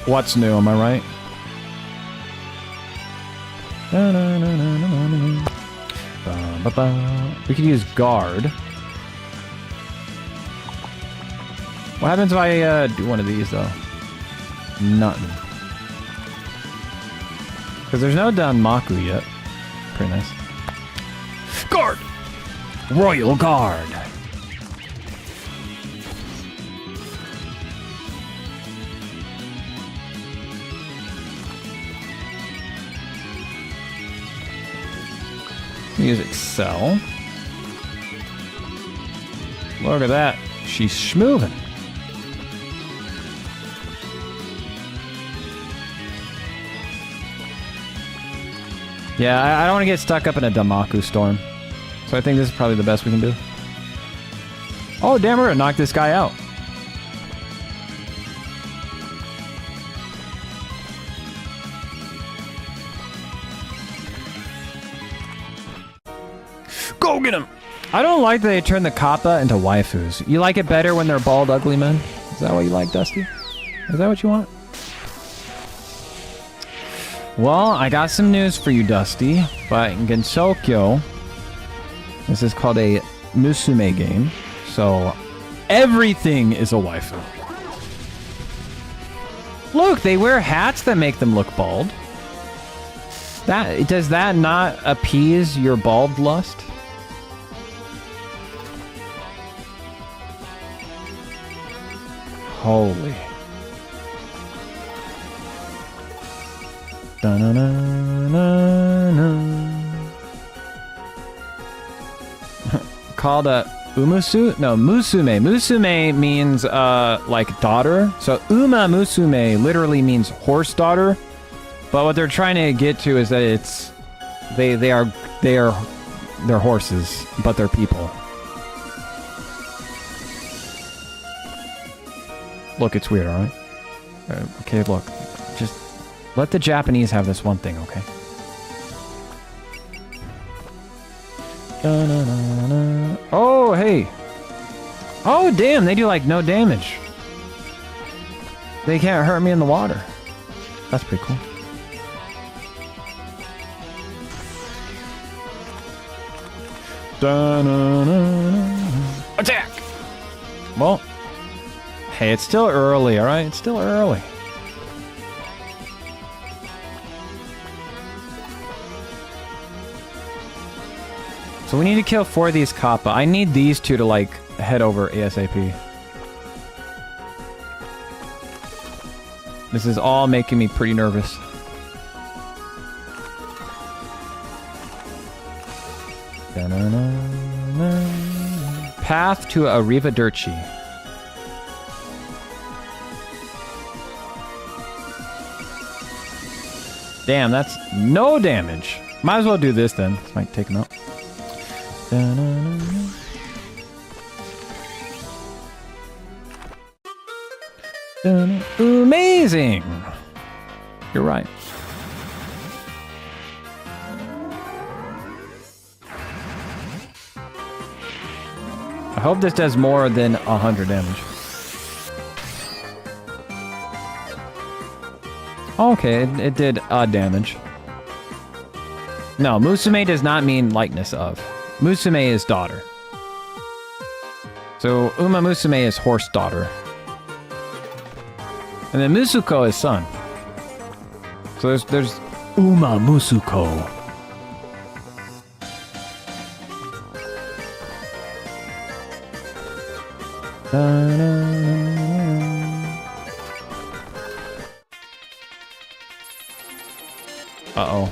What's new, am I right? We could use guard. What happens if I do one of these, though? Nothing. Because there's no Danmaku yet. Pretty nice. Guard! Royal Guard! Use Excel. Look at that. She's schmoving. Yeah, I don't want to get stuck up in a Damaku storm. So I think this is probably the best we can do. Oh, damn, we're gonna knock this guy out. Go get him! I don't like that they turn the Kappa into waifus. You like it better when they're bald, ugly men? Is that what you like, Dusty? Is that what you want? Well, I got some news for you, Dusty. But in Gensokyo, this is called a Musume game. So, Everything is a waifu. Look, they wear hats that make them look bald. Does that not appease your bald lust? Holy. Called a umusu? No, musume. Musume means like daughter. So uma musume literally means horse daughter. But what they're trying to get to is that it's they're horses, but they're people. Look, it's weird, alright? Okay, look. Just let the Japanese have this one thing, okay? Oh, hey! Oh, damn, they do, like, no damage. They can't hurt me in the water. That's pretty cool. Attack! Well... Hey, it's still early, alright? It's still early. So we need to kill 4 of these Kappa. I need these 2 to, like, head over ASAP. This is all making me pretty nervous. Path to Arrivederci. Damn, that's no damage. Might as well do this then. This might take him out. Amazing! You're right. I hope this does more than 100 damage. Okay, it did damage. No, Musume does not mean likeness of. Musume is daughter. So Uma Musume is horse daughter. And then Musuko is son. So there's Uma Musuko. Uh-oh.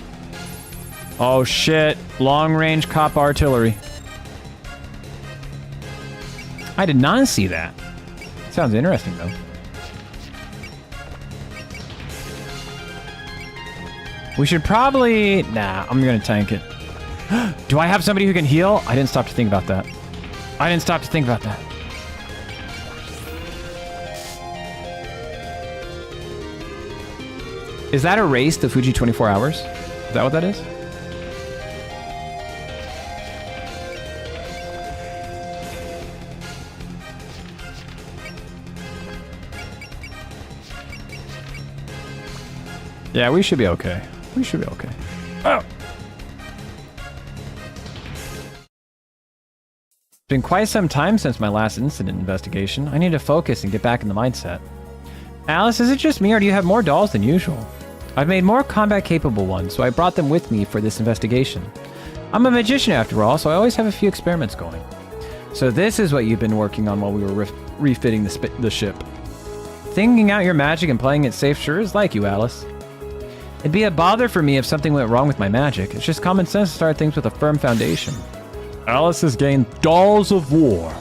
Oh shit. Long-range cop artillery. I did not see that. Sounds interesting though. We should probably... Nah, I'm gonna tank it. Do I have somebody who can heal? I didn't stop to think about that. I didn't stop to think about that. Is that a race, the Fuji 24 hours? Is that what that is? Yeah, we should be okay. We should be okay. Oh! It's been quite some time since my last incident investigation. I need to focus and get back in the mindset. Alice, is it just me or do you have more dolls than usual? I've made more combat-capable ones, so I brought them with me for this investigation. I'm a magician after all, so I always have a few experiments going. So this is what you've been working on while we were refitting the ship. Thinking out your magic and playing it safe sure is like you, Alice. It'd be a bother for me if something went wrong with my magic. It's just common sense to start things with a firm foundation. Alice has gained Dolls of War.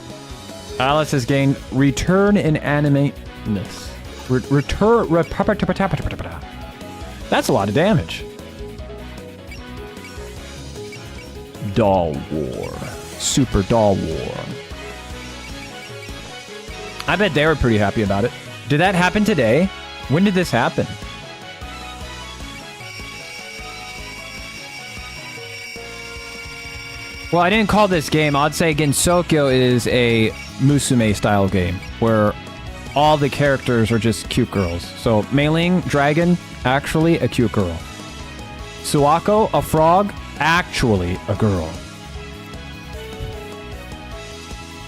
Alice has gained Return in Animateness. That's a lot of damage. Doll War. Super Doll War. I bet they were pretty happy about it. Did that happen today? When did this happen? Well, I didn't call this game. I'd say Gensokyo is a Musume style game where all the characters are just cute girls. So Mei-Ling, dragon, actually a cute girl. Suwako, a frog, actually a girl.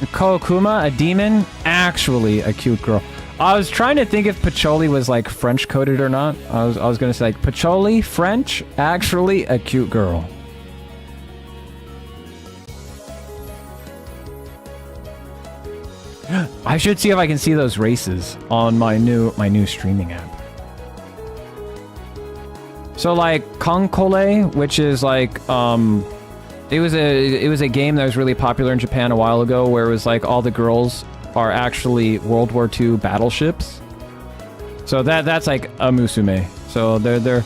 Kookuma, a demon, actually a cute girl. I was trying to think if Pacholi was like French coded or not. I was gonna say like Pacholi, French, actually a cute girl. I should see if I can see those races on my new streaming app. So like Konkole, which is like it was a game that was really popular in Japan a while ago, where it was like all the girls are actually World War II battleships. So that's like a musume. So they're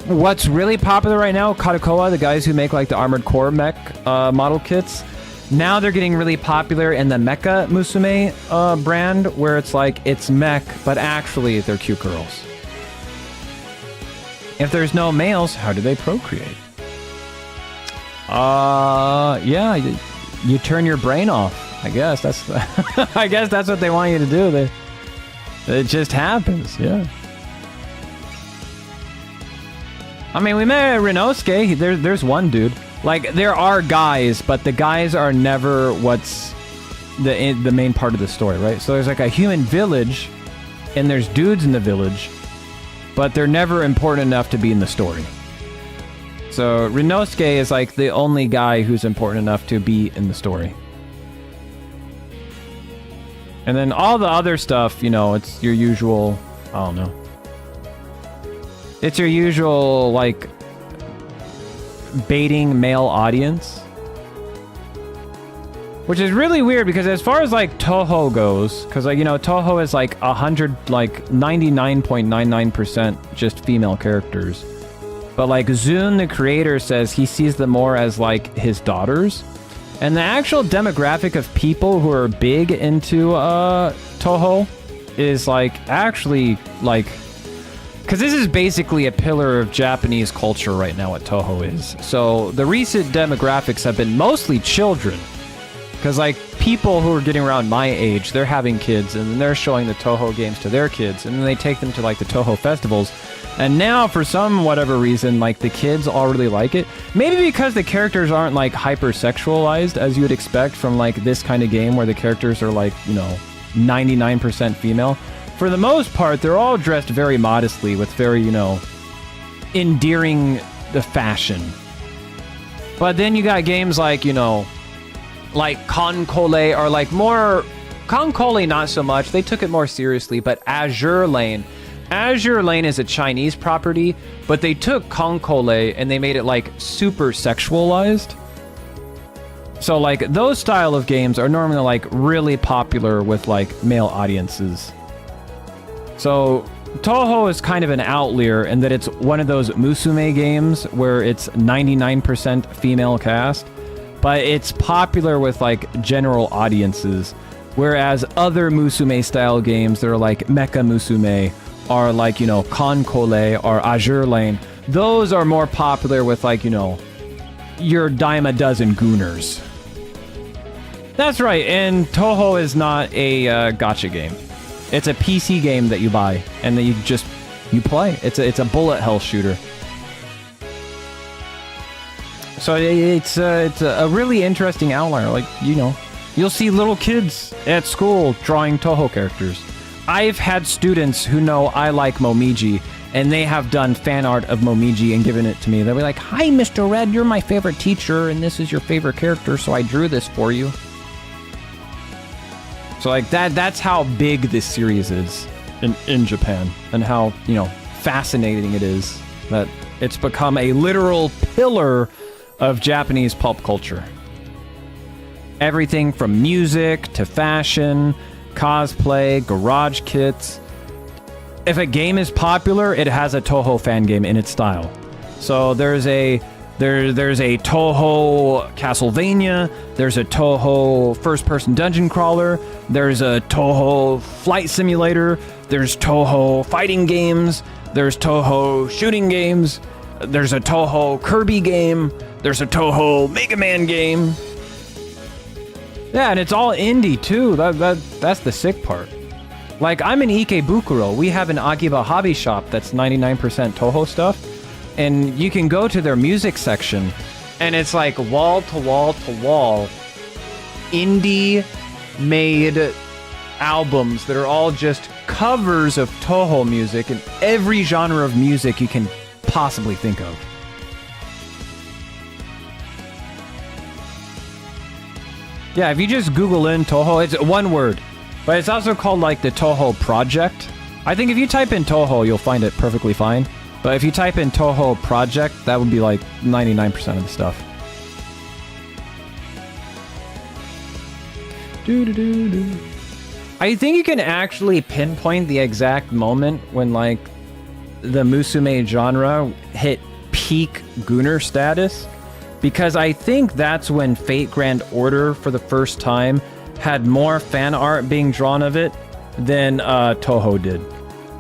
what's really popular right now, Kadokawa, the guys who make like the Armored Core mech model kits. Now they're getting really popular in the Mecha Musume brand, where it's like it's mech, but actually they're cute girls. If there's no males, how do they procreate? Yeah, you turn your brain off. I guess that's I guess that's what they want you to do. It just happens, yeah. I mean, we met Rinosuke. There's one dude. Like, there are guys, but the guys are never what's the main part of the story, right? So there's like a human village, and there's dudes in the village, but they're never important enough to be in the story. So Rinosuke is like the only guy who's important enough to be in the story. And then all the other stuff, you know, it's your usual, I don't know. It's your usual, like, baiting male audience. Which is really weird, because as far as, like, Toho goes, because, like, you know, Toho is, like, 99.99% just female characters. But, like, Zune, the creator, says he sees them more as, like, his daughters. And the actual demographic of people who are big into Toho is, like, actually, like... Because this is basically a pillar of Japanese culture right now, what Toho is. So the recent demographics have been mostly children. Because, like, people who are getting around my age, they're having kids, and they're showing the Toho games to their kids, and then they take them to, like, the Toho festivals. And now, for some whatever reason, like, the kids all really like it. Maybe because the characters aren't, like, hyper-sexualized, as you would expect from, like, this kind of game where the characters are, like, you know, 99% female. For the most part, they're all dressed very modestly with very, you know, endearing the fashion. But then you got games like, you know, like Konkole, or like more... Konkole, not so much. They took it more seriously, but Azure Lane... Azure Lane is a Chinese property, but they took Konkole and they made it, like, super sexualized. So, like, those style of games are normally, like, really popular with, like, male audiences. So, Toho is kind of an outlier in that it's one of those Musume games where it's 99% female cast, but it's popular with, like, general audiences, whereas other Musume-style games that are, like, Mecha Musume, are like, you know, Konkole or Azure Lane, those are more popular with, like, you know, your dime a dozen gooners. That's right, and Toho is not a gacha game. It's a PC game that you buy, and that you play. It's a bullet hell shooter. So it's a really interesting outlier. Like, you know, you'll see little kids at school drawing Toho characters. I've had students who know I like Momiji, and they have done fan art of Momiji and given it to me. They'll be like, "Hi, Mr. Red, you're my favorite teacher, and this is your favorite character, so I drew this for you." So, like, that's how big this series is in Japan, and how, you know, fascinating it is that it's become a literal pillar of Japanese pulp culture. Everything from music to fashion, cosplay, garage kits. If a game is popular, it has a Toho fan game in its style. So there's a Toho Castlevania, there's a Toho first-person dungeon crawler, there's a Toho flight simulator, there's Toho fighting games, there's Toho shooting games, there's a Toho Kirby game, there's a Toho Mega Man game. Yeah, and it's all indie too. That's the sick part. Like, I'm in Ikebukuro. We have an Akiba hobby shop that's 99% Toho stuff. And you can go to their music section, and it's like wall to wall to wall indie-made albums that are all just covers of Toho music and every genre of music you can possibly think of. Yeah, if you just Google in Toho, it's one word, but it's also called like the Toho Project. I think if you type in Toho, you'll find it perfectly fine. But if you type in Toho Project, that would be like 99% of the stuff. I think you can actually pinpoint the exact moment when like the Musume genre hit peak Gunner status, because I think that's when Fate Grand Order for the first time had more fan art being drawn of it than Toho did.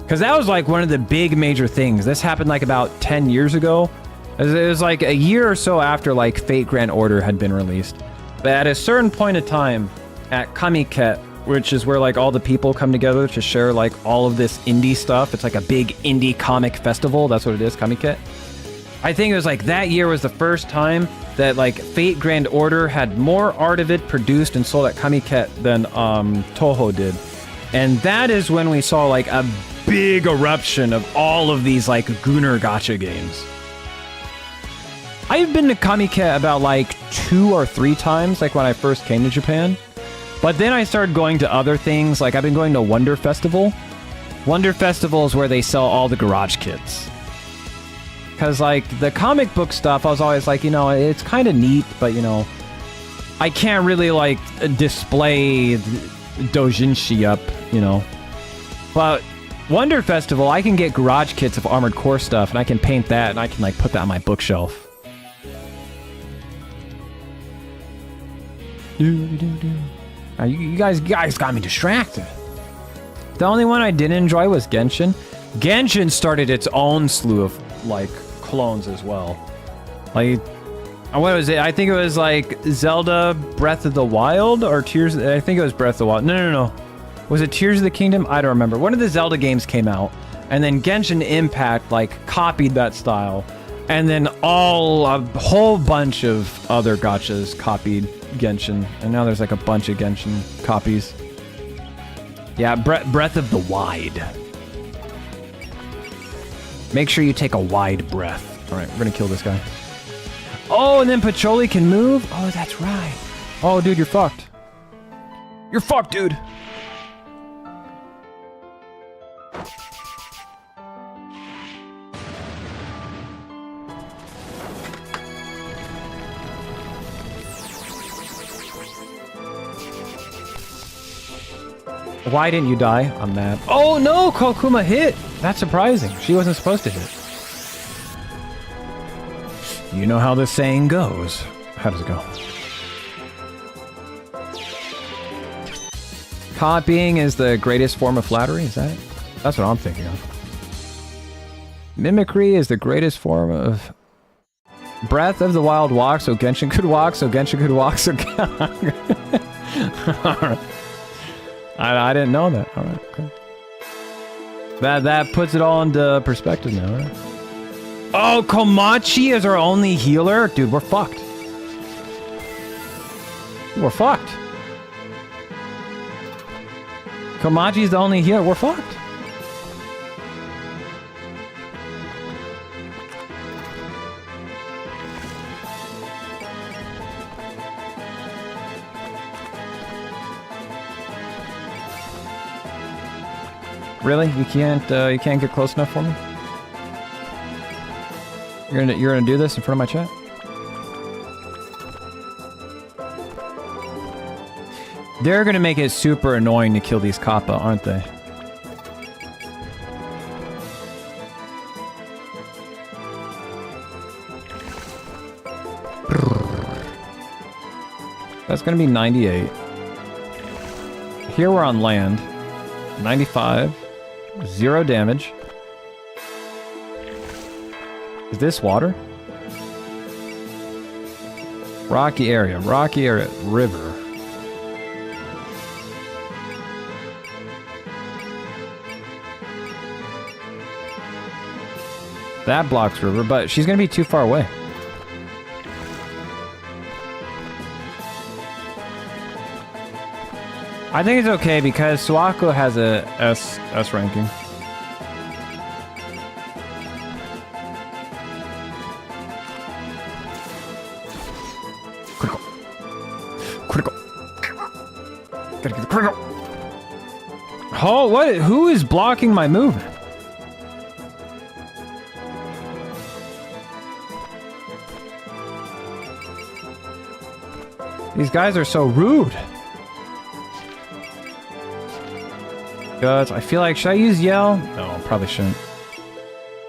Because that was like one of the big major things. This happened like about 10 years ago. It was like a year or so after like Fate Grand Order had been released. But at a certain point of time at Kamiket, which is where like all the people come together to share like all of this indie stuff. It's like a big indie comic festival. That's what it is, Kamiket. I think it was like that year was the first time that like Fate Grand Order had more art of it produced and sold at Kamiket than Toho did. And that is when we saw like a big eruption of all of these like Gunner gacha games. I've been to Kamiket about like 2 or 3 times, like when I first came to Japan. But then I started going to other things, like I've been going to Wonder Festival. Wonder Festival is where they sell all the garage kits. Because like the comic book stuff, I was always like, you know, it's kind of neat, but you know, I can't really like display doujinshi up, you know. But Wonder Festival, I can get garage kits of Armored Core stuff, and I can paint that, and I can like put that on my bookshelf. You guys got me distracted. The only one I didn't enjoy was Genshin. Genshin started its own slew of like clones as well. Like, what was it? I think it was like Zelda Breath of the Wild or Tears. I think it was Breath of the Wild. No. Was it Tears of the Kingdom? I don't remember. One of the Zelda games came out, and then Genshin Impact like copied that style, and then a whole bunch of other gachas copied Genshin, and now there's like a bunch of Genshin copies. Yeah, Breath of the Wide. Make sure you take a wide breath. All right, we're gonna kill this guy. Oh, and then Pacholi can move? Oh, that's right. Oh, dude, you're fucked. You're fucked, dude. Why didn't you die? I'm mad. Oh no, Kokuma hit! That's surprising. She wasn't supposed to hit. You know how the saying goes. How does it go? Copying is the greatest form of flattery, is that it? That's what I'm thinking of. Mimicry is the greatest form of... Breath of the Wild walk, so Genshin could walk, so Genshin could walk, so... Alright. I didn't know that. Alright, okay. That puts it all into perspective now, right? Oh, Komachi is our only healer? Dude, we're fucked. We're fucked. Komachi's the only healer. We're fucked. Really? You can't get close enough for me? You're gonna do this in front of my chat? They're gonna make it super annoying to kill these Kappa, aren't they? That's gonna be 98. Here we're on land. 95. 0 damage. Is this water? Rocky area, river. That blocks river, but she's gonna be too far away. I think it's okay because Suaku has a S ranking. Critical. Critical. Gotta get the critical. Oh, what? Who is blocking my movement? These guys are so rude. Guts, I feel like, should I use yell? No, probably shouldn't.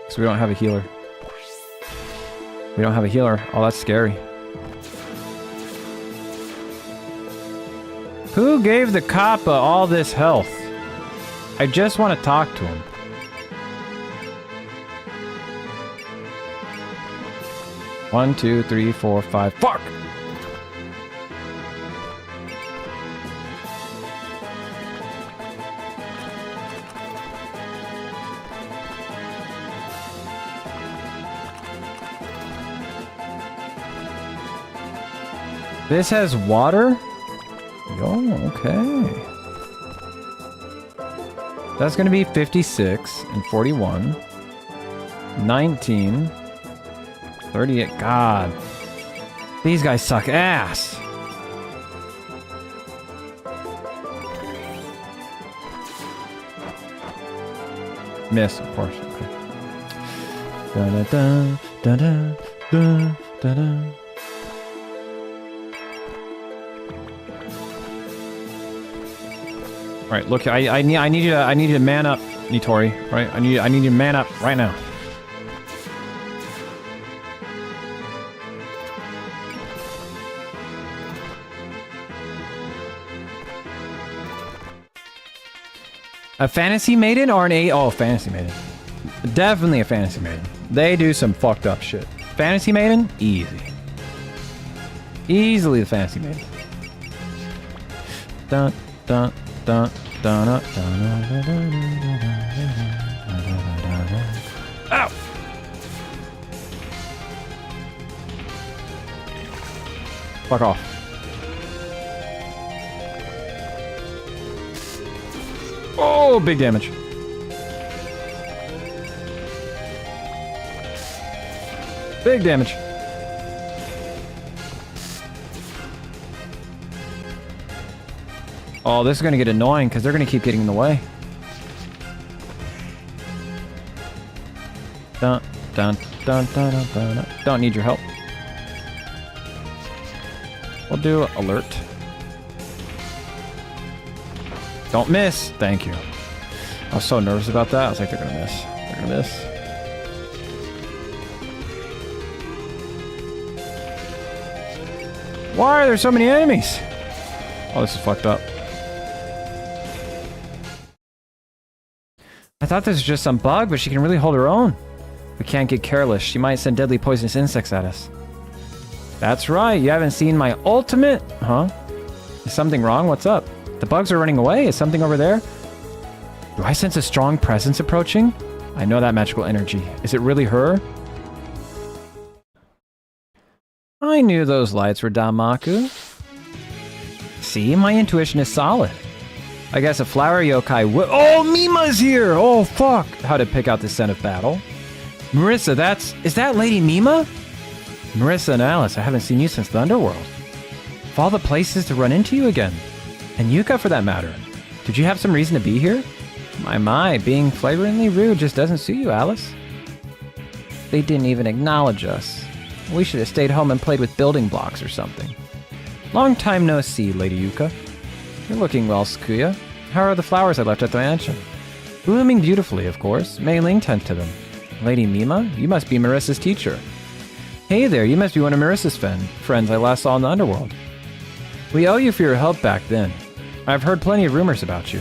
Because we don't have a healer. We don't have a healer. Oh, that's scary. Who gave the Kappa all this health? I just want to talk to him. One, two, three, four, five. Fuck! This has water? Oh, okay. That's gonna be 56 and 41. 19. 38. God. These guys suck ass. Miss, of course. Okay. Da da da da da da da. All right, look, I need you to man up, Nitori. Right, I need you to man up right now. A fantasy maiden or an A? Oh, fantasy maiden. Definitely a fantasy maiden. They do some fucked up shit. Fantasy maiden, easy. Easily the fantasy maiden. Dun dun. Dun, dun, dun, dun, dun, dun, dun. Ow! Fuck off. Oh, big damage. Big damage. Oh, this is going to get annoying because they're going to keep getting in the way. Dun, dun, dun, dun, dun, dun, dun. Don't need your help. We'll do alert. Don't miss. Thank you. I was so nervous about that. I was like, they're going to miss. They're going to miss. Why are there so many enemies? Oh, this is fucked up. I thought this was just some bug, but she can really hold her own. We can't get careless. She might send deadly poisonous insects at us. That's right. You haven't seen my ultimate? Huh? Is something wrong? What's up? The bugs are running away. Is something over there? Do I sense a strong presence approaching? I know that magical energy. Is it really her? I knew those lights were Damaku. See, my intuition is solid. I guess a flower yokai would— Oh, Mima's here! Oh, fuck! How to pick out the scent of battle. Marissa, is that Lady Mima? Marissa and Alice, I haven't seen you since the Underworld. Of all the places to run into you again. And Yuka, for that matter. Did you have some reason to be here? My, being flagrantly rude just doesn't suit you, Alice. They didn't even acknowledge us. We should have stayed home and played with building blocks or something. Long time no see, Lady Yuka. You're looking well, Sakuya. How are the flowers I left at the mansion? Blooming beautifully, of course. Mei Ling tends to them. Lady Mima, you must be Marissa's teacher. Hey there, you must be one of Marissa's friends I last saw in the Underworld. We owe you for your help back then. I've heard plenty of rumors about you.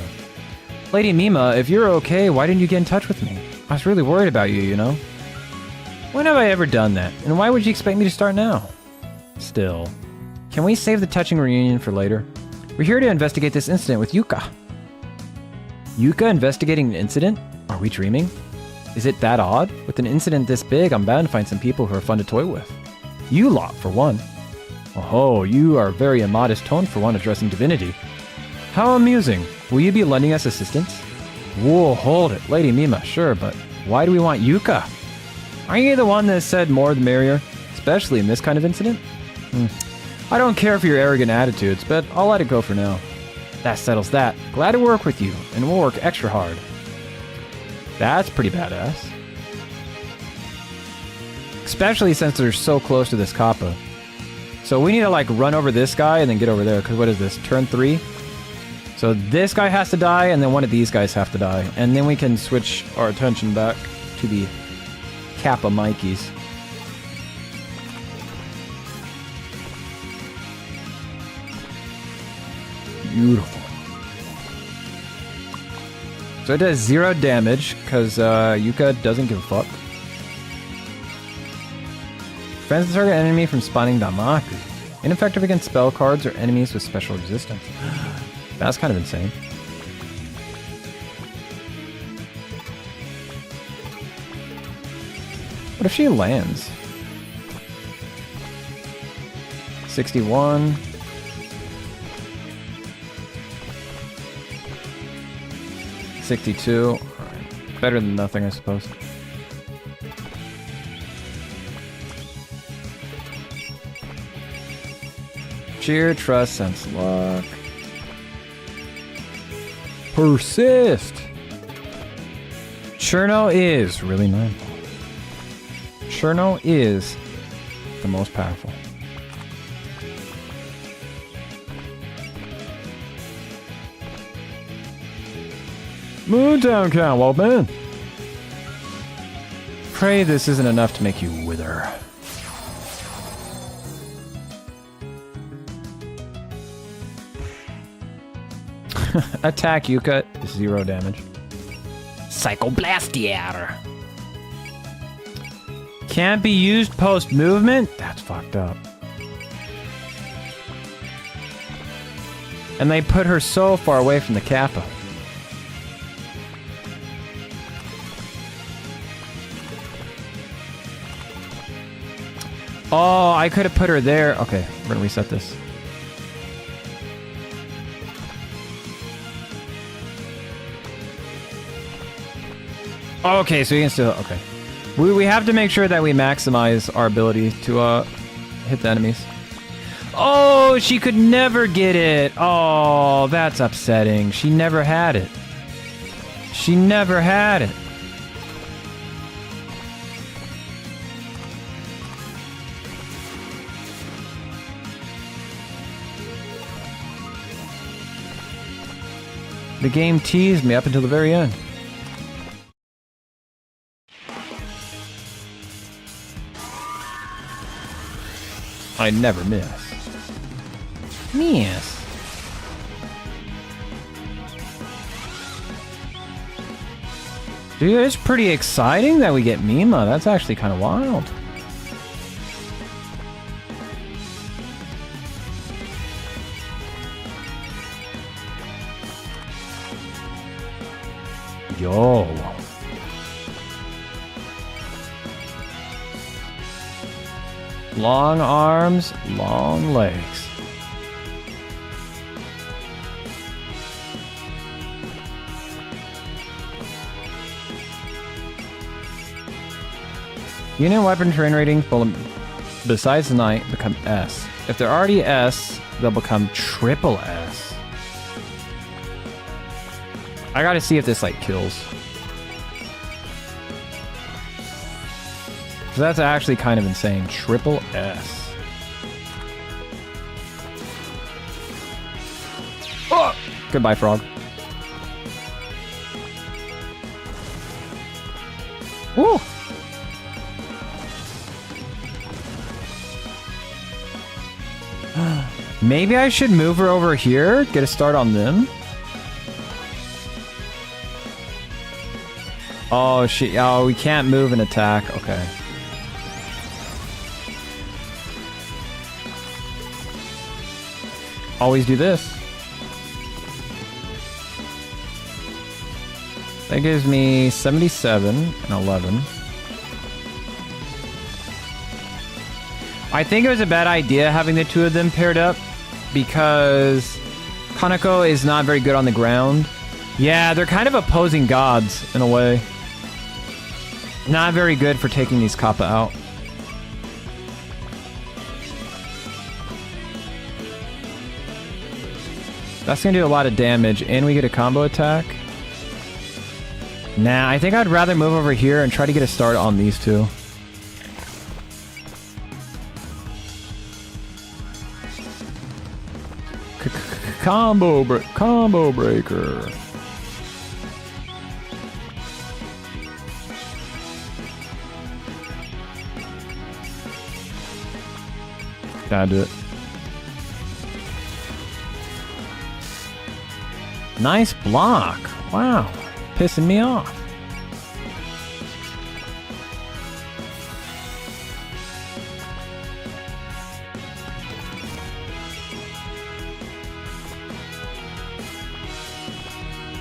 Lady Mima, if you're okay, why didn't you get in touch with me? I was really worried about you, you know? When have I ever done that? And why would you expect me to start now? Still. Can we save the touching reunion for later? We're here to investigate this incident with Yuka. Yuka investigating an incident? Are we dreaming? Is it that odd? With an incident this big, I'm bound to find some people who are fun to toy with. You lot, for one. Oh, you are very immodest tone for one addressing divinity. How amusing. Will you be lending us assistance? Whoa, hold it. Lady Mima, sure, but why do we want Yuka? Aren't you the one that said more the merrier? Especially in this kind of incident? I don't care for your arrogant attitudes, but I'll let it go for now. That settles that. Glad to work with you, and we'll work extra hard. That's pretty badass. Especially since they're so close to this Kappa. So we need to like run over this guy and then get over there, because what is this, turn 3? So this guy has to die, and then one of these guys have to die. And then we can switch our attention back to the Kappa Mikeys. Beautiful. So it does 0 damage, because Yuka doesn't give a fuck. Prevents the target enemy from spawning Damaku. Ineffective against spell cards or enemies with special resistance. That's kind of insane. What if she lands? 61. $62. Alright. Better than nothing, I suppose. Cheer, trust, sense, luck. Persist! Cherno is really mindful. Cherno is the most powerful. Moontown count, old man. Pray this isn't enough to make you wither. Attack Yuka, 0 damage. Psychoblastier. Can't be used post movement? That's fucked up. And they put her so far away from the Kappa. Oh, I could have put her there. Okay, we're gonna reset this. Okay, so you can still... Okay. We have to make sure that we maximize our ability to hit the enemies. Oh, she could never get it. Oh, that's upsetting. She never had it. She never had it. The game teased me up until the very end. I never miss. Miss. Dude, it's pretty exciting that we get Mima. That's actually kind of wild. Yo. Long arms, long legs. Unit weapon terrain rating besides the knight become S. If they're already S, they'll become triple S. I gotta see if this like kills. So that's actually kind of insane. Triple S. Oh! Goodbye, frog. Woo! Maybe I should move her over here, get a start on them. Oh, we can't move and attack. Okay. Always do this. That gives me 77 and 11. I think it was a bad idea having the two of them paired up because Kaneko is not very good on the ground. Yeah, they're kind of opposing gods in a way. Not very good for taking these Kappa out. That's gonna do a lot of damage, and we get a combo attack. Nah, I think I'd rather move over here and try to get a start on these two. Combo breaker. Gotta do it. Nice block. Wow. Pissing me off.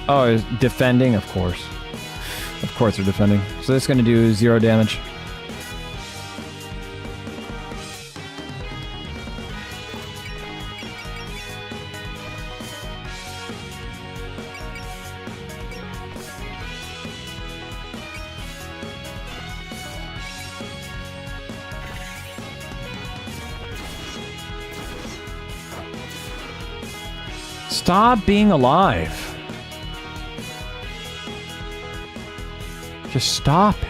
Oh, it's defending, of course. Of course they're defending. So this is going to do 0 damage. Stop being alive. Just stop it.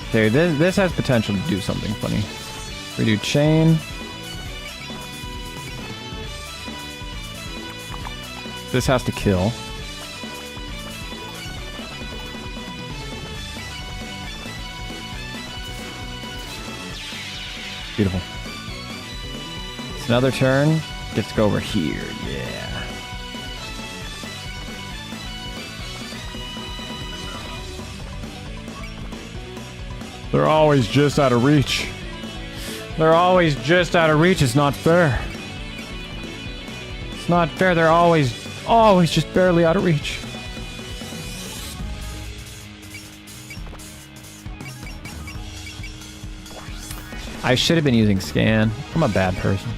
Okay, this has potential to do something funny. We do chain. This has to kill. Beautiful. It's another turn. Gets to go over here. Yeah. They're always just out of reach. They're always just out of reach. It's not fair. It's not fair. They're always just barely out of reach. I should have been using scan. I'm a bad person.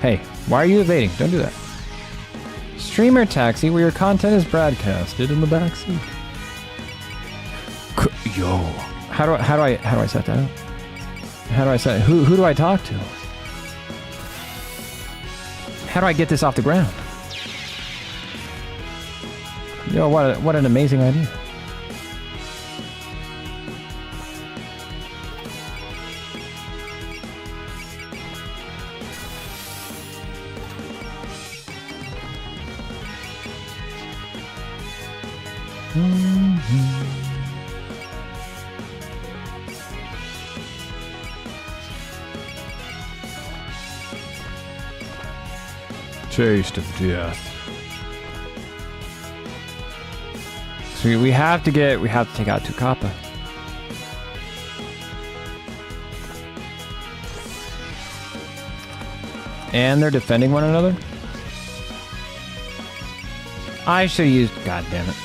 Hey, why are you evading? Don't do that. Streamer taxi where your content is broadcasted in the backseat. Yo. How do I set that up? How do I set it? Who do I talk to? How do I get this off the ground? Yo, what an amazing idea. Taste of death. So we have to take out 2 Kappa. And they're defending one another? I should have used... God damn it.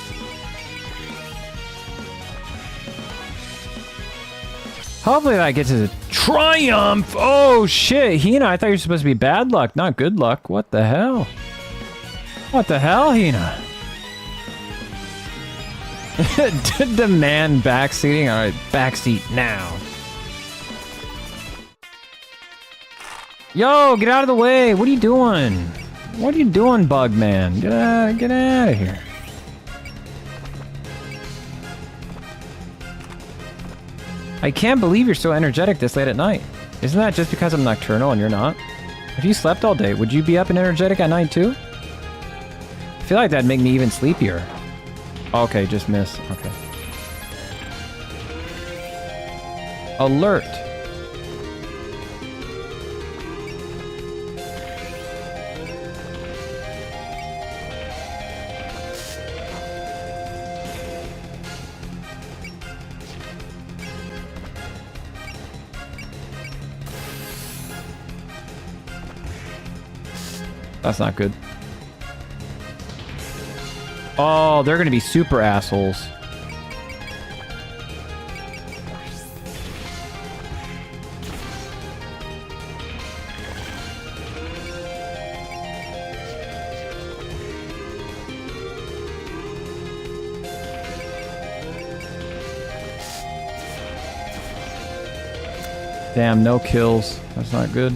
Hopefully that gets us a triumph! Oh shit, Hina, I thought you were supposed to be bad luck, not good luck. What the hell? What the hell, Hina? Demand backseating? Alright, backseat now. Yo, get out of the way! What are you doing? What are you doing, bug man? Get out of here. I can't believe you're so energetic this late at night. Isn't that just because I'm nocturnal and you're not? If you slept all day, would you be up and energetic at night too? I feel like that'd make me even sleepier. Okay, just miss. Okay. Alert. That's not good. Oh, they're gonna be super assholes. Damn, no kills. That's not good.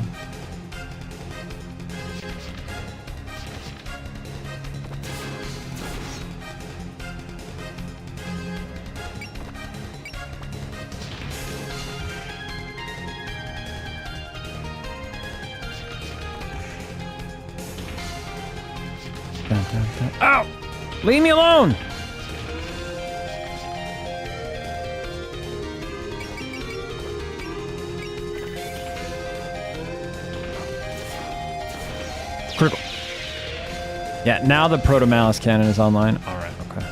Ow! Leave me alone! Critical. Yeah, now the Proto Malice Cannon is online. Alright, okay.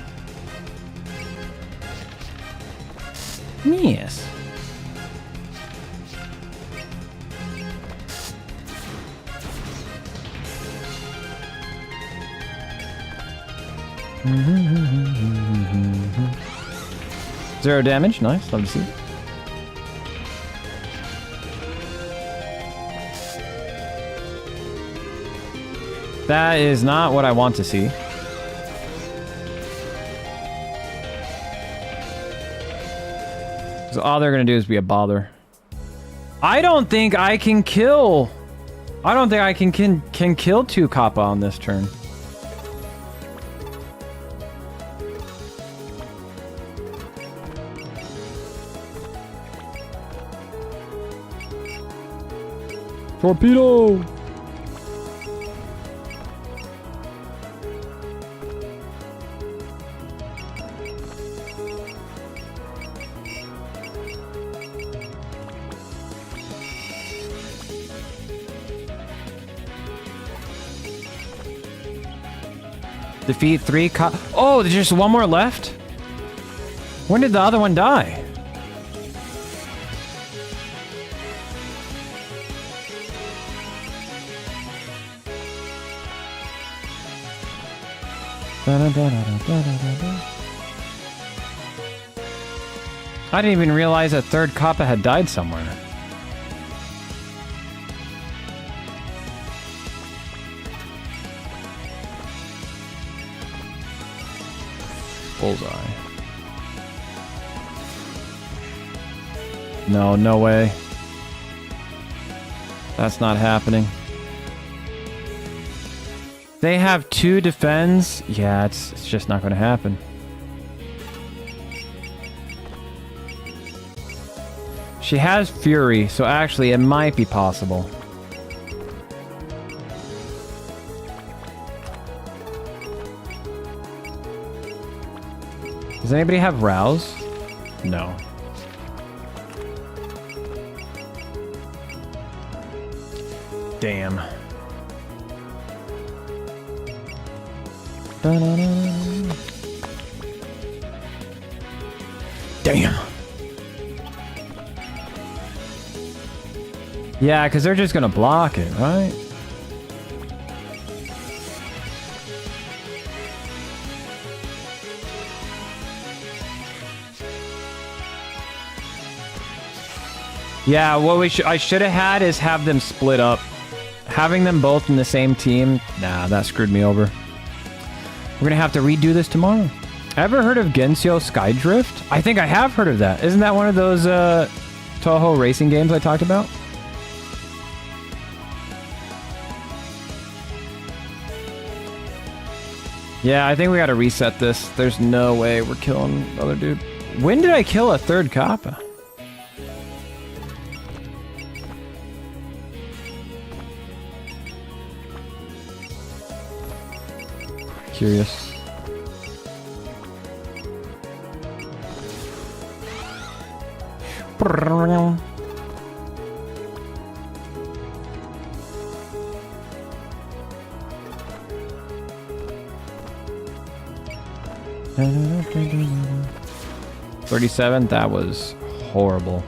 Yes. Zero damage, nice, love to see. That is not what I want to see. So all they're gonna do is be a bother. I don't think I can kill. I don't think I can kill 2 Kappa on this turn. Torpedo! Defeat 3 Oh, there's just one more left? When did the other one die? I didn't even realize a 3rd Kappa had died somewhere. Bullseye. No, no way. That's not happening. They have 2 defends. Yeah, it's just not going to happen. She has Fury, so actually it might be possible. Does anybody have Rouse? No. Damn. Damn. Yeah, because they're just gonna block it, right? Yeah, what I should have had is have them split up. Having them both in the same team, nah, that screwed me over. We're gonna have to redo this tomorrow. Ever heard of Gensyo Skydrift? I think I have heard of that. Isn't that one of those Toho racing games I talked about? Yeah, I think we gotta reset this. There's no way we're killing the other dude. When did I kill a 3rd Kappa? Curious. $37, that was horrible.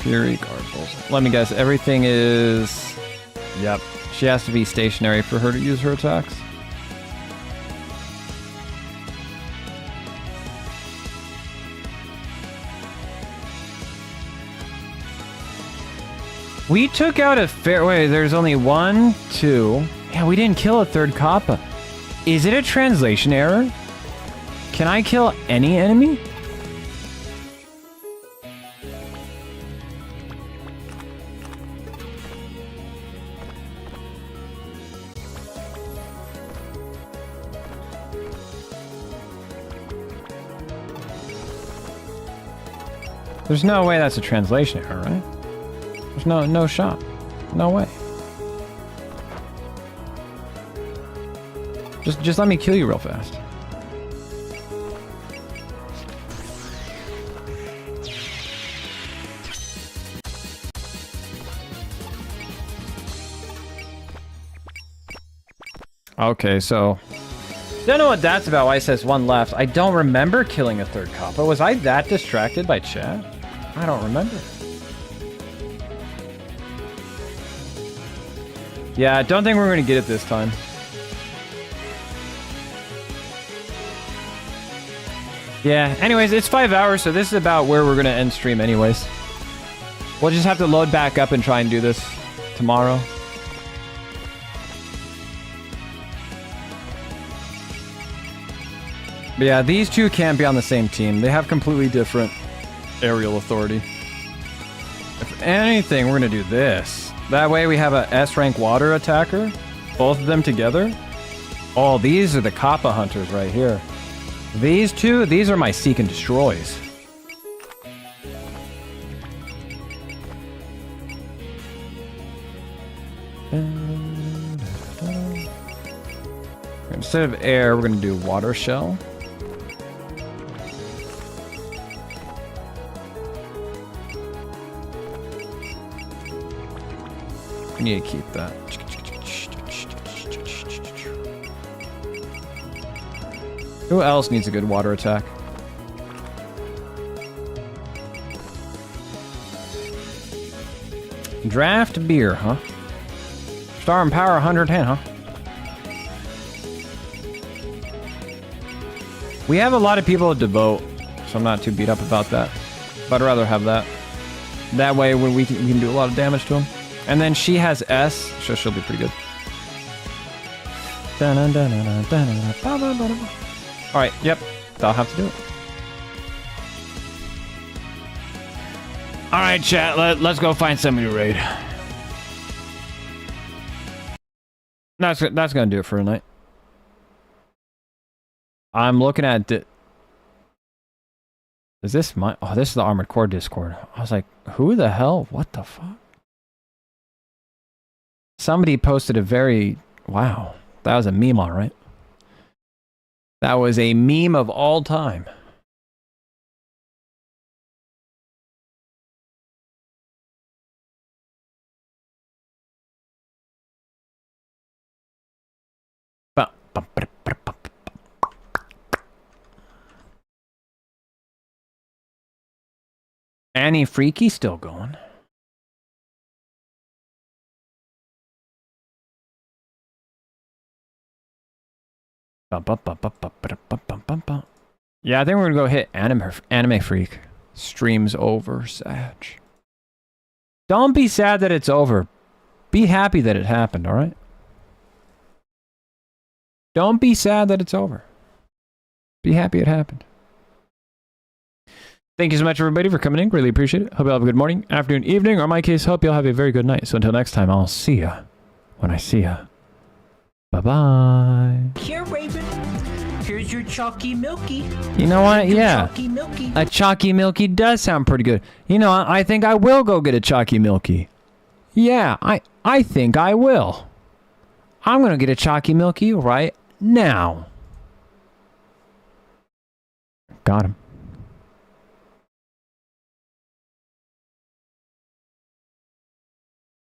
Fury Garbles. Let me guess, everything is... Yep. She has to be stationary for her to use her attacks. We took out a fair... Wait, there's only 1, 2... Yeah, we didn't kill a third Kappa. Is it a translation error? Can I kill any enemy? There's no way that's a translation error, right? There's no shot. No way. Just let me kill you real fast. Okay, so... Don't know what that's about, why it says 1 left. I don't remember killing a third Kappa. Was I that distracted by chat? I don't remember. Yeah, I don't think we're going to get it this time. Yeah, anyways, it's 5 hours, so this is about where we're going to end stream anyways. We'll just have to load back up and try and do this tomorrow. But yeah, these two can't be on the same team. They have completely different aerial authority. If anything, we're going to do this. That way we have a S-rank water attacker. Both of them together. Oh, these are the Kappa hunters right here. These two, these are my seek and destroys. Instead of air, we're going to do water shell. We need to keep that. Who else needs a good water attack? Draft beer, huh? Star and power 110, huh? We have a lot of people to devote, so I'm not too beat up about that. But I'd rather have that. That way, when we can do a lot of damage to him. And then she has S, so she'll be pretty good. Alright, yep. I'll have to do it. Alright, chat, let's go find somebody to raid. That's gonna do it for tonight. I'm looking at... Is this my... Oh, this is the Armored Core Discord. I was like, who the hell? What the fuck? Somebody posted a very... Wow. That was a meme, all right. That was a meme of all time. Annie Freaky still going. Yeah, I think we're gonna go hit Anime Freak. Stream's over, Sag. Don't be sad that it's over. Be happy that it happened, alright? Don't be sad that it's over. Be happy it happened. Thank you so much, everybody, for coming in. Really appreciate it. Hope you all have a good morning, afternoon, evening, or in my case, hope you all have a very good night. So until next time, I'll see ya when I see ya. Bye-bye. Here, Raven. Here's your Chalky Milky. You know what? Yeah. Chalky Milky. A Chalky Milky does sound pretty good. You know, I think I will go get a Chalky Milky. Yeah, I think I will. I'm gonna get a Chalky Milky right now. Got him.